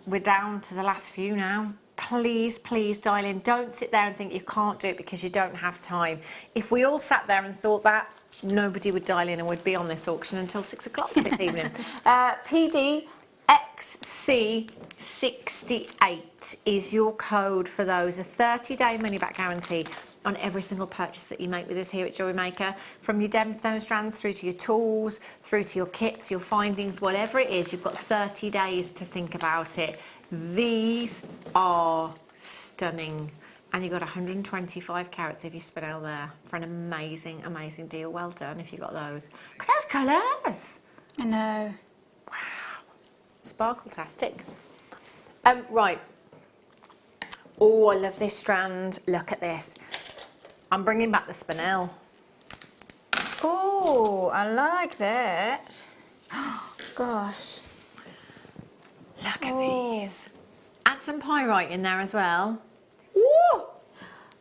We're down to the last few now. Please, please dial in. Don't sit there and think you can't do it because you don't have time. If we all sat there and thought that, nobody would dial in and would be on this auction until 6 o'clock this evening. PDXC68 is your code for those. A 30-day money-back guarantee on every single purchase that you make with us here at Jewellery Maker. From your gemstone strands through to your tools, through to your kits, your findings, whatever it is, you've got 30 days to think about it. These are stunning. And you've got 125 carats of your spinel there for an amazing, amazing deal. Well done if you got those. Because those colours. I know. Sparkle-tastic. Right. Oh, I love this strand. Look at this. I'm bringing back the spinel. Oh, I like that. Gosh. Look at these. Add some pyrite in there as well. Ooh.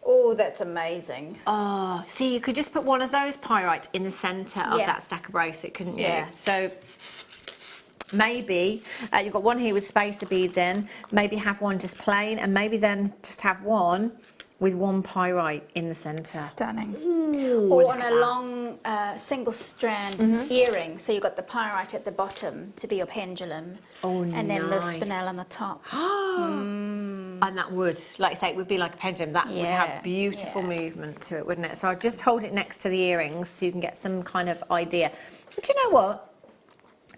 Oh, that's amazing. Oh, see, you could just put one of those pyrites in the centre of Yeah. that stack of bracelet, couldn't you? Yeah. So maybe you've got one here with spacer beads in, maybe have one just plain, and maybe then just have one with one pyrite in the centre. Stunning. Ooh, Or look on at a that. long single strand earring. So you've got the pyrite at the bottom to be your pendulum. Oh, and then the nice. spinel on the top. And that would, like I say, it would be like a pendulum. That would Yeah, have beautiful yeah. movement to it, wouldn't it? So I'll just hold it next to the earrings so you can get some kind of idea. Do you know what?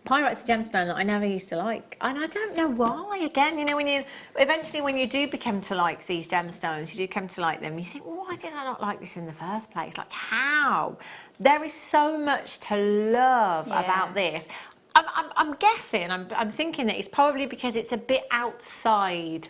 Pyrite's a gemstone that I never used to like, and I don't know why. Again, you know, when you do become to like these gemstones, you do come to like them, you think, well, why did I not like this in the first place? Like, how? There is so much to love Yeah. about this. I'm guessing, I'm thinking that it's probably because it's a bit outside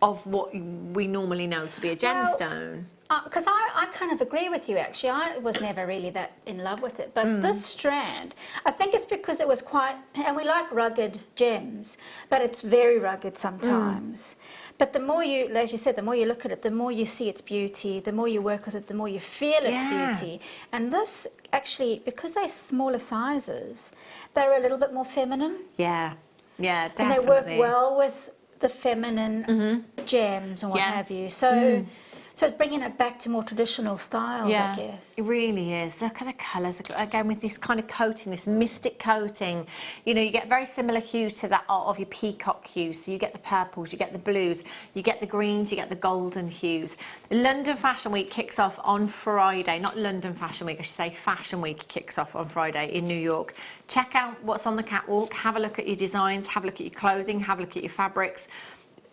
of what we normally know to be a gemstone. Because I kind of agree with you, actually. I was never really that in love with it. But this strand, I think it's because it was quite... And we like rugged gems, but it's very rugged sometimes. But the more you, as you said, the more you look at it, the more you see its beauty, the more you work with it, the more you feel Yeah. its beauty. And this, actually, because they're smaller sizes, they're a little bit more feminine. Yeah, yeah, And definitely. they work well with the feminine gems and what Yeah. have you. So, so it's bringing it back to more traditional styles, I guess. It really is. Look at the colours again with this kind of coating, this mystic coating. You know, you get very similar hues to that of your peacock hues. So you get the purples, you get the blues, you get the greens, you get the golden hues. London Fashion Week kicks off on Friday. Not London Fashion Week, I should say Fashion Week kicks off on Friday in New York. Check out what's on the catwalk. Have a look at your designs. Have a look at your clothing. Have a look at your fabrics.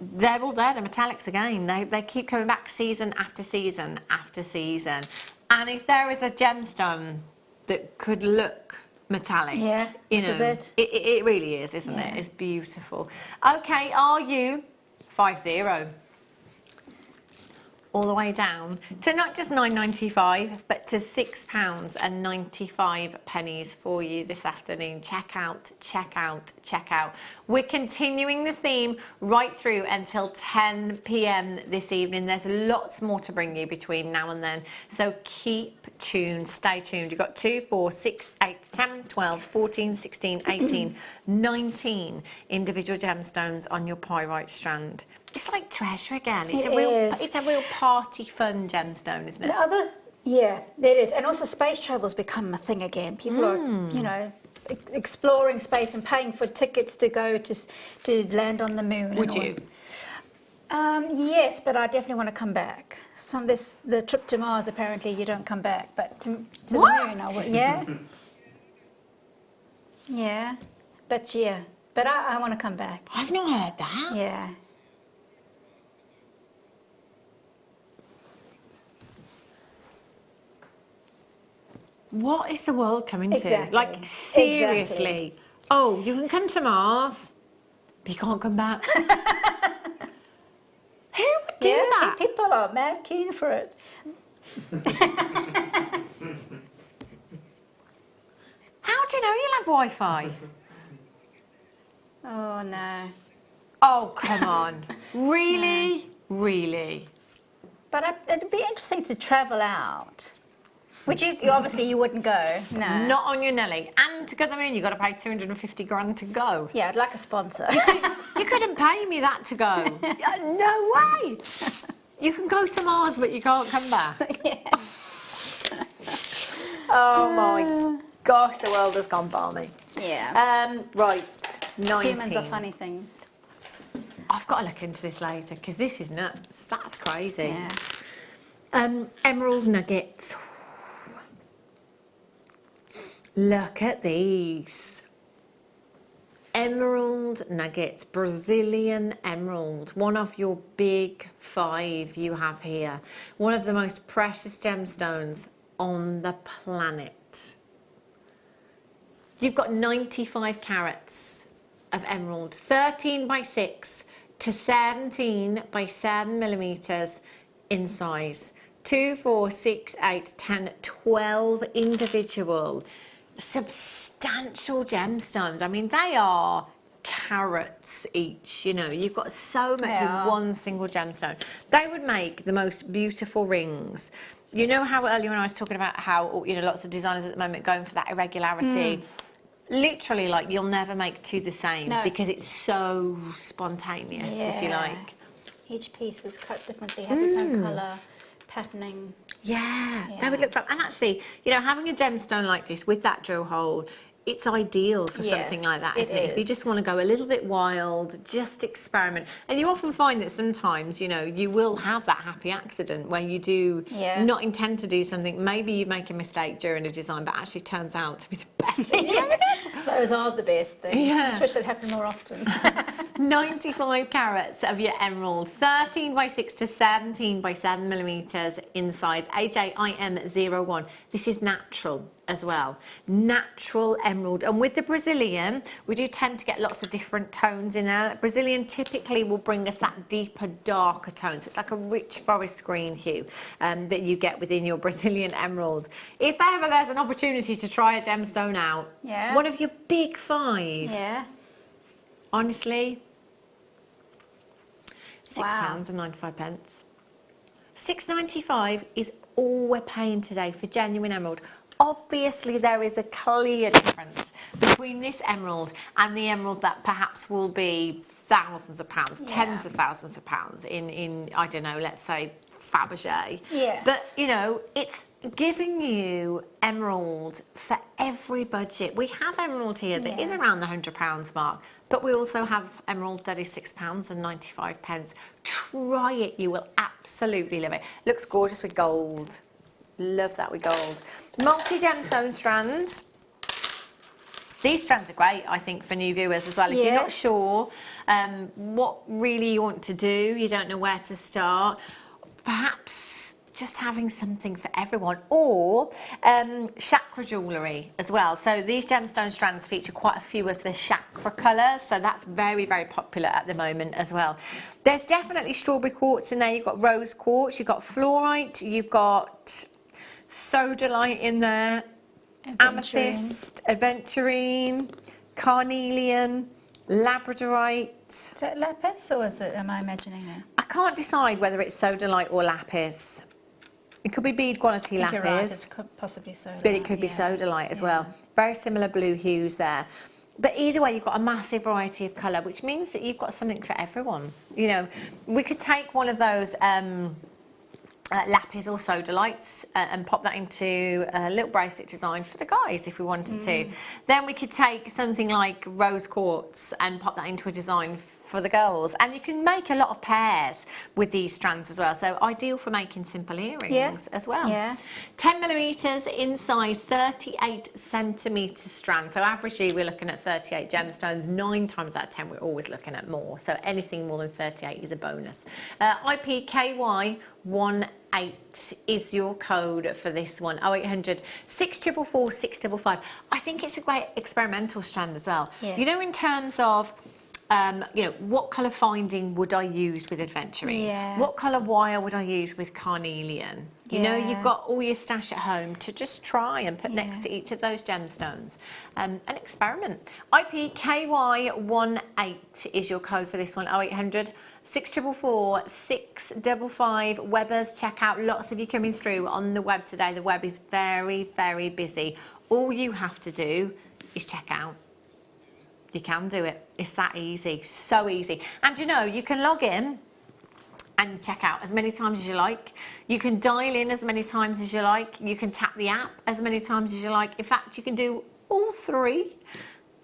They're all there, the metallics again. They keep coming back season after season after season. And if there is a gemstone that could look metallic, Yeah, you this know, is it. it really is, isn't it? It's beautiful. Okay, are you 50? All the way down to not just £9.95 but to £6.95 for you this afternoon. Check out, check out, check out. We're continuing the theme right through until 10 p.m. this evening. There's lots more to bring you between now and then, so keep tuned, stay tuned. You've got 2, 4, 6, 8, 10, 12, 14, 16, 18, 19 individual gemstones on your pyrite strand. It's like treasure again. It's a real party fun gemstone, isn't it? The other, yeah, it is. And also space travel's become a thing again. People are, you know, exploring space and paying for tickets to go to land on the moon. Would you? Yes, but I definitely want to come back. The trip to Mars, apparently you don't come back, but to the moon, I would. Yeah. Yeah. But I want to come back. I've not heard that. Yeah. What is the world coming to? Exactly. Like, seriously. Exactly. Oh, you can come to Mars, but you can't come back. Who would do that? People are mad keen for it. How do you know you'll have Wi-Fi? Oh no. Oh, come on. Really? Really? But it'd be interesting to travel out. Which you obviously you wouldn't go. No. Not on your Nelly. And to go to the moon, you've got to pay 250 grand to go. Yeah, I'd like a sponsor. You couldn't pay me that to go. No way. You can go to Mars, but you can't come back. Yeah. Oh my gosh, the world has gone balmy. Yeah. Right, 19. Humans are funny things. I've got to look into this later because this is nuts. That's crazy. Yeah. Emerald nuggets. Look at these. Emerald nuggets, Brazilian emerald, one of your big 5 you have here. One of the most precious gemstones on the planet. You've got 95 carats of emerald, 13 by 6 to 17 by 7 millimeters in size. 2, 4, 6, 8, 10, 12 individual substantial gemstones. I mean, they are carats each, you know. You've got so much in one single gemstone. They would make the most beautiful rings. You know how earlier when I was talking about how, you know, lots of designers at the moment going for that irregularity. Literally, like, you'll never make 2 the same because it's so spontaneous, if you like. Each piece is cut differently, has its own colour, patterning. Yeah, they would look fun. And actually, you know, having a gemstone like this with that drill hole, it's ideal for something like that, isn't it? If you just want to go a little bit wild, just experiment. And you often find that sometimes, you know, you will have that happy accident where you do not intend to do something. Maybe you make a mistake during a design, but actually turns out to be the best thing you ever did. Those are the best things. I just wish they'd happen more often. 95 carats of your emerald, 13 by 6 to 17 by 7 millimeters in size, AJIM01. This is natural as well. Natural emerald. And with the Brazilian, we do tend to get lots of different tones in there. Brazilian typically will bring us that deeper, darker tone. So it's like a rich forest green hue that you get within your Brazilian emerald. If ever there's an opportunity to try a gemstone out, one of your big 5, honestly, £6.95. £6.95 is all we're paying today for genuine emerald. Obviously, there is a clear difference between this emerald and the emerald that perhaps will be thousands of pounds, tens of thousands of pounds in I don't know, let's say Fabergé. Yes. But, you know, it's giving you emerald for every budget. We have emerald here that is around the £100 mark, but we also have emerald that is £6.95. Try it, you will absolutely love it. Looks gorgeous with gold. Love that with gold. Multi-gemstone strand. These strands are great, I think, for new viewers as well. If you're not sure what really you want to do, you don't know where to start, perhaps just having something for everyone, or chakra jewellery as well. So these gemstone strands feature quite a few of the chakra colours, so that's very, very popular at the moment as well. There's definitely strawberry quartz in there. You've got rose quartz, you've got fluorite, you've got sodalite in there, amethyst, aventurine, carnelian, labradorite. Is that lapis or is it, am I imagining it? I can't decide whether it's sodalite or lapis. It could be bead quality lapis. You're right, it's possibly sodalite. But it could be sodalite as well. Very similar blue hues there. But either way, you've got a massive variety of colour, which means that you've got something for everyone. You know, we could take one of those lapis or sodalites and pop that into a little bracelet design for the guys if we wanted to. Then we could take something like rose quartz and pop that into a design for the girls. And you can make a lot of pairs with these strands as well. So ideal for making simple earrings as well. 10 millimeters in size, 38 centimeter strand. So averagely we're looking at 38 gemstones. 9 times out of 10 we're always looking at more. So anything more than 38 is a bonus. IPKY 18 is your code for this one. 0800 644 655. I think it's a great experimental strand as well. You know, in terms of You know, what colour finding would I use with adventuring? Yeah. What colour wire would I use with carnelian? You know, you've Yeah. got all your stash at home to just try and put next to each of those gemstones and experiment. IPKY18 is your code for this one, 0800 644 655. Webbers, check out, lots of you coming through on the web today. The web is very, very busy. All you have to do is check out. You can do it. It's that easy, so easy. And you know, you can log in and check out as many times as you like. You can dial in as many times as you like. You can tap the app as many times as you like. In fact, you can do all three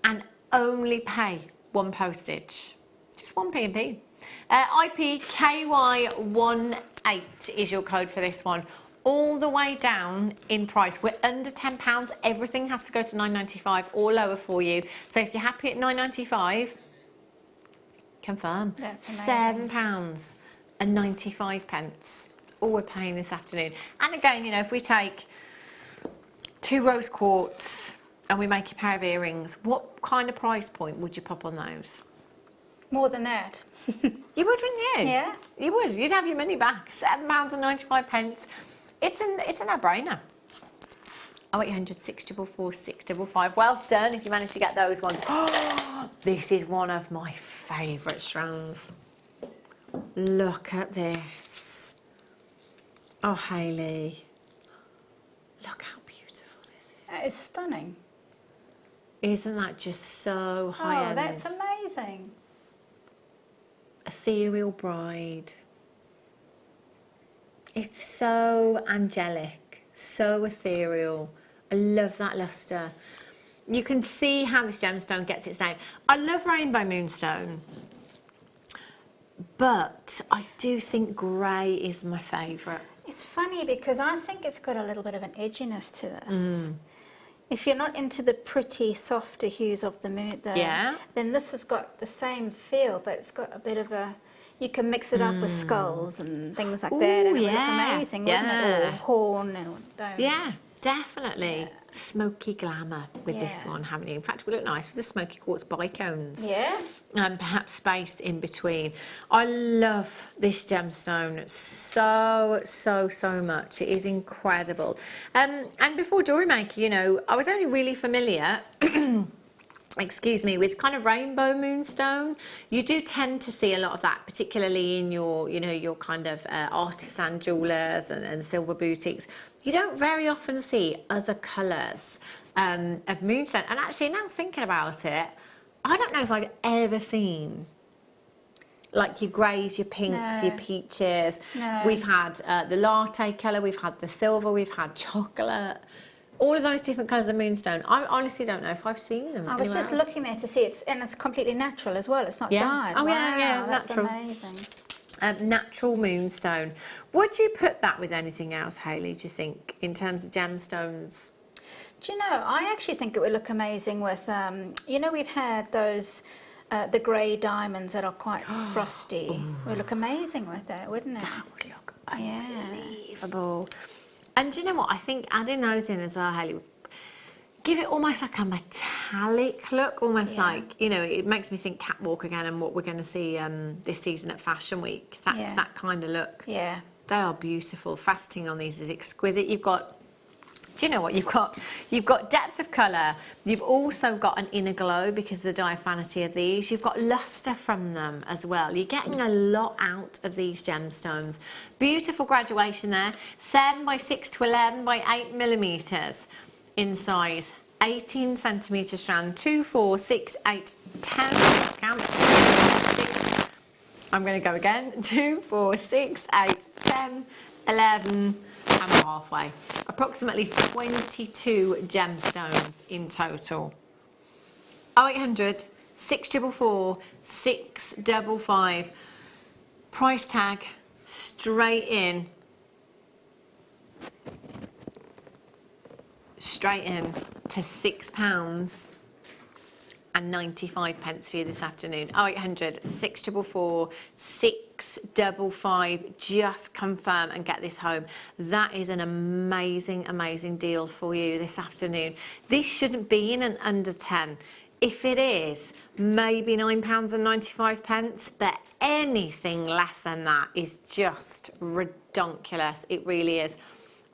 and only pay one postage. Just one P&P. IPKY18 is your code for this one. All the way down in price. We're under £10. Everything has to go to £9.95 or lower for you. So if you're happy at £9.95, confirm. That's amazing. £7.95. All we're paying this afternoon. And again, you know, if we take 2 rose quartz and we make a pair of earrings, what kind of price point would you pop on those? More than that. You would, wouldn't you? Yeah. You would. You'd have your money back. £7.95. It's a no-brainer. 0800 644 655. Well done if you managed to get those ones. Oh, this is one of my favourite strands. Look at this. Oh, Hayley. Look how beautiful this is. It's stunning. Isn't that just so high-end? Oh, that's amazing. Ethereal bride. It's so angelic, so ethereal. I love that luster. You can see how this gemstone gets its name. I love rainbow moonstone, but I do think grey is my favourite. It's funny because I think it's got a little bit of an edginess to this. If you're not into the pretty, softer hues of the moon, then this has got the same feel, but it's got a bit of a... You can mix it up with skulls and things like that, and it would look amazing, wouldn't it? Or horn and dome. Yeah, definitely. Smoky glamour with this one, haven't you? In fact, it would look nice with the smoky quartz bicones. Yeah. And perhaps spaced in between. I love this gemstone so, so, so much. It is incredible. And before Jewellery Maker, you know, I was only really familiar excuse me, with kind of rainbow moonstone. You do tend to see a lot of that, particularly in your, you know, your kind of artisan jewellers and silver boutiques. You don't very often see other colours of moonstone. And actually, now thinking about it, I don't know if I've ever seen like your greys, your pinks, your peaches. No. We've had the latte colour, we've had the silver, we've had chocolate. All of those different colours of moonstone. I honestly don't know if I've seen them. I was just looking there to see it, and it's completely natural as well. It's not dyed. Oh, wow, yeah, that's natural. amazing. Natural moonstone. Would you put that with anything else, Hayley, do you think, in terms of gemstones? Do you know, I actually think it would look amazing with, you know, we've had those, the grey diamonds that are quite frosty. It would look amazing with that, wouldn't it? That would look unbelievable. And do you know what? I think adding those in as well, Hayley, give it almost like a metallic look, almost like, you know, it makes me think catwalk again and what we're going to see this season at Fashion Week. That kind of look. Yeah. They are beautiful. Faceting on these is exquisite. You've got, do you know what? You've got depth of colour. You've also got an inner glow because of the diaphanity of these. You've got lustre from them as well. You're getting a lot out of these gemstones. Beautiful graduation there. 7 by 6 to 11 by 8 millimetres in size. 18 centimetre strand. 2, 4, 6, 8, 10. Count. 6. I'm going to go again. 2, 4, 6, 8, 10, 11. And we're halfway. Approximately 22 gemstones in total. 0800 644 655. Price tag straight in. Straight in to £6 and 95 pence for you this afternoon. 0800 644 655. Just confirm and get this home. That is an amazing, amazing deal for you this afternoon. This shouldn't be in an under 10. If it is, maybe £9.95, but anything less than that is just redonkulous. It really is.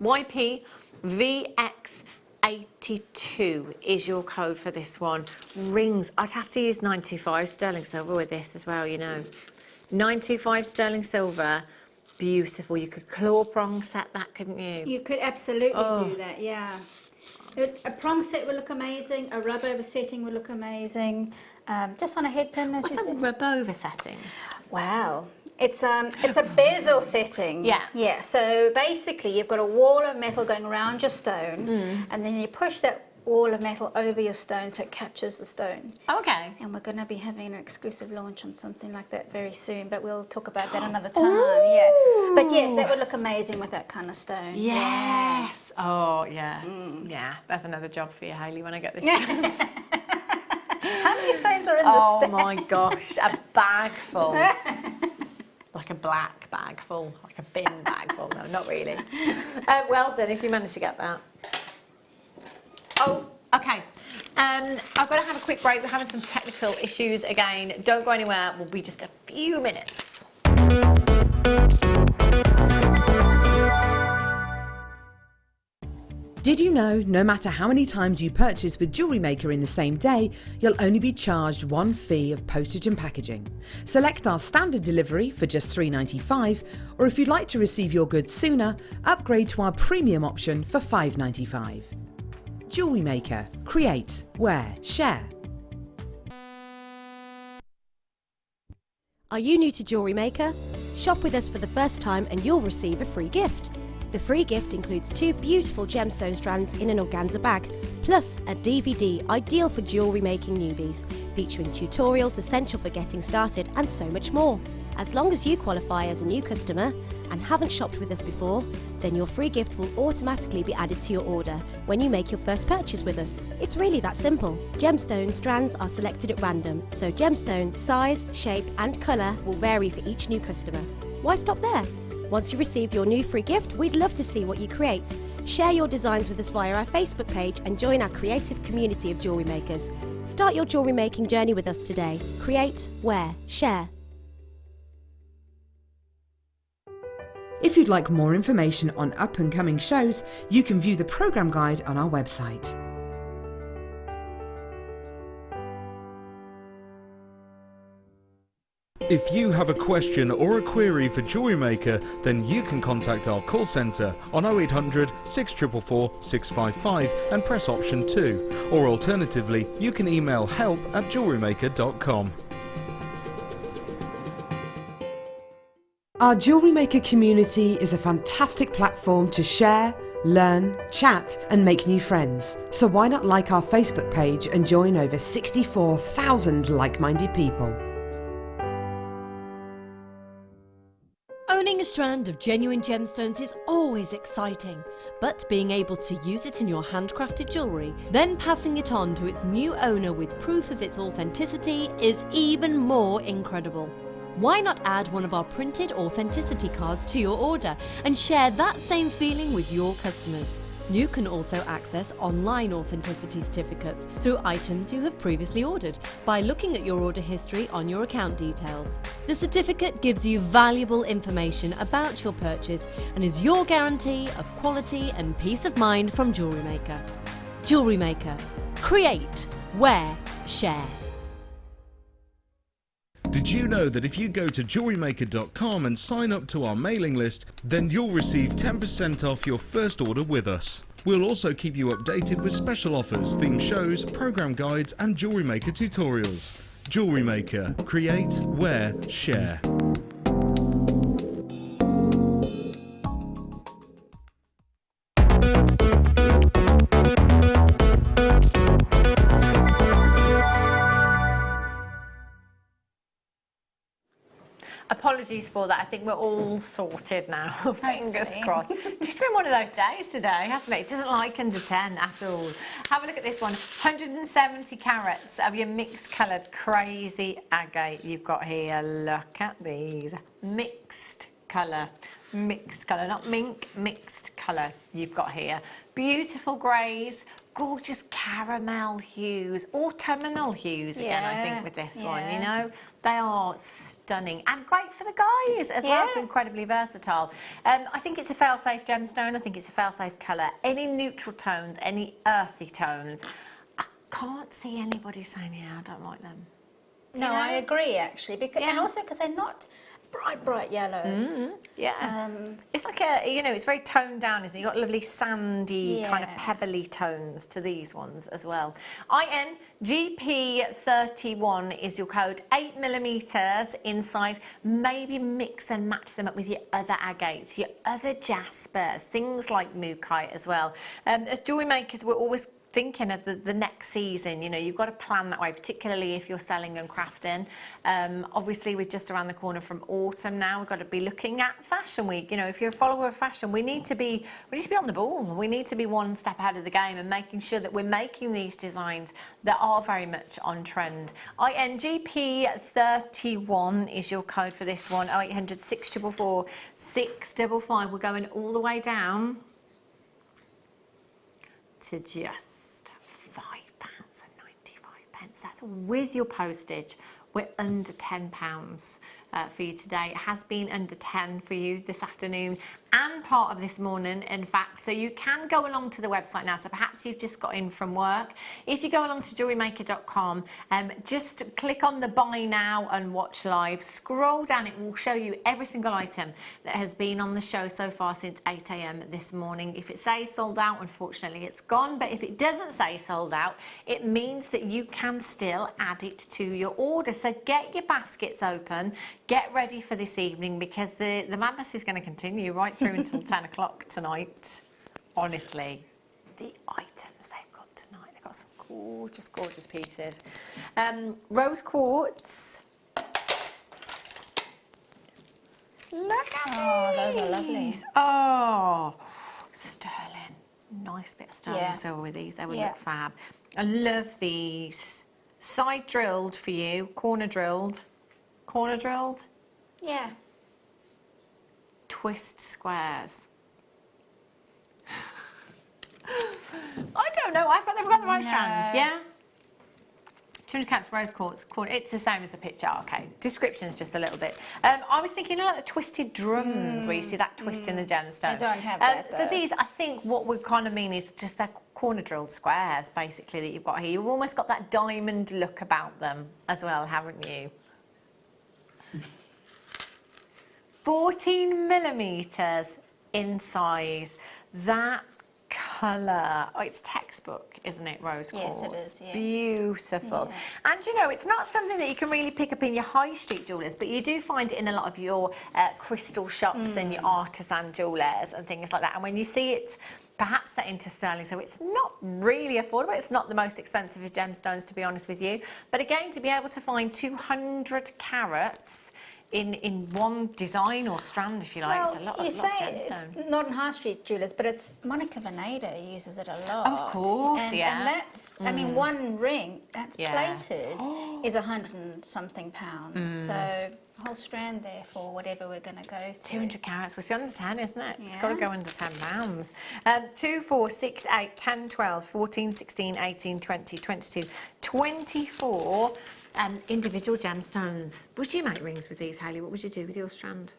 YP VX82 is your code for this one. Rings, I'd have to use 925 sterling silver with this as well, you know. 925 sterling silver, beautiful. You could claw prong set that, couldn't you? You could absolutely do that, yeah. A prong set would look amazing, a rub over setting would look amazing, just on a head pin, as What's you a said. rub over setting? Wow. It's a bezel setting. Yeah. Yeah, so basically you've got a wall of metal going around your stone, and then you push that wall of metal over your stone so it captures the stone. Okay. And we're going to be having an exclusive launch on something like that very soon, but we'll talk about that another time. Yeah. But yes, that would look amazing with that kind of stone. Yes. Oh, yeah. Yeah, that's another job for you, Hayley, when I get this chance. How many stones are in this Oh thing? my gosh, a bag full. Like a black bag full, like a bin bag full. No, not really. Well done if you managed to get that. Oh, okay. I've got to have a quick break. We're having some technical issues again. Don't go anywhere. We'll be just a few minutes. Did you know no matter how many times you purchase with Jewellery Maker in the same day, you'll only be charged one fee of postage and packaging? Select our standard delivery for just $3.95, or if you'd like to receive your goods sooner, upgrade to our premium option for $5.95. Jewellery Maker. Create, wear, share. Are you new to Jewellery Maker? Shop with us for the first time and you'll receive a free gift. The free gift includes 2 beautiful gemstone strands in an organza bag, plus a DVD ideal for jewellery making newbies, featuring tutorials essential for getting started and so much more. As long as you qualify as a new customer and haven't shopped with us before, then your free gift will automatically be added to your order when you make your first purchase with us. It's really that simple. Gemstone strands are selected at random, so gemstone size, shape and colour will vary for each new customer. Why stop there? Once you receive your new free gift, we'd love to see what you create. Share your designs with us via our Facebook page and join our creative community of jewellery makers. Start your jewellery making journey with us today. Create, wear, share. If you'd like more information on up-and-coming shows, you can view the programme guide on our website. If you have a question or a query for Jewellery Maker, then you can contact our call centre on 0800 644 655 and press option 2, or alternatively you can email help@jewellerymaker.com. Our Jewellery Maker community is a fantastic platform to share, learn, chat and make new friends. So why not like our Facebook page and join over 64,000 like-minded people? Owning a strand of genuine gemstones is always exciting, but being able to use it in your handcrafted jewellery, then passing it on to its new owner with proof of its authenticity is even more incredible. Why not add one of our printed authenticity cards to your order and share that same feeling with your customers? You can also access online authenticity certificates through items you have previously ordered by looking at your order history on your account details. The certificate gives you valuable information about your purchase and is your guarantee of quality and peace of mind from Jewellery Maker. Jewellery Maker. Create, wear, share. Did you know that if you go to jewellerymaker.com and sign up to our mailing list, then you'll receive 10% off your first order with us. We'll also keep you updated with special offers, theme shows, program guides and Jewellery Maker tutorials. Jewellery Maker. Create, wear, share. Apologies for that. I think we're all sorted now. Fingers crossed. It's been one of those days today, hasn't it? It doesn't like under 10 at all. Have a look at this one. 170 carats of your mixed coloured crazy agate you've got here. Look at these. Mixed colour, not mink, mixed colour you've got here. Beautiful greys, gorgeous caramel hues, autumnal hues again, I think, with this one, you know. They are stunning and great for the guys as well. It's incredibly versatile. I think it's a fail-safe gemstone. I think it's a fail-safe colour. Any neutral tones, any earthy tones, I can't see anybody saying, yeah, I don't like them. No, you know? I agree, actually. Because, and also because they're not bright yellow. It's like a, you know, it's very toned down, isn't it? You've got lovely sandy kind of pebbly tones to these ones as well. INGP31 is your code, 8mm in size. Maybe mix and match them up with your other agates, your other jaspers, things like mookaite as well. As jewellery makers, we're always thinking of the next season. You know, you've got to plan that way, particularly if you're selling and crafting. Obviously, we're just around the corner from autumn now. We've got to be looking at Fashion Week. You know, if you're a follower of fashion, we need to be on the ball. We need to be one step ahead of the game and making sure that we're making these designs that are very much on trend. INGP31 is your code for this one. 0800 644 655. We're going all the way down to just £5.95. That's with your postage. We're under £10 for you today. It has been under 10 for you this afternoon and part of this morning, in fact. So you can go along to the website now. So perhaps you've just got in from work. If you go along to JewelleryMaker.com, just click on the buy now and watch live. Scroll down, it will show you every single item that has been on the show so far since 8 AM this morning. If it says sold out, unfortunately it's gone. But if it doesn't say sold out, it means that you can still add it to your order. So get your baskets open, get ready for this evening, because the madness is going to continue right through until 10 o'clock tonight. Honestly, the items they've got tonight, they've got some gorgeous, gorgeous pieces. Rose quartz. Look at these. Those are lovely. Oh, sterling. Nice bit of sterling silver with these. They would look fab. I love these. Side drilled for you, corner drilled. Corner drilled? Yeah. Twist squares. I don't know. I've got the right strand. Yeah. 200 carats rose quartz. It's the same as the picture. Okay. Description's just a little bit. I was thinking, you know, like the twisted drums where you see that twist in the gemstone. I don't have that. So these, I think, what we kind of mean is just that corner drilled squares, basically, that you've got here. You've almost got that diamond look about them as well, haven't you? 14mm in size. That colour, it's textbook, isn't it, rose quartz? Yes, it is, yeah. Beautiful. Yeah. And you know, it's not something that you can really pick up in your high street jewellers, but you do find it in a lot of your crystal shops and your artisan jewellers and things like that. And when you see it perhaps set into sterling, so it's not really affordable. It's not the most expensive of gemstones, to be honest with you. But again, to be able to find 200 carats in one design or strand, if you like, well, it's a lot you of say gemstone. It's not in high street jewellers, but it's Monica Veneda uses it a lot. Of course, and that's, I mean, one ring that's plated is 100 and something pounds. So a whole strand there for whatever we're going to go to. 200 carats, well, it's under 10, isn't it? It's got to go under £10. 2, 4, 6, 8, 10, 12, 14, 16, 18, 20, 22, 24 individual gemstones. Would you make rings with these, Hayley? What would you do with your strand?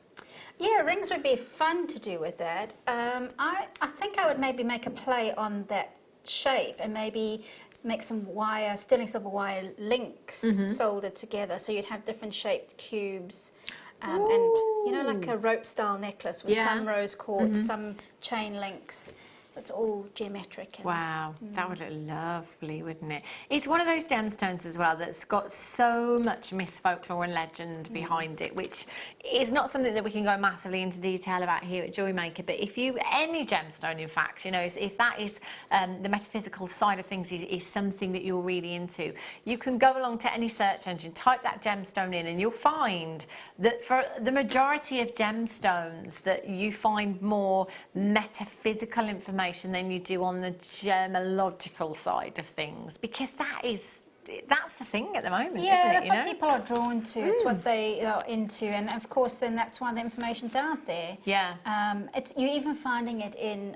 Yeah, rings would be fun to do with that. I think I would maybe make a play on that shape and maybe make some wire, sterling silver wire links soldered together, so you'd have different shaped cubes. And, you know, like a rope style necklace with some rose quartz, some chain links. So it's all geometric. And, wow, that would look lovely, wouldn't it? It's one of those gemstones as well that's got so much myth, folklore and legend behind it, which is not something that we can go massively into detail about here at Jewellery Maker. But if you, any gemstone in fact, you know, if that is the metaphysical side of things is something that you're really into, you can go along to any search engine, type that gemstone in, and you'll find that for the majority of gemstones that you find more metaphysical information than you do on the gemological side of things, because that's the thing at the moment, isn't it? Yeah, that's what people are drawn to. It's what they are into, and of course, then that's why the information's out there. Yeah. You're even finding it in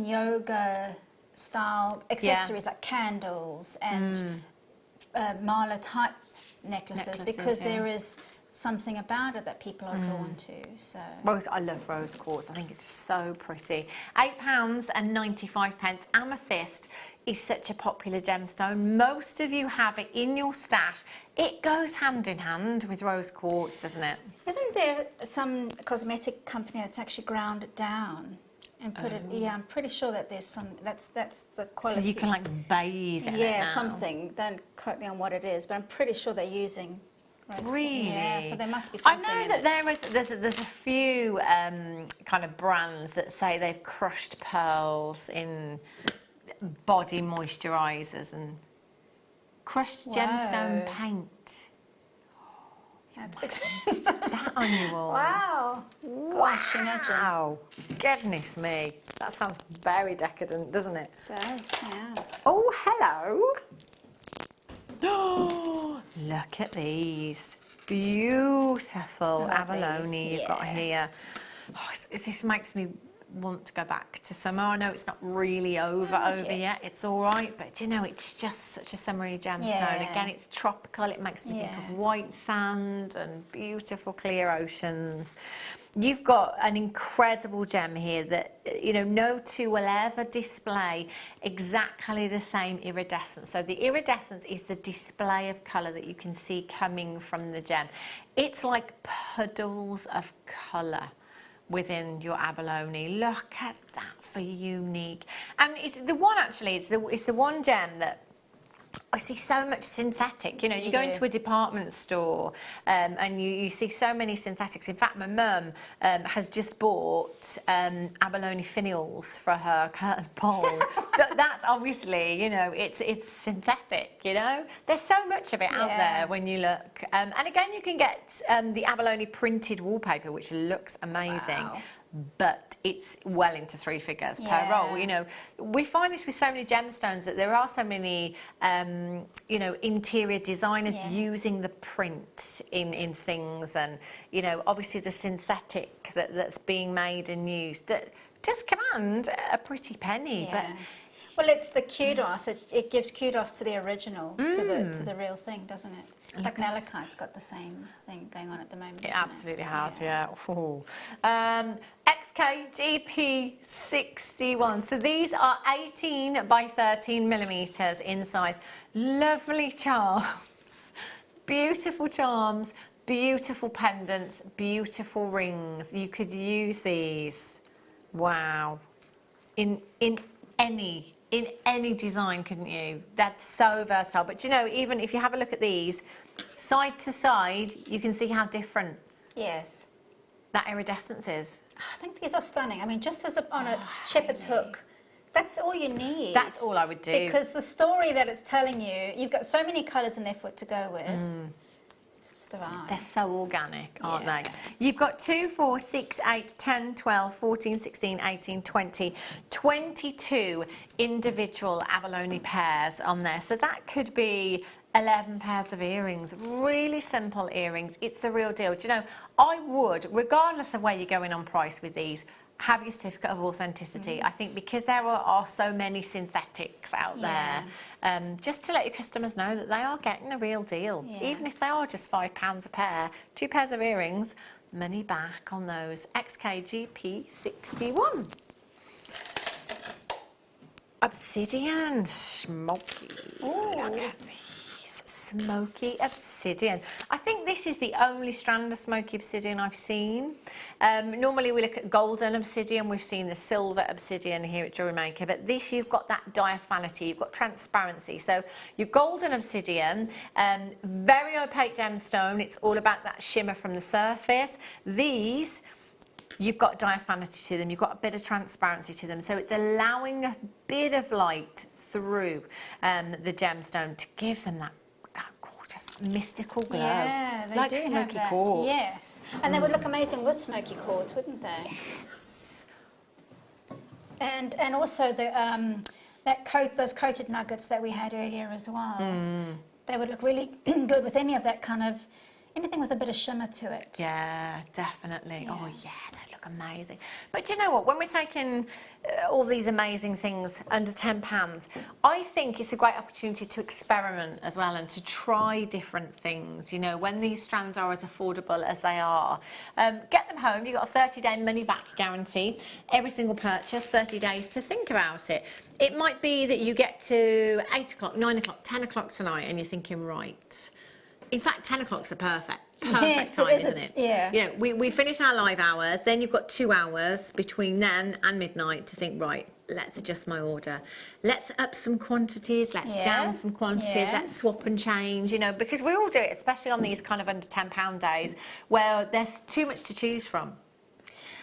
yoga style accessories like candles and mala type necklaces because there is something about it that people are drawn to. So I love rose quartz. I think it's so pretty. £8.95. Amethyst is such a popular gemstone. Most of you have it in your stash. It goes hand in hand with rose quartz, doesn't it? isn't there some cosmetic company that's actually ground it down and put it? Yeah, I'm pretty sure that there's some. That's the quality. So you can like bathe in it now. Something. Don't quote me on what it is, but I'm pretty sure they're using. Really? Yeah, so there must be something. I know that there's a few kind of brands that say they've crushed pearls in body moisturisers and crushed gemstone paint. That's expensive. That on you all. Wow. Gosh, imagine. Wow. Goodness me. That sounds very decadent, doesn't it? It does, yeah. Oh, hello. Oh, look at these beautiful abalone you've got here. Oh, this makes me want to go back to summer. I know it's not really over yet. It's all right, but you know, it's just such a summery gemstone. Yeah. Again, it's tropical. It makes me think of white sand and beautiful clear oceans. You've got an incredible gem here that, you know, no two will ever display exactly the same iridescence. So the iridescence is the display of colour that you can see coming from the gem. It's like puddles of colour within your abalone. Look at that for unique. And it's the one, actually, it's the one gem that I see so much synthetic. You know, you go into a department store and you see so many synthetics. In fact, my mum has just bought abalone finials for her curtain pole. But that's obviously, you know, it's synthetic, you know. There's so much of it out there when you look. And again, you can get the abalone printed wallpaper, which looks amazing. Wow. But it's well into three figures per roll. You know, we find this with so many gemstones that there are so many, you know, interior designers using the print in things, and you know, obviously the synthetic that's being made and used that does command a pretty penny. But well, it's the kudos. It gives kudos to the original, to the real thing, doesn't it? It's like malachite's got the same thing going on at the moment. It absolutely has, Ooh. XKGP61. So these are 18 by 13 millimeters in size. Lovely charms, beautiful charms, beautiful pendants, beautiful rings. You could use these. Wow. In any design, couldn't you? That's so versatile. But you know, even if you have a look at these, side to side, you can see how different that iridescence is. I think these are stunning. I mean, just as on a shepherd's hook, that's all you need. That's all I would do. Because the story that it's telling you, you've got so many colours in there for it to go with. It's just divine. They're so organic, aren't they? You've got 2, 4, 6, 8, 10, 12, 14, 16, 18, 20, 22 individual abalone pairs on there. So that could be 11 pairs of earrings, really simple earrings. It's the real deal. Do you know, I would, regardless of where you're going on price with these, have your certificate of authenticity. I think because there are so many synthetics out there, just to let your customers know that they are getting a real deal. Even if they are just £5 a pair, 2 pairs of earrings, money back on those. XKGP61. Obsidian, smoky. Look at these. Smoky obsidian. I think this is the only strand of smoky obsidian I've seen. Normally we look at golden obsidian. We've seen the silver obsidian here at Jewellery Maker, but this, you've got that diaphanity, you've got transparency. So your golden obsidian, very opaque gemstone. It's all about that shimmer from the surface. These, you've got diaphanity to them, you've got a bit of transparency to them, so it's allowing a bit of light through the gemstone to give them that gorgeous mystical glow. Yeah, they like do smoky have that. quartz. Yes, and they would look amazing with smoky quartz, wouldn't they? Yes. And also the those coated nuggets that we had earlier as well. They would look really good with any of that kind of anything with a bit of shimmer to it. Yeah, definitely. Oh yeah, they look look amazing. But do you know what? When we're taking all these amazing things under £10, I think it's a great opportunity to experiment as well and to try different things. You know, when these strands are as affordable as they are, get them home. You've got a 30-day money-back guarantee. Every single purchase, 30 days to think about it. It might be that you get to 8 o'clock, 9 o'clock, 10 o'clock tonight and you're thinking, right. In fact, 10 o'clock's a perfect Yes, time, isn't it? Yeah. You know, we finish our live hours, then you've got 2 hours between then and midnight to think, right, let's adjust my order. Let's up some quantities, let's down some quantities, let's swap and change, you know, because we all do it, especially on these kind of under £10 days where there's too much to choose from.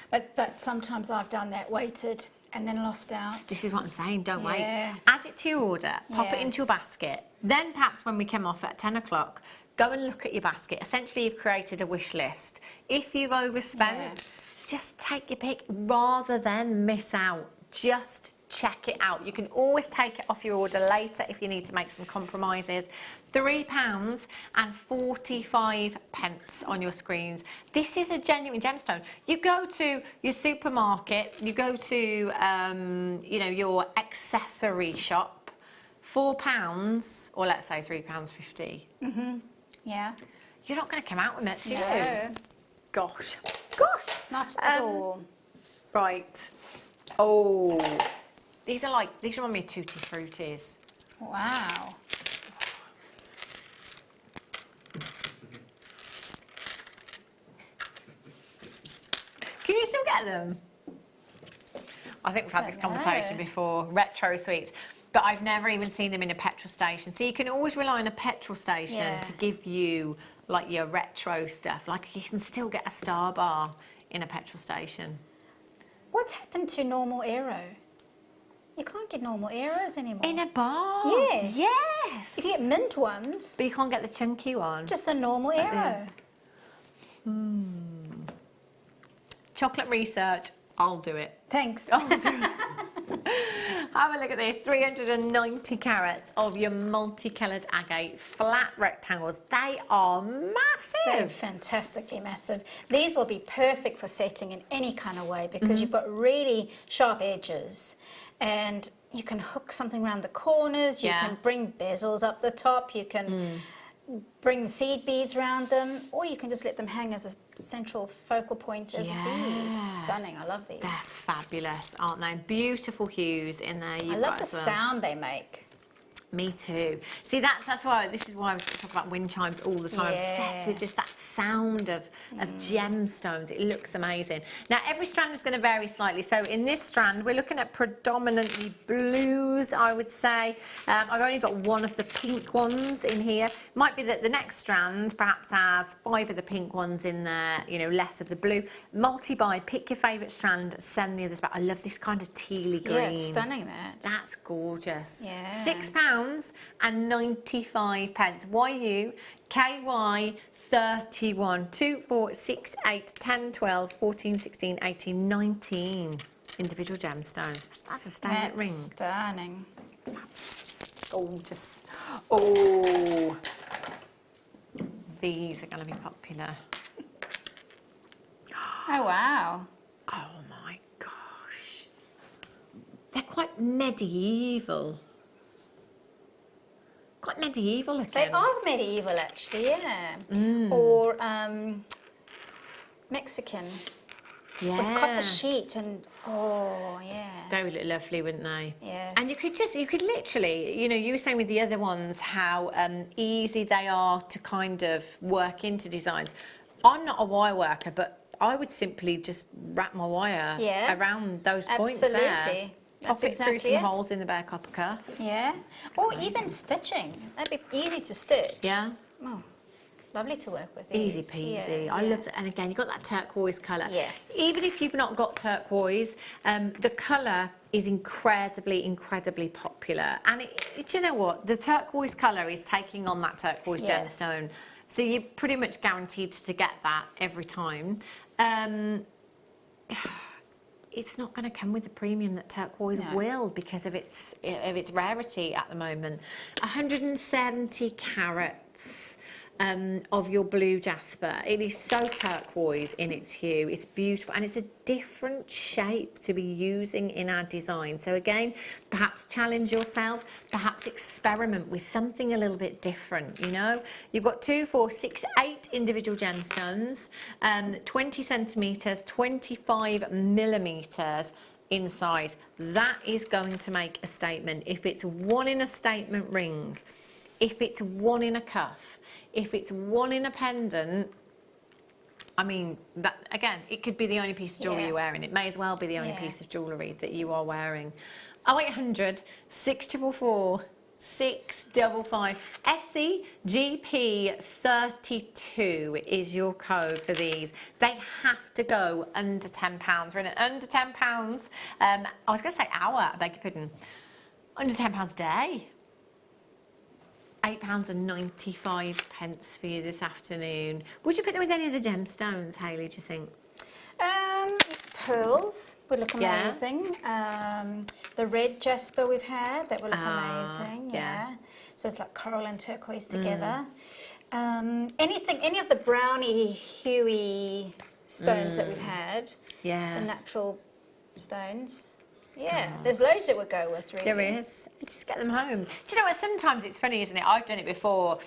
But sometimes I've done that, waited and then lost out. This is what I'm saying, don't wait. Add it to your order, pop it into your basket. Then perhaps when we come off at 10 o'clock, go and look at your basket. Essentially, you've created a wish list. If you've overspent, just take your pick rather than miss out. Just check it out. You can always take it off your order later if you need to make some compromises. £3.45 on your screens. This is a genuine gemstone. You go to your supermarket, you go to you know, your accessory shop, £4 or let's say £3.50. Yeah. You're not going to come out with much, No. you? Gosh. Not at all. Right. Oh, these remind me of Tutti Fruities. Wow. Can you still get them? I think we've had this conversation before. Retro sweets. But I've never even seen them in a petrol station. So you can always rely on a petrol station to give you like your retro stuff. Like you can still get a Star Bar in a petrol station. What's happened to normal Aero? You can't get normal Aeros anymore. In a bar? Yes. Yes. You can get mint ones. But you can't get the chunky one. Just the normal Aero. Chocolate research. I'll do it. Thanks. I'll do it. Have a look at this, 390 carats of your multicoloured agate flat rectangles. They are massive. They're fantastically massive. These will be perfect for setting in any kind of way because you've got really sharp edges and you can hook something around the corners, you can bring bezels up the top, you can bring seed beads around them, or you can just let them hang as a central focal point as a bead. Stunning, I love these. They're fabulous, aren't they? Beautiful hues in there. I love the sound they make. Me too. See, that's why, this is why I talk about wind chimes all the time. I'm obsessed with just that sound of gemstones. It looks amazing. Now, every strand is going to vary slightly. So in this strand, we're looking at predominantly blues, I would say. I've only got one of the pink ones in here. Might be that the next strand perhaps has 5 of the pink ones in there, you know, less of the blue. Multi-buy, pick your favourite strand, send the others back. I love this kind of tealy green. Yeah, it's stunning, that. That's gorgeous. Yeah. £6.95. YU KY 31 2 4 6 8 10 12 14 16 18 19 individual gemstones. That's a statement ring. Stunning. Gorgeous. Oh, these are going to be popular. Oh wow. Oh my gosh, they're quite medieval. Quite medieval looking. They are medieval, actually, yeah. Or Mexican. Yeah. With copper sheet and, oh, yeah. They would look lovely, wouldn't they? Yes. And you could literally, you know, you were saying with the other ones how easy they are to kind of work into designs. I'm not a wire worker, but I would simply just wrap my wire around those points there. Absolutely. Pop it through some holes in the bare copper cuff. Yeah. Or even stitching. That'd be easy to stitch. Yeah. Oh, lovely to work with. Easy peasy. I love it. And again, you've got that turquoise colour. Yes. Even if you've not got turquoise, the colour is incredibly popular. And do you know what? The turquoise colour is taking on that turquoise gemstone. So you're pretty much guaranteed to get that every time. It's not going to come with the premium that turquoise will because of its rarity at the moment. 170 carats. of your blue jasper. It is so turquoise in its hue. It's beautiful, and it's a different shape to be using in our design. So again, perhaps challenge yourself, perhaps experiment with something a little bit different, you know. You've got 2, 4, 6, 8 individual gemstones, 20 centimetres, 25 millimetres in size. That is going to make a statement. If it's one in a statement ring, if it's one in a cuff, if it's one in a pendant, I mean, that again, it could be the only piece of jewellery you're wearing. It may as well be the only piece of jewellery that you are wearing. 0800 644 655. SCGP32 is your code for these. They have to go under £10. We're in at under £10. I was going to say hour, I beg your pardon. Under £10 a day. £8.95 for you this afternoon. Would you put them with any of the gemstones, Hayley, do you think? Pearls would look amazing. The red jasper we've had, that would look amazing. Yeah. So it's like coral and turquoise together. Any of the browny, huey stones that we've had. Yeah. The natural stones. Yeah, there's loads that would go with, really. There is. Just get them home. Do you know what? Sometimes it's funny, isn't it? I've done it before,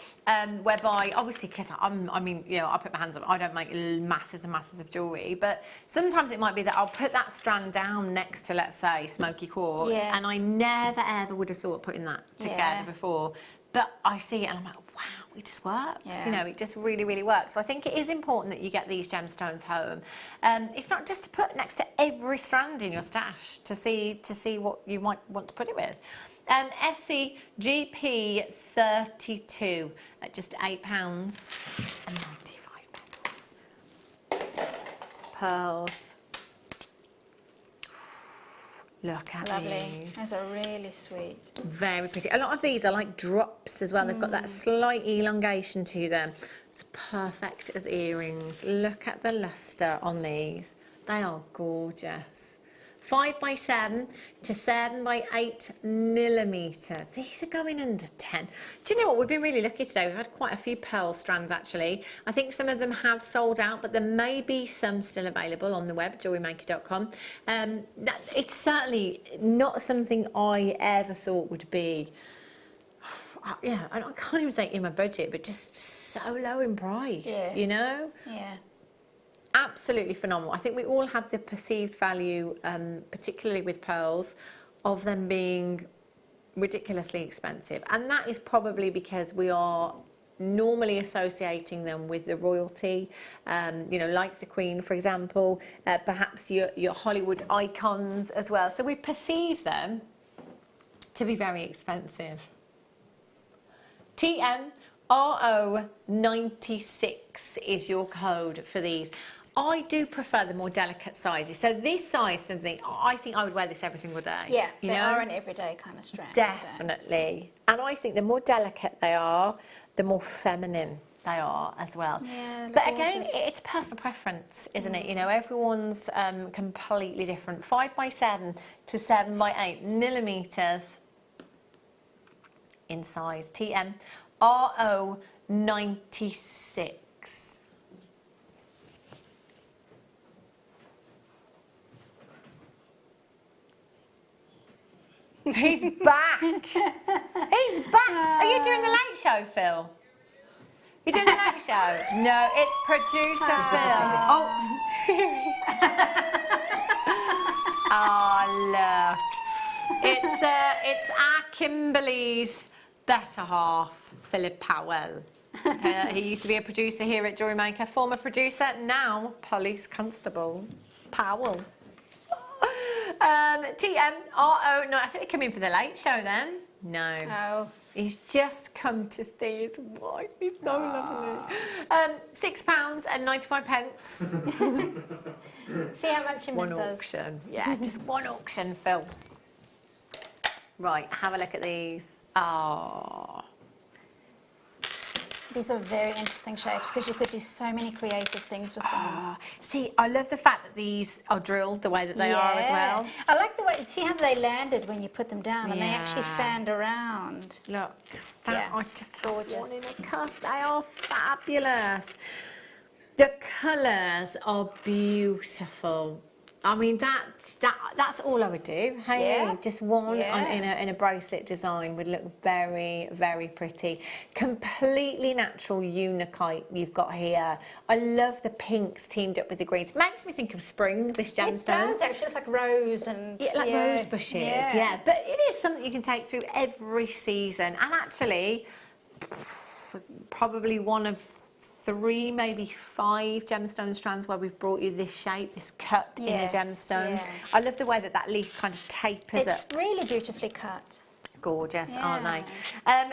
whereby, obviously, because I mean, you know, I put my hands up. I don't make masses and masses of jewellery, but sometimes it might be that I'll put that strand down next to, let's say, smoky quartz, and I never, ever would have thought putting that together before. But I see it and I'm like, wow, it just works. You know, it just really, really works. So I think it is important that you get these gemstones home. If not, just to put next to every strand in your stash to see what you might want to put it with. SCGP32 at just £8.95. Pearls. Look at these. Those are really sweet. Very pretty. A lot of these are like drops as well. They've got that slight elongation to them. It's perfect as earrings. Look at the lustre on these. They are gorgeous. 5x7 to 7x8 millimetres. These are going under 10. Do you know what? We've been really lucky today. We've had quite a few pearl strands actually. I think some of them have sold out, but there may be some still available on the web, JewelleryMaker.com. It's certainly not something I ever thought would be, yeah, I can't even say in my budget, but just so low in price, you know? Yeah. Absolutely phenomenal. I think we all have the perceived value, particularly with pearls, of them being ridiculously expensive. And that is probably because we are normally associating them with the royalty, you know, like the Queen, for example, perhaps your Hollywood icons as well. So we perceive them to be very expensive. TMRO96 is your code for these. I do prefer the more delicate sizes. So this size for me, I think I would wear this every single day. Yeah, they are an everyday kind of strand. Definitely. And I think the more delicate they are, the more feminine they are as well. Yeah, but again, it's personal preference, isn't it? You know, everyone's completely different. 5x7 to 7x8 millimetres in size. TMRO96. He's back. He's back. Are you doing the late show, Phil? You're doing the late show? No, it's producer Phil. Oh. Oh, look. It's our Kimberly's better half, Philip Powell. He used to be a producer here at Jewellery Maker, former producer, now police constable. Powell. TMRO, no, I think they come in for the late show then. No. Oh. He's just come to see his wife. He's so lovely. £6.95. See how much he misses. One auction. Yeah, just one auction, Phil. Right, have a look at these. Oh. These are very interesting shapes because you could do so many creative things with them. See, I love the fact that these are drilled the way that they are as well. I like the way, see how they landed when you put them down and they actually Yeah. fanned around. Look, that I just gorgeous. One in a cup. They are fabulous. The colours are beautiful. I mean, that's all I would do. Hey, Yeah. just one Yeah. in a bracelet design would look very, very pretty. Completely natural unakite you've got here. I love the pinks teamed up with the greens. Makes me think of spring, this gemstone. It does actually. It's like rose and like rose bushes. Yeah, but it is something you can take through every season. And actually, probably one of 3, maybe 5 gemstone strands where we've brought you this shape, this cut in a gemstone. Yeah. I love the way that leaf kind of tapers up. It's really beautifully cut. Gorgeous, aren't they?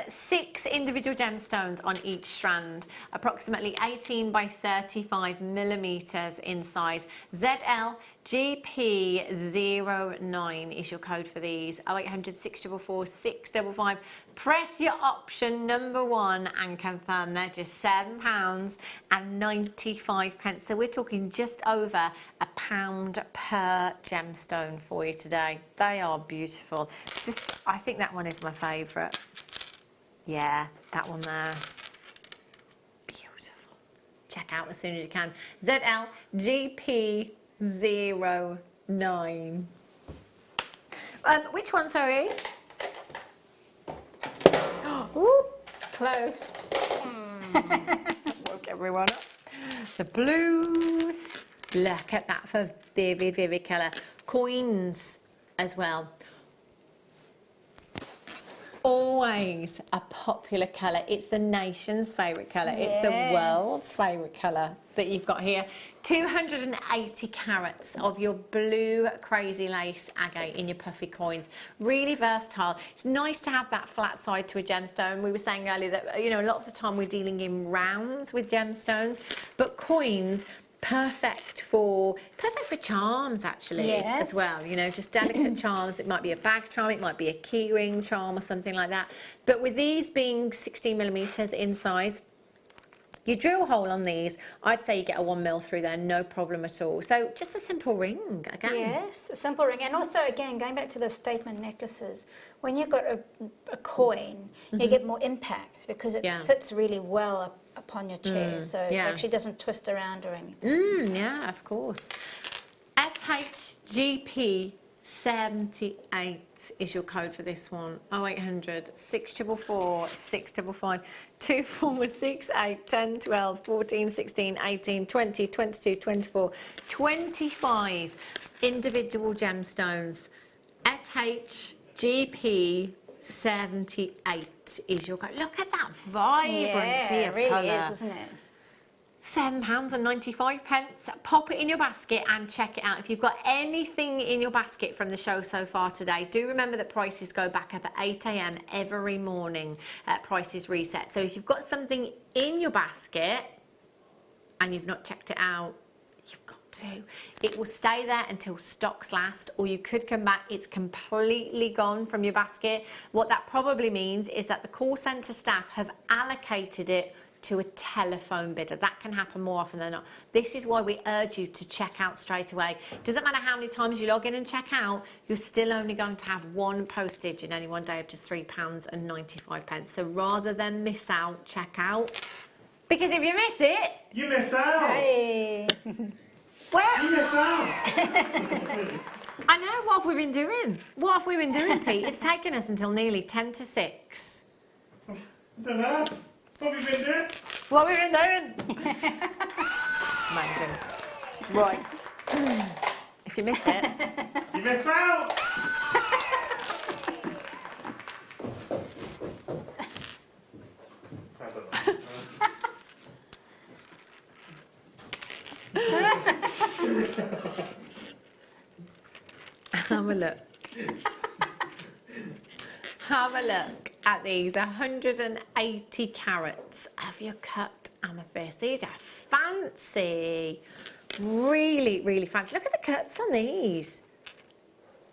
6 individual gemstones on each strand, approximately 18 by 35 millimeters in size. ZL GP09 is your code for these. 0800 644 655. Press your option number 1 and confirm they're just £7.95. So we're talking just over £1 per gemstone for you today. They are beautiful. I think that one is my favourite. Yeah, that one there. Beautiful. Check out as soon as you can. ZL GP09. Which one, sorry? Ooh, close. Woke everyone up. The blues. Look at that for vivid, vivid colour. Coins as well. Always a popular colour. It's the nation's favourite colour. It's the world's favourite colour that you've got here. 280 carats of your blue crazy lace agate in your puffy coins. Really versatile. It's nice to have that flat side to a gemstone. We were saying earlier that, you know, a lot of the time we're dealing in rounds with gemstones, but coins, perfect for charms actually as well, you know, just delicate charms. It might be a bag charm, it might be a key ring charm or something like that. But with these being 16 millimeters in size, you drill a hole on these, I'd say you get a 1 mil through there, no problem at all. So just a simple ring again. Yes, a simple ring. And also, again, going back to the statement necklaces, when you've got a coin, you get more impact because it sits really well up upon your chair, so it actually doesn't twist around or anything. Yeah, of course. SHGP 78 is your code for this one. 0800 644 655 24 68 10 12 14 16 18 20 22 24 25 individual gemstones. SHGP 78 is your code. Look at that vibrancy of really colour. is, isn't it? £7.95. Pop it in your basket and check it out. If you've got anything in your basket from the show so far today, do remember that prices go back up at 8 a.m. every morning. Prices reset. So if you've got something in your basket and you've not checked it out, you've got to. It will stay there until stocks last, or you could come back, it's completely gone from your basket. What that probably means is that the call centre staff have allocated it to a telephone bidder. That can happen more often than not. This is why we urge you to check out straight away. Doesn't matter how many times you log in and check out, you're still only going to have one postage in any one day of just £3.95. So rather than miss out, check out. Because if you miss it, you miss out. Hey. Where? You miss out. I know, what have we been doing? What have we been doing, Pete? It's taken us until nearly 10 to 6. I don't know. What have you been doing? What have we been doing? Amazing. Right. If you miss it, you miss out. have a look. Have a look at these 180 carats of your cut amethyst. These are fancy. Really, really fancy. Look at the cuts on these.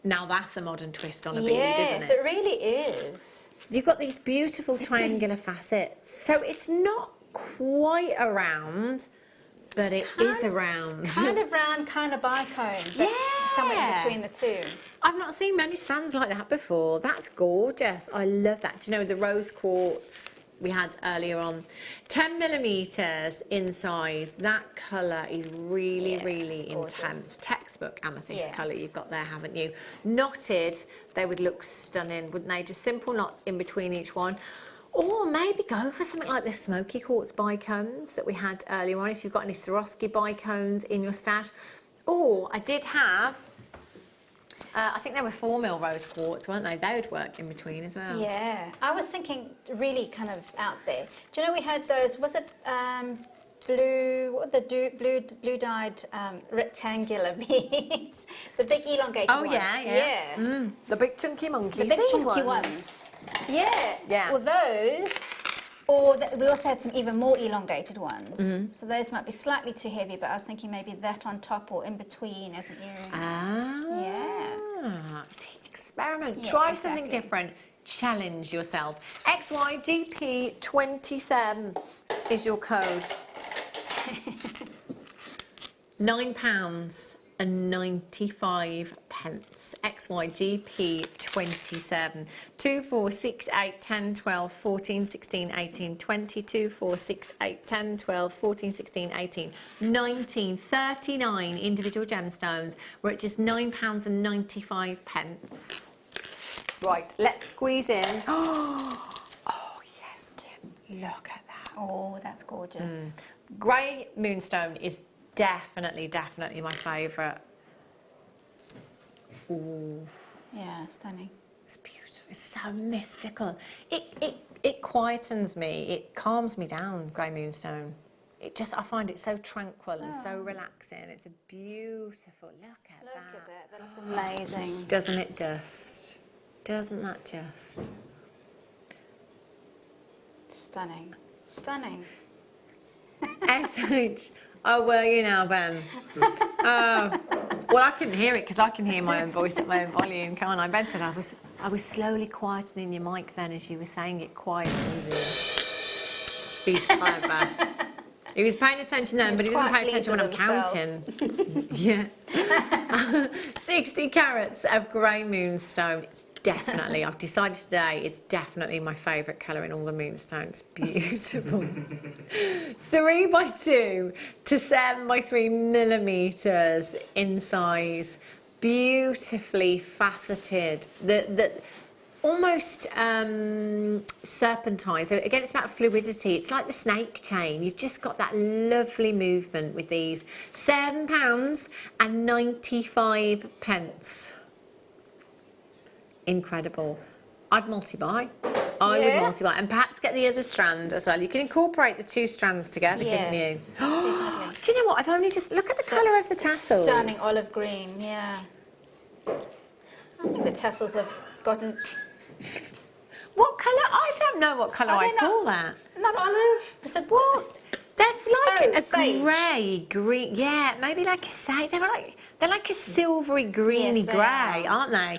Now that's a modern twist on a bead, isn't it? Yes, it really is. you've got these beautiful triangular facets. So it's not quite a round, but it is a round. Kind of round, kind of bicone. Yeah. Somewhere between the two. I've not seen many strands like that before. That's gorgeous. I love that. Do you know the rose quartz we had earlier on? 10 millimeters in size. That colour is really, really gorgeous. intense. Textbook amethyst Yes. colour you've got there, haven't you? Knotted, they would look stunning, wouldn't they? Just simple knots in between each one. Or maybe go for something like the smoky quartz bicones that we had earlier on, if you've got any Swarovski bicones in your stash. Or I did have, I think they were 4mm rose quartz, weren't they? They would work in between as well. Yeah, I was thinking really kind of out there. Do you know we had those, was it blue, what blue dyed rectangular beads? The big elongated ones. Oh yeah, yeah. The big chunky monkeys. The big These chunky ones. Yeah. Yeah. Well, those, or we also had some even more elongated ones. So those might be slightly too heavy, but I was thinking maybe that on top or in between as an earring. Ah. See, experiment. Yeah, Try exactly. something different. Challenge yourself. XYGP27 is your code. £9.95. XYGP27. 2, 4, 6, 8, 10, 12, 14, 16, 18, 22, 4, 6, 8, 10, 12, 14, 16, 18, 19, 39 individual gemstones. We're at just £9.95. Right, let's squeeze in. Oh, yes, Kim. Look at that. Oh, that's gorgeous. Grey moonstone is definitely my favourite. Ooh, Yeah, stunning. it's beautiful. It's so mystical. It quietens me. It calms me down, grey moonstone. I find it so tranquil and so relaxing. It's a beautiful. Look at that. Look at that. That looks amazing. Doesn't it just? Doesn't that just? Stunning. Stunning. SH. Oh, were you now, Ben? Oh. Well, I couldn't hear it because I can hear my own voice at my own volume, can't I? Ben said I was slowly quietening your mic then as you were saying it quiet and easy. He's clever. He was paying attention then, but he doesn't pay attention when I'm counting. Yeah. 60 carats of grey moonstone. It's definitely, I've decided today, it's definitely my favourite colour in all the moonstones. Beautiful. 3x2 to 7x3 millimetres in size. Beautifully faceted. The almost serpentine. So again, it's about fluidity. It's like the snake chain. You've just got that lovely movement with these. £7.95. Incredible. I'd multi-buy. I would multi-buy. And perhaps get the other strand as well. You can incorporate the two strands together, couldn't you? Definitely. Do you know what? I've only just... Look at the colour of the tassels. Stunning olive green, yeah. I think the tassels have gotten... What colour? I don't know what colour I'd call that. Not olive. I said, What? That's like a sage. grey, green. Yeah, maybe like a sage. They're like a silvery, greeny Yes, they grey, are. aren't they?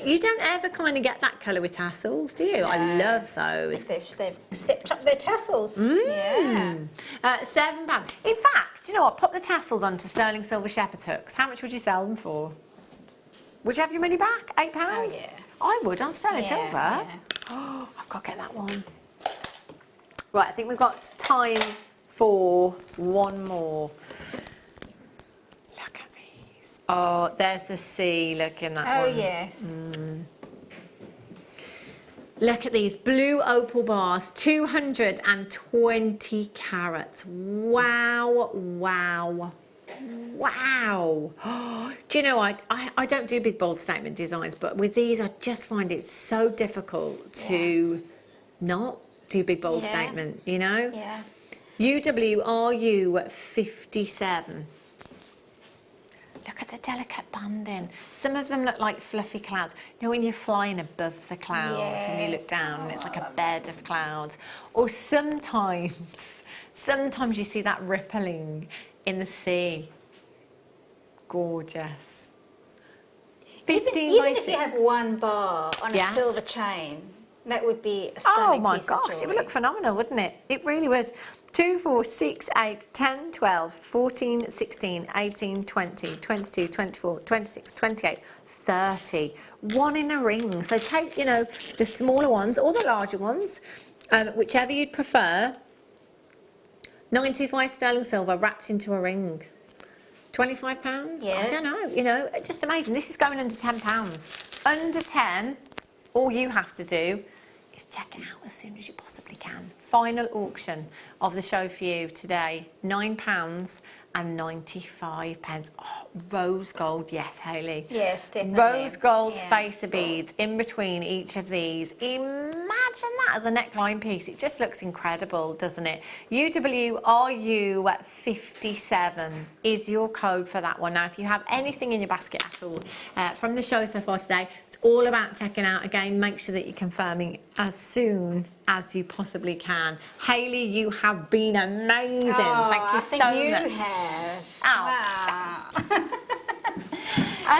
You don't ever kind of get that colour with tassels, do you? I love those. they've stepped up their tassels. Yeah. £7. In fact, do you know what? Pop the tassels onto sterling silver shepherd's hooks. How much would you sell them for? Would you have your money back? £8? Oh, yeah. I would on sterling silver. Yeah. Oh, I've got to get that one. Right, I think we've got time for one more. Look at these. Oh, there's the sea. Look in that one. Oh, yes. Look at these blue opal bars, 220 carats. Wow, wow, wow. Do you know, I don't do big bold statement designs, but with these I just find it so difficult to not do big bold statement, you know? Yeah. UWRU 57. Look at the delicate banding. Some of them look like fluffy clouds. You know when you're flying above the clouds and you look down and it's like a bed of clouds. Or sometimes you see that rippling in the sea. Gorgeous. 15 Even by if 6. you have one bar on a silver chain, That would be a Oh stunning my piece of gosh, it would jewellery. look phenomenal, wouldn't it? It really would. 2, 4, 6, 8, 10, 12, 14, 16, 18, 20, 22, 24, 26, 28, 30. One in a ring. So take, you know, the smaller ones or the larger ones, whichever you'd prefer. 925 sterling silver wrapped into a ring. £25? Yes. I don't know, you know, just amazing. This is going under £10. Under 10, all you have to do is check it out as soon as you possibly can. Final auction of the show for you today, £9.95. Oh, rose gold, yes, Hayley. Yes, definitely. Rose gold Yeah. spacer beads in between each of these. Imagine that as a neckline piece. It just looks incredible, doesn't it? UWRU57 is your code for that one. Now, if you have anything in your basket at all from the show so far today, it's all about checking out. Again, make sure that you're confirming as soon as you possibly can. Hayley, you have been amazing. Oh, Thank you I think so you much. have. Oh. Wow.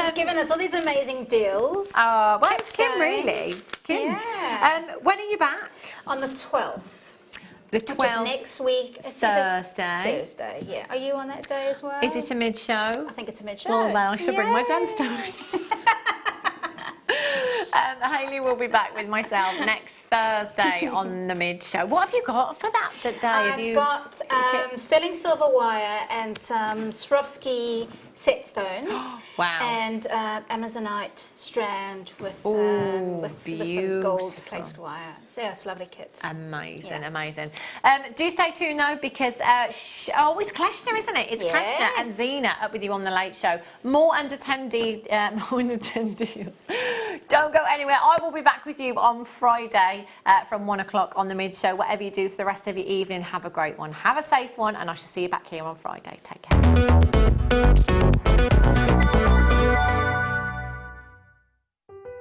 You've given us all these amazing deals. Oh, well, it's Kim, So, really. It's Kim. Yeah. When are you back? On the 12th. The Which is 12th. next week. It's either Thursday. Thursday, yeah. Are you on that day as well? Is it a mid-show? I think it's a mid-show. Well, then I shall bring my Yay. gemstones. Hayley will be back with myself next Thursday on the mid-show. What have you got for that day? I've got sterling silver wire and some Swarovski set stones. Wow. And Amazonite strand with some gold plated wire. So yeah, it's lovely kits. Amazing, Yeah. amazing. Do stay tuned though, because it's Kleshner, isn't it? It's Kleshner and Yes. Zena up with you on the Late Show. More under 10 deals. Don't go anywhere. I will be back with you on Friday from 1 o'clock on the mid show. Whatever you do for the rest of your evening, have a great one. Have a safe one, and I shall see you back here on Friday. Take care.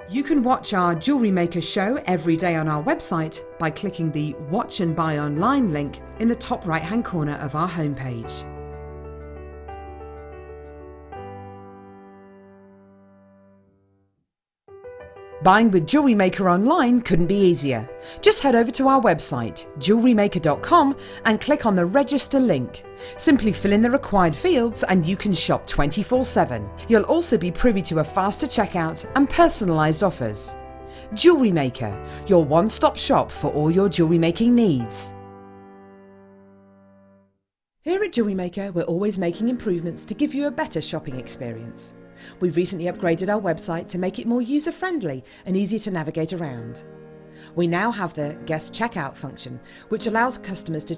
You can watch our Jewellery Maker show every day on our website by clicking the Watch and Buy Online link in the top right-hand corner of our homepage. Buying with Jewellery Maker online couldn't be easier. Just head over to our website, JewelleryMaker.com, and click on the Register link. Simply fill in the required fields and you can shop 24/7. You'll also be privy to a faster checkout and personalised offers. Jewellery Maker, your one-stop shop for all your jewellery making needs. Here at Jewellery Maker, we're always making improvements to give you a better shopping experience. We've recently upgraded our website to make it more user-friendly and easier to navigate around. We now have the guest checkout function, which allows customers to